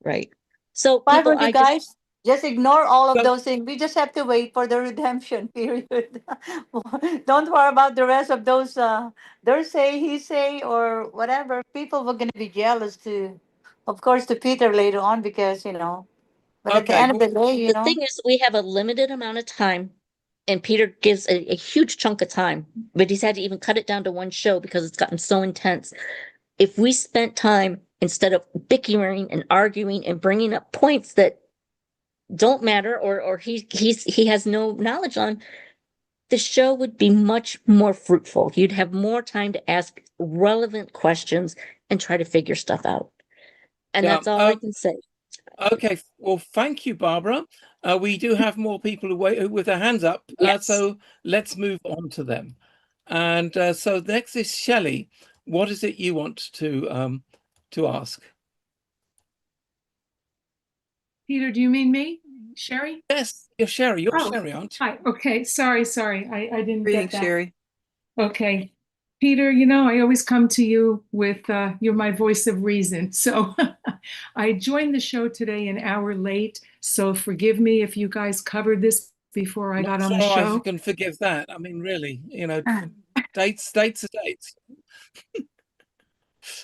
Right. So Bible, you guys just ignore all of those things. We just have to wait for the redemption period. Don't worry about the rest of those their say, he say, or whatever. People were gonna be jealous of course, to Peter later on because but at the end of the day, the thing is, we have a limited amount of time and Peter gives a huge chunk of time, but he's had to even cut it down to one show because it's gotten so intense. If we spent time instead of bickering and arguing and bringing up points that don't matter or he has no knowledge on, the show would be much more fruitful. You'd have more time to ask relevant questions and try to figure stuff out. And Yeah, that's all I can say. Okay, well, thank you, Barbara. We do have more people who wait with their hands up, Yes. so let's move on to them. And so next is Shelley. What is it you want to ask? Peter, do you mean me? Sherry? Yes, you're Sherry. You're Oh, Sherry, aren't you? hi. Okay, sorry. I didn't Greetings, get that. Sherry. Okay. Peter, I always come to you with, you're my voice of reason. So I joined the show today an hour late. So forgive me if you guys covered this before I got on the So I show. can forgive that. I mean, really, dates are dates.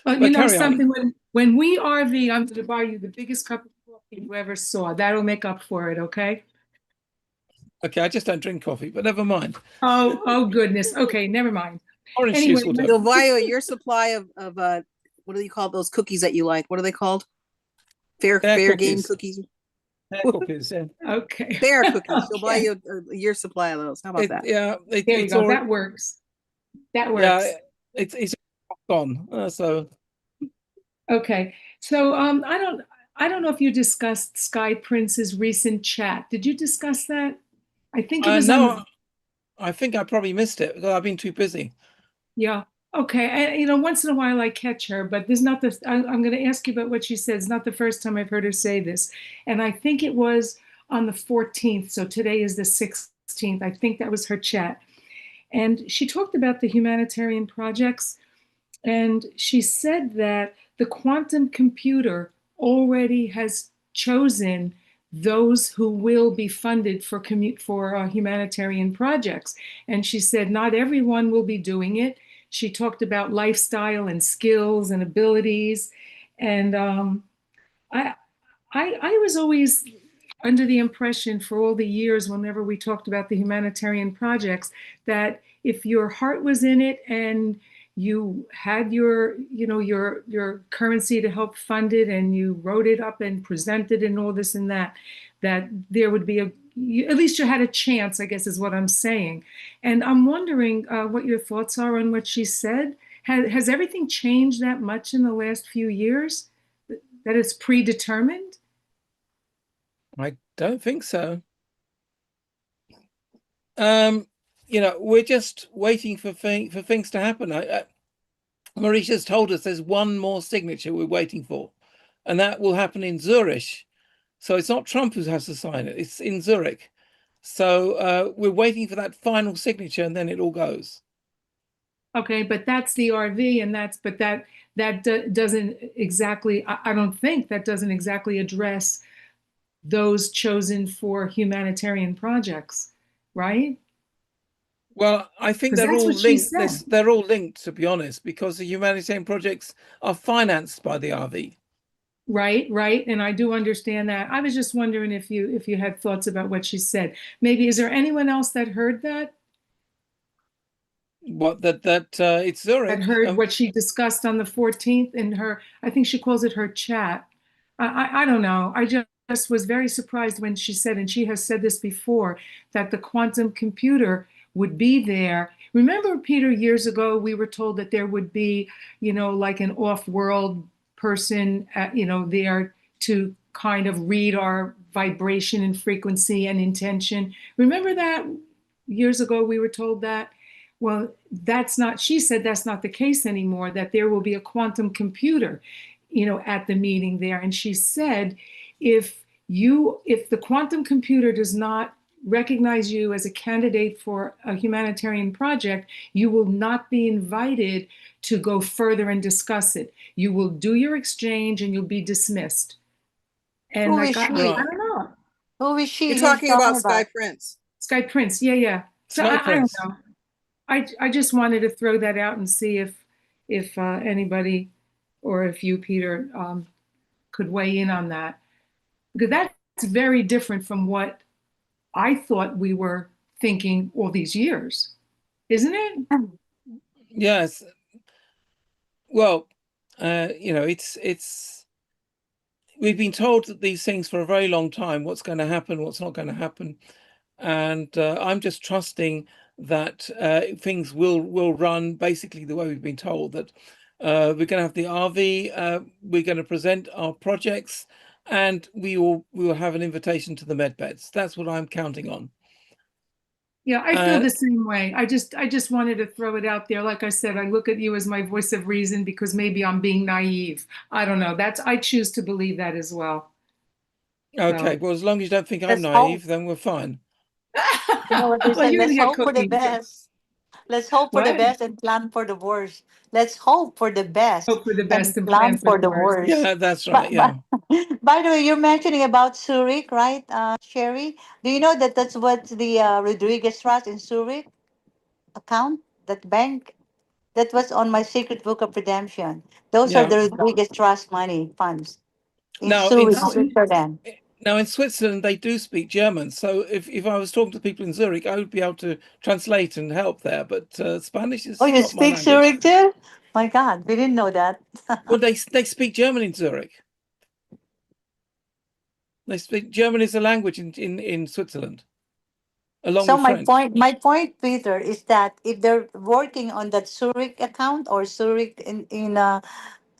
But But carry on. something, when we RV, I'm going to buy you the biggest cup of coffee you ever saw. That'll make up for it, okay? Okay, I just don't drink coffee, but never mind. Oh goodness. Okay, never mind. Orange Anyway, juice will do. They'll buy your supply of what do you call those cookies that you like? What are they called? Fair game cookies. Fair cookies, yeah. Okay. Fair cookies. She'll buy Okay. you a year supply of those. How about that? Yeah, There you it's go. already, That works. That works. yeah, it's gone. So Okay. So I don't know if you discussed Sky Prince's recent chat. Did you discuss that? I think it was no, I think I probably missed it because I've been too busy. Yeah. Okay. And once in a while I catch her, but this is not the. I'm going to ask you about what she said. It's not the first time I've heard her say this, and I think it was on the 14th. So today is the 16th. I think that was her chat, and she talked about the humanitarian projects, and she said that the quantum computer already has chosen those who will be funded for humanitarian projects. And she said not everyone will be doing it. She talked about lifestyle and skills and abilities. And I was always under the impression for all the years, whenever we talked about the humanitarian projects, that if your heart was in it and you had your currency to help fund it and you wrote it up and presented and all this and that there would be at least you had a chance, I guess is what I'm saying. And I'm wondering what your thoughts are on what she said. Has everything changed that much in the last few years that it's predetermined? I don't think so. We're just waiting for things to happen. Mauricio's told us there's one more signature we're waiting for, and that will happen in Zurich. So it's not Trump who has to sign it; it's in Zurich. So we're waiting for that final signature, and then it all goes. Okay, but that's the RV, and that doesn't exactly. I don't think that doesn't exactly address those chosen for humanitarian projects, right? Well, I think they're all linked. They're all linked, to be honest, because the humanitarian projects are financed by the RV. Right. And I do understand that. I was just wondering if you had thoughts about what she said. Maybe, is there anyone else that heard that? What it's Zurich. That heard what she discussed on the 14th in her, I think she calls it her chat. I don't know. I just was very surprised when she said, and she has said this before, that the quantum computer would be there. Remember, Peter, years ago, we were told that there would be, like an off-world person, there to kind of read our vibration and frequency and intention. Remember that years ago we were told that? Well, she said that's not the case anymore, that there will be a quantum computer, at the meeting there. And she said, if the quantum computer does not recognize you as a candidate for a humanitarian project, you will not be invited to go further and discuss it. You will do your exchange and you'll be dismissed. And Who I is she? don't know. Who is she? You're talking about Sky Prince. Sky Prince, yeah. So I don't know. I just wanted to throw that out and see if anybody or if you, Peter, could weigh in on that, because that's very different from what I thought we were thinking all these years, isn't it? Yes. Well, it's we've been told that these things for a very long time, what's going to happen, what's not going to happen. And I'm just trusting that things will run basically the way we've been told, that we're going to have the RV, we're going to present our projects, and we will have an invitation to the medbeds. That's what I'm counting on. Yeah, I feel the same way. I just wanted to throw it out there. Like I said, I look at you as my voice of reason because maybe I'm being naive. I don't know. I choose to believe that as well. Okay, So. well, as long as you don't think I'm Let's naive, hope. then we're fine. You know what they Well, said? you're gonna Let's get hope for the cookies. best. Let's hope for the What? best and plan for the worst. Let's hope for the best Hope for the best and and plan plan for for the the worst. worst. Yeah, that's But, right. Yeah. by the way, you're mentioning about Zurich, right, Sherry? Do you know that that's what the Rodriguez Trust in Zurich account, that bank? That was on my secret book of redemption. Those are Yeah. the Rodriguez Trust money funds in Now Zurich, Switzerland. Now in Switzerland they do speak German, so if I was talking to people in Zurich, I would be able to translate and help there. But Spanish Oh, is you not my speak language. Zurich too? My God, we didn't know that. Well, they speak German in Zurich. They speak German as a language in Switzerland, along So with French. my point, Peter, is that if they're working on that Zurich account or Zurich in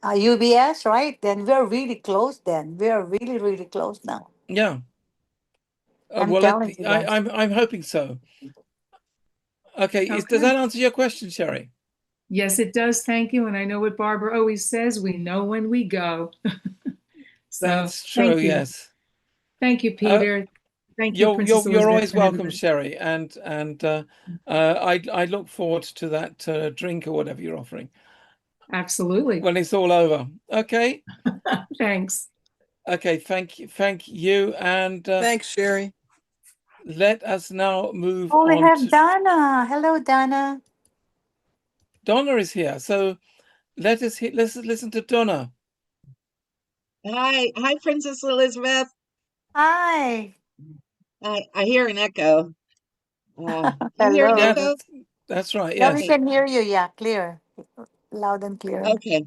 UBS, right? Then we're really close. Then we are really really close now. Yeah. I'm Well, telling you guys. I'm hoping so. Okay, does that answer your question, Sherry? Yes, it does. Thank you. And I know what Barbara always says: we know when we go. So, That's true. thank you. Yes. Thank you, Peter. Thank you, Princess You're Elizabeth, always and welcome, everybody. Sherry, and I look forward to that drink or whatever you're offering. Absolutely. When it's all over. Okay. Thanks. Okay. Thank you, and thanks, Sherry. Let us now move Oh, we on have to Donna. Hello, Donna. Donna is here. So let's listen to Donna. Hi, Princess Elizabeth. Hi. I hear an echo. You hear an Hello. Yeah, echo? that's right. Yeah, we Yes. can hear you. Yeah, clear, loud and clear. Okay.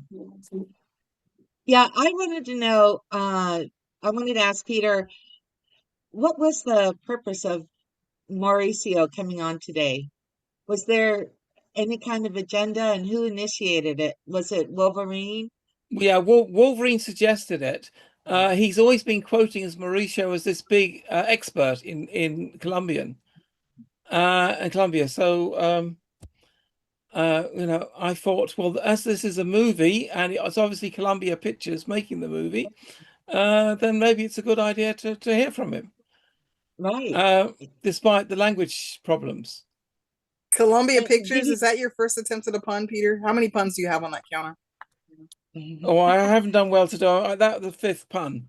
Yeah, I wanted to know, I wanted to ask Peter, what was the purpose of Mauricio coming on today? Was there any kind of agenda, and who initiated it? Was it Wolverine? Yeah, Wolverine suggested it. He's always been quoting as Mauricio as this big expert in Colombian and Colombia. So I thought, well, as this is a movie and it's obviously Columbia Pictures making the movie, then maybe it's a good idea to hear from him. Right. Despite the language problems. Columbia Did Pictures, he- is that your first attempt at a pun, Peter? How many puns do you have on that counter? Oh, I haven't done well today. That the fifth pun.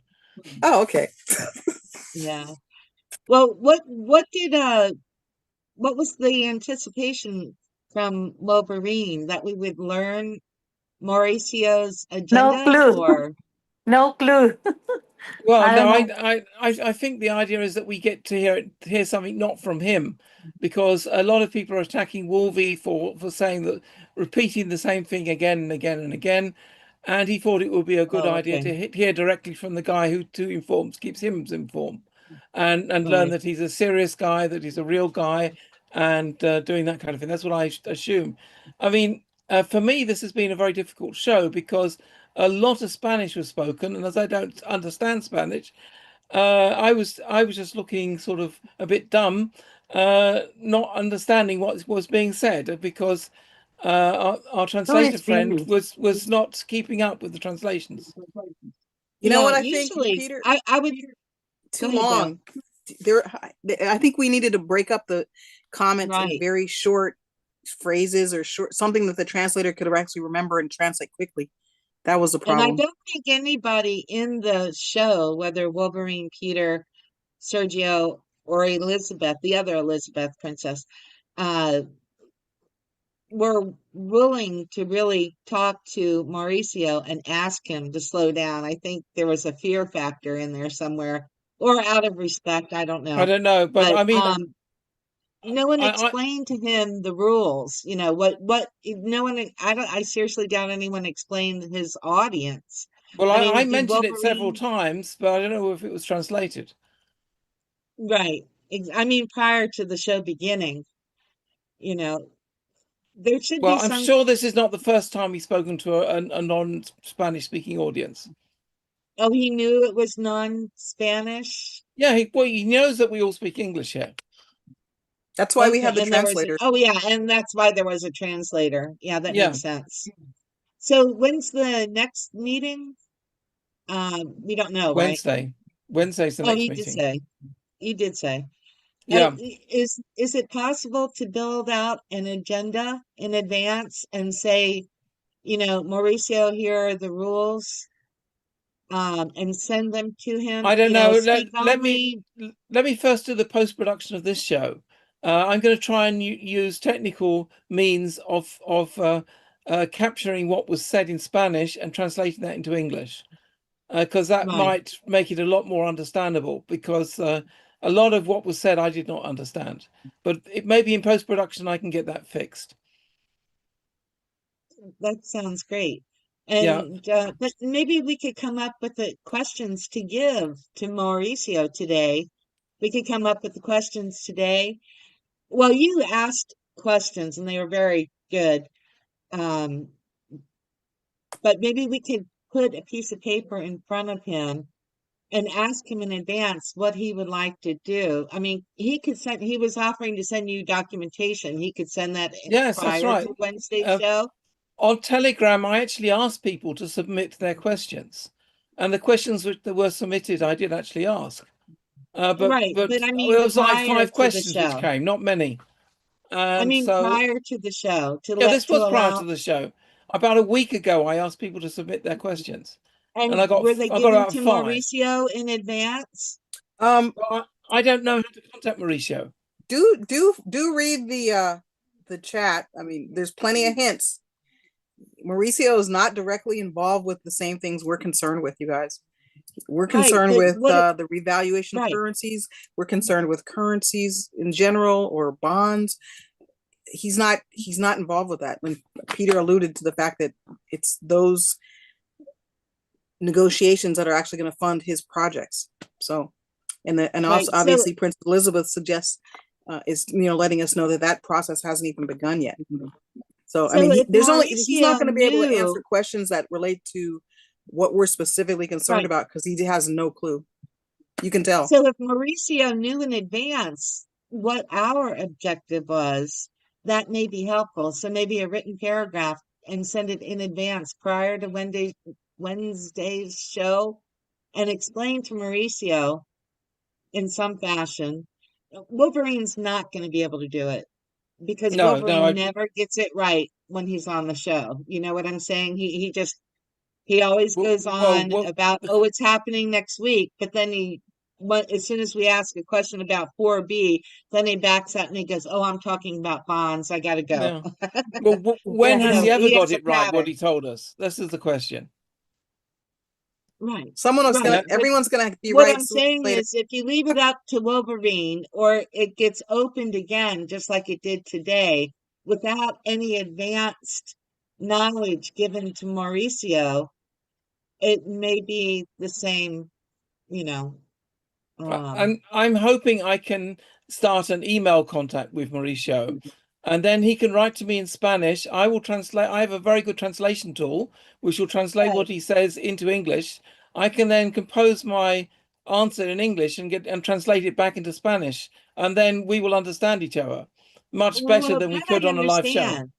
Oh, okay. Yeah. Well, what was the anticipation from Wolverine that we would learn Mauricio's No agenda, clue. or No clue. Well, I no, don't know. I think the idea is that we get to hear something not from him, because a lot of people are attacking Wolvie for saying that, repeating the same thing again and again and again, and he thought it would be a good idea okay. to hear directly from the guy who keeps him informed, and learn Right. that he's a serious guy, that he's a real guy, and doing that kind of thing. That's what I assume. I mean, for me, this has been a very difficult show because a lot of Spanish was spoken, and as I don't understand Spanish, I was just looking sort of a bit dumb, not understanding what was being said, because our Who translator is friend busy? was not keeping up with the translations. You know Yeah, what I think, usually Peter? I would Too go ahead, Val. long. I think we needed to break up the comments in Right. very short phrases or short something that the translator could actually remember and translate quickly. That was the And I problem. don't think anybody in the show, whether Wolverine, Peter, Sergio, or Elizabeth, the other Elizabeth princess, uh, were willing to really talk to Mauricio and ask him to slow down. I think there was a fear factor in there somewhere, or out of respect. I don't I know. don't know, but But I mean, no one I explained to him the rules. You know what no one. I seriously doubt anyone explained his audience. well, I mean, I did mentioned it several Wolverine? times, but I don't know if it was translated. Right. I mean, prior to the show beginning, you know, there should Well, be I'm some. sure this is not the first time he's spoken to a non-Spanish speaking audience. Oh, he knew it was non-Spanish. Yeah, he knows that we all speak English here. That's why we have the and there was translator. oh yeah, and that's why there was a translator. Yeah, that Yeah. makes sense. So when's the next meeting? We don't know, right? Wednesday. Wednesday's the Oh, next you did meeting. say. You did say. Yeah. Is it possible to build out an agenda in advance and say, you know, Mauricio, here are the rules, and send them to him? I don't You know, know. speak Let only. me first do the post-production of this show. I'm going to try and use technical means of capturing what was said in Spanish and translating that into English, because that Right. might make it a lot more understandable. Because a lot of what was said I did not understand, but it maybe in post-production I can get that fixed. That sounds great. Yeah. And but maybe we could come up with the questions to give to Mauricio today. We could come up with the questions today. Well, you asked questions and they were very good. Um, but maybe we could put a piece of paper in front of him and ask him in advance what he would like to do. I mean, he was offering to send you documentation. He could send that Yes, that's prior right. to Wednesday's show. On Telegram, I actually asked people to submit their questions, and the questions that were submitted, I did actually ask. But Right, but I it mean was like prior 5 to the questions which show. came, not many. I And mean so, prior to the show yeah, this to was prior allow. to the show. About a week ago, I asked people to submit their questions, and And I got were they I got given about to 5. Mauricio in advance? Well, I don't know how to contact Mauricio. Do read the chat. I mean, there's plenty of hints. Mauricio is not directly involved with the same things we're concerned with, you guys. We're concerned with the revaluation of currencies. We're concerned with currencies in general or bonds. He's not involved with that. When Peter alluded to the fact that it's those negotiations that are actually going to fund his projects. So, and also obviously Princess Elizabeth suggests is letting us know that process hasn't even begun yet. So I mean, he's not going to be able to answer questions that relate to what we're specifically concerned about because he has no clue. You can tell. So if Mauricio knew in advance what our objective was, that may be helpful. So maybe a written paragraph and send it in advance prior to Wednesday's show and explain to Mauricio in some fashion. Wolverine's not going to be able to do it because Wolverine never gets it right when he's on the show. You know what I'm saying? He always goes on about, oh, it's happening next week. But then as soon as we ask a question about 4B, then he backs out and he goes, oh, I'm talking about bonds. I got to go. Yeah. Well, when has he ever got it right, pattern. what he told us? This is the question. Right. Everyone's gonna be what right. What I'm saying is if you leave it up to Wolverine or it gets opened again, just like it did today, without any advanced knowledge given to Mauricio, it may be the same, I'm hoping I can start an email contact with Mauricio, and then he can write to me in Spanish. I will translate. I have a very good translation tool, which will translate what he says into English. I can then compose my answer in English and translate it back into Spanish, and then we will understand each other much better than we could on a live show.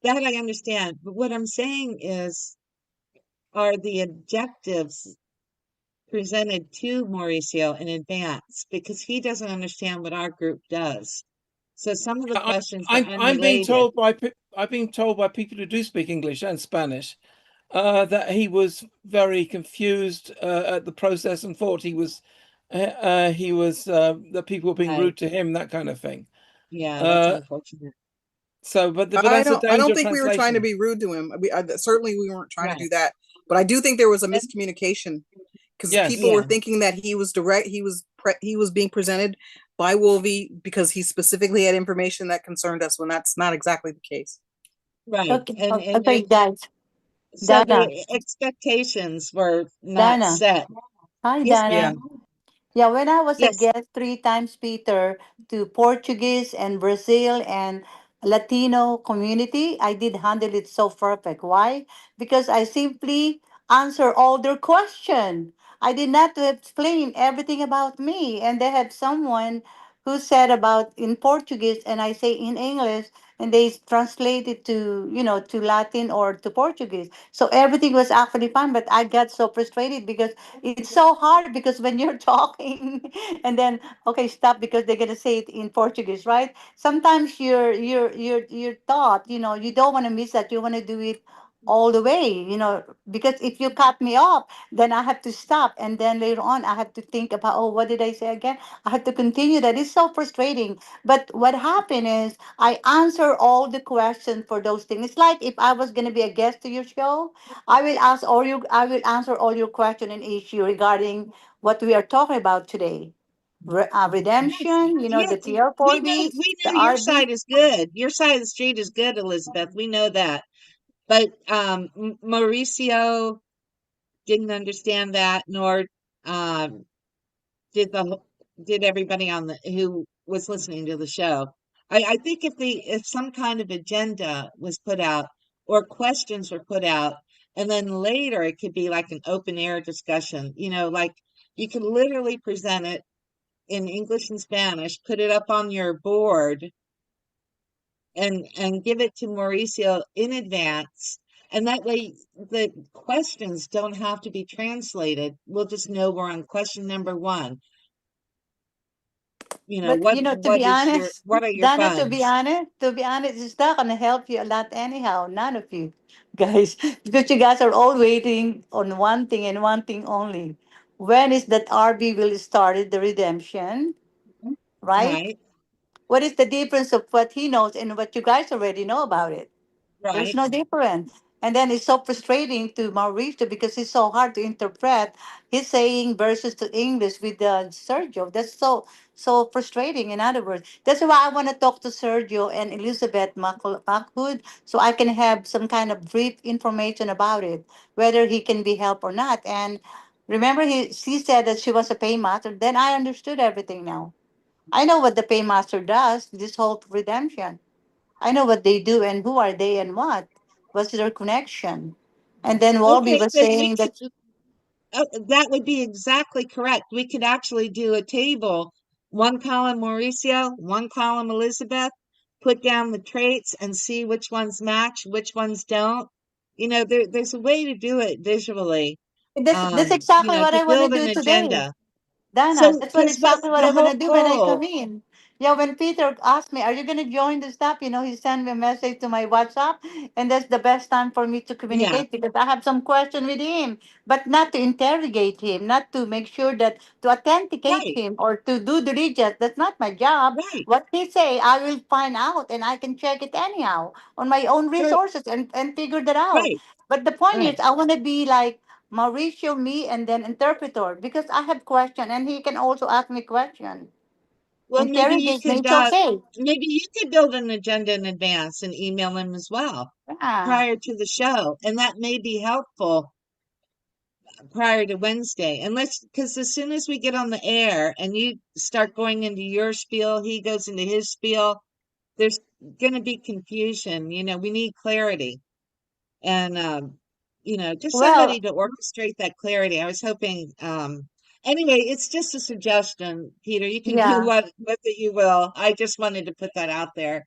That I understand. But what I'm saying is, are the objectives presented to Mauricio in advance, because he doesn't understand what our group does. So some of the questions are unrelated. I've been told by people who do speak English and Spanish that he was very confused at the process and thought that people were being rude to him, that kind of thing. Yeah, that's unfortunate. So, but I don't think we were trying to be rude to him. Certainly we weren't trying to do that. But I do think there was a miscommunication because Yes. people were Yeah. thinking that he was being presented by Wolvie because he specifically had information that concerned us, when that's not exactly the case. Right. Okay, And okay, guys. so Dana, the expectations were not Dana. set. Hi, Yes, Yeah. Dana. ma'am. Yeah, when I was a Yes. guest 3 times, Peter, to Portuguese and Brazil and Latino community, I did handle it so perfect. Why? Because I simply answer all their question. I did not to explain everything about me. And they had someone who said about in Portuguese and I say in English and they translate it to, to Latin or to Portuguese. So everything was actually fine, but I got so frustrated because it's so hard because when you're talking and then okay stop because they're gonna say it in Portuguese, right? Sometimes your thought, you don't want to miss that. You want to do it all the way, because if you cut me off, then I have to stop, and then later on I have to think about, oh, what did I say again? I have to continue. That is so frustrating. But what happened is I answer all the questions for those things. It's like if I was going to be a guest to your show, I will answer all your question and issue regarding what we are talking about today. Yes. Redemption, Yeah. the TR4B, We the know your RB. side is good. Your side of the street is good, Elizabeth. We know that. But Mauricio didn't understand that, nor um, did did everybody on the who was listening to the show. I think if some kind of agenda was put out or questions were put out, and then later it could be like an open air discussion, like you could literally present it in English and Spanish, put it up on your board, and give it to Mauricio in advance. And that way the questions don't have to be translated. We'll just know we're on question number one. But to be honest, what are your Dana, funds? to be honest, it's not gonna help you a lot anyhow. None of you guys, because you guys are all waiting on one thing and one thing only. When is that RB will start the redemption, right? Right, What is the difference of what he knows and what you guys already know about it? There's right. no difference. And then it's so frustrating to Mauricio because it's so hard to interpret his saying versus to English with Sergio. That's so frustrating. In other words, that's why I want to talk to Sergio and Elizabeth Macwood so I can have some kind of brief information about it, whether he can be helped or not. And remember, she said that she was a paymaster. Then I understood everything now. I know what the paymaster does. This whole redemption. I know what they do and who are they and what. What's their connection? And then Wolby Okay, was then we saying that could, that would be exactly correct. We could actually do a table, one column Mauricio, one column Elizabeth, put down the traits and see which ones match, which ones don't. There's a way to do it visually, that's exactly what to I want to build an do today. agenda. Dana, So, that's what because what exactly what the I want whole to do when I come goal, in. Yeah, when Peter asked me, "Are you going to join the stuff?" He sent me a message to my WhatsApp, and that's the best time for me to yeah, communicate because I have some question with him, but not to interrogate him, not to make sure that to authenticate right, him or to do the research. That's not my job. right, What he say, I will find out, and I can check it anyhow on my own sure, resources and figure that out. right, But the point is, right. I want to be like Mauricio, me, and then interpreter because I have question and he can also ask me question. Well, Interrogate me, it's okay. maybe you could build an agenda in advance and email them as well Yeah. prior to the show, and that may be helpful prior to Wednesday. Unless, because as soon as we get on the air and you start going into your spiel, he goes into his spiel, there's going to be confusion. We need clarity. And just Well, somebody to orchestrate that clarity. I was hoping, anyway, it's just a suggestion, Peter. You can do yeah. what with it you will. I just wanted to put that out there.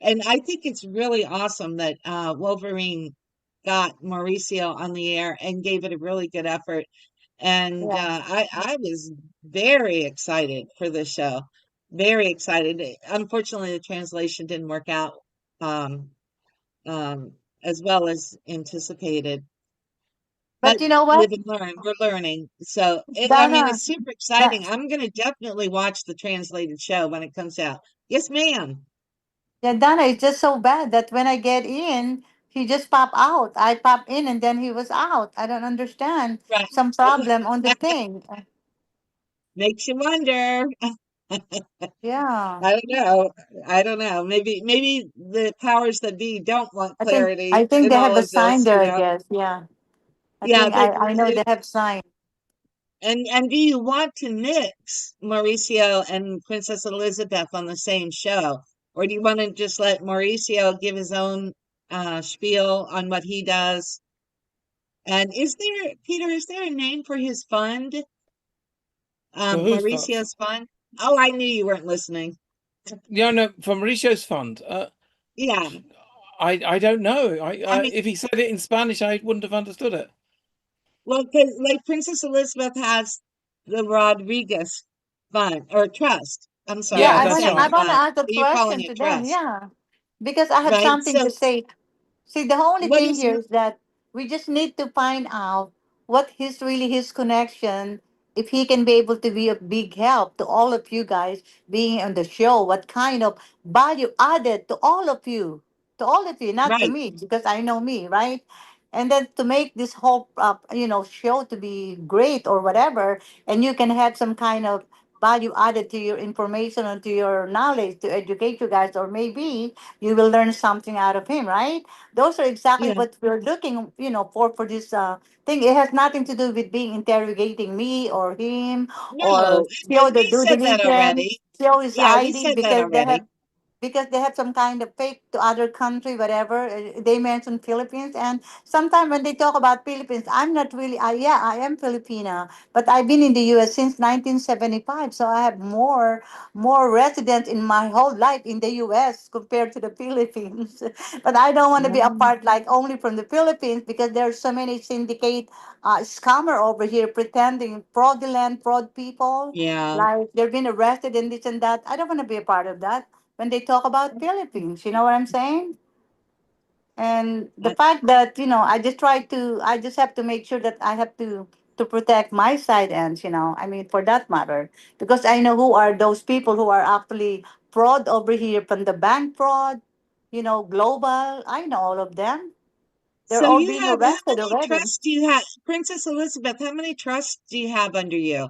And I think it's really awesome that Wolverine got Mauricio on the air and gave it a really good effort. And Yeah. I was very excited for this show. Very excited. Unfortunately, the translation didn't work out um, um, as well as anticipated. But But you know what? live and learn. We're learning. So, I mean, Dana, it's super da, exciting. I'm going to definitely watch the translated show when it comes out. Yes, ma'am. yeah, Dana, it's just so bad that when I get in, he just popped out. I popped in and then he was out. I don't understand. Right. Some problem on the thing. Makes you wonder. Yeah. I don't know. I don't know. Maybe the powers that be don't want I clarity think in they have all a of sign this, there, I guess. Yeah. Yeah, I know they have sign. and do you want to mix Mauricio and Princess Elizabeth on the same show? Or do you want to just let Mauricio give his own spiel on what he does? And Peter, is there a name for his fund? For whose fund? Mauricio's fund? Oh, I knew you weren't listening. Yeah, no, for Mauricio's fund. Yeah. I don't know. I mean, If he said it in Spanish, I wouldn't have understood it. well, 'cause, like Princess Elizabeth has the Rodriguez fund or trust. I'm sorry, Yeah, Yeah, I'm that's saying I right. wanna fund, ask a but you're calling question it to them. trust, Yeah. Because I have right? something to So, say. See, the only what thing is here is that we just need to find out what his really his connection, if he can be able to be a big help to all of you guys being on the show, what kind of value added to all of you, not to right? me, because I know me, right? And then to make this whole, show to be great or whatever, and you can have some kind of value added to your information and to your knowledge to educate you guys, or maybe you will learn something out of him, right? Those are exactly Yeah. what we're looking, for this thing. It has nothing to do with being interrogating me or him or No, but show the we due said that diligence, already. show his Yeah, we ID said that already. because they have some kind of fake to other country, whatever. They mention Philippines, and sometimes when they talk about Philippines, I'm not really. Yeah, I am Filipina, but I've been in the U.S. since 1975, so I have more residents in my whole life in the U.S. compared to the Philippines. But I don't want to be Mm, apart like only from the Philippines because there are so many syndicate scammer over here pretending fraud people. yeah. Like they're being arrested and this and that. I don't want to be a part of that when they talk about Philippines. You know what I'm saying? And the I- fact that I just have to make sure that I have to protect my side ends. I mean, for that matter, because I know who are those people who are actually fraud over here from the bank fraud. Global. I know all of them. They're So all you being have how arrested many already. trusts do you have, Princess Elizabeth? How many trusts do you have under you?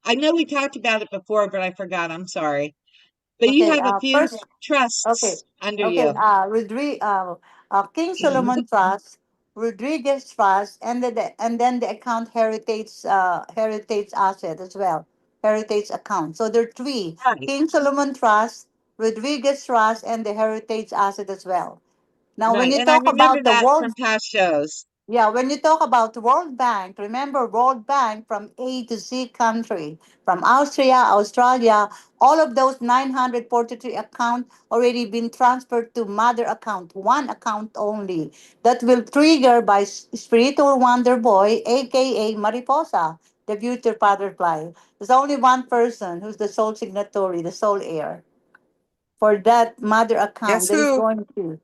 I know we talked about it before, but I forgot. I'm sorry. But you Okay. have a few First. Okay. trusts under Okay. you. King Solomon Trust, Rodriguez Trust, and then the account heritage asset as well, heritage account. So there are three: Right, King Solomon Trust, Rodriguez Trust, and the heritage asset as well. Now, when right. you And I talk remember about the that world from past shows. yeah, when you talk about World Bank, remember World Bank from A to Z country, from Austria, Australia, all of those 943 accounts already been transferred to mother account, one account only, that will trigger by spiritual wonder boy, aka Mariposa, the future butterfly. There's only one person who's the sole signatory, the sole heir for that mother account Guess that is who? going to.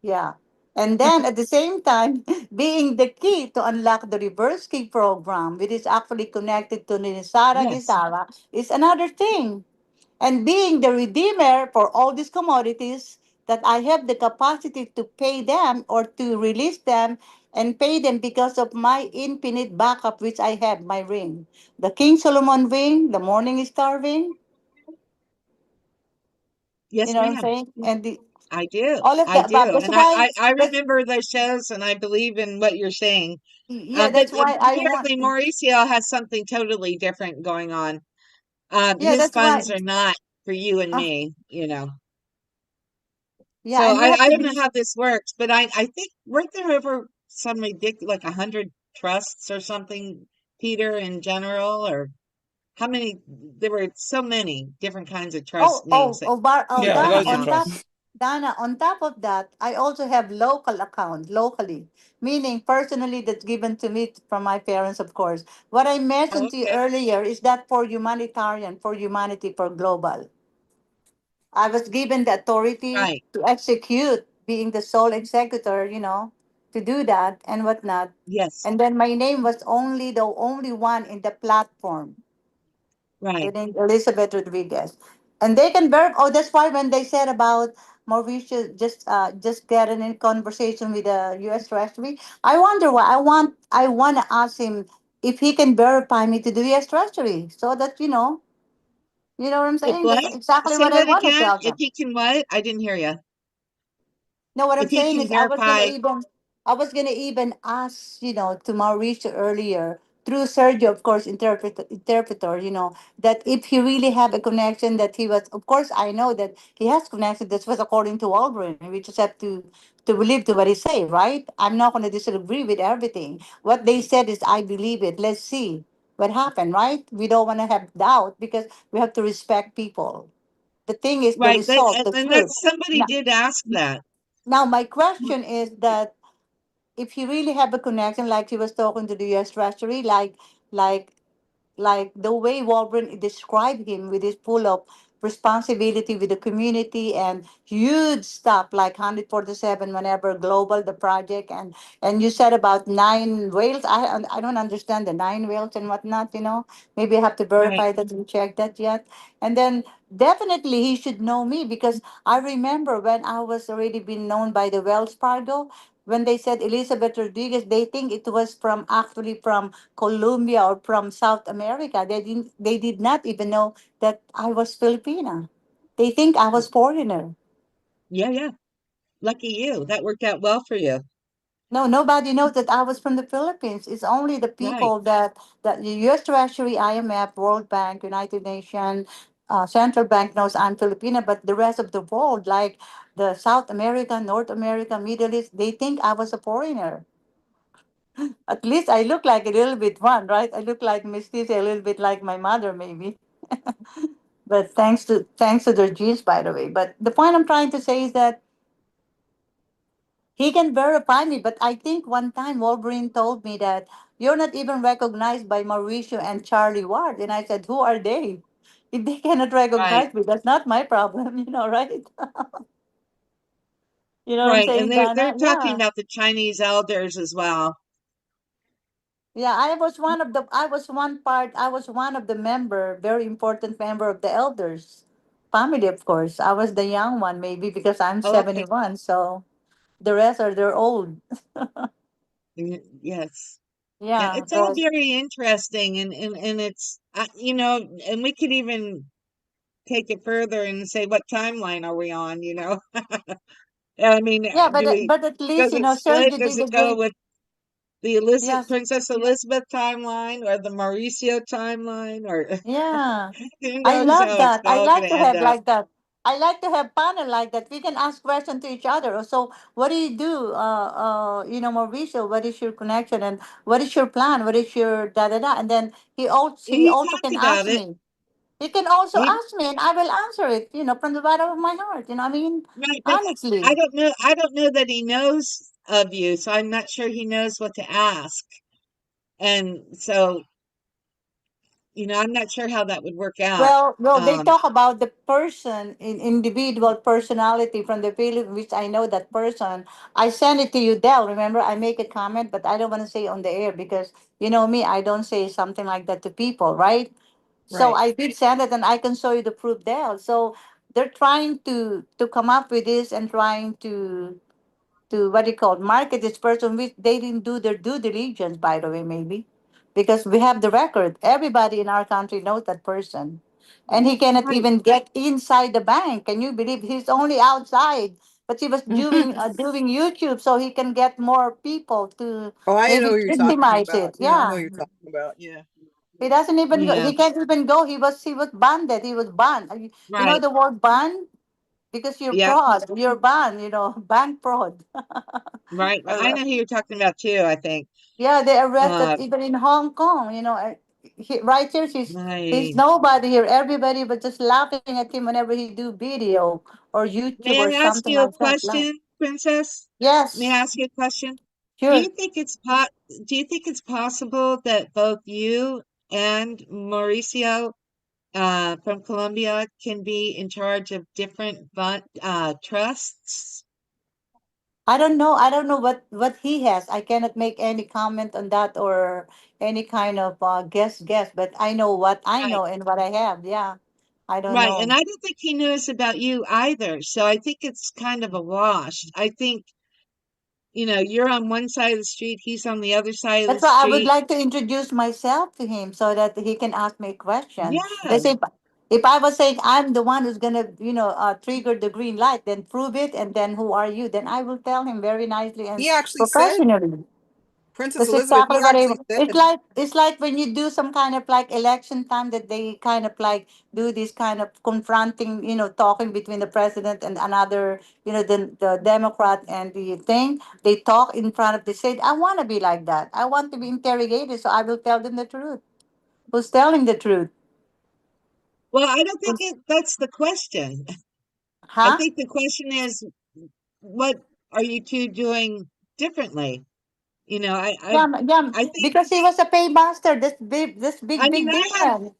Yeah. And then at the same time, being the key to unlock the reverse key program, which is actually connected to Ninisara Yes. Gisara, is another thing. And being the redeemer for all these commodities, that I have the capacity to pay them or to release them and pay them because of my infinite backup, which I have, my ring. The King Solomon ring, the Morning Star ring, you Yes, know what I'm ma'am. saying? And I do. all of I that. But do. that's And I, why, I, I remember those shows and I believe in what you're saying. yeah, But that's why I want. apparently Mauricio has something totally different going on. Yeah, His that's why. funds are not for you and Uh, me. yeah, So and you have I to don't be. know how this works, but I think weren't there over some ridiculous like 100 trusts or something, Peter, in general, or how many? There were so many different kinds of trust names that Yeah, people Donna. loads of On top, pronounce. trusts. Donna. On top of that, I also have local account locally, meaning personally that's given to me from my parents, of course. What I Oh, mentioned to you okay. earlier is that for humanitarian, for humanity, for global. I was given the authority Right. to execute, being the sole executor, to do that and whatnot. Yes. And then my name was only the only one in the platform, the Right. name Elizabeth Rodriguez. And they can verify. Oh, that's why when they said about Mauricio just get in a conversation with the U.S. Treasury. I wonder why. I want to ask him if he can verify me to the U.S. Treasury, so that you know what I'm If saying. what? That's exactly Say what I that want to again. tell If them. he can what? I didn't hear you. No, what I'm If he saying can is verify, I was gonna even ask, to Mauricio earlier through Sergio, of course, interpreter, that if he really have a connection, that he was, of course, I know that he has connection. This was according to Walgreens. We just have to believe to what he say, right? I'm not gonna disagree with everything. What they said is I believe it. Let's see what happened, right? We don't want to have doubt because we have to respect people. The thing is the right? That result, the and that truth. somebody did ask that. Now, my question is that if he really have a connection, like he was talking to the U.S. Treasury, like like the way Walburn described him with his full of responsibility with the community and huge stuff like 147 whenever global the project and you said about nine whales. I don't understand the nine whales and whatnot. Maybe I have to Right. verify that and check that yet. And then definitely he should know me because I remember when I was already been known by the Wells Fargo when they said Elizabeth Rodriguez, they think it was from actually from Colombia or from South America. They did not even know that I was Filipina. They think I was foreigner. Yeah, yeah. Lucky you. That worked out well for you. No, nobody knows that I was from the Philippines. It's only the Right. people that the US Treasury, IMF, World Bank, United Nations, Central Bank knows I'm Filipina, but the rest of the world, like the South America, North America, Middle East, they think I was a foreigner. At least I look like a little bit one, right? I look like mestiza, a little bit like my mother, maybe. But thanks to their genes, by the way. But the point I'm trying to say is that he can verify me. But I think one time Wolverine told me that you're not even recognized by Mauricio and Charlie Ward, and I said, who are they? If they cannot Right. recognize me, that's not my problem, right? You know what I'm Right. And saying, they're Dana? talking Yeah. about the Chinese elders as well. Yeah, I was one of the member, very important member of the elders family, of course. I was the young one, maybe because I'm Oh, okay. 71, so the rest are they're old. Yes. Yeah, Yeah, it's all but very interesting and it's and we could even take it further and say what timeline are we on, I mean, yeah, do we but at least does it split? Sergio Does did a it go great. with the Elizabeth Yes, Princess Elizabeth timeline or the Mauricio timeline or yeah. who I knows love how it's that. I all like gonna to end have up? like that. I like to have panel like that. We can ask questions to each other. So, what do you do? Mauricio, what is your connection and what is your plan? What is your da da da? And then he He also talked can about ask it. me. He can also He ask me, and I will answer it. From the bottom of my heart. I mean, right, but I honestly. don't know. I don't know that he knows of you, so I'm not sure he knows what to ask. And so, I'm not sure how that would work out. Well, they talk about the person in individual personality from the Philippines, which I know that person. I send it to you, Del. Remember, I make a comment, but I don't want to say it on the air because you know me, I don't say something like that to people, right? So Right. I did send it, and I can show you the proof, Del. So they're trying to come up with this and trying to what do you call it, market this person with they didn't do their due diligence, by the way, maybe because we have the record. Everybody in our country knows that person, and he cannot Right. even get inside the bank. Can you believe he's only outside? But he was doing YouTube so he can get more people to Oh, I know maybe who you're talking victimize about. it. Yeah, I know who Yeah, you're talking about. Yeah. he doesn't even go. Yeah. He can't even go. He was banned. He was banned. You know Right. the word ban because you're Yep. fraud. You're banned. Bank fraud. Right. I Uh, know who you're talking about too, I think. Yeah, they arrested Uh, even in Hong Kong. Right here, he's right. nobody here. Everybody was just laughing at him whenever he do video or YouTube May or I ask something you a like that. question, Princess? May I Yes, ask you a question? Do sure. you think it's possible that both you and Mauricio from Colombia can be in charge of different trusts? I don't know what he has. I cannot make any comment on that or any kind of guess. But I know what I Right. know and what I have. Yeah, I don't Right. And know. I don't think he knows about you either. So I think it's kind of a wash. I think, you're on one side of the street, he's on the other side of the That's why I would street. like to introduce myself to him so that he can ask me a question. Yeah. They say, if I was saying I'm the one who's gonna, trigger the green light, then prove it, and then who are you? Then I will tell him very nicely and He actually said, professionally. Princess That's Elizabeth, exactly he what I. actually It's said, like when you do some kind of like election time that they kind of like do this kind of confronting, talking between the president and another, the Democrat and the thing. They talk in front of the state. I want to be like that. I want to be interrogated, so I will tell them the truth. Who's telling the truth? Well, I don't think that's the question. I Huh? think the question is, what are you two doing differently? Yeah, yeah. I think, Because he was a paymaster. This I big mean, difference.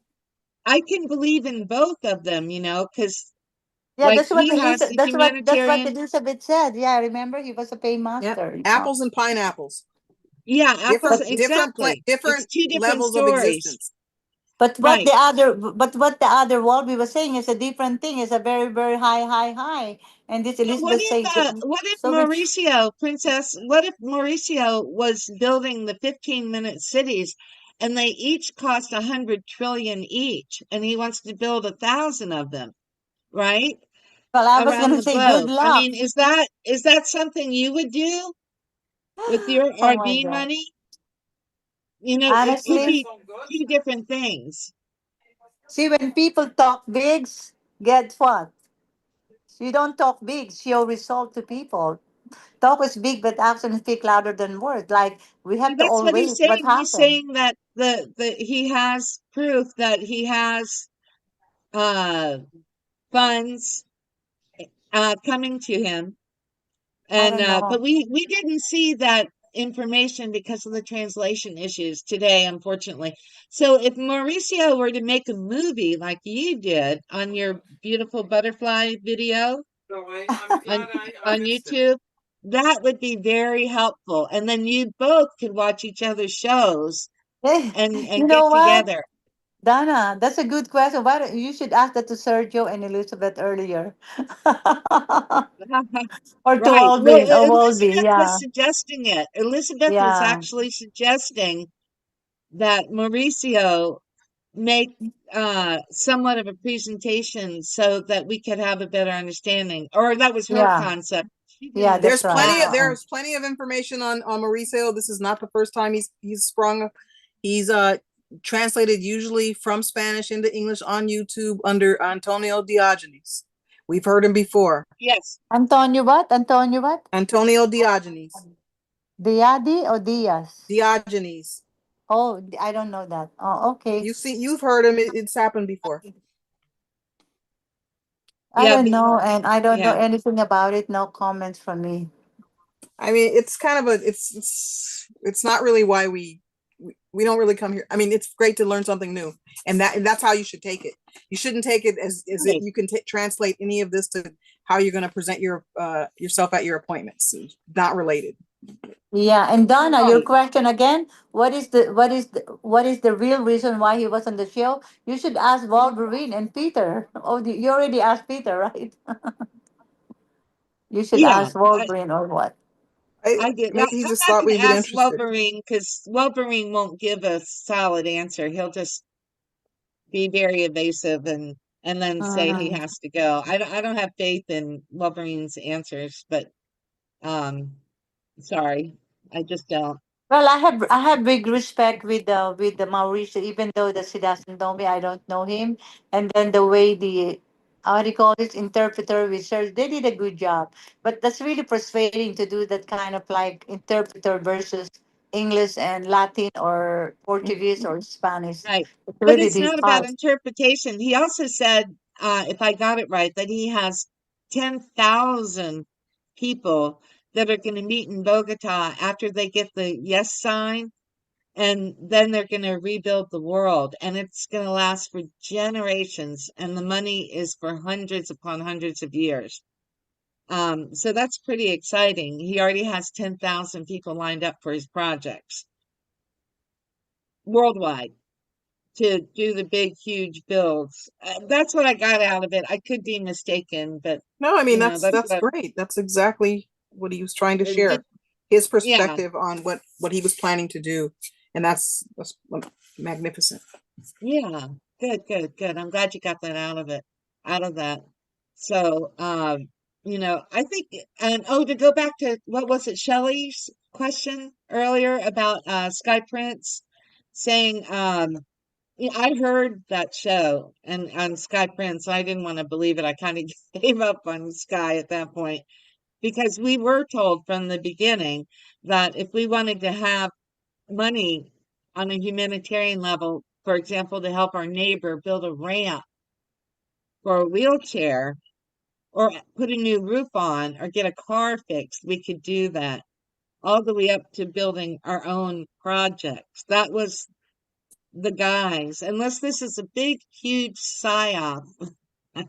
I can believe in both of them, because Yeah, like that's what he has the that's what humanitarian. Elizabeth said. Yeah, remember he was a yep, paymaster. apples and pineapples. Yeah, apples, Different exactly. It's two different levels of stories. existence. Right. What the other world we were saying is a different thing. It's a very, very high, and this But what Elizabeth if says what if so which. Mauricio, Princess, what if Mauricio was building the 15-minute cities and they each cost 100 trillion each, and he wants to build 1,000 of them, right? Well, I was Around gonna the say good globe. I luck. mean, is that something you would do with your Oh my RD God. money? It could Honestly, be two different things. see when people talk bigs, guess what? You don't talk big, show result to people. Talk is big, but action speak louder than words. Like we Well, have to that's what he's always what saying. He's happened. saying that the he has proof that he has uh funds coming to him, I and don't know. but we didn't see that information because of the translation issues today, unfortunately. So if Mauricio were to make a movie like you did on your beautiful butterfly video on on YouTube, that would be very helpful, and then you both could watch each other's shows Hey, you and know get what? together. Dana, that's a good question. Why don't you should ask that to Sergio and Elizabeth earlier. Or to Right. Well, Alvin or Wolby. Elizabeth was Yeah. suggesting it. Elizabeth was Yeah. actually suggesting that Mauricio make somewhat of a presentation so that we could have a better understanding. Or that was her Yeah. concept. She Yeah, didn't that's There's right. there's plenty of information on Mauricio. This is not the first time he's sprung. He's translated usually from Spanish into English on YouTube under Antonio Diogenes. We've heard him before. Yes. Antonio what? Antonio what? Antonio Diogenes. Diadi or Diaz? Diogenes. Oh, I don't know that. Oh, okay. You've heard him. It's happened before. I Yeah. don't know, and I don't know Yeah. anything about it. No comments from me. I mean, it's kind of it's not really why we don't really come here. I mean, it's great to learn something new, and that's how you should take it. You shouldn't take it as if you can translate any of this to how you're going to present your yourself at your appointments. It's not related. Yeah, and Donna, your Right. question again. What is the real reason why he was on the show? You should ask Wolverine and Peter. Oh, you already asked Peter, right? You should Yeah. ask Wolverine or what? I did. He I'm just not thought going we'd to been ask interested. Wolverine because Wolverine won't give a solid answer. He'll just be very evasive and then say he Mhm. has to go. I don't have faith in Wolverine's answers, but sorry, I just don't. Well, I have big respect with the Mauricio, even though that he doesn't know me, I don't know him. And then the way the how do you call it interpreter research, they did a good job. But that's really frustrating to do that kind of like interpreter versus English and Latin or Portuguese or Spanish. Right. It's But really it's not about hard. interpretation. He also said, if I got it right, that he has 10,000 people that are going to meet in Bogota after they get the yes sign, and then they're going to rebuild the world, and it's going to last for generations, and the money is for hundreds upon hundreds of years. So that's pretty exciting. He already has 10,000 people lined up for his projects worldwide. to do the big, huge builds. That's what I got out of it. I could be mistaken, but No, I mean, that's that's what, great. That's exactly what he was trying to it share, did- his yeah, perspective on what he was planning to do, and that's magnificent. yeah. Good. I'm glad you got that out of that. So, I think, and to go back to what was it, Shelley's question earlier about Sky Prince saying, yeah, I heard that show and on Sky Prince. I didn't want to believe it. I kind of gave up on Sky at that point because we were told from the beginning that if we wanted to have money on a humanitarian level, for example, to help our neighbor build a ramp for a wheelchair or put a new roof on or get a car fixed, we could do that all the way up to building our own projects. That was the guys, unless this is a big, huge psyop, and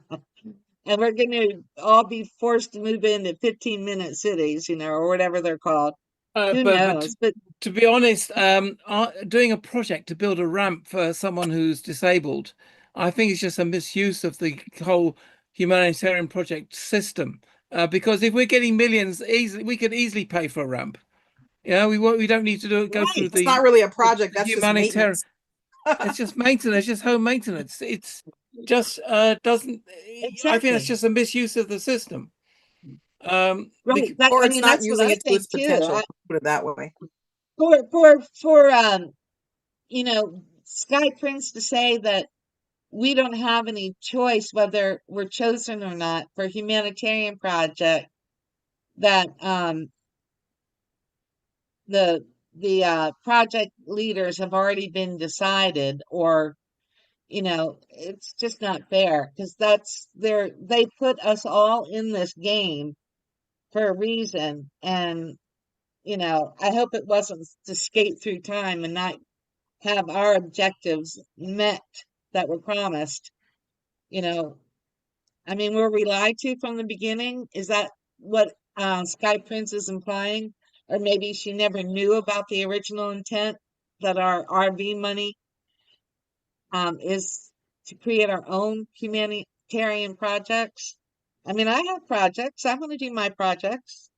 we're going to all be forced to move into 15-minute cities, or whatever they're called. Who knows? But to be honest, doing a project to build a ramp for someone who's disabled, I think it's just a misuse of the whole humanitarian project system. Because if we're getting millions easily, we could easily pay for a ramp. We don't need to go through It's not really a project. That's just humanitarian. maintenance. It's just maintenance, just home maintenance. It's just doesn't. exactly. I think it's just a misuse of the system. Right. Or I it's mean, not that's what using I it to think its too. potential. Put it that way. For Sky Prince to say that we don't have any choice whether we're chosen or not for a humanitarian project, that the project leaders have already been decided, or it's just not fair because they put us all in this game for a reason. And I hope it wasn't to skate through time and not have our objectives met that were promised. I mean, were we lied to from the beginning? Is that what Sky Prince is implying? Or maybe she never knew about the original intent that our RV money is to create our own humanitarian projects. I mean, I have projects. I want to do my projects.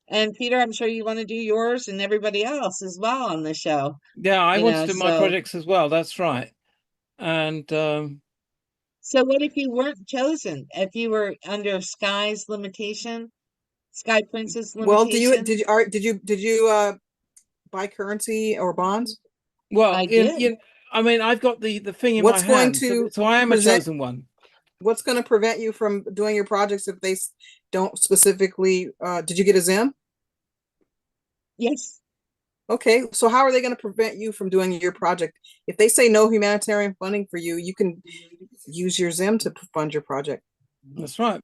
And Peter, I'm sure you want to do yours and everybody else as well on the show. Yeah, I want to do my projects as well. That's right. And so what if you weren't chosen? If you were under Sky's limitation, Sky Prince's limitation? Well, did you buy currency or bonds? Well, I did. I mean, I've got the thing in my hand, so I am a chosen one. What's going to prevent you from doing your projects if they don't specifically? Did you get a Zim? Yes. Okay, so how are they going to prevent you from doing your project? If they say no humanitarian funding for you, you can use your Zim to fund your project. That's right.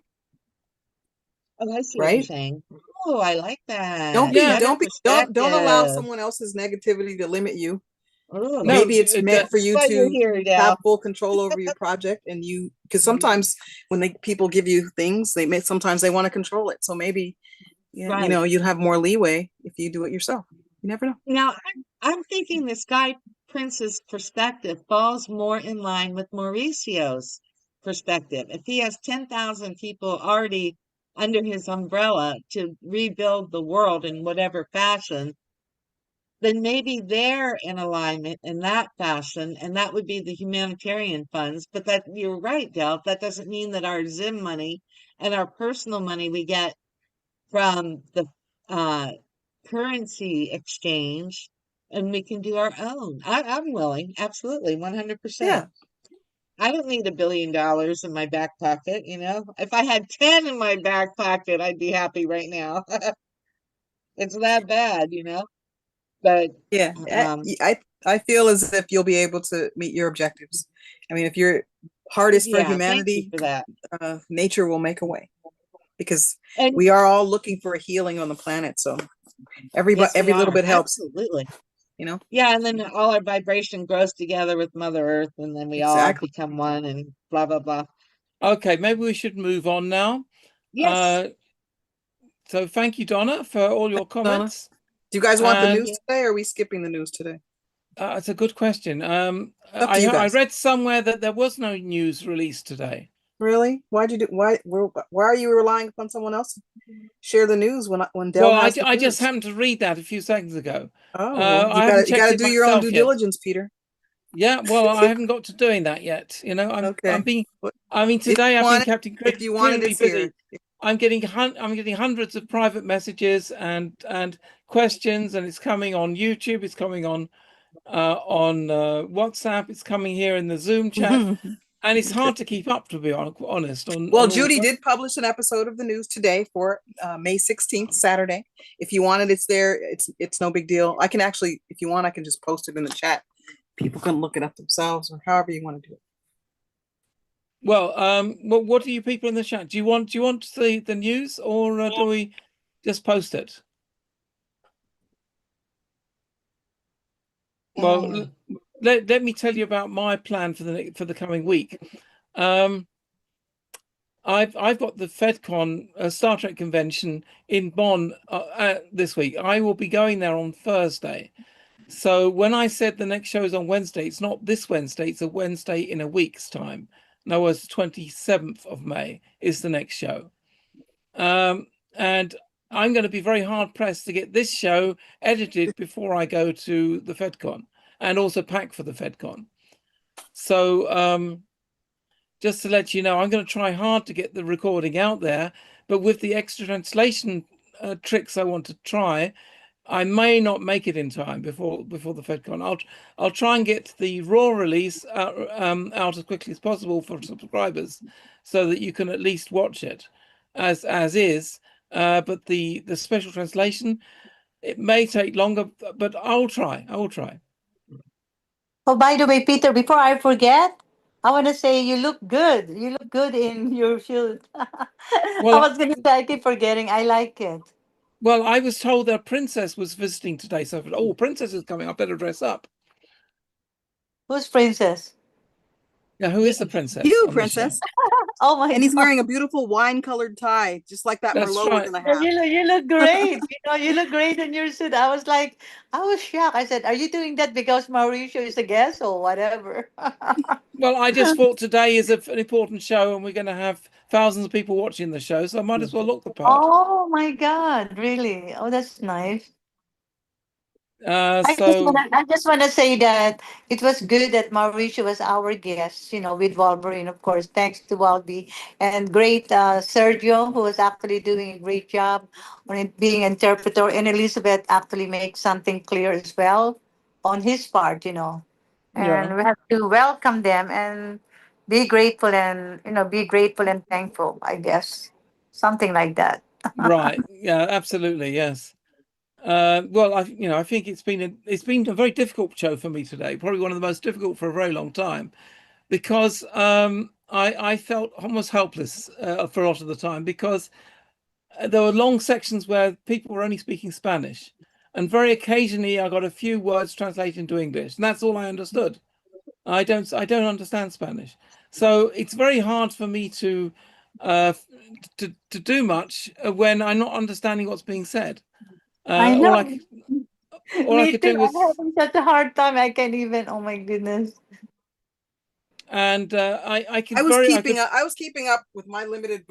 Oh, I see what you're saying. Oh, I like that. Don't allow someone else's negativity to limit you. Oh. Maybe it's meant for you to have full control control over your project, and because sometimes when people give you things, sometimes they want to control it. So maybe you'd have more leeway if you do it yourself. You never know. Now, I'm thinking the Sky Prince's perspective falls more in line with Mauricio's perspective. If he has 10,000 people already under his umbrella to rebuild the world in whatever fashion, then maybe they're in alignment in that fashion, and that would be the humanitarian funds. But that you're right, Del, that doesn't mean that our Zim money and our personal money we get from the currency exchange, and we can do our own. I'm willing, absolutely, 100%. Yeah. I don't need $1 billion in my back pocket, If I had 10 in my back pocket, I'd be happy right now. It's that bad, But yeah, I feel as if you'll be able to meet your objectives. I mean, if your heart is for humanity, for that. Nature will make a way, because we are all looking for a healing on the planet. So every little bit helps. Absolutely. Yeah, and then all our vibration grows together with Mother Earth, and then we all become one, and blah blah blah. Okay, maybe we should move on now. Yes. So thank you, Donna, for all your comments. Do you guys want the news today, or are we skipping the news today? It's a good question. Up to you I guys. read somewhere that there was no news released today. Really? Why'd you do? Why are you relying upon someone else to share the news when Dell Well, has the I just news? happened to read that a few seconds ago. Oh, well, I haven't you checked gotta it do your own myself due yet. diligence, Peter. Yeah, well, I haven't got to doing that yet. You know, Okay. I mean, If you today I've been want it, kept if you want it, incredibly it's busy. here. I'm getting hundreds of private messages and questions, and it's coming on YouTube. It's coming on WhatsApp. It's coming here in the Zoom chat, and it's hard to keep up, to be honest. Well, Judy did publish an episode of the news today for May 16th, Saturday. If you want it, it's there. It's no big deal. I can actually, if you want, I can just post it in the chat. People can look it up themselves, or however you want to do it. Well, what do you people in the chat? Do you want the news, or do we just post it? Well, let me tell you about my plan for the coming week. I've got the FedCon Star Trek convention in Bonn this week. I will be going there on Thursday. So when I said the next show is on Wednesday, it's not this Wednesday, it's a Wednesday in a week's time. In other words, 27th of May is the next show. And I'm going to be very hard pressed to get this show edited before I go to the FedCon and also pack for the FedCon. So just to let you know, I'm going to try hard to get the recording out there, but with the extra translation tricks I want to try, I may not make it in time before the FedCon. I'll try and get the raw release out as quickly as possible for subscribers, so that you can at least watch it as is. But the special translation, it may take longer, but I will try. Oh, by the way, Peter, before I forget, I want to say you look good. You look good in your shoot. I Well, was going to say, I keep forgetting. I like it. Well, I was told their princess was visiting today, so I thought, oh, princess is coming. I better dress up. Who's princess? Yeah, who is the princess? You, princess. Oh my! And he's God. wearing a beautiful wine-colored tie, just like that That's Merlot right. we're gonna have. You look great. You look great in your suit. I was shocked. I said, "Are you doing that because Mauricio is a guest or whatever?" Well, I just thought today is an important show, and we're going to have thousands of people watching the show, so I might as well look the part. Oh my God! Really? Oh, that's nice. So I just want to say that it was good that Mauricio was our guest, with Wolverine, of course, thanks to Walby. And great Sergio, who was actually doing a great job on it being interpreter. And Elizabeth actually makes something clear as well on his part. Yeah. And we have to welcome them and be grateful and thankful, I guess. Something like that. Right. Yeah, absolutely. Yes. Well, I think it's been a very difficult show for me today. Probably one of the most difficult for a very long time, because I felt almost helpless for a lot of the time, because there were long sections where people were only speaking Spanish, and very occasionally I got a few words translated into English, and that's all I understood. I don't understand Spanish, so it's very hard for me to do much when I'm not understanding what's being said. I All know. I Me could too. do I'm was, having such a hard time. I can't even. Oh my goodness. and I I was keeping up with my limited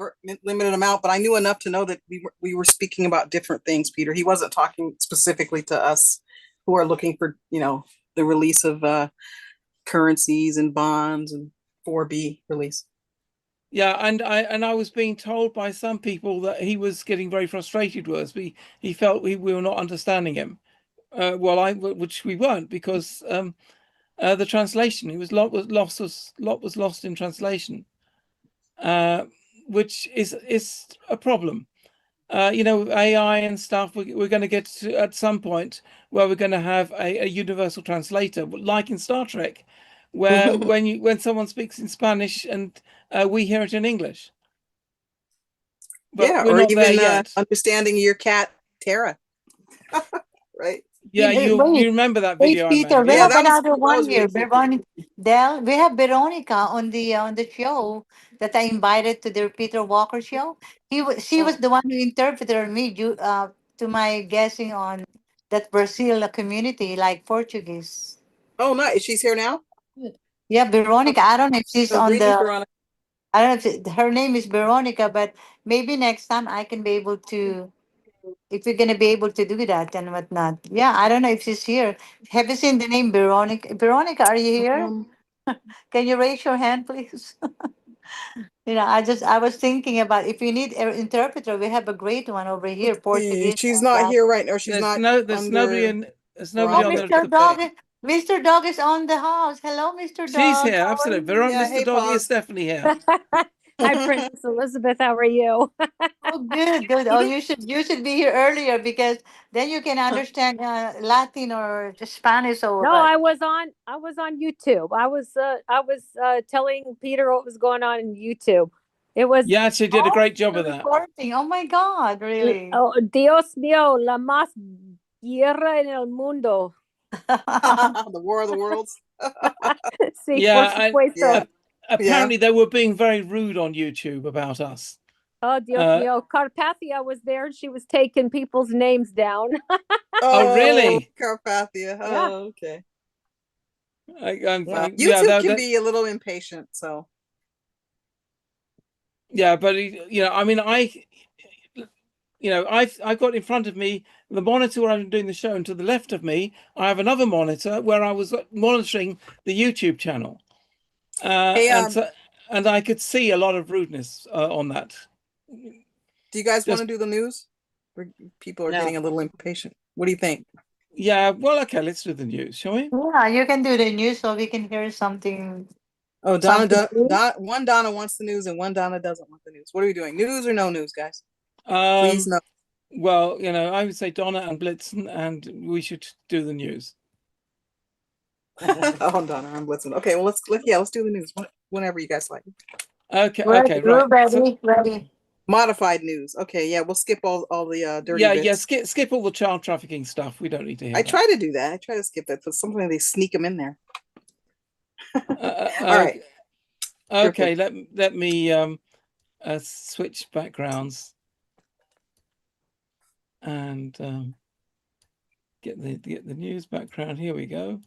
amount, but I knew enough to know that we were speaking about different things, Peter. He wasn't talking specifically to us who are looking for, the release of currencies and bonds and 4B release. Yeah, and I was being told by some people that he was getting very frustrated with us. He felt we were not understanding him. Which we weren't, because the translation, it was lost in translation, which is a problem. AI and stuff. We're going to get to at some point where we're going to have a universal translator, like in Star Trek, where when someone speaks in Spanish and we hear it in English. But yeah, we're or not there even yet. understanding your cat Tara. Right. Yeah, you remember that video I Peter, made? we Yeah. have another that was one here. really cool. Del, we have Veronica on the show that I invited to the Peter Walker show. She was the one who interpreted me to my guessing on that Brazil community, like Portuguese. Oh, nice. She's here now? Yeah, Veronica. I don't know if she's So on greetings, the. Veronica. I don't know if her name is Veronica, but maybe next time I can be able to. If you're gonna be able to do that and whatnot. Yeah, I don't know if she's here. Have you seen the name Veronica? Veronica, are you here? Can you raise your hand, please? I was thinking about if you need an interpreter, we have a great one over here, Portuguese. She's not here right now. She's There's not there's under. nobody on Mr. the. Dog, Mr. Dog is on the house. Hello, Mr. She's Dog. here, How are absolutely. you? Mr. Doggy is definitely here. Hi, Princess Elizabeth. How are you? Oh, good, good. Oh, you should be here earlier because then you can understand Latin or just Spanish or No, what. I was on YouTube. I was telling Peter what was going on in YouTube. It was Yeah, she did a great job of that. Recording. Oh my God, really? Oh, Dios mío, la más guerra en el mundo. The War of the Worlds. Sí, Yeah, por supuesto. apparently they were being very rude on YouTube about us. Oh, Dios mío. Carpathia was there and she was taking people's names down. Oh, really? Carpathia. Oh, Yeah. okay. YouTube can be a little impatient, so. Yeah, but I mean, I've got in front of me the monitor where I'm doing the show, and to the left of me, I have another monitor where I was monitoring the YouTube channel, and I could see a lot of rudeness on that. Do you guys want to do the news? People are getting a little impatient. What do you think? Yeah, well, okay, let's do the news, shall we? Yeah, you can do the news so we can hear something. Oh, Donna wants the news and one Donna doesn't want the news. What are we doing? News or no news, guys? Please no. Well, I would say Donna and Blitzen, and we should do the news. Oh, Donna and Blitzen. Okay, well let's do the news whenever you guys like. Okay, right. Ready. Modified news. Okay, yeah, we'll skip all the dirty bits. Skip all the child trafficking stuff. We don't need to hear. I try to do that. I try to skip that, but sometimes they sneak them in there. All right. Okay, let me switch backgrounds and get the news background. Here we go.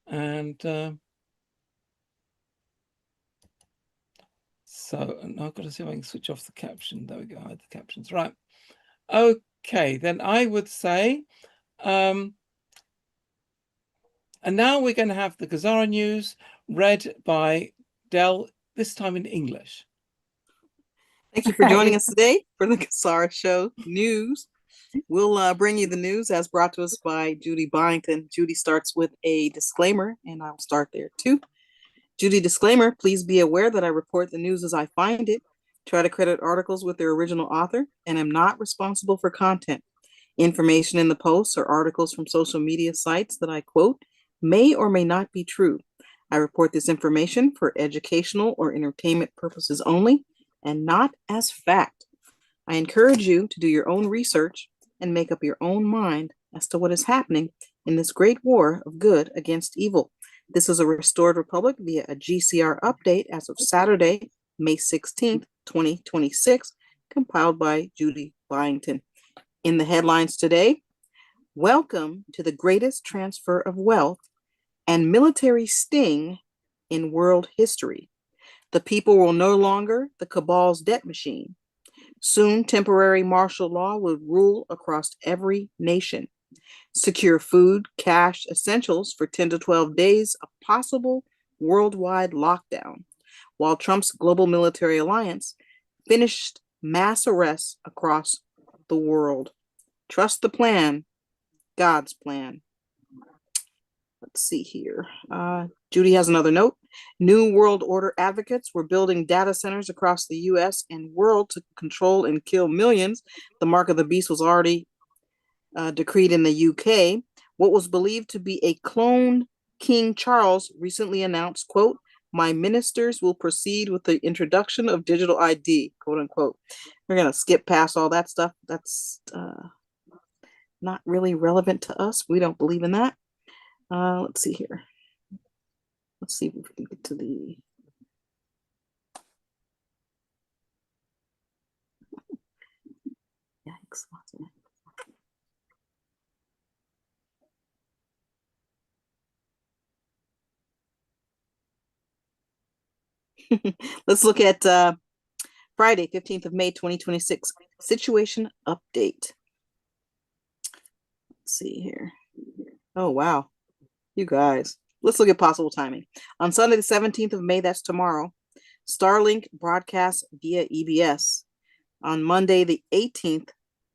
And so I've got to see if I can switch off the caption. There we go. Hide the captions. Right. Okay, then I would say, and now we're going to have the GESARA news read by Del, this time in English. Thank you for joining us today for the GESARA Show News. We'll bring you the news as brought to us by Judy Byington. Judy starts with a disclaimer, and I'll start there too. Judy disclaimer, please be aware that I report the news as I find it, try to credit articles with their original author, and am not responsible for content. Information in the posts or articles from social media sites that I quote may or may not be true. I report this information for educational or entertainment purposes only and not as fact. I encourage you to do your own research and make up your own mind as to what is happening in this great war of good against evil. This is a restored republic via a GCR update as of Saturday, May 16th, 2026, compiled by Judy Byington. In the headlines today, welcome to the greatest transfer of wealth and military sting in world history. The people will no longer the cabal's debt machine. Soon, temporary martial law will rule across every nation. Secure food, cash, essentials for 10 to 12 days of possible worldwide lockdown, while Trump's global military alliance finished mass arrests across the world. Trust the plan, God's plan. Let's see here. Judy has another note. New World Order advocates were building data centers across the US and world to control and kill millions. The mark of the beast was already decreed in the UK. What was believed to be a clone King Charles recently announced, quote, "My ministers will proceed with the introduction of digital ID," quote unquote. We're going to skip past all that stuff. That's not really relevant to us. We don't believe in that. Let's see here. Let's see if we can get to the. Yikes. Let's look at Friday, 15th of May, 2026, situation update. Let's see here. Oh, wow. You guys. Let's look at possible timing. On Sunday, the 17th of May, that's tomorrow, Starlink broadcasts via EBS. On Monday, the 18th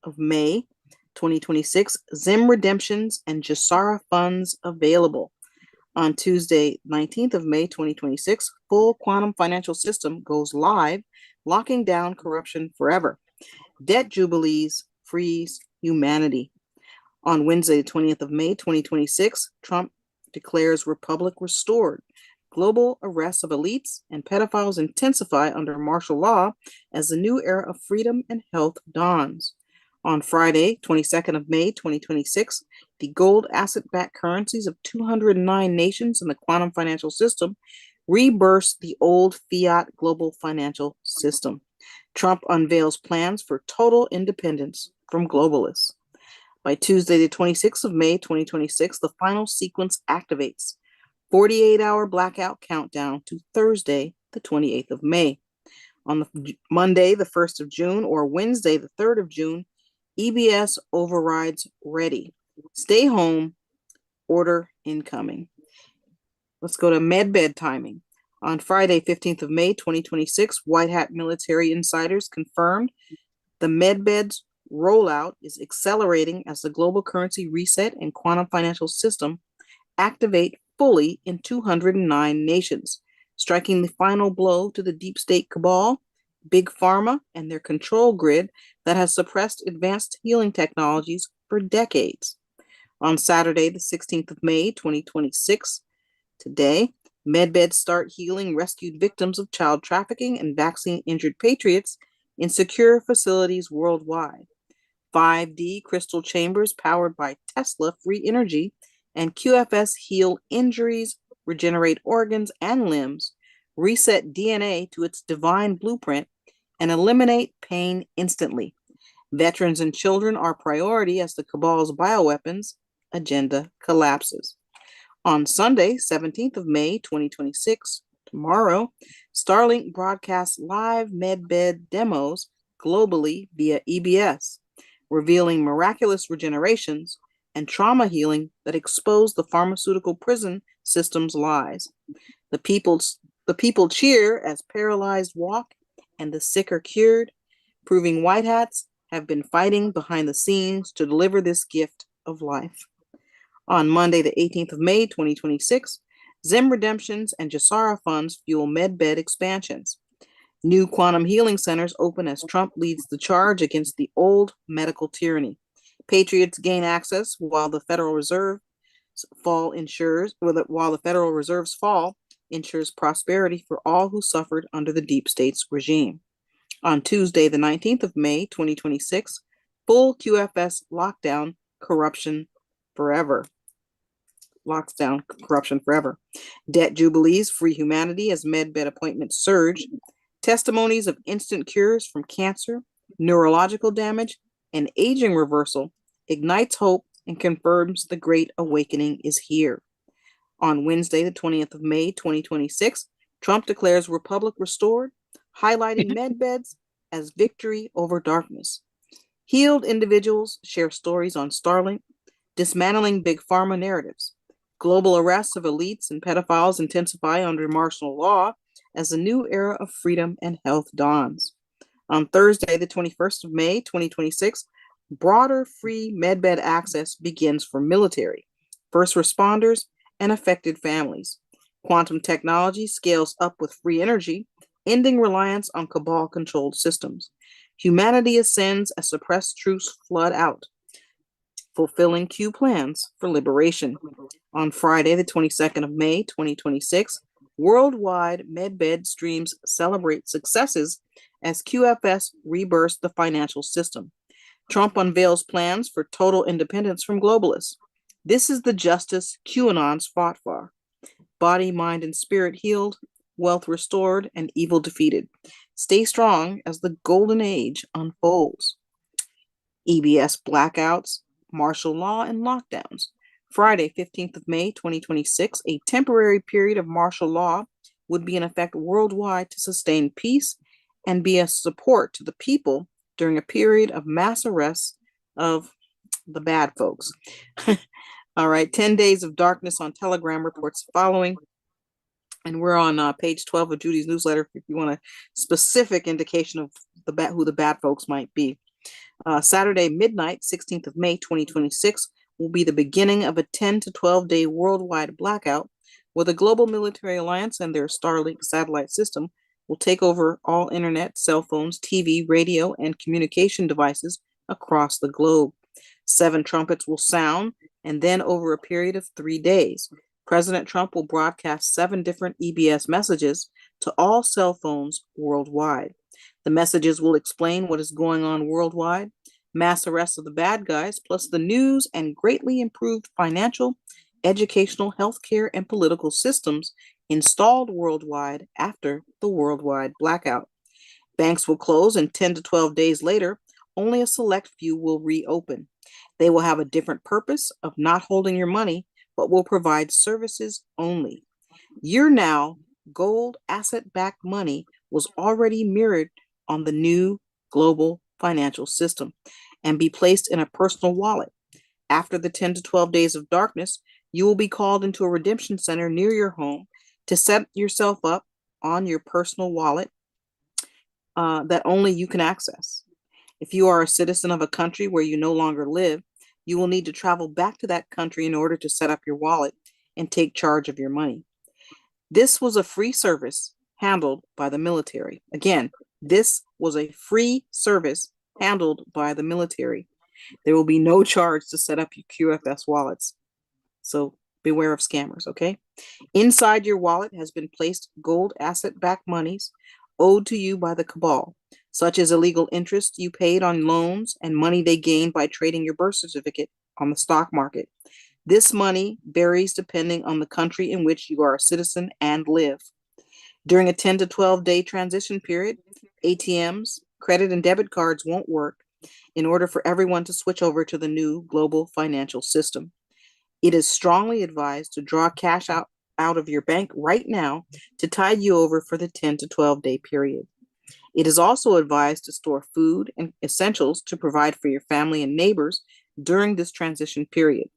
of May, 2026, Zim redemptions and GESARA funds available. On Tuesday, 19th of May, 2026, full quantum financial system goes live, locking down corruption forever. Debt jubilees frees humanity. On Wednesday, 20th of May, 2026, Trump declares republic restored. Global arrests of elites and pedophiles intensify under martial law as the new era of freedom and health dawns. On Friday, 22nd of May, 2026, the gold asset-backed currencies of 209 nations in the quantum financial system reburst the old fiat global financial system. Trump unveils plans for total independence from globalists. By Tuesday, the 26th of May, 2026, the final sequence activates. 48-hour blackout countdown to Thursday, the 28th of May. On the Monday, the 1st of June, or Wednesday, the 3rd of June, EBS overrides ready. Stay home, order incoming. Let's go to medbed timing. On Friday, 15th of May, 2026, White Hat military insiders confirmed the medbeds rollout is accelerating as the global currency reset and quantum financial system activate fully in 209 nations, striking the final blow to the deep state cabal, big pharma, and their control grid that has suppressed advanced healing technologies for decades. On Saturday, the 16th of May, 2026, today, medbeds start healing rescued victims of child trafficking and vaccine-injured patriots in secure facilities worldwide. 5D crystal chambers powered by Tesla free energy and QFS heal injuries, regenerate organs and limbs, reset DNA to its divine blueprint, and eliminate pain instantly. Veterans and children are priority as the cabal's bioweapons agenda collapses. On Sunday, 17th of May, 2026, tomorrow, Starlink broadcasts live medbed demos globally via EBS, revealing miraculous regenerations and trauma healing that expose the pharmaceutical prison system's lies. The people cheer as paralyzed walk and the sick are cured, proving white hats have been fighting behind the scenes to deliver this gift of life. On Monday, the 18th of May, 2026, Zim redemptions and GESARA funds fuel medbed expansions. New quantum healing centers open as Trump leads the charge against the old medical tyranny. Patriots gain access while the Federal Reserve ensures prosperity for all who suffered under the deep state's regime. On Tuesday, the 19th of May, 2026, full QFS lockdown corruption forever. Locks down corruption forever. Debt jubilees free humanity as medbed appointments surge. Testimonies of instant cures from cancer, neurological damage, and aging reversal ignites hope and confirms the great awakening is here. On Wednesday, the 20th of May, 2026, Trump declares Republic restored, highlighting medbeds as victory over darkness. Healed individuals share stories on Starlink, dismantling big pharma narratives. Global arrests of elites and pedophiles intensify under martial law as the new era of freedom and health dawns. On Thursday, the 21st of May, 2026, broader free medbed access begins for military, first responders, and affected families. Quantum technology scales up with free energy, ending reliance on cabal-controlled systems. Humanity ascends as suppressed truths flood out, fulfilling Q plans for liberation. On Friday, the 22nd of May, 2026, worldwide medbed streams celebrate successes as QFS rebirths the financial system. Trump unveils plans for total independence from globalists. This is the justice QAnons fought for. Body, mind, and spirit healed, wealth restored, and evil defeated. Stay strong as the golden age unfolds. EBS blackouts, martial law, and lockdowns. Friday, 15th of May, 2026, a temporary period of martial law would be in effect worldwide to sustain peace and be a support to the people during a period of mass arrests of the bad folks. All right, 10 days of darkness on Telegram reports following. And we're on page 12 of Judy's newsletter if you want a specific indication of who the bad folks might be. Saturday midnight, 16th of May, 2026, will be the beginning of a 10 to 12-day worldwide blackout where the global military alliance and their Starlink satellite system will take over all internet, cell phones, TV, radio, and communication devices across the globe. 7 trumpets will sound, and then over a period of 3 days, President Trump will broadcast 7 different EBS messages to all cell phones worldwide. The messages will explain what is going on worldwide, mass arrests of the bad guys, plus the news and greatly improved financial, educational, healthcare, and political systems installed worldwide after the worldwide blackout. Banks will close, and 10 to 12 days later, only a select few will reopen. They will have a different purpose of not holding your money, but will provide services only. Your now gold asset-backed money was already mirrored on the new global financial system and be placed in a personal wallet. After the 10 to 12 days of darkness, you will be called into a redemption center near your home to set yourself up on your personal wallet that only you can access. If you are a citizen of a country where you no longer live, you will need to travel back to that country in order to set up your wallet and take charge of your money. This was a free service handled by the military. Again, this was a free service handled by the military. There will be no charge to set up your QFS wallets. So beware of scammers, okay? Inside your wallet has been placed gold asset-backed monies owed to you by the cabal, such as illegal interest you paid on loans and money they gained by trading your birth certificate on the stock market. This money varies depending on the country in which you are a citizen and live. During a 10 to 12-day transition period, ATMs, credit and debit cards won't work in order for everyone to switch over to the new global financial system. It is strongly advised to draw cash out of your bank right now to tide you over for the 10 to 12-day period. It is also advised to store food and essentials to provide for your family and neighbors during this transition period.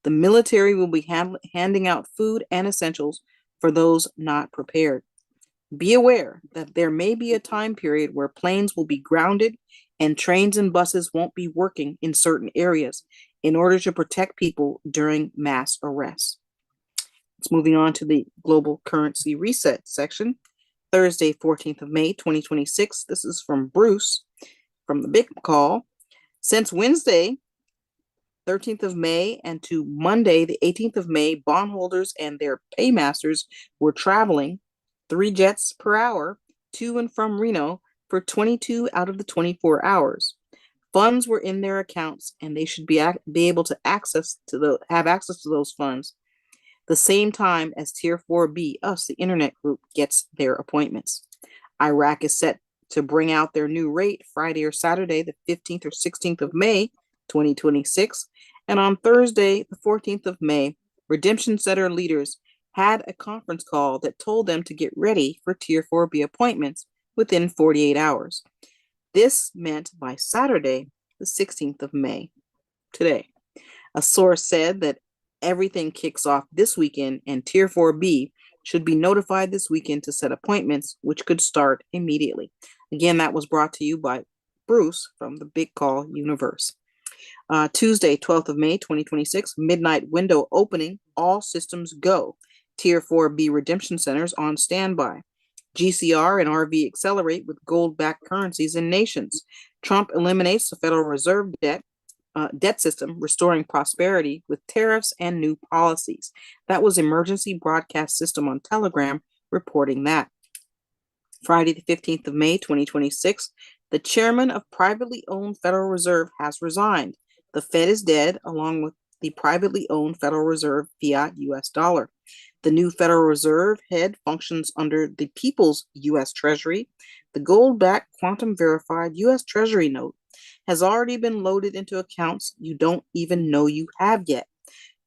The military will be handing out food and essentials for those not prepared. Be aware that there may be a time period where planes will be grounded and trains and buses won't be working in certain areas in order to protect people during mass arrests. It's moving on to the global currency reset section. Thursday, 14th of May, 2026. This is from Bruce from the Big Call. Since Wednesday, 13th of May, and to Monday, the 18th of May, bondholders and their paymasters were traveling 3 jets per hour to and from Reno for 22 out of the 24 hours. Funds were in their accounts, and they should be able to have access to those funds the same time as Tier 4B, us, the internet group, gets their appointments. Iraq is set to bring out their new rate Friday or Saturday, the 15th or 16th of May, 2026. And on Thursday, the 14th of May, Redemption Center leaders had a conference call that told them to get ready for Tier 4B appointments within 48 hours. This meant by Saturday, the 16th of May, today. A source said that everything kicks off this weekend, and Tier 4B should be notified this weekend to set appointments, which could start immediately. Again, that was brought to you by Bruce from the Big Call Universe. Tuesday, 12th of May, 2026, midnight window opening, all systems go. Tier 4B redemption centers on standby. GCR and RV accelerate with gold-backed currencies and nations. Trump eliminates the Federal Reserve debt system, restoring prosperity with tariffs and new policies. That was Emergency Broadcast System on Telegram reporting that. Friday, the 15th of May, 2026, the chairman of privately owned Federal Reserve has resigned. The Fed is dead, along with the privately owned Federal Reserve fiat US dollar. The new Federal Reserve head functions under the People's U.S. Treasury. The gold-backed quantum verified U.S. Treasury note has already been loaded into accounts you don't even know you have yet.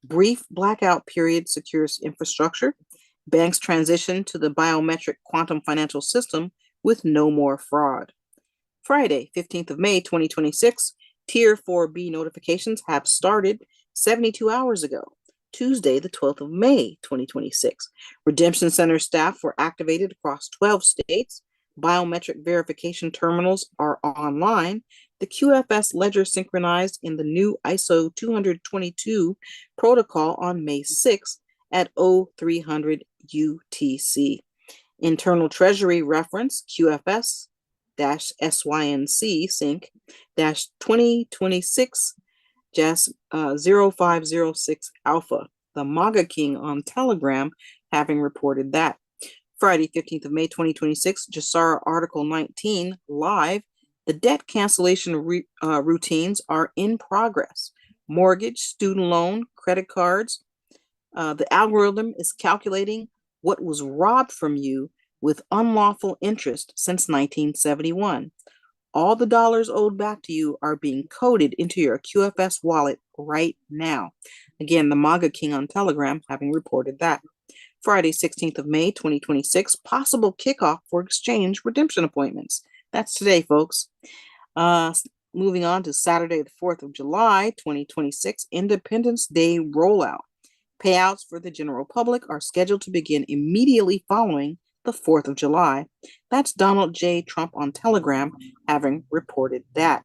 Brief blackout period secures infrastructure. Banks transition to the biometric quantum financial system with no more fraud. Friday, 15th of May, 2026, Tier 4B notifications have started 72 hours ago. Tuesday, the 12th of May, 2026. Redemption Center staff were activated across 12 states. Biometric verification terminals are online. The QFS ledger synchronized in the new ISO 222 protocol on May 6th at 0300 UTC. Internal Treasury reference QFS SYNC sync 2026 0506 alpha. The MAGA King on Telegram having reported that. Friday, 15th of May, 2026, GESARA Article 19 live. The debt cancellation routines are in progress. Mortgage, student loan, credit cards. The algorithm is calculating what was robbed from you with unlawful interest since 1971. All the dollars owed back to you are being coded into your QFS wallet right now. Again, the MAGA King on Telegram having reported that. Friday, 16th of May, 2026, possible kickoff for exchange redemption appointments. That's today, folks. Moving on to Saturday, the 4th of July, 2026, Independence Day rollout. Payouts for the general public are scheduled to begin immediately following the 4th of July. That's Donald J. Trump on Telegram having reported that.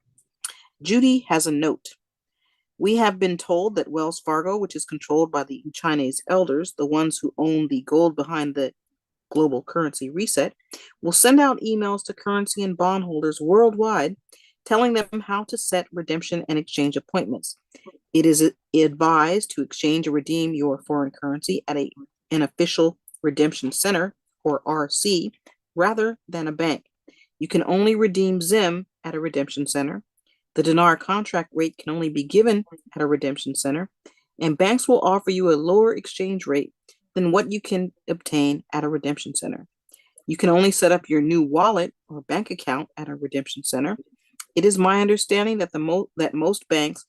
Judy has a note. We have been told that Wells Fargo, which is controlled by the Chinese elders, the ones who own the gold behind the global currency reset, will send out emails to currency and bondholders worldwide telling them how to set redemption and exchange appointments. It is advised to exchange or redeem your foreign currency at an official redemption center, or RC, rather than a bank. You can only redeem ZIM at a redemption center. The dinar contract rate can only be given at a redemption center, and banks will offer you a lower exchange rate than what you can obtain at a redemption center. You can only set up your new wallet or bank account at a redemption center. It is my understanding that most banks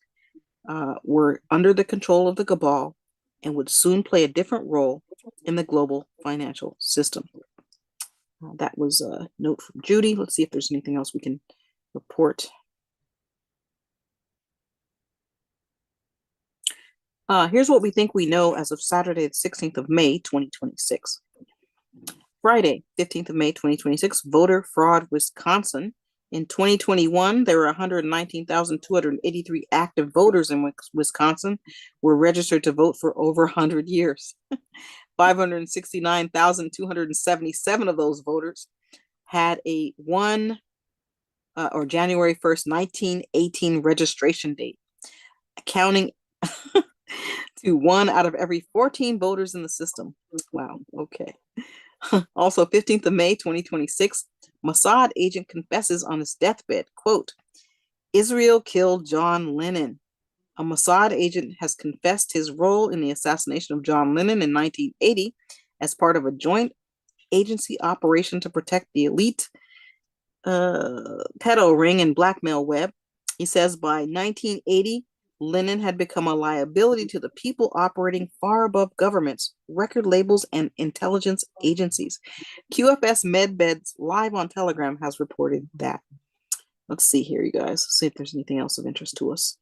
were under the control of the cabal and would soon play a different role in the global financial system. That was a note from Judy. Let's see if there's anything else we can report. Here's what we think we know as of Saturday, the 16th of May, 2026. Friday, 15th of May, 2026, voter fraud, Wisconsin. In 2021, there were 119,283 active voters in Wisconsin were registered to vote for over 100 years. 569,277 of those voters had a January 1st, 1918 registration date, accounting to 1 out of every 14 voters in the system. Wow, okay. Also, 15th of May, 2026, Mossad agent confesses on his deathbed, quote, Israel killed John Lennon. A Mossad agent has confessed his role in the assassination of John Lennon in 1980 as part of a joint agency operation to protect the elite pedo ring and blackmail web. He says by 1980, Lennon had become a liability to the people operating far above governments, record labels, and intelligence agencies. QFS MedBeds live on Telegram has reported that. Let's see here, you guys. See if there's anything else of interest to us.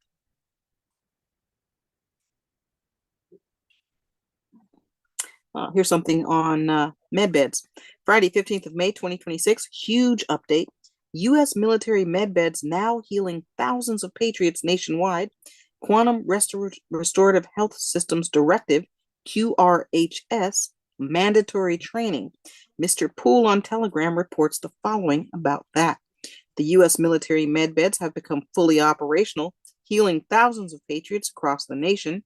Here's something on MedBeds. Friday, 15th of May, 2026. Huge update. U.S. military MedBeds now healing thousands of patriots nationwide. Quantum Restorative Health Systems Directive, QRHS, mandatory training. Mr. Poole on Telegram reports the following about that. The U.S. military medbeds have become fully operational, healing thousands of patriots across the nation.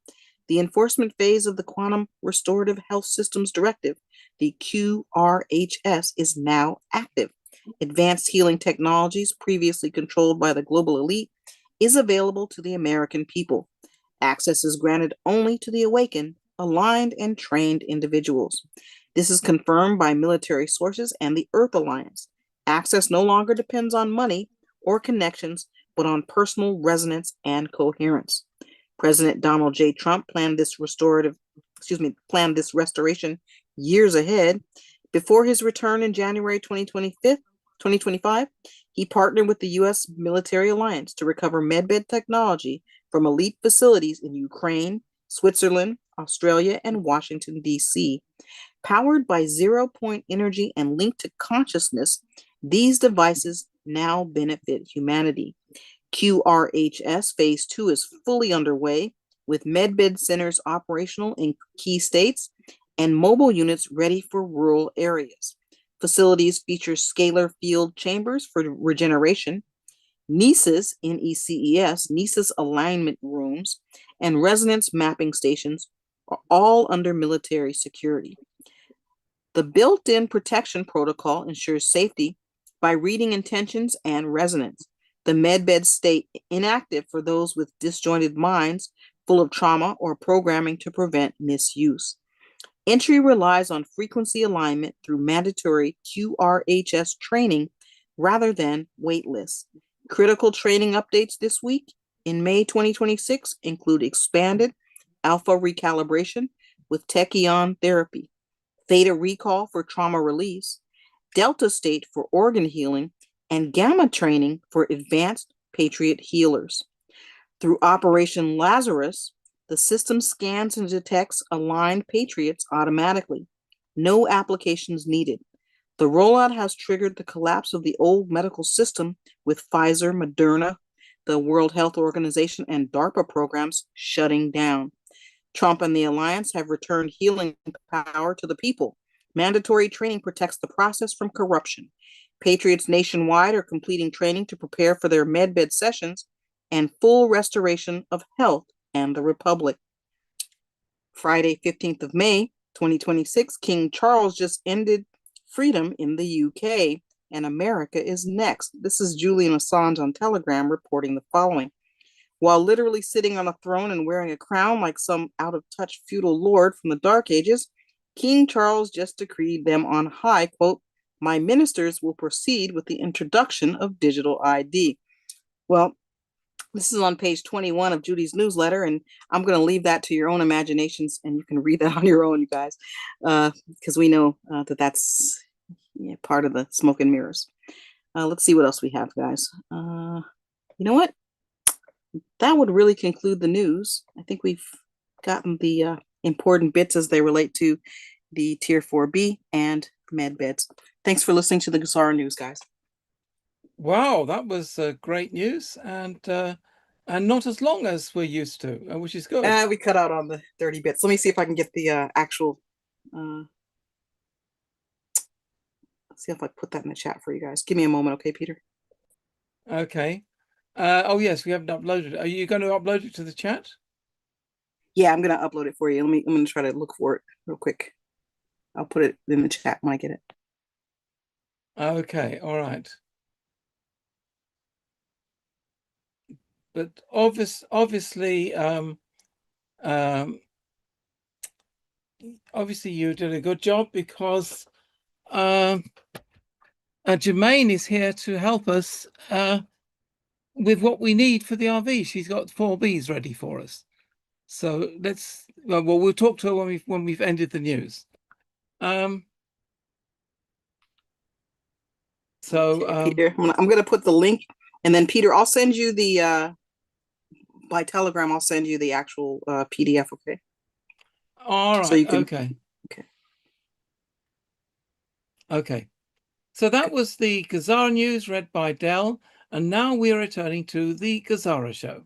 The enforcement phase of the Quantum Restorative Health Systems Directive, the QRHS, is now active. Advanced healing technologies previously controlled by the global elite is available to the American people. Access is granted only to the awakened, aligned, and trained individuals. This is confirmed by military sources and the Earth Alliance. Access no longer depends on money or connections, but on personal resonance and coherence. President Donald J. Trump planned this restorative this restoration years ahead. Before his return in January 2025, he partnered with the U.S. Military Alliance to recover medbed technology from elite facilities in Ukraine, Switzerland, Australia, and Washington, D.C. Powered by zero-point energy and linked to consciousness, these devices now benefit humanity. QRHS Phase 2 is fully underway, with medbed centers operational in key states and mobile units ready for rural areas. Facilities feature scalar field chambers for regeneration, NECES, N-E-C-E-S, NECES alignment rooms, and resonance mapping stations are all under military security. The built-in protection protocol ensures safety by reading intentions and resonance. The medbeds stay inactive for those with disjointed minds, full of trauma or programming to prevent misuse. Entry relies on frequency alignment through mandatory QRHS training rather than wait lists. Critical training updates this week in May 2026 include expanded alpha recalibration with tachyon therapy, theta recall for trauma release, delta state for organ healing, and gamma training for advanced Patriot healers. Through Operation Lazarus, the system scans and detects aligned Patriots automatically. No applications needed. The rollout has triggered the collapse of the old medical system, with Pfizer, Moderna, the World Health Organization, and DARPA programs shutting down. Trump and the alliance have returned healing power to the people. Mandatory training protects the process from corruption. Patriots nationwide are completing training to prepare for their medbed sessions and full restoration of health and the Republic. Friday, 15th of May, 2026, King Charles just ended freedom in the UK, and America is next. This is Julian Assange on Telegram reporting the following. While literally sitting on a throne and wearing a crown like some out-of-touch feudal lord from the Dark Ages, King Charles just decreed them on high, quote, "My ministers will proceed with the introduction of digital ID." Well, this is on page 21 of Judy's newsletter, and I'm going to leave that to your own imaginations, and you can read that on your own, you guys, because we know that that's part of the smoke and mirrors. Let's see what else we have, guys. You know what? That would really conclude the news. I think we've gotten the important bits as they relate to the Tier 4B and med beds. Thanks for listening to the GESARA News, guys. Wow, that was great news, and not as long as we're used to, which is good. We cut out on the 30 bits. Let me see if I can get the actual. Let's see if I put that in the chat for you guys. Give me a moment, okay, Peter? Okay. Oh yes, we haven't uploaded it. Are you going to upload it to the chat? Yeah, I'm going to upload it for you. I'm going to try to look for it real quick. I'll put it in the chat when I get it. Okay, all right. But obviously, obviously you did a good job, because Jermaine is here to help us with what we need for the RV. She's got 4Bs ready for us. So let's, well, we'll talk to her when we've ended the news. Peter, I'm gonna put the link, and then Peter, I'll send you the by Telegram. I'll send you the actual PDF. Okay. All right. So you can, okay. Okay. Okay. So that was the GESARA news read by Dell, and now we are returning to the GESARA show,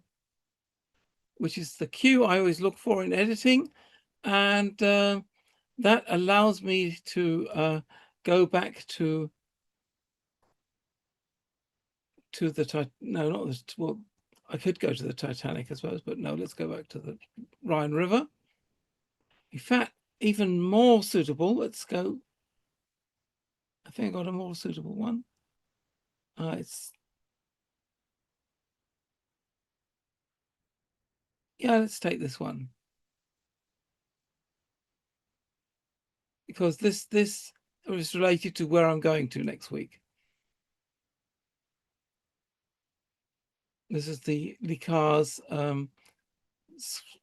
which is the cue I always look for in editing, and that allows me to go back to the no, not the, well, I could go to the Titanic, I suppose, but no, let's go back to the Rhine River. In fact, even more suitable, let's go. I think I got a more suitable one. Yeah, let's take this one, because this is related to where I'm going to next week. This is the car's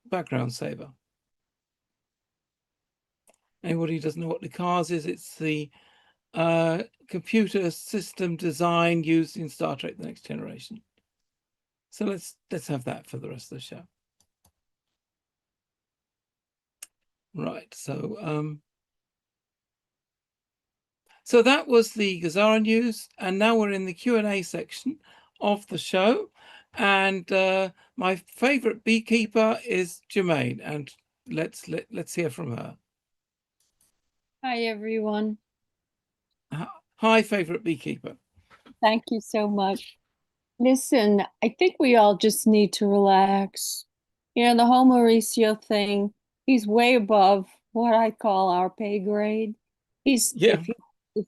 background saver. Anybody who doesn't know what the CARS is, it's the computer system design used in Star Trek: The Next Generation. So let's have that for the rest of the show. Right. So that was the GESARA news, and now we're in the Q&A section of the show. And my favorite beekeeper is Jermaine, and let's hear from her. Hi, everyone. Hi, favorite beekeeper. Thank you so much. Listen, I think we all just need to relax. You know, the whole Mauricio thing, he's way above what I call our pay grade. If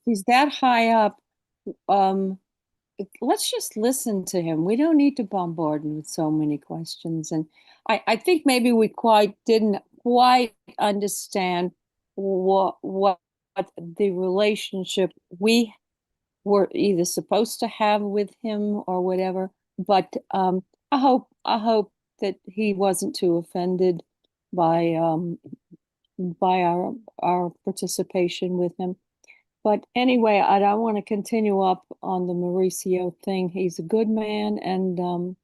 he's that high up, let's just listen to him. We don't need to bombard him with so many questions. And I think maybe we didn't quite understand what the relationship we were either supposed to have with him or whatever. But I hope that he wasn't too offended by our participation with him. But anyway, I don't want to continue up on the Mauricio thing. He's a good man, and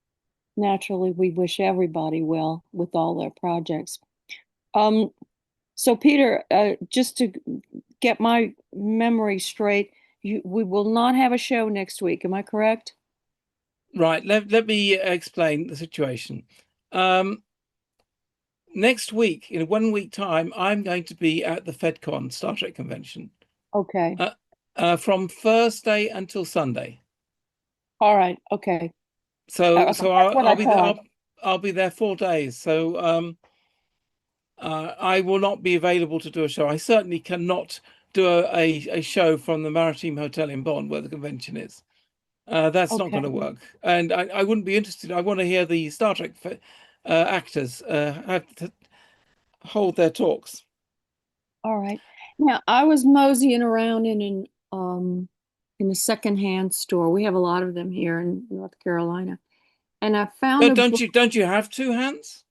naturally, we wish everybody well with all their projects. So, Peter, just to get my memory straight, we will not have a show next week. Am I correct? Right. Let me explain the situation. Next week, in 1 week time, I'm going to be at the FedCon Star Trek convention. Okay. From Thursday until Sunday. All right. Okay. So I'll be there 4 days. So I will not be available to do a show. I certainly cannot do a show from the Maritime Hotel in Bonn, where the convention is. That's not going to work. And I wouldn't be interested. I want to hear the Star Trek actors have to hold their talks. All right. Now, I was moseying around in a secondhand store. We have a lot of them here in North Carolina, and I found Don't you have 2 hands?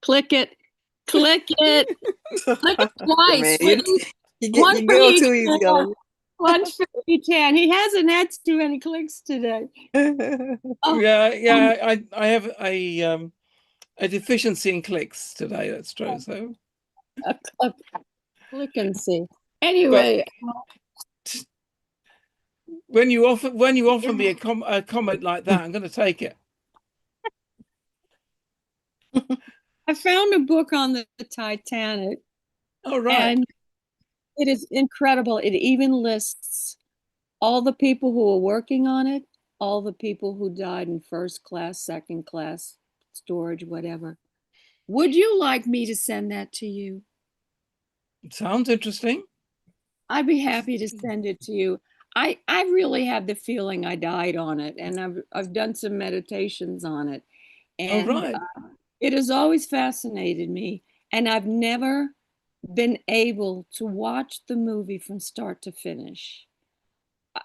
Click it, click it twice. You go too easy on him. One for each hand. He hasn't had too many clicks today. Yeah. I have a deficiency in clicks today. That's true. So click and see. Anyway, when you offer me a comment like that, I'm going to take it. I found a book on the Titanic. Oh, right. And it is incredible. It even lists all the people who were working on it, all the people who died in first class, second class, storage, whatever. Would you like me to send that to you? Sounds interesting. I'd be happy to send it to you. I really have the feeling I died on it, and I've done some meditations on it. And it has always fascinated me, and I've never been able to watch the movie from start to finish.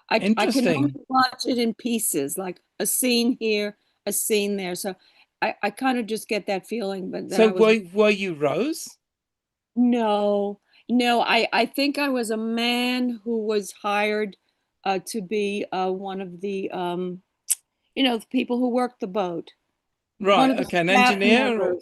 I can only watch it in pieces, like a scene here, a scene there. So I kind of just get that feeling. But so were you Rose? No. I think I was a man who was hired to be one of the the people who worked the boat. Right. Okay. An engineer.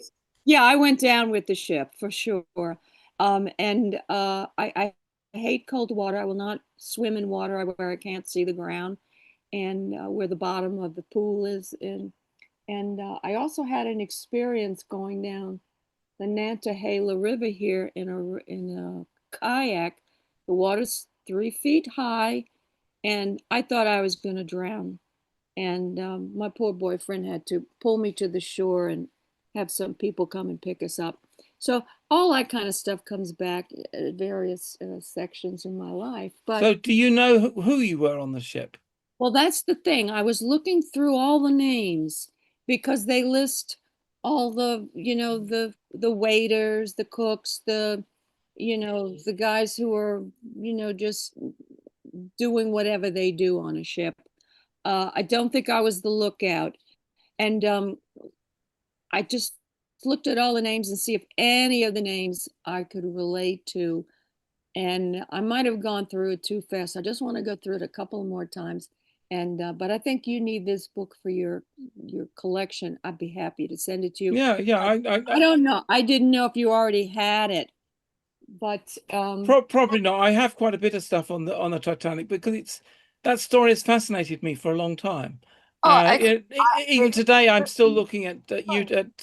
Yeah, I went down with the ship for sure. And I hate cold water. I will not swim in water where I can't see the ground, and where the bottom of the pool is. And I also had an experience going down the Nantahala River here in a kayak. The water's 3 feet high, and I thought I was going to drown. And my poor boyfriend had to pull me to the shore and have some people come and pick us up. So all that kind of stuff comes back at various sections in my life. But so do you know who you were on the ship? Well, that's the thing. I was looking through all the names because they list all the, the waiters, the cooks, the guys who are, just doing whatever they do on a ship. I don't think I was the lookout. And I just looked at all the names and see if any of the names I could relate to. And I might have gone through it too fast. I just want to go through it a couple more times. And but I think you need this book for your collection. I'd be happy to send it to you. Yeah, yeah. I don't know. I didn't know if you already had it, but probably not. I have quite a bit of stuff on the Titanic because that story has fascinated me for a long time. Even today, I'm still looking at YouTube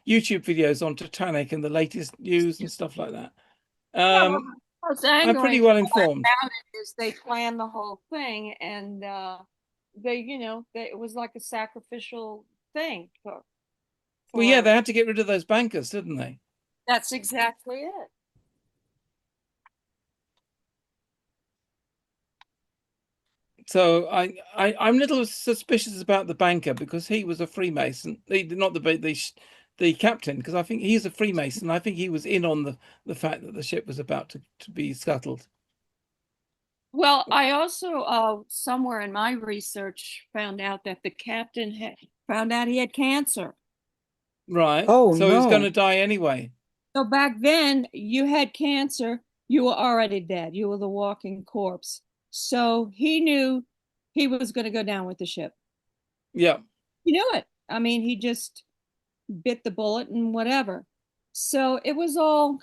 videos on Titanic and the latest news and stuff like that. I'm pretty well informed. About it is they planned the whole thing, and it was like a sacrificial thing. Well, yeah, they had to get rid of those bankers, didn't they? That's exactly it. So I'm a little suspicious about the banker because he was a Freemason. Not the captain, because I think he's a Freemason. I think he was in on the fact that the ship was about to be scuttled. Well, I also somewhere in my research found out that the captain found out he had cancer. Right. Oh, so he's going to die anyway. So back then, you had cancer, you were already dead. You were the walking corpse. So he knew he was going to go down with the ship. Yeah. He knew it. I mean, he just bit the bullet and whatever. So it was all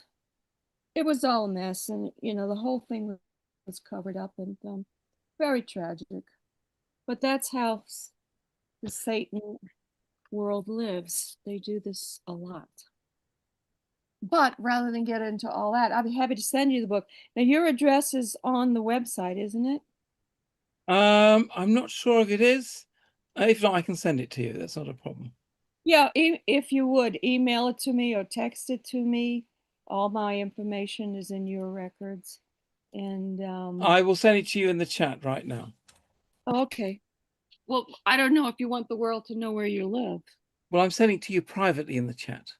a mess. And, the whole thing was covered up and very tragic. But that's how the Satan world lives. They do this a lot. But rather than get into all that, I'd be happy to send you the book. Now, your address is on the website, isn't it? I'm not sure if it is. If not, I can send it to you. That's not a problem. Yeah, if you would, email it to me or text it to me. All my information is in your records. And I will send it to you in the chat right now. Okay. Well, I don't know if you want the world to know where you live. Well, I'm sending it to you privately in the chat.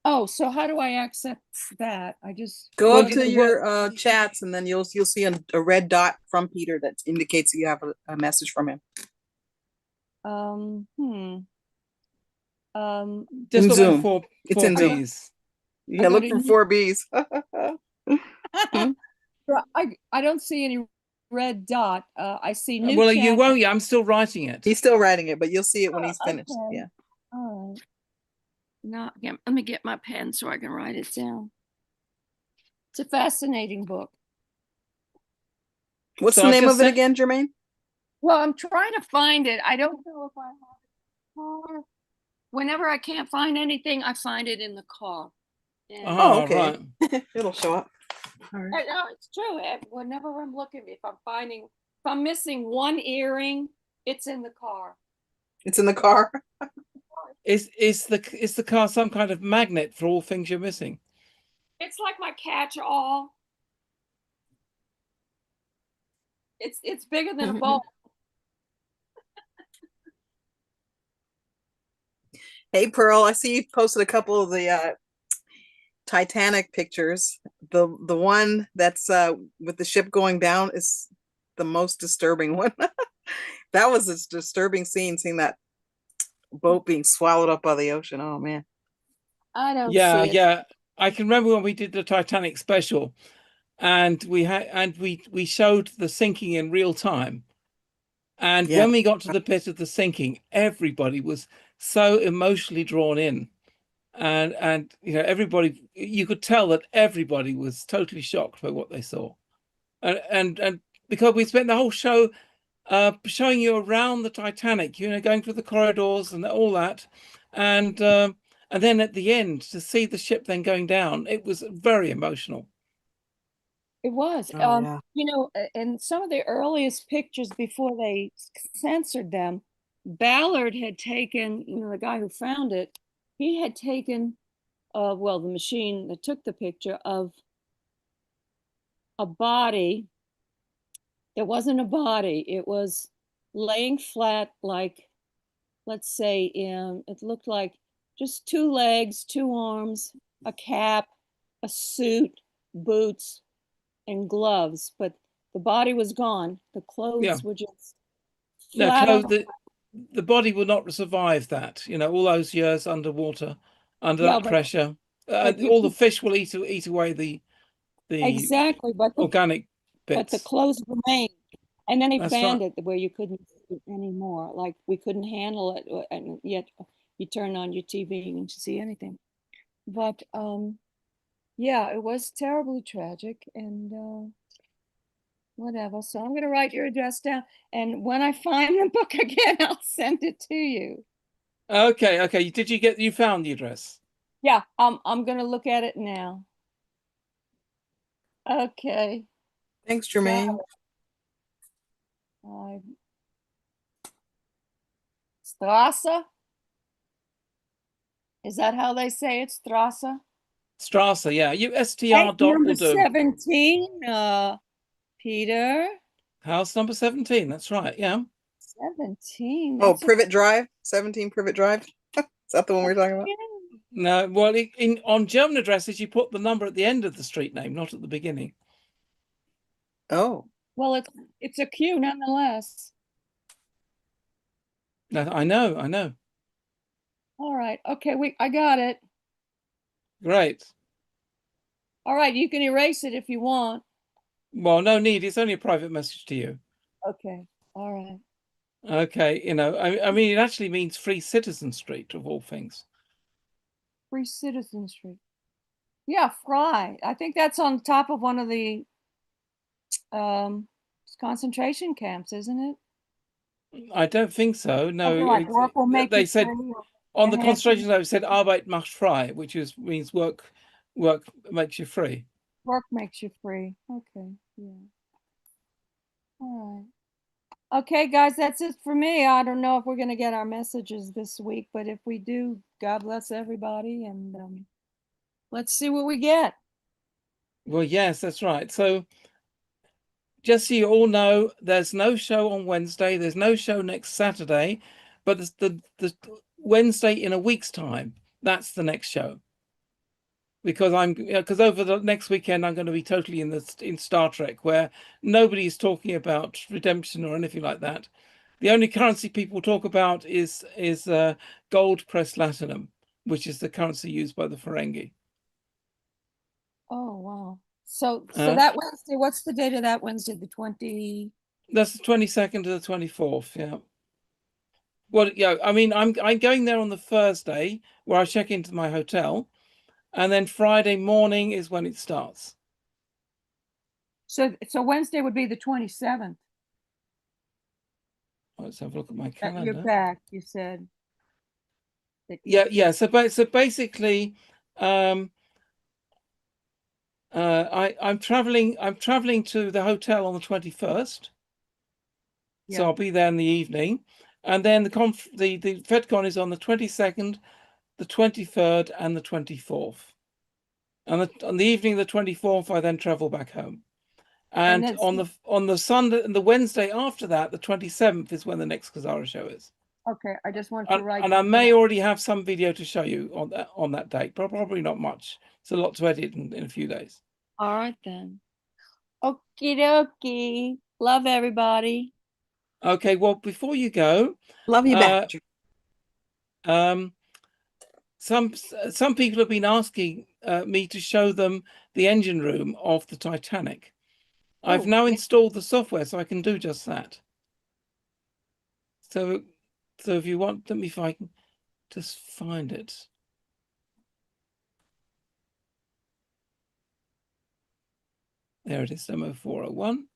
Oh, so how do I access that? I just go up to your chats, and then you'll see a red dot from Peter that indicates that you have a message from him. Just in Zoom. It's in Zoom. Yeah, look for 4Bs. I don't see any red dot. I see new. Well, you won't. Yeah, I'm still writing it. He's still writing it, but you'll see it when he's finished. Okay. Yeah. All right. Now, let me get my pen so I can write it down. It's a fascinating book. What's the name of it again, Jermaine? Well, I'm trying to find it. I don't know if I have it. Whenever I can't find anything, I find it in the car. Oh, okay. Right. It'll show up. All right. No, it's true. Whenever I'm looking, if I'm missing one earring, it's in the car. It's in the car. Is the car some kind of magnet for all things you're missing? It's like my catch-all. It's bigger than a bowl. Hey, Pearl, I see you posted a couple of the Titanic pictures. The one that's with the ship going down is the most disturbing one. That was a disturbing scene, seeing that boat being swallowed up by the ocean. Oh man. I don't yeah see it. Yeah, I can remember when we did the Titanic special, and we showed the sinking in real time, and when we got to the bit of the sinking, everybody was so emotionally drawn in, and everybody, you could tell that everybody was totally shocked by what they saw, and because we spent the whole show showing you around the Titanic, going through the corridors and all that, and then at the end to see the ship then going down, it was very emotional. It was. And some of the earliest pictures before they censored them, Ballard had taken, the guy who found it, he had taken, the machine that took the picture of a body. It wasn't a body. It was laying flat, like, let's say, it looked like just 2 legs, 2 arms, a cap, a suit, boots, and gloves. But the body was gone. The clothes were just flat. The body will not survive that, all those years underwater. under Yeah, that pressure. but All the fish will eat away the exactly, but organic the bits. clothes remained. And then they That's banned right. it where you couldn't see it anymore. Like we couldn't handle it, and yet you turn on your TV and you see anything. But yeah, it was terribly tragic, and whatever. So I'm gonna write your address down, and when I find the book again, I'll send it to you. Okay, okay. You found the address? Yeah, I'm gonna look at it now. Okay. Thanks, Jermaine. Strasse? Is that how they say it? Strasse? Strasse, yeah. STR Hey, dot number will do. 17, Peter. House number 17, that's right, yeah. 17. Oh, That's Privet Drive, 17 Privet Drive. Is that the one we're talking about? No, well, on German addresses, you put the number at the end of the street name, not at the beginning. Oh. Well, it's a Q nonetheless. I know, I know. All right. Okay, I got it. Great. All right, you can erase it if you want. Well, no need. It's only a private message to you. Okay. All right. Okay, I mean, it actually means Free Citizen Street, of all things. Free Citizen Street. Yeah, Fry. I think that's on top of one of the concentration camps, isn't it? I don't think so. No, like work will make they you said free, on the enhance concentration note, it said Arbeit macht frei, which means work makes you free. Work makes you free. Okay. Yeah. All right. Okay, guys, that's it for me. I don't know if we're going to get our messages this week, but if we do, God bless everybody, and let's see what we get. Well, yes, that's right. So just so you all know, there's no show on Wednesday. There's no show next Saturday, but the Wednesday in a week's time, that's the next show. Because over the next weekend I'm going to be totally in Star Trek, where nobody is talking about redemption or anything like that. The only currency people talk about is gold pressed latinum, which is the currency used by the Ferengi. Oh wow! So that Wednesday, what's the date of that Wednesday? The 20. That's the 22nd to the 24th. Yeah. Well, yeah. I mean, I'm going there on the Thursday, where I check into my hotel. And then Friday morning is when it starts. So Wednesday would be the 27th. Let's have a look at my calendar. You're back, you said. Yeah. So basically, I'm traveling to the hotel on the 21st. Yeah. So I'll be there in the evening, and then the FedCon is on the 22nd, the 23rd, and the 24th. And on the evening of the 24th, I then travel back home. And on the Sunday and the Wednesday after that, the 27th, is when the next GESARA show is. Okay, I just want to write. And I may already have some video to show you on that date, but probably not much. It's a lot to edit in a few days. All right then. Okie dokie. Love everybody. Okay, well, before you go, love you back. Some people have been asking me to show them the engine room of the Titanic. I've now installed the software, so I can do just that. So if you want, let me if I can just find it. There it is, demo 401.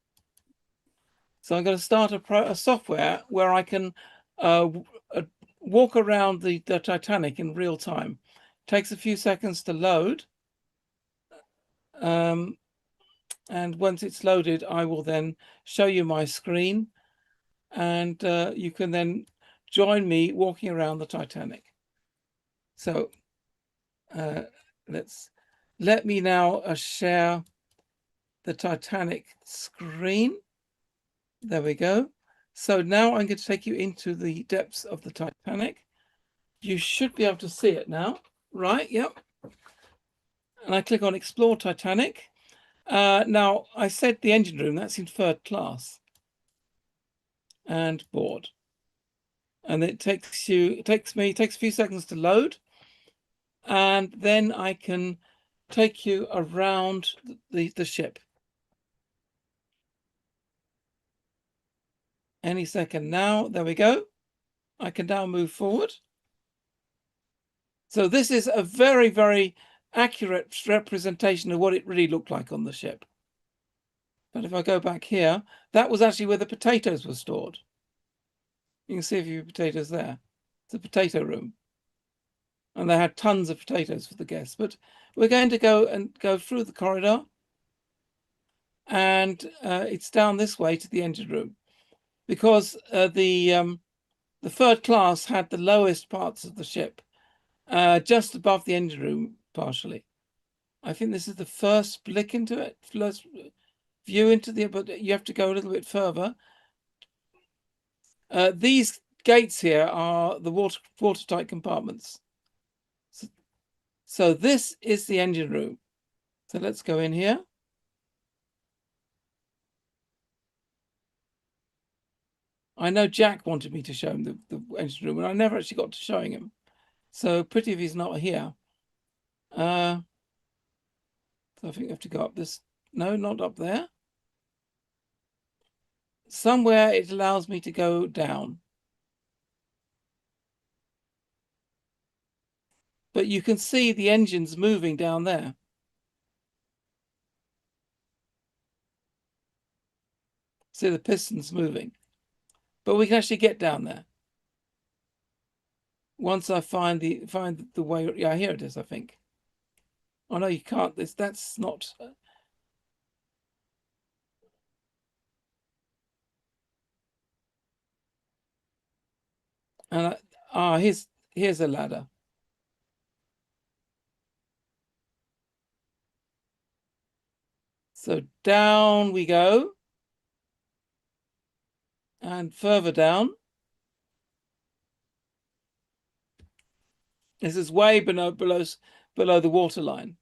So I'm going to start a software where I can walk around the Titanic in real time. It takes a few seconds to load. And once it's loaded, I will then show you my screen, and you can then join me walking around the Titanic. So let me now share the Titanic screen. There we go. So now I'm going to take you into the depths of the Titanic. You should be able to see it now, right? Yep. And I click on Explore Titanic. Now, I said the engine room, that's in third class. And board. And it takes a few seconds to load. and then I can take you around the ship. Any second now. There we go. I can now move forward. So this is a very, very accurate representation of what it really looked like on the ship. But if I go back here, that was actually where the potatoes were stored. You can see a few potatoes there. It's a potato room. And they had tons of potatoes for the guests. But we're going to go through the corridor. And it's down this way to the engine room. Because the third class had the lowest parts of the ship, just above the engine room, partially. I think this is the first blick into it, first view into the, but you have to go a little bit further. These gates here are the watertight compartments. So this is the engine room. So let's go in here. I know Jack wanted me to show him the engine room, and I never actually got to showing him. So pity if he's not here. So I think I have to go up this. No, not up there. Somewhere it allows me to go down. But you can see the engines moving down there. See the pistons moving. But we can actually get down there. Once I find the way. Yeah, here it is, I think. Oh no, you can't. That's not. And here's a ladder. So down we go. And further down. This is way below the water line.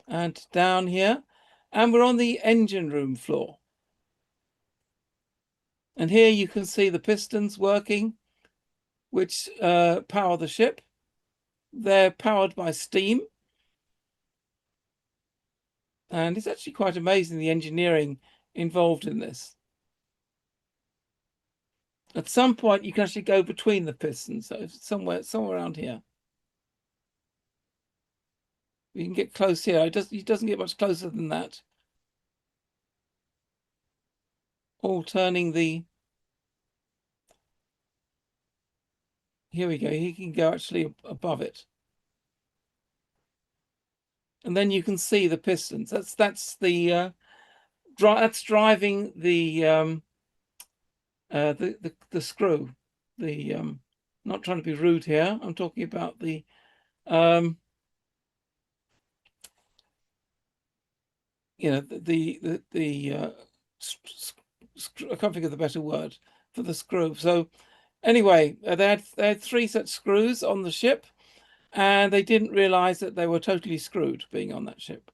And down here. And we're on the engine room floor. And here you can see the pistons working, which power the ship. They're powered by steam. And it's actually quite amazing the engineering involved in this. At some point, you can actually go between the pistons, so somewhere around here. You can get close here. It doesn't get much closer than that. All turning the. Here we go. He can go actually above it. And then you can see the pistons. That's the that's driving the screw. Not trying to be rude here. I'm talking about the you know, I can't think of the better word for the screw. So anyway, they had 3 such screws on the ship, and they didn't realize that they were totally screwed being on that ship.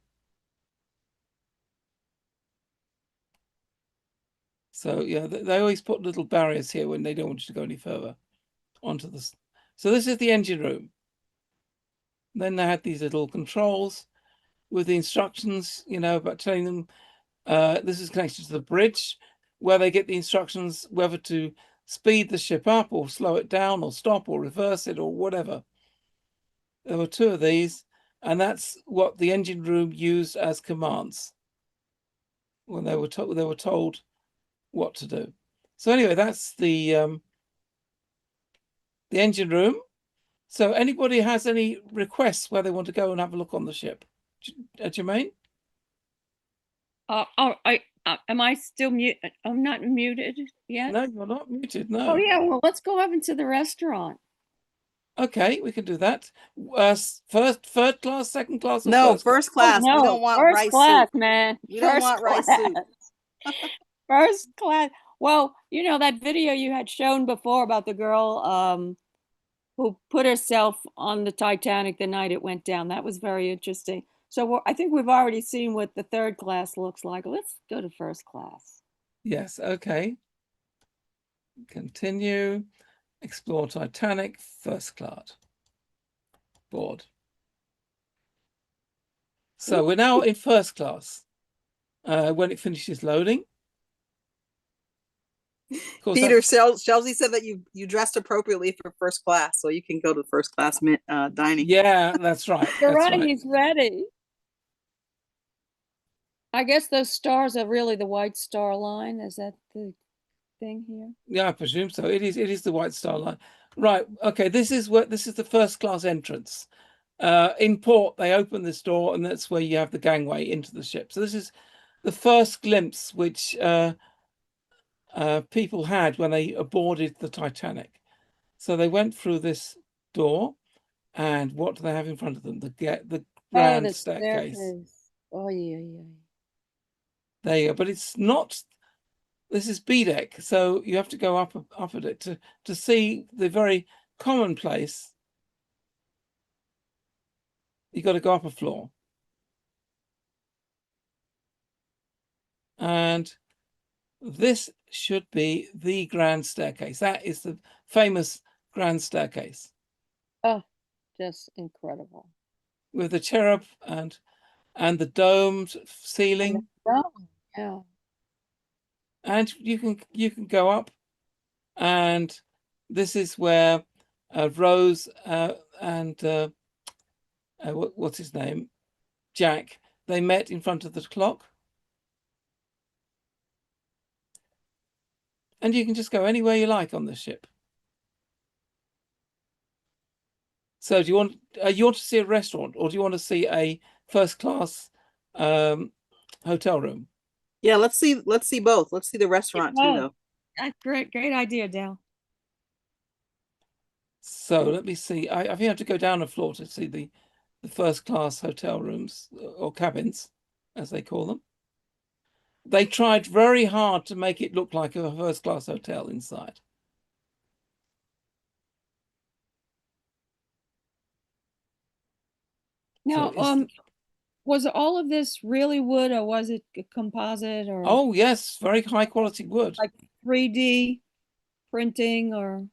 So yeah, they always put little barriers here when they don't want you to go any further onto this. So this is the engine room. Then they had these little controls with the instructions, you know, about telling them this is connected to the bridge, where they get the instructions whether to speed the ship up or slow it down or stop or reverse it or whatever. There were 2 of these, and that's what the engine room used as commands when they were told what to do. So anyway, that's the engine room. So anybody has any requests where they want to go and have a look on the ship? Jermaine? Am I still mute? I'm not muted yet. No, you're not muted. No. Oh yeah. Well, let's go up into the restaurant. Okay, we can do that. Third class, second class, or no, first class. Oh, no, we don't want first rice class, soup. man. We first don't want class. rice soup. First class. Well, you know that video you had shown before about the girl who put herself on the Titanic the night it went down. That was very interesting. So I think we've already seen what the third class looks like. Let's go to first class. Yes, okay. Continue. Explore Titanic, first class. board. So we're now in first class. When it finishes loading. Of course, Peter, Chelsea said that you dressed appropriately for first class, so you can go to first class dining. Yeah, that's right. You're That's right. right. He's ready. I guess those stars are really the White Star Line. Is that the thing here? Yeah, I presume so. It is the White Star Line. Right. Okay. This is the first class entrance. In port, they open this door, and that's where you have the gangway into the ship. So this is the first glimpse which people had when they boarded the Titanic. So they went through this door, and what do they have in front of them? The grand the staircase. Oh yeah. There you go. But it's not. This is B deck, so you have to go up at it to see the very commonplace. You got to go up a floor, and this should be the grand staircase. That is the famous grand staircase. Oh, just incredible. With the cherub and the domed ceiling. Yeah. And you can go up, and this is where Rose and what's his name, Jack, they met in front of the clock. And you can just go anywhere you like on the ship. So do you want to see a restaurant, or do you want to see a first class hotel room? Yeah, let's see both. Let's see the restaurant too, though. Great idea, Dale. So let me see. I think I have to go down a floor to see the first class hotel rooms, or cabins, as they call them. They tried very hard to make it look like a first class hotel inside. Now, was all of this really wood, or was it a composite, or? Oh yes, very high quality wood. Like 3D printing, or?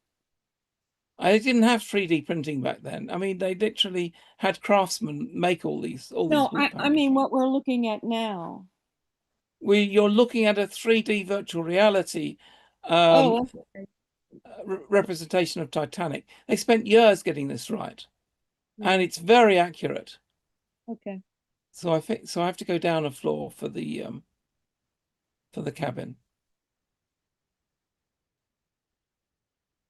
I didn't have 3D printing back then. I mean, they literally had craftsmen make all these. No, I mean what we're looking at now. You're looking at a 3D virtual reality representation of Titanic. They spent years getting this right, and it's very accurate. Okay. So I have to go down a floor for the cabin.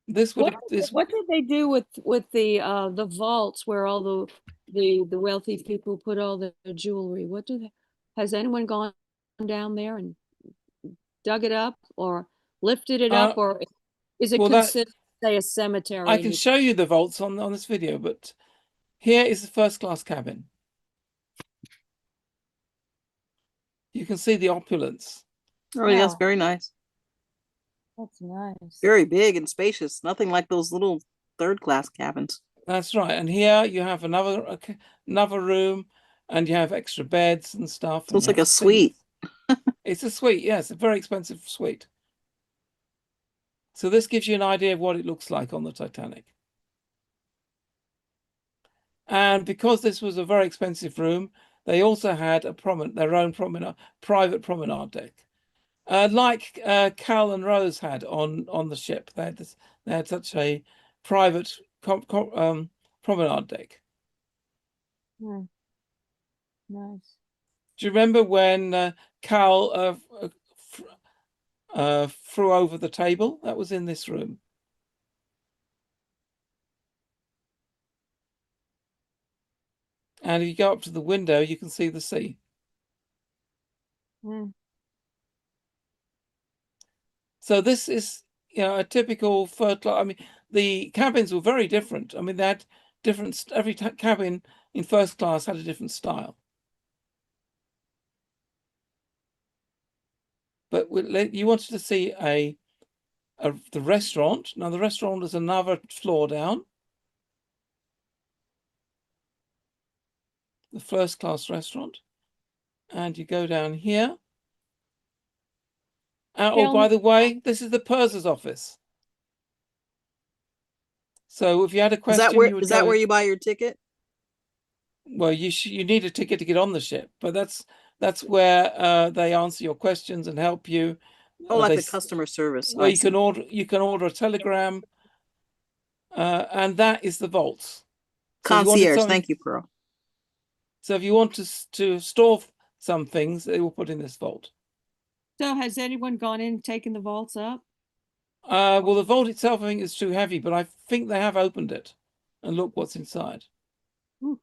What did they do with the vaults where all the wealthy people put all their jewelry? Has anyone gone down there and dug it up or lifted it up, or is it considered, say, a cemetery? I can show you the vaults on this video, but here is the first class cabin. You can see the opulence. Oh, yeah, that's very nice. That's nice. Very big and spacious. Nothing like those little third class cabins. That's right. And here you have another room, and you have extra beds and stuff. So it's like a suite. It's a suite, yes, a very expensive suite. So this gives you an idea of what it looks like on the Titanic. And because this was a very expensive room, they also had their own private promenade deck. Like Cal and Rose had on the ship. They had such a private promenade deck. Nice. Do you remember when Cal flew over the table? That was in this room. And if you go up to the window, you can see the sea. So this is, a typical third class. I mean, the cabins were very different. I mean, they had different. Every cabin in first class had a different style. But you wanted to see the restaurant. Now the restaurant is another floor down. The first class restaurant, and you go down here. Oh, by the way, this is the purser's office. So if you had a question, is that where you buy your ticket? Well, you need a ticket to get on the ship, but that's where they answer your questions and help you. Oh, like the customer service. Well, you can order a telegram, and that is the vaults. Concierge. Thank you, Pearl. So if you want to store some things, they will put in this vault. So has anyone gone in and taken the vaults up? Well, the vault itself, I think, is too heavy, but I think they have opened it, and look what's inside. Ooh.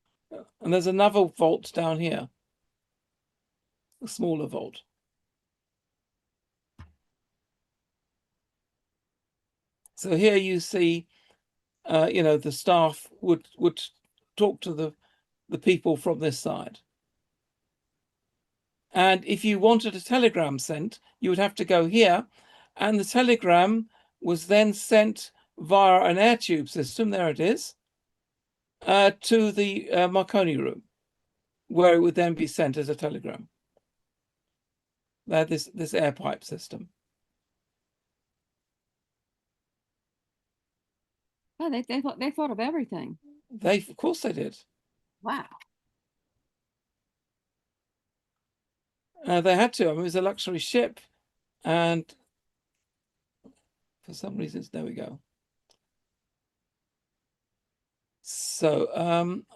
And there's another vault down here, a smaller vault. So here you see, the staff would talk to the people from this side. And if you wanted a telegram sent, you would have to go here, and the telegram was then sent via an air tube system. There it is, to the Marconi room, where it would then be sent as a telegram. They had this air pipe system. Oh, they thought of everything. Of course they did. Wow. They had to. I mean, it was a luxury ship, and for some reasons, there we go. So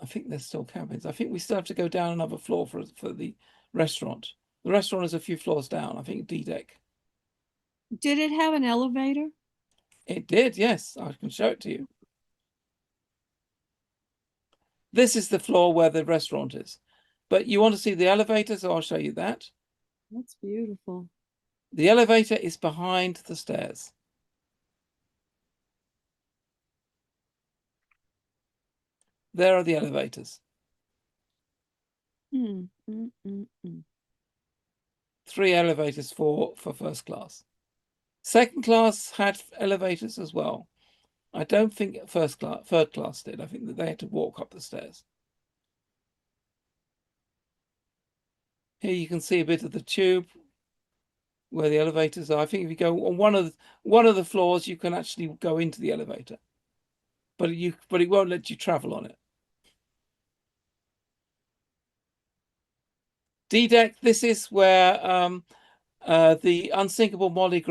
I think there's still cabins. I think we still have to go down another floor for the restaurant. The restaurant is a few floors down. I think D deck. Did it have an elevator? It did, yes. I can show it to you. This is the floor where the restaurant is. But you want to see the elevator, so I'll show you that. That's beautiful. The elevator is behind the stairs. There are the elevators. 3 elevators for first class. Second class had elevators as well. I don't think third class did. I think that they had to walk up the stairs. Here you can see a bit of the tube where the elevators are. I think if you go on one of the floors, you can actually go into the elevator, but it won't let you travel on it. D deck. This is where the unsinkable Molly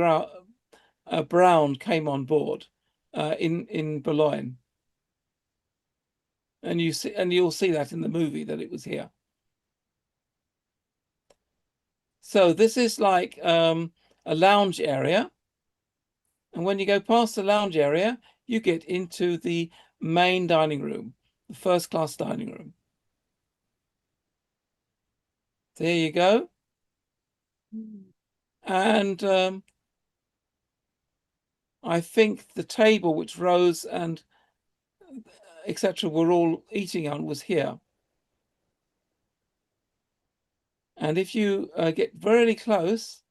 Brown came on board in Boulogne, and you'll see that in the movie that it was here. So this is like a lounge area, and when you go past the lounge area, you get into the main dining room, the first class dining room. There you go. And I think the table which Rose and etc. were all eating on was here. And if you get very close,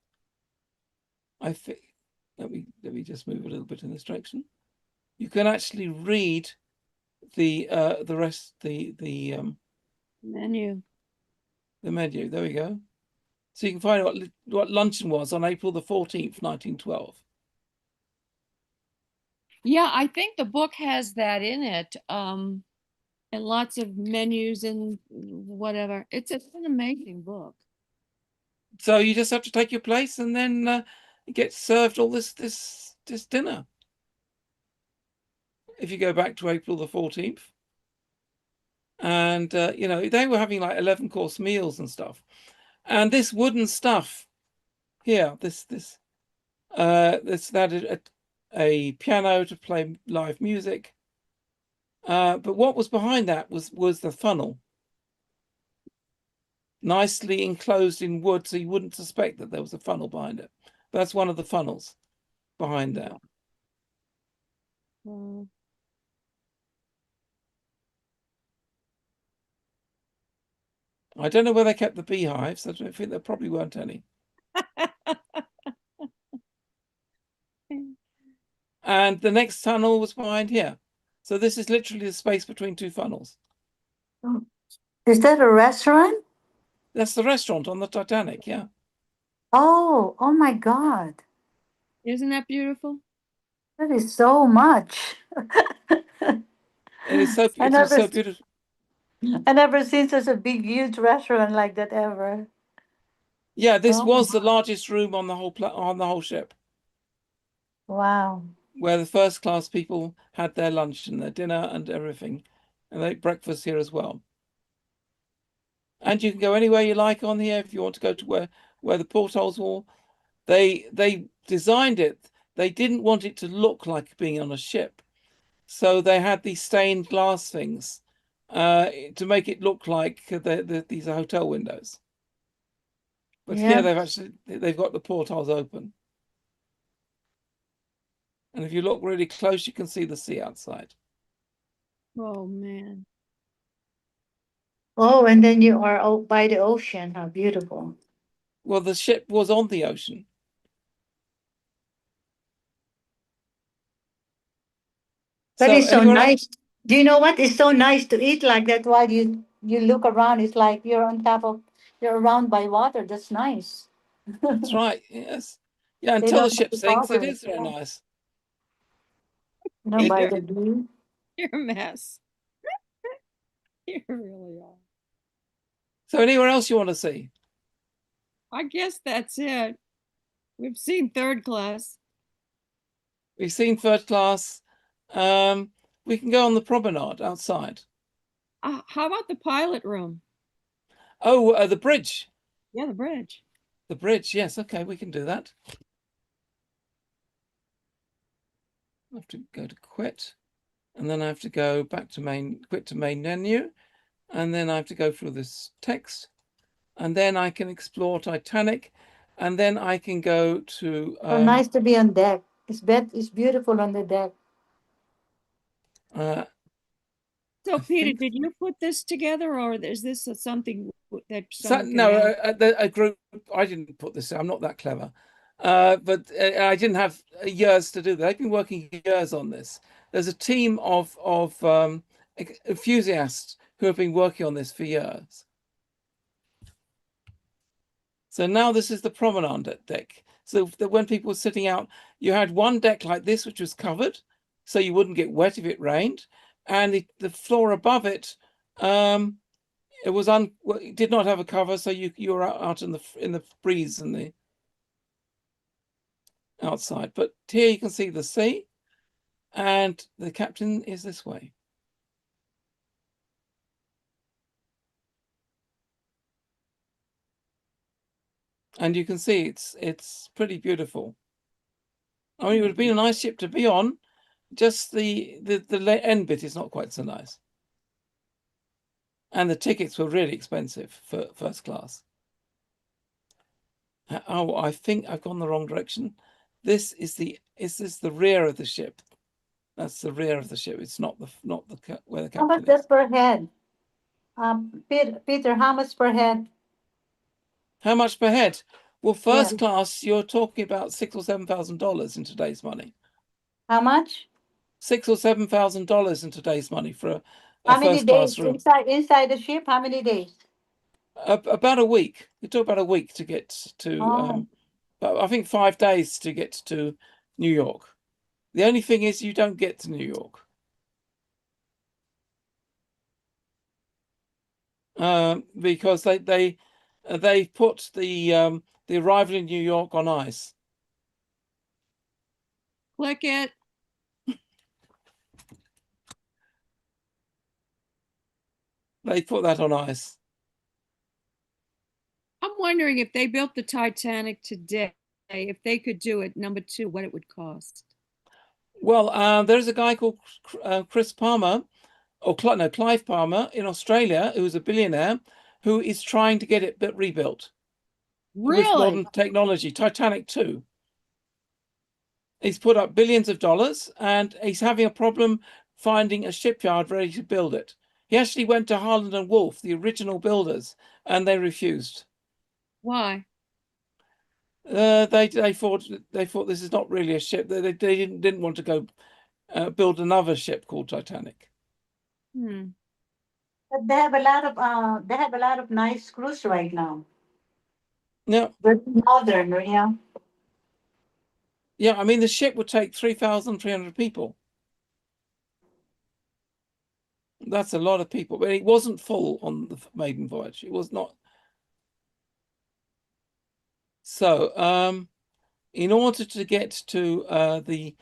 I think, let me just move a little bit in this direction. You can actually read the menu. The menu. There we go. So you can find out what luncheon was on April the 14th, 1912. Yeah, I think the book has that in it, and lots of menus and whatever. It's an amazing book. So you just have to take your place and then get served all this dinner. If you go back to April the 14th. And, they were having like 11-course meals and stuff. And this wooden stuff here, that a piano to play live music. But what was behind that was the funnel. Nicely enclosed in wood, so you wouldn't suspect that there was a funnel behind it. But that's one of the funnels behind there. I don't know where they kept the beehives. I don't think there probably weren't any. And the next tunnel was behind here. So this is literally the space between two funnels. Is that a restaurant? That's the restaurant on the Titanic, yeah. Oh my God. Isn't that beautiful? That is so much. It is so beautiful. I never seen such a big, huge restaurant like that ever. Yeah, this Oh, was the largest room on the whole ship, wow. where the first class people had their lunch and their dinner and everything, and they ate breakfast here as well. And you can go anywhere you like on here if you want to go to where the portholes were. They designed it. They didn't want it to look like being on a ship, so they had these stained glass things to make it look like these are hotel windows. But here Yeah. they've got the portholes open. And if you look really close, you can see the sea outside. Oh man. Oh, and then you are out by the ocean. How beautiful. Well, the ship was on the ocean. But it's so anywhere else? nice. Do you know what? It's so nice to eat like that while you look around. It's like you're on top of, you're around by water. That's nice. That's right. Yes. Yeah, They until the don't have ship to sinks, it cover it. is very Yeah. nice. No, by the blue. You're a mess. You really are. So anywhere else you want to see? I guess that's it. We've seen third class. We've seen third class. We can go on the promenade outside. How about the pilot room? Oh, the bridge. Yeah, the bridge. The bridge. Yes. Okay, we can do that. I have to go to quit, and then I have to go back to quit to main menu, and then I have to go through this text, and then I can explore Titanic, and then I can go to. So nice to be on deck. It's beautiful on the deck. So, Peter, did you put this together, or is this something that someone No, a group. I didn't put this. I'm not that clever, but I didn't have years to do that. I've been working years on this. There's a team of enthusiasts who have been working on this for years. So now this is the promenade deck. So that when people were sitting out, you had one deck like this, which was covered, so you wouldn't get wet if it rained, and the floor above it. It was it did not have a cover, so you were out in the breeze and the outside. But here you can see the sea, and the captain is this way. And you can see it's pretty beautiful. I mean, it would have been a nice ship to be on. Just the end bit is not quite so nice. And the tickets were really expensive for first class. Oh, I think I've gone the wrong direction. Is this the rear of the ship? That's the rear of the ship. It's not where the captain is. How much that per head? Peter, how much per head? How much per head? Well, first class, you're talking about $6,000 or $7,000 in today's money. How much? $6,000 or $7,000 in today's money for a How many first class days room. inside the ship? How many days? About a week. It took about a week to get to. I think 5 days to get to New York. The only thing is, you don't get to New York. Because they put the arrival in New York on ice. Click it. They put that on ice. I'm wondering if they built the Titanic today, if they could do it, number 2, what it would cost. Well, there's a guy called Chris Palmer, or Clive Palmer in Australia, who's a billionaire, who is trying to get it rebuilt. Really? With modern technology, Titanic 2. He's put up billions of dollars, and he's having a problem finding a shipyard ready to build it. He actually went to Harland and Wolff, the original builders, and they refused. Why? They thought this is not really a ship. They didn't want to go build another ship called Titanic. But they have a lot of nice cruise right now. Yeah. But modern, yeah. Yeah, I mean the ship would take 3,300 people. That's a lot of people, but it wasn't full on the maiden voyage. It was not. So, in order to get to the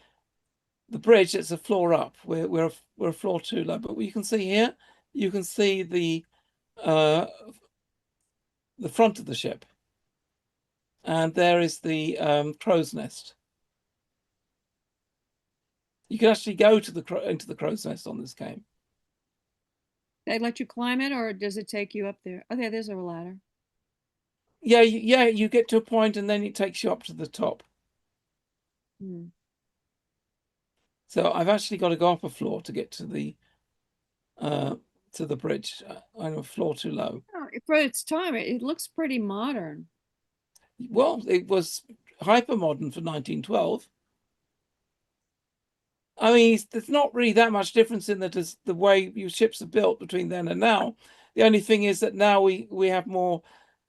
bridge, it's a floor up. We're a floor too low, but you can see here, you can see the front of the ship, and there is the crow's nest. You can actually go to into the crow's nest on this game. They let you climb it, or does it take you up there? Okay, there's a ladder. Yeah, you get to a point, and then it takes you up to the top. Hmm. So I've actually got to go up a floor to get to the bridge. I'm a floor too low. Oh, for its time, it looks pretty modern. Well, it was hyper modern for 1912. I mean, there's not really that much difference in the way your ships are built between then and now. The only thing is that now we have more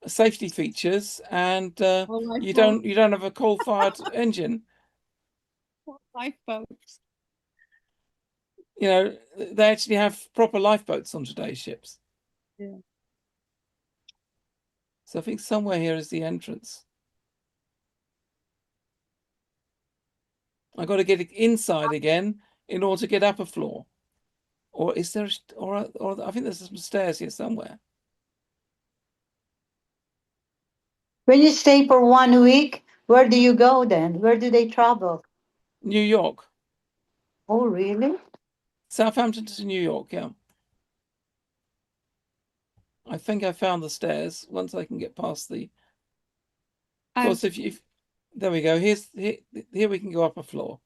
safety features, and you don't have a coal-fired engine. Lifeboats. You know, they actually have proper lifeboats on today's ships. Yeah. So I think somewhere here is the entrance. I got to get it inside again in order to get up a floor. Or is there, or I think there's some stairs here somewhere. When you stay for 1 week, where do you go then? Where do they travel? New York. Oh, really? Southampton to New York, yeah. I think I found the stairs once I can get past the. Of course, if there we go. Here we can go up a floor.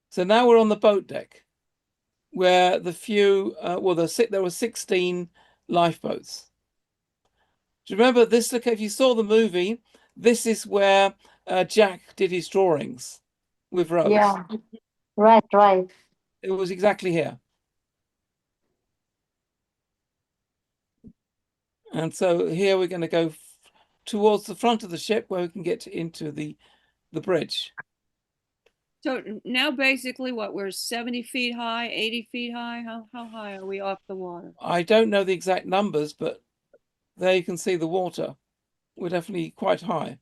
So now we're on the boat deck, where the few, there were 16 lifeboats. Do you remember this? Look, if you saw the movie, this is where Jack did his drawings with Rose. Yeah, right. It was exactly here. And so here we're going to go towards the front of the ship where we can get into the bridge. So now basically what, we're 70 feet high, 80 feet high? How high are we off the water? I don't know the exact numbers, but there you can see the water. We're definitely quite high.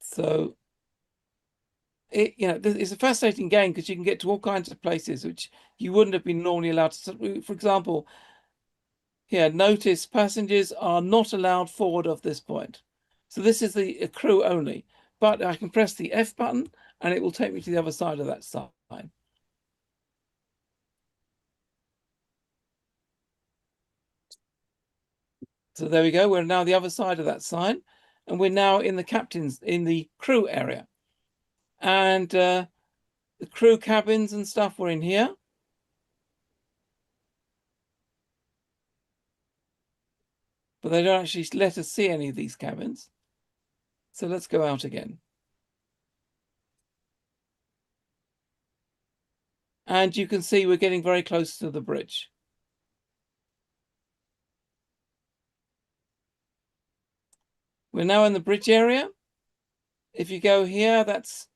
So it's a fascinating game because you can get to all kinds of places which you wouldn't have been normally allowed to. For example, here, notice passengers are not allowed forward of this point. So this is the crew only, but I can press the F button and it will take me to the other side of that sign. So there we go. We're now the other side of that sign, and we're now in the crew area. And the crew cabins and stuff were in here. But they don't actually let us see any of these cabins. So let's go out again. And you can see we're getting very close to the bridge. We're now in the bridge area. If you go here, that's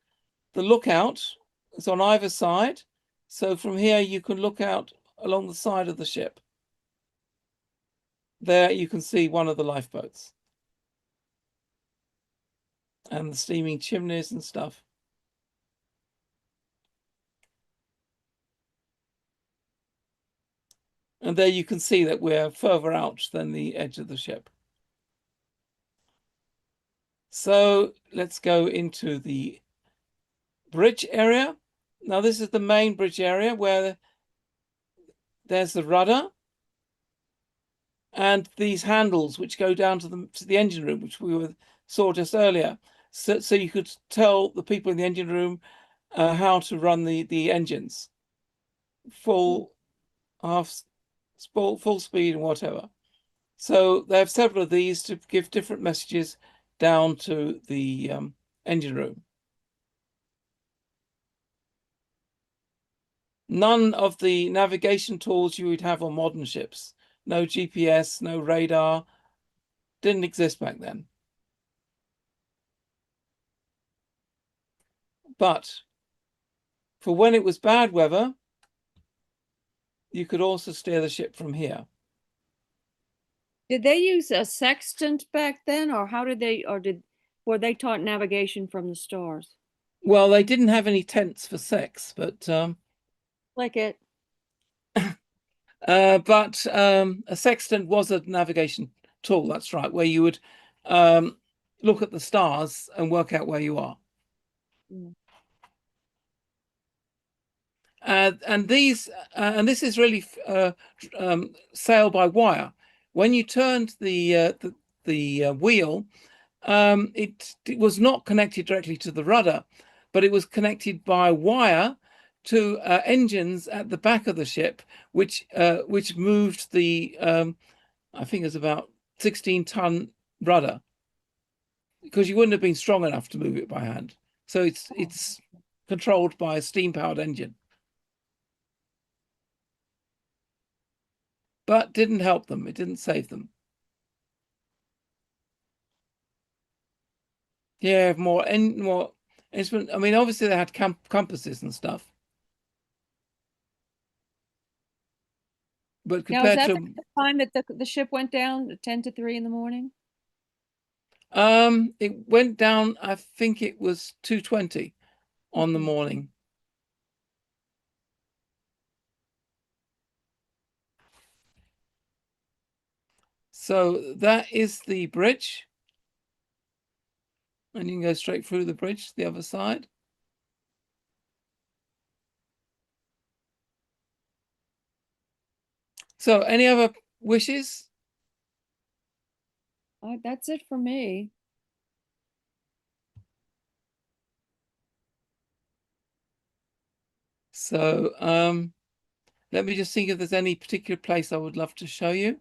the lookout. It's on either side. So from here, you can look out along the side of the ship. There you can see one of the lifeboats. And the steaming chimneys and stuff. And there you can see that we're further out than the edge of the ship. So let's go into the bridge area. Now this is the main bridge area where there's the rudder and these handles which go down to the engine room, which we saw just earlier. So you could tell the people in the engine room how to run the engines, full speed and whatever. So they have several of these to give different messages down to the engine room. None of the navigation tools you would have on modern ships. No GPS, no radar, didn't exist back then. But for when it was bad weather, you could also steer the ship from here. Did they use a sextant back then, or how did they, were they taught navigation from the stars? Well, they didn't have any tents for sex, but Like it. a sextant was a navigation tool. That's right, where you would look at the stars and work out where you are. Mm. And this is really sail by wire. When you turned the wheel, it was not connected directly to the rudder, but it was connected by wire to engines at the back of the ship, which moved the I think it was about 16-ton rudder, because you wouldn't have been strong enough to move it by hand. So it's controlled by a steam-powered engine. But didn't help them. It didn't save them. Yeah, more instrument. I mean, obviously they had compasses and stuff. But Now, is compared that to the time that the ship went down, 10 to 3 in the morning? it went down, I think it was 2:20 on the morning. So that is the bridge. And you can go straight through the bridge to the other side. So any other wishes? That's it for me. So let me just think if there's any particular place I would love to show you.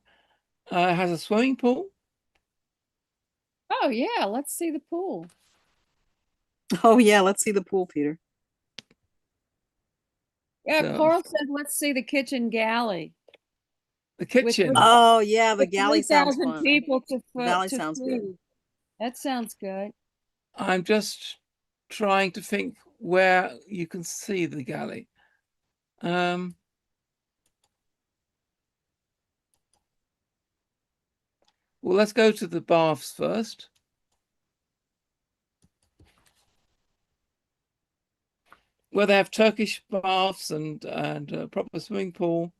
It has a swimming pool. Oh yeah, let's see the pool. Oh yeah, let's see the pool, Peter. Yeah, So- Coral said, let's see the kitchen galley. The kitchen. Oh yeah, the With galley sounds 3,000 fun. people to Galley to sounds feed. good. That sounds good. I'm just trying to think where you can see the galley. Well, let's go to the baths first. Where they have Turkish baths and a proper swimming pool.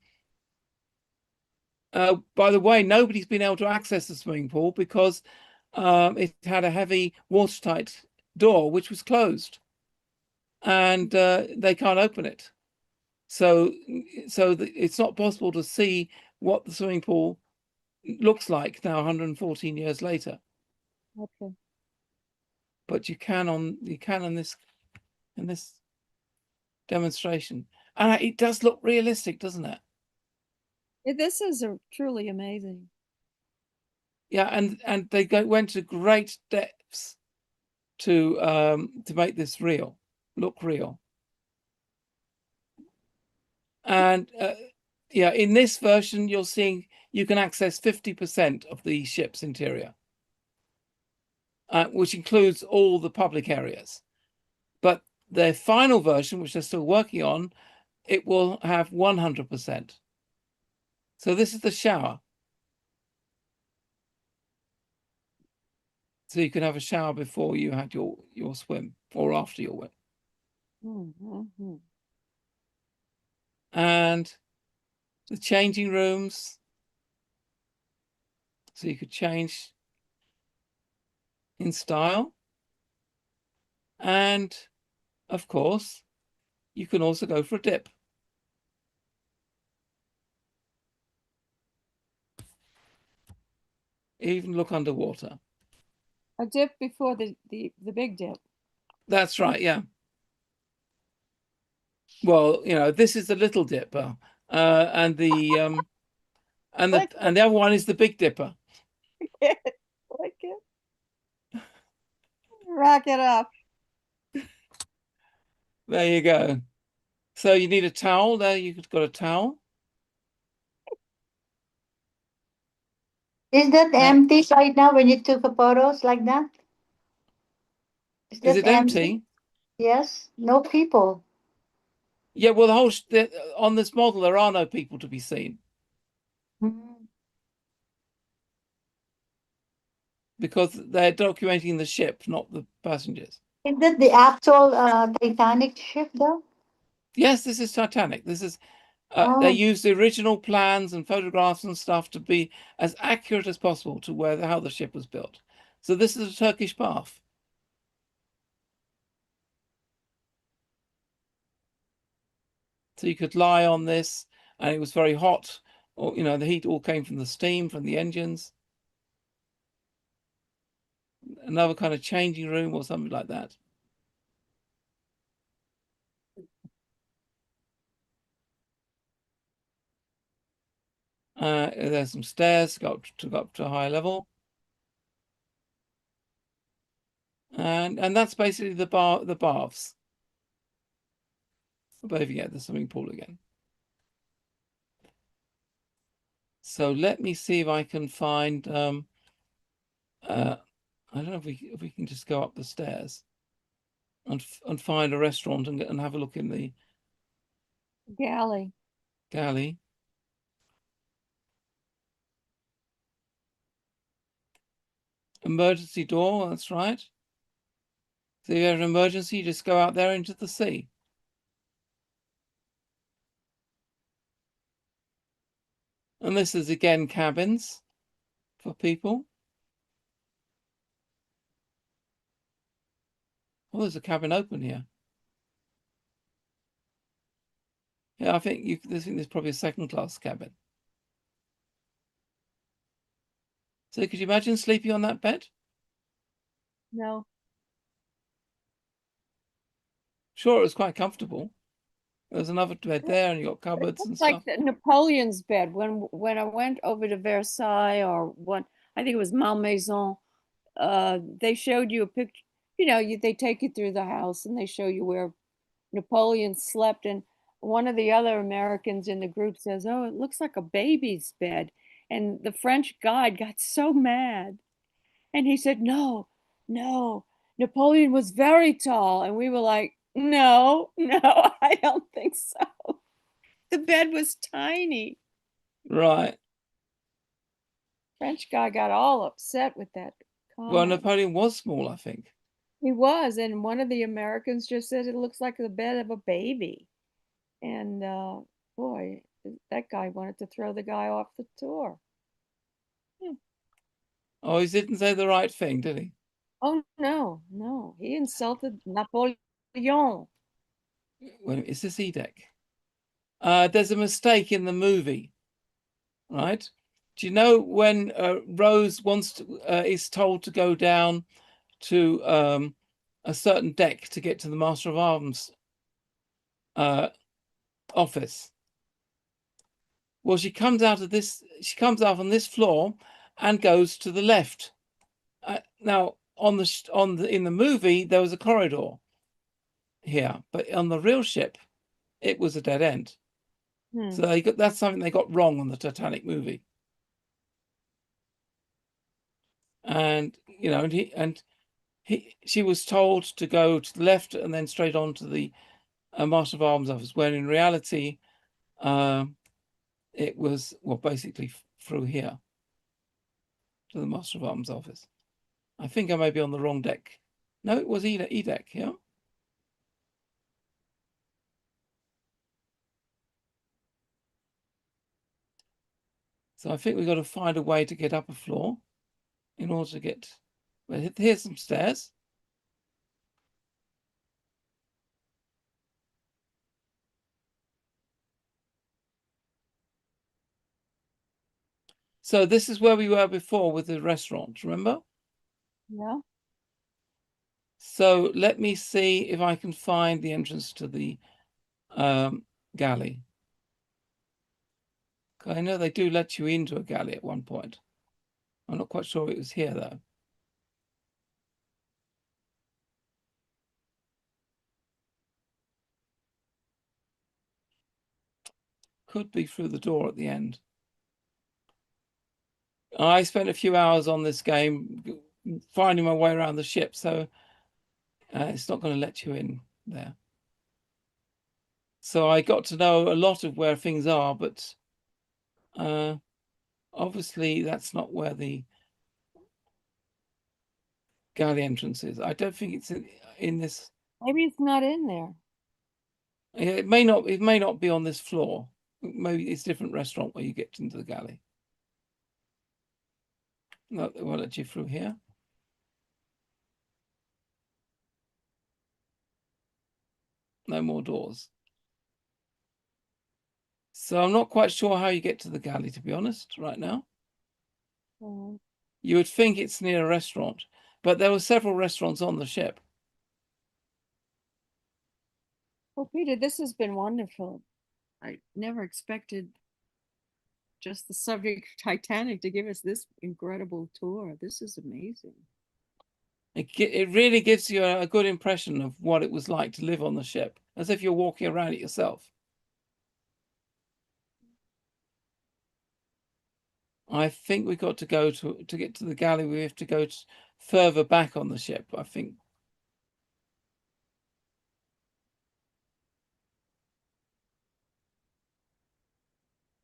By the way, nobody's been able to access the swimming pool because it had a heavy watertight door which was closed, and they can't open it. So it's not possible to see what the swimming pool looks like now 114 years later. Okay. But you can in this demonstration, and it does look realistic, doesn't it? This is truly amazing. Yeah, and they went to great depths to make this look real. And yeah, in this version, you're seeing you can access 50% of the ship's interior, which includes all the public areas. But the final version, which they're still working on, it will have 100%. So this is the shower. So you can have a shower before you had your swim or after your swim. Mm-hmm. And the changing rooms. So you could change in style. And of course, you can also go for a dip. Even look underwater. A dip before the big dip. That's right, yeah. Well, this is the Little Dipper, and the other one is the Big Dipper. Like it. Rock it up. There you go. So you need a towel there. You've got a towel. Is that empty right now when you took a photos like that? Is that it empty? Yes, no people. Yeah, well, on this model, there are no people to be seen. Because they're documenting the ship, not the passengers. Is that the actual Titanic ship, though? Yes, this is Titanic. This is they used the original plans and photographs and stuff to be as accurate as possible to how the ship was built. So this is a Turkish bath. So you could lie on this, and it was very hot. Or the heat all came from the steam from the engines. Another kind of changing room or something like that. There's some stairs to go up to a higher level. And that's basically the baths. Above you get the swimming pool again. So let me see if I can find I don't know if we can just go up the stairs and find a restaurant and have a look in the Galley. Emergency door, that's right. So if you have an emergency, you just go out there into the sea. And this is again cabins for people. Oh, there's a cabin open here. Yeah, I think there's probably a second-class cabin. So could you imagine sleeping on that bed? No. Sure, it was quite comfortable. There's another bed there, and you got cupboards and Like stuff. Napoleon's bed. When I went over to Versailles I think it was Malmaison, they showed you a picture. They take you through the house and they show you where Napoleon slept. And one of the other Americans in the group says, "Oh, it looks like a baby's bed." And the French guide got so mad, and he said, "No, no, Napoleon was very tall." And we were like, "No, no, I don't think so." The bed was tiny. Right. French guy got all upset with that comment. Well, Napoleon was small, I think. He was, and one of the Americans just said it looks like the bed of a baby. And boy, that guy wanted to throw the guy off the tour. Oh, he didn't say the right thing, did he? Oh no, no, he insulted Napoleon. Wait, is this E-deck? There's a mistake in the movie, right? Do you know when Rose is told to go down to a certain deck to get to the Master of Arms office? Well, she comes out on this floor and goes to the left. Now, in the movie, there was a corridor here, but on the real ship, it was a dead end. So that's something they got wrong on the Titanic movie. And she was told to go to the left and then straight on to the Master of Arms office, when in reality, it was basically through here to the Master of Arms office. I think I may be on the wrong deck. No, it was E deck, yeah. So I think we've got to find a way to get up a floor in order to get. Well, here's some stairs. So this is where we were before with the restaurant, remember? Yeah. So let me see if I can find the entrance to the galley. I know they do let you into a galley at one point. I'm not quite sure it was here, though. Could be through the door at the end. I spent a few hours on this game finding my way around the ship, so it's not going to let you in there. So I got to know a lot of where things are, but obviously that's not where the galley entrance is. I don't think it's in this. Maybe it's not in there. It may not be on this floor. Maybe it's a different restaurant where you get into the galley. No, they won't let you through here. No more doors. So I'm not quite sure how you get to the galley, to be honest, right now. Oh. You would think it's near a restaurant, but there were several restaurants on the ship. Well, Peter, this has been wonderful. I never expected just the subject Titanic to give us this incredible tour. This is amazing. It really gives you a good impression of what it was like to live on the ship, as if you're walking around it yourself. I think we got to go to get to the galley. We have to go further back on the ship, I think.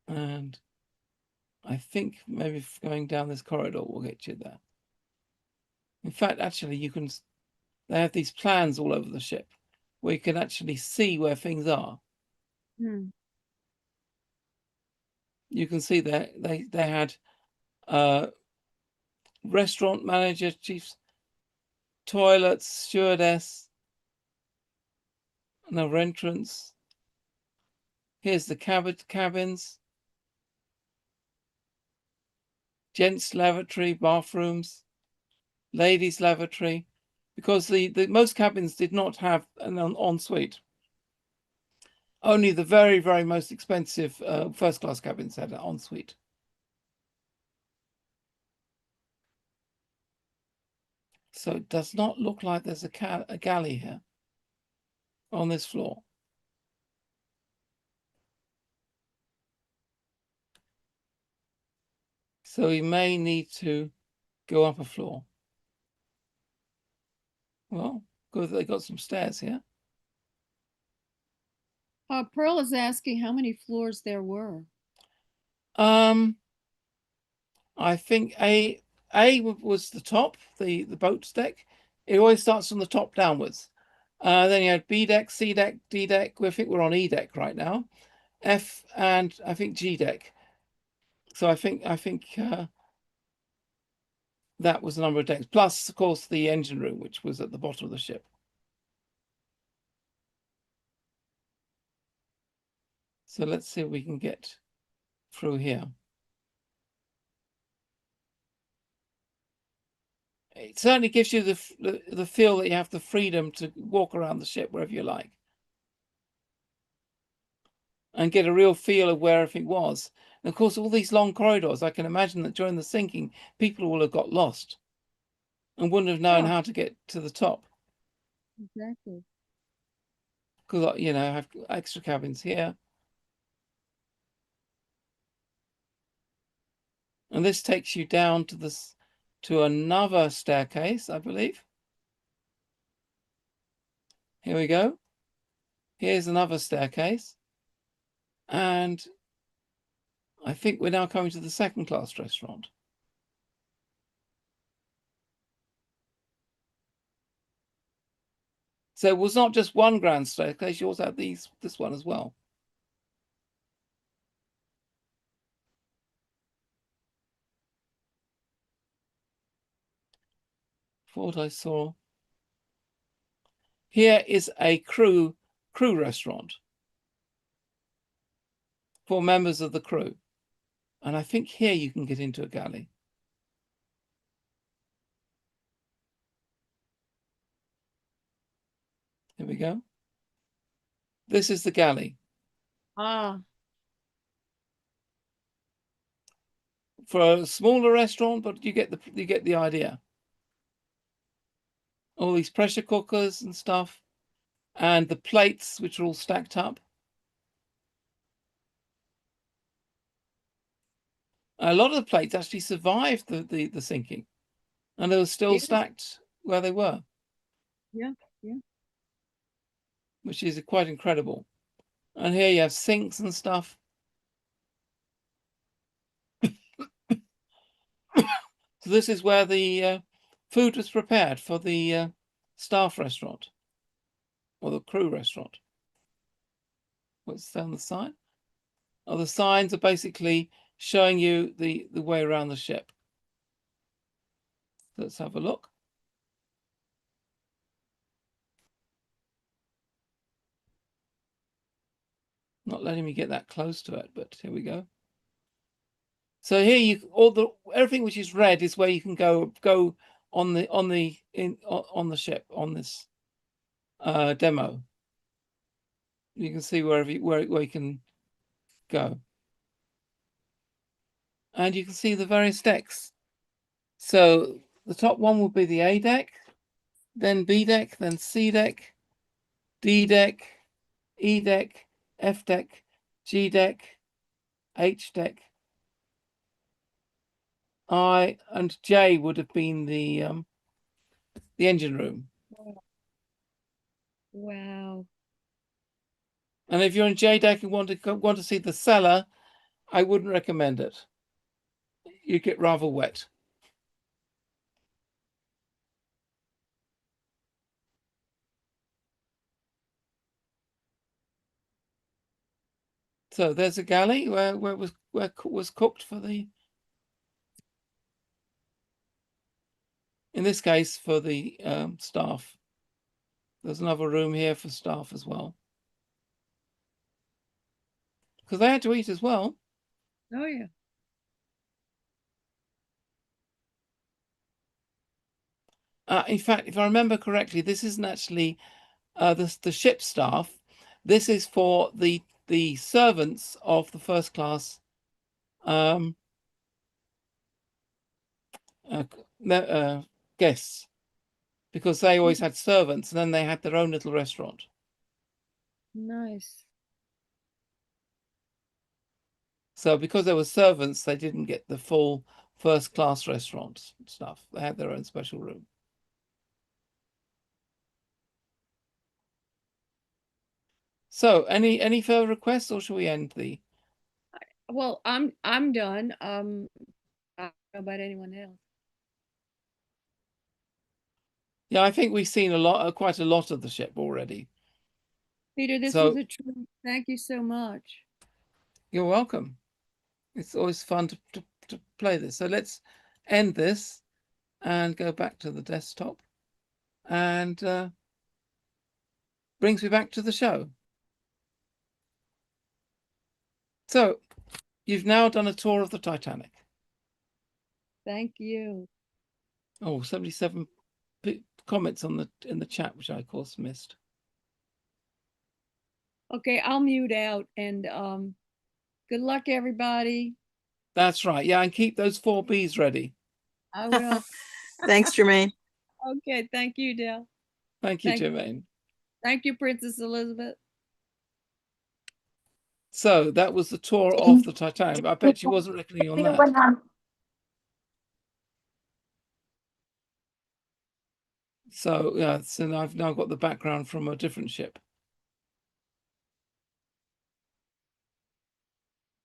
And I think maybe going down this corridor will get you there. In fact, actually, they have these plans all over the ship where you can actually see where things are. Hmm. You can see that they had restaurant manager, chiefs, toilets, stewardess, another entrance. Here's the cabins, gents' lavatory, bathrooms, ladies' lavatory, because the most cabins did not have an ensuite. Only the very, very most expensive first-class cabins had an ensuite. So it does not look like there's a galley here on this floor. So we may need to go up a floor. Well, good, they got some stairs here. Pearl is asking how many floors there were. I think A was the top, the boat's deck. It always starts from the top downwards. Then you had B deck, C deck, D deck. I think we're on E deck right now. F and I think G deck. So I think that was the number of decks. Plus, of course, the engine room, which was at the bottom of the ship. So let's see if we can get through here. It certainly gives you the feel that you have the freedom to walk around the ship wherever you like and get a real feel of where everything was. And of course, all these long corridors, I can imagine that during the sinking, people will have got lost and wouldn't have known how to get to the top. Exactly. Because, you know, I have extra cabins here. And this takes you down to another staircase, I believe. Here we go. Here's another staircase. And I think we're now coming to the second class restaurant. So it was not just one grand staircase, you also had this one as well. What I saw. Here is a crew restaurant for members of the crew. And I think here you can get into a galley. Here we go. This is the galley. Ah. For a smaller restaurant, but you get the idea. All these pressure cookers and stuff, and the plates which are all stacked up. A lot of the plates actually survived the sinking, and they were still stacked where they were. Yeah, yeah. Which is quite incredible. And here you have sinks and stuff. So this is where the food was prepared for the staff restaurant or the crew restaurant. What's on the sign? Oh, the signs are basically showing you the way around the ship. Let's have a look. Not letting me get that close to it, but here we go. So here everything which is red is where you can go on the ship on this demo. You can see where you can go, and you can see the various decks. So the top one will be the A deck, then B deck, then C deck, D deck, E deck, F deck, G deck, H deck. I and J would have been the engine room. Wow. And if you're in J deck and want to see the cellar, I wouldn't recommend it. You get rather wet. So there's a galley where was cooked for the. In this case, for the staff. There's another room here for staff as well. Because they had to eat as well. Oh, yeah. In fact, if I remember correctly, this isn't actually the ship staff. This is for the servants of the first class guests, because they always had servants, and then they had their own little restaurant. Nice. So because they were servants, they didn't get the full first class restaurant stuff. They had their own special room. So any further requests, or shall we end the? Well, I'm done. I don't know about anyone else. Yeah, I think we've seen quite a lot of the ship already. Peter, this was a treat. Thank you so much. You're welcome. It's always fun to play this. So let's end this and go back to the desktop, and brings me back to the show. So you've now done a tour of the Titanic. Thank you. Oh, 77 comments in the chat, which I of course missed. Okay, I'll mute out, and good luck, everybody. That's right. Yeah, and keep those 4 Bs ready. I will. Thanks, Jermaine. Okay, thank you, Dale. Thank you, Jermaine. Thank you, Princess Elizabeth. So that was the tour of the Titanic. I bet she wasn't reckoning on that. So yeah, so I've now got the background from a different ship.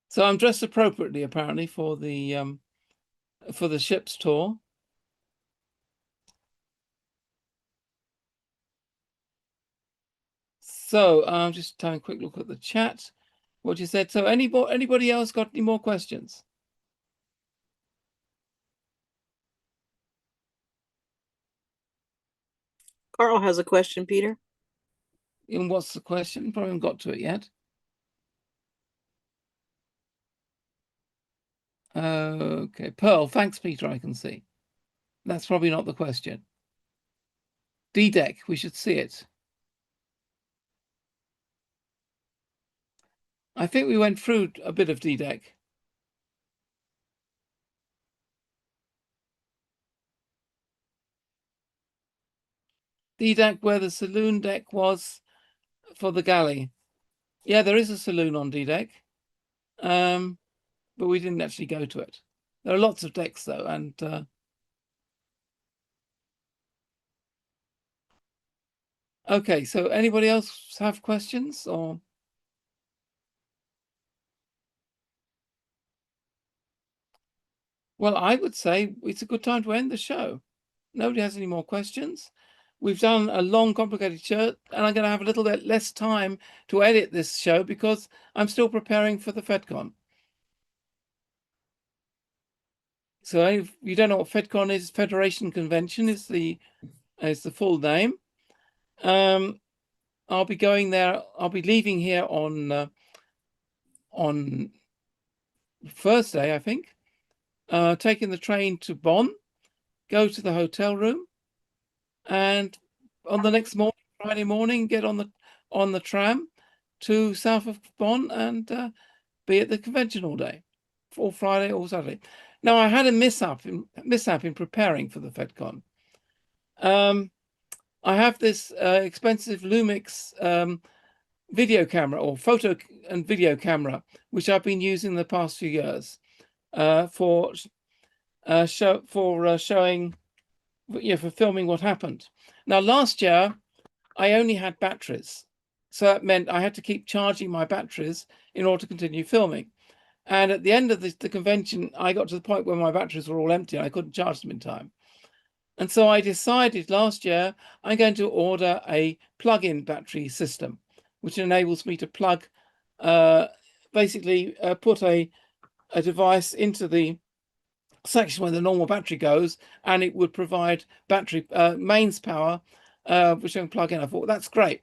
So I'm dressed appropriately, apparently, for the ship's tour. So I'm just having a quick look at the chat. What you said. So anybody else got any more questions? Carl has a question, Peter. And what's the question? Probably haven't got to it yet. Okay, Pearl, thanks, Peter, I can see. That's probably not the question. D-Deck, we should see it. I think we went through a bit of D-Deck. D-Deck, where the saloon deck was for the galley. Yeah, there is a saloon on D-Deck, but we didn't actually go to it. There are lots of decks though, and okay. So anybody else have questions or? Well, I would say it's a good time to end the show. Nobody has any more questions. We've done a long, complicated show, and I'm going to have a little bit less time to edit this show because I'm still preparing for the FedCon. So if you don't know what FedCon is, Federation Convention is the full name. I'll be going there. I'll be leaving here on Thursday, I think. Taking the train to Bonn, go to the hotel room, and on the next morning, Friday morning, get on the tram to south of Bonn and be at the convention all day, all Friday, all Saturday. Now I had a mishap in preparing for the FedCon. I have this expensive Lumix video camera or photo and video camera, which I've been using the past few years for showing, for filming what happened. Now, last year, I only had batteries. So that meant I had to keep charging my batteries in order to continue filming. And at the end of the convention, I got to the point where my batteries were all empty and I couldn't charge them in time. And so I decided last year, I'm going to order a plug-in battery system, which enables me to plug, basically put a device into the section where the normal battery goes, and it would provide battery mains power, which I can plug in. I thought, that's great.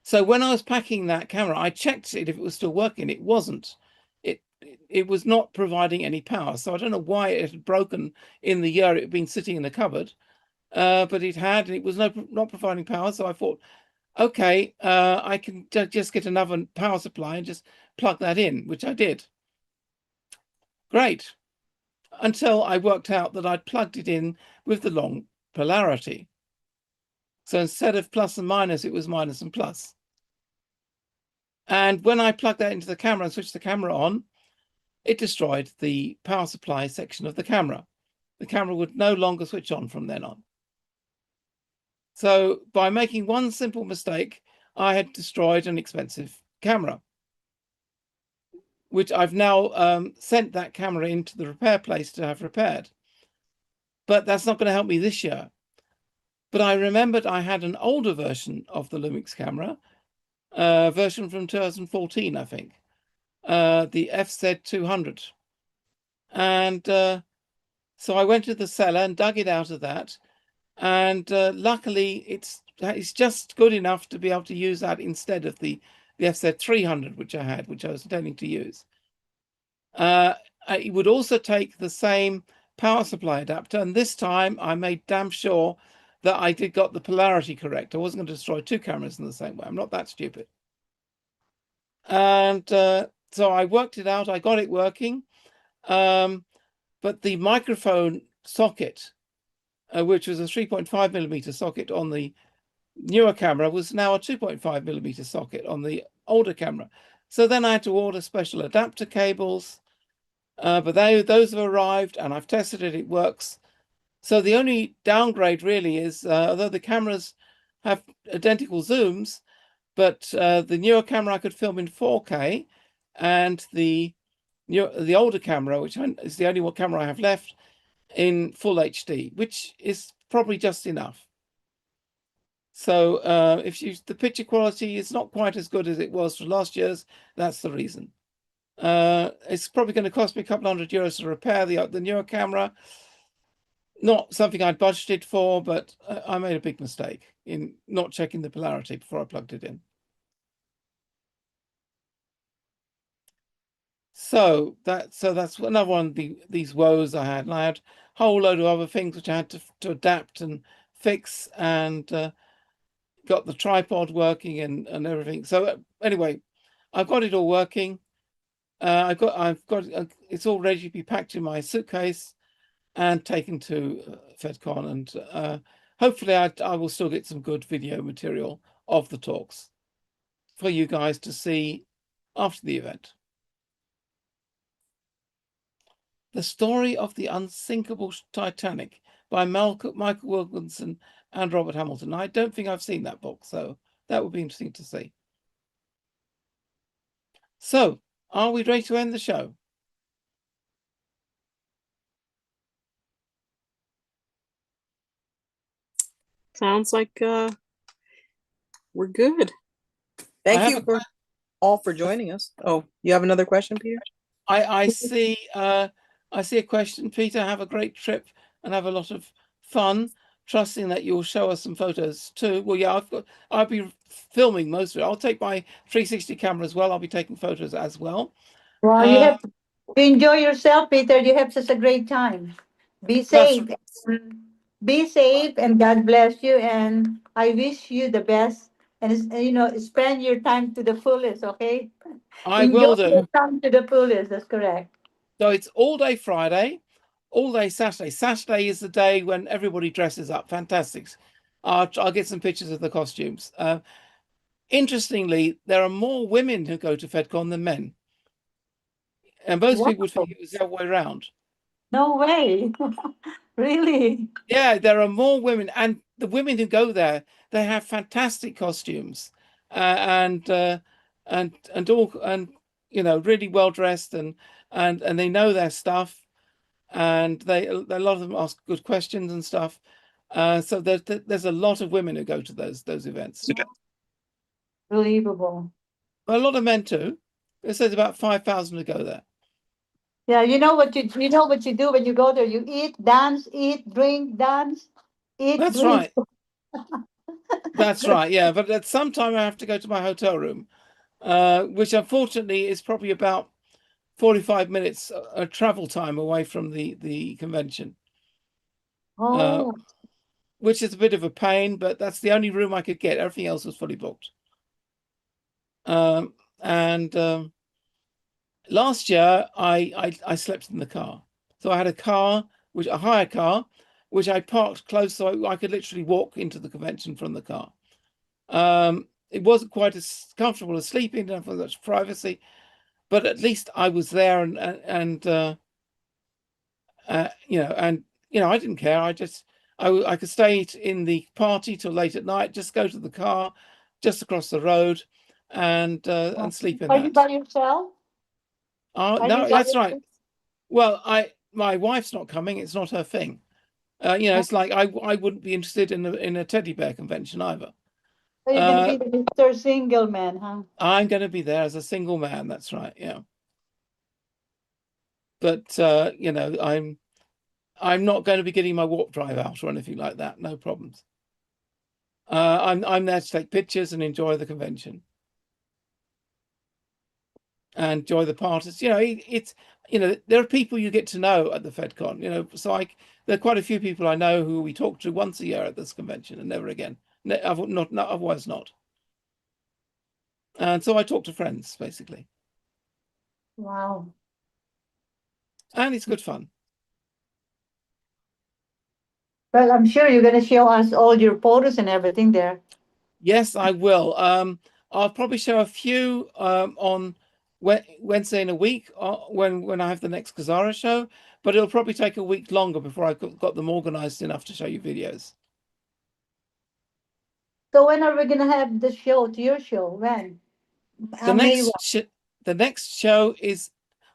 So when I was packing that camera, I checked it if it was still working. It wasn't. It was not providing any power. So I don't know why it had broken in the year it had been sitting in the cupboard, but it had, and it was not providing power. So I thought, okay, I can just get another power supply and just plug that in, which I did. Great. Until I worked out that I'd plugged it in with the long polarity. So instead of plus and minus, it was minus and plus. And when I plugged that into the camera and switched the camera on, it destroyed the power supply section of the camera. The camera would no longer switch on from then on. So by making one simple mistake, I had destroyed an expensive camera, which I've now sent that camera into the repair place to have repaired. But that's not going to help me this year. But I remembered I had an older version of the Lumix camera, version from 2014, I think, the FZ200. And so I went to the cellar and dug it out of that. And luckily, it's just good enough to be able to use that instead of the FZ300, which I had, which I was intending to use. It would also take the same power supply adapter. And this time I made damn sure that I got the polarity correct. I wasn't going to destroy two cameras in the same way. I'm not that stupid. And so I worked it out. I got it working. But the microphone socket, which was a 3.5 millimeter socket on the newer camera, was now a 2.5 millimeter socket on the older camera. So then I had to order special adapter cables. But those have arrived and I've tested it, it works. So the only downgrade really is, although the cameras have identical zooms, but the newer camera I could film in 4K, and the older camera, which is the only one camera I have left, in full HD, which is probably just enough. So the picture quality is not quite as good as it was for last year's, that's the reason. It's probably going to cost me a couple €100 to repair the newer camera. Not something I'd budgeted for, but I made a big mistake in not checking the polarity before I plugged it in. So that's another one of these woes I had. And I had a whole load of other things which I had to adapt and fix, and got the tripod working and everything. So anyway, I've got it all working. I've got it's all ready to be packed in my suitcase and taken to FedCon, and hopefully I will still get some good video material of the talks for you guys to see after the event. The Story of the Unsinkable Titanic by Michael Wilkinson and Robert Hamilton. I don't think I've seen that book, so that would be interesting to see. So, are we ready to end the show? Sounds like we're good. Thank you for all for joining us. Oh, you have another question, Peter? I see a question. Peter, have a great trip and have a lot of fun, trusting that you'll show us some photos too. Well, yeah, I'll be filming most of it. I'll take my 360 camera as well. I'll be taking photos as well. Well, you have to enjoy yourself, Peter. You have such a great time. Be safe. Be safe, and God bless you. And I wish you the best. And spend your time to the fullest. Okay. I Enjoy will do. your time to the fullest. That's correct. So it's all day Friday, all day Saturday. Saturday is the day when everybody dresses up. Fantastic. I'll get some pictures of the costumes. Interestingly, there are more women who go to FedCon than men. And most people would think it was the other way around. No way. Really? Yeah, there are more women, and the women who go there, they have fantastic costumes, and really well dressed, and they know their stuff, and a lot of them ask good questions and stuff. So there's a lot of women who go to those events. Believable. A lot of men too. It says about 5,000 to go there. Yeah, you know what you do when you go there. You eat, dance, eat, drink, dance, eat, That's drink. right. That's right. Yeah, but at some time I have to go to my hotel room, which unfortunately is probably about 45 minutes travel time away from the convention. Oh. Which is a bit of a pain, but that's the only room I could get. Everything else was fully booked. Last year I slept in the car. So I had a hired car, which I parked close so I could literally walk into the convention from the car. It wasn't quite as comfortable as sleeping, didn't have much privacy, but at least I was there, and I didn't care. I could stay in the party till late at night, just go to the car just across the road and sleep in that. Are you by yourself? No, that's right. Well, my wife's not coming. It's not her thing. It's like I wouldn't be interested in a teddy bear convention either. So you're going to be the Mr. Single Man, huh? I'm going to be there as a single man. That's right. Yeah. But I'm not going to be getting my warp drive out or anything like that. No problems. I'm there to take pictures and enjoy the convention. And enjoy the parties. There are people you get to know at the FedCon. So there are quite a few people I know who we talk to once a year at this convention and never again. Otherwise not. And so I talk to friends basically. Wow. And it's good fun. Well, I'm sure you're going to show us all your photos and everything there. Yes, I will. I'll probably show a few on Wednesday in a week when I have the next GESARA show, but it'll probably take a week longer before I've got them organized enough to show you videos. So when are we going to have your show? When? The next show is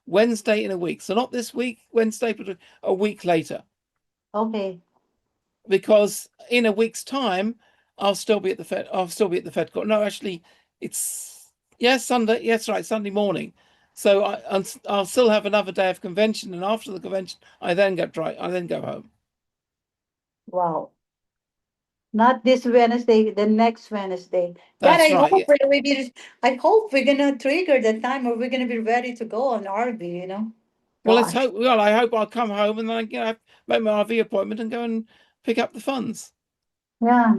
Wednesday in a week. So not this week, Wednesday, but a week later. Okay. Because in a week's time, I'll still be at the FedCon. No, actually, Sunday. Yes, right, Sunday morning. So I'll still have another day of convention, and after the convention, I then go home. Wow. Not this Wednesday, the next Wednesday. That's right. I hope we're gonna trigger the time, or we're gonna be ready to go on RV. Well, let's hope. Well, I hope I'll come home and then make my RV appointment and go and pick up the funds. Yeah.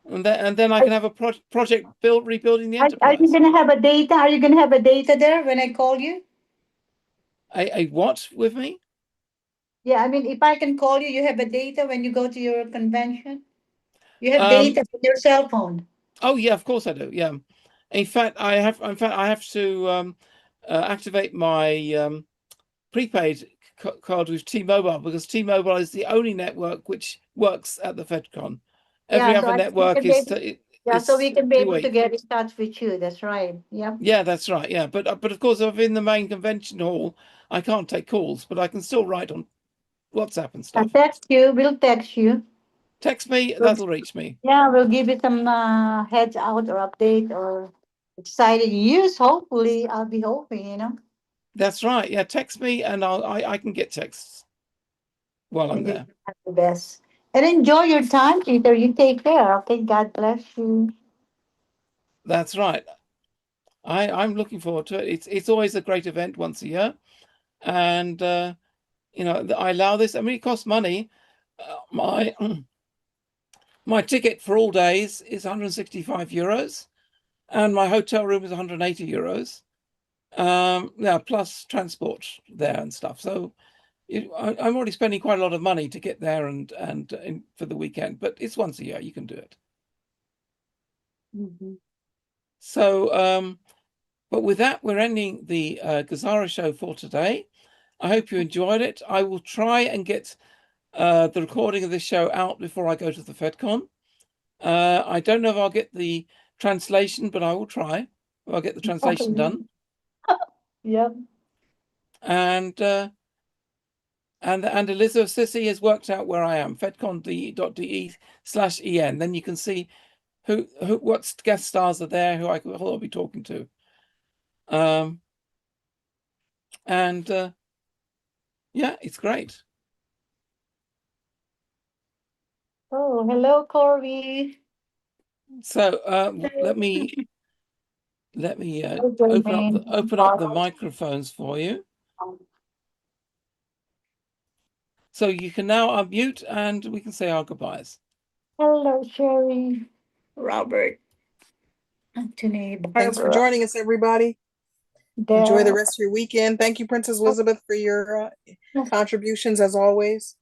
And then I can have a project rebuilding the enterprise. Are you gonna have a data? Are you gonna have a data there when I call you? A what with me? Yeah, I mean, if I can call you, you have a data when you go to your convention. You have data with your cell phone. Oh yeah, of course I do. Yeah, in fact, I have to activate my prepaid card with T-Mobile, because T-Mobile is the only network which works at the FedCon. Every Yeah, so other network is so we can be able to Kuwait. get in touch with you. That's right. Yep. Yeah, that's right. Yeah, but of course, if I'm in the main convention hall, I can't take calls, but I can still write on WhatsApp and I'll stuff. text you. We'll text you. Text me, that'll reach me. Yeah, we'll give you some heads out or update or exciting news. Hopefully, I'll be hoping. That's right. Yeah, text me and I can get texts while I'm there. That's the best. And enjoy your time, Peter. You take care. Okay, God bless you. That's right. I'm looking forward to it. It's always a great event once a year, and I allow this. I mean, it costs money. My ticket for all days is 165 euros, and my hotel room is 180 euros. Yeah, plus transport there and stuff. So I'm already spending quite a lot of money to get there and for the weekend. But it's once a year. You can do it. Mm-hmm. So, but with that, we're ending the GESARA show for today. I hope you enjoyed it. I will try and get the recording of this show out before I go to the FedCon. I don't know if I'll get the translation, but I will try. I'll get the translation done. Yep. And Elizabeth Sissy has worked out where I am, fedcon.de/en. Then you can see what guest stars are there, who I'll be talking to. Yeah, it's great. Oh, hello, Corey. So let me open up the microphones for you. So you can now unmute and we can say our goodbyes. Hello, Sherry, Robert, Anthony, Barbara. Thanks for joining us, everybody. Enjoy the rest of your weekend. Thank you, Princess Elizabeth, for your contributions as always.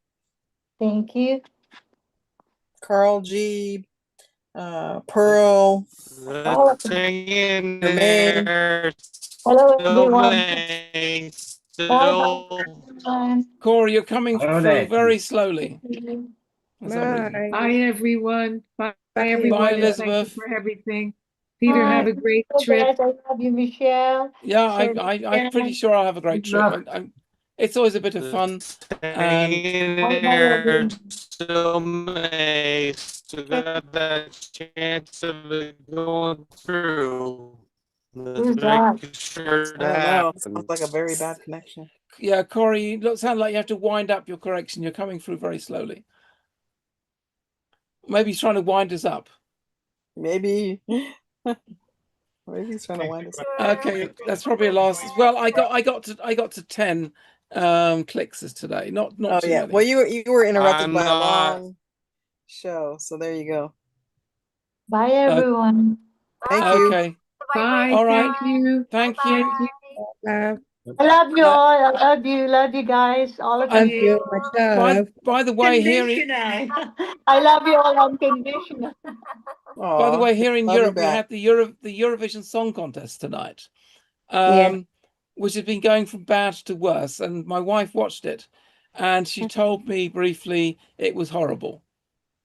Thank you. Carl G, Pearl, Jermaine. Hello, everyone. Corey, you're coming through very slowly. Bye, everyone. Bye, everyone. Bye, and Elizabeth. Thank you for everything. Peter, have a great trip. I love you, Michelle. Yeah, I'm pretty sure I'll have a great trip. It's always a bit of fun. And still may still got that chance of it going through. Let's make sure I to don't know. happen. Sounds like a very bad connection. Yeah, Corey, you sound like you have to wind up your correction. You're coming through very slowly. Maybe he's trying to wind us up. Maybe. Maybe he's trying to wind us up. Okay, that's probably a last. Well, I got to 10 clicks today. Not Oh too yeah. many. Well, you were interrupted by a long show, so there you go. Bye, everyone. Thank you. Okay. Bye. All right. Thank you. Thank you. I love you all. I love you guys. All of you. By the way, here I love you all unconditional. by the way, here in love you Europe, we back. had the Eurovision Song Contest tonight, Yeah. which has been going from bad to worse. And my wife watched it, and she told me briefly it was horrible.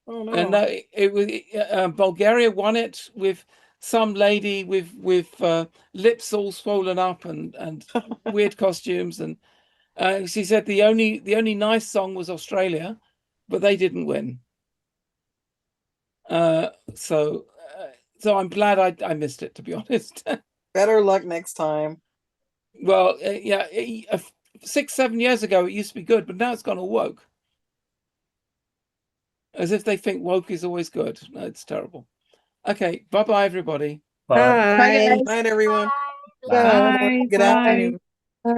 Oh no. And it was Bulgaria won it with some lady with lips all swollen up and weird costumes, and she said the only nice song was Australia, but they didn't win. So I'm glad I missed it, to be honest. Better luck next time. Well, yeah, 6-7 years ago it used to be good, but now it's gone all woke. As if they think woke is always good. No, it's terrible. Okay, bye-bye, everybody. Bye. Night, everyone. Bye. Good afternoon. Bye.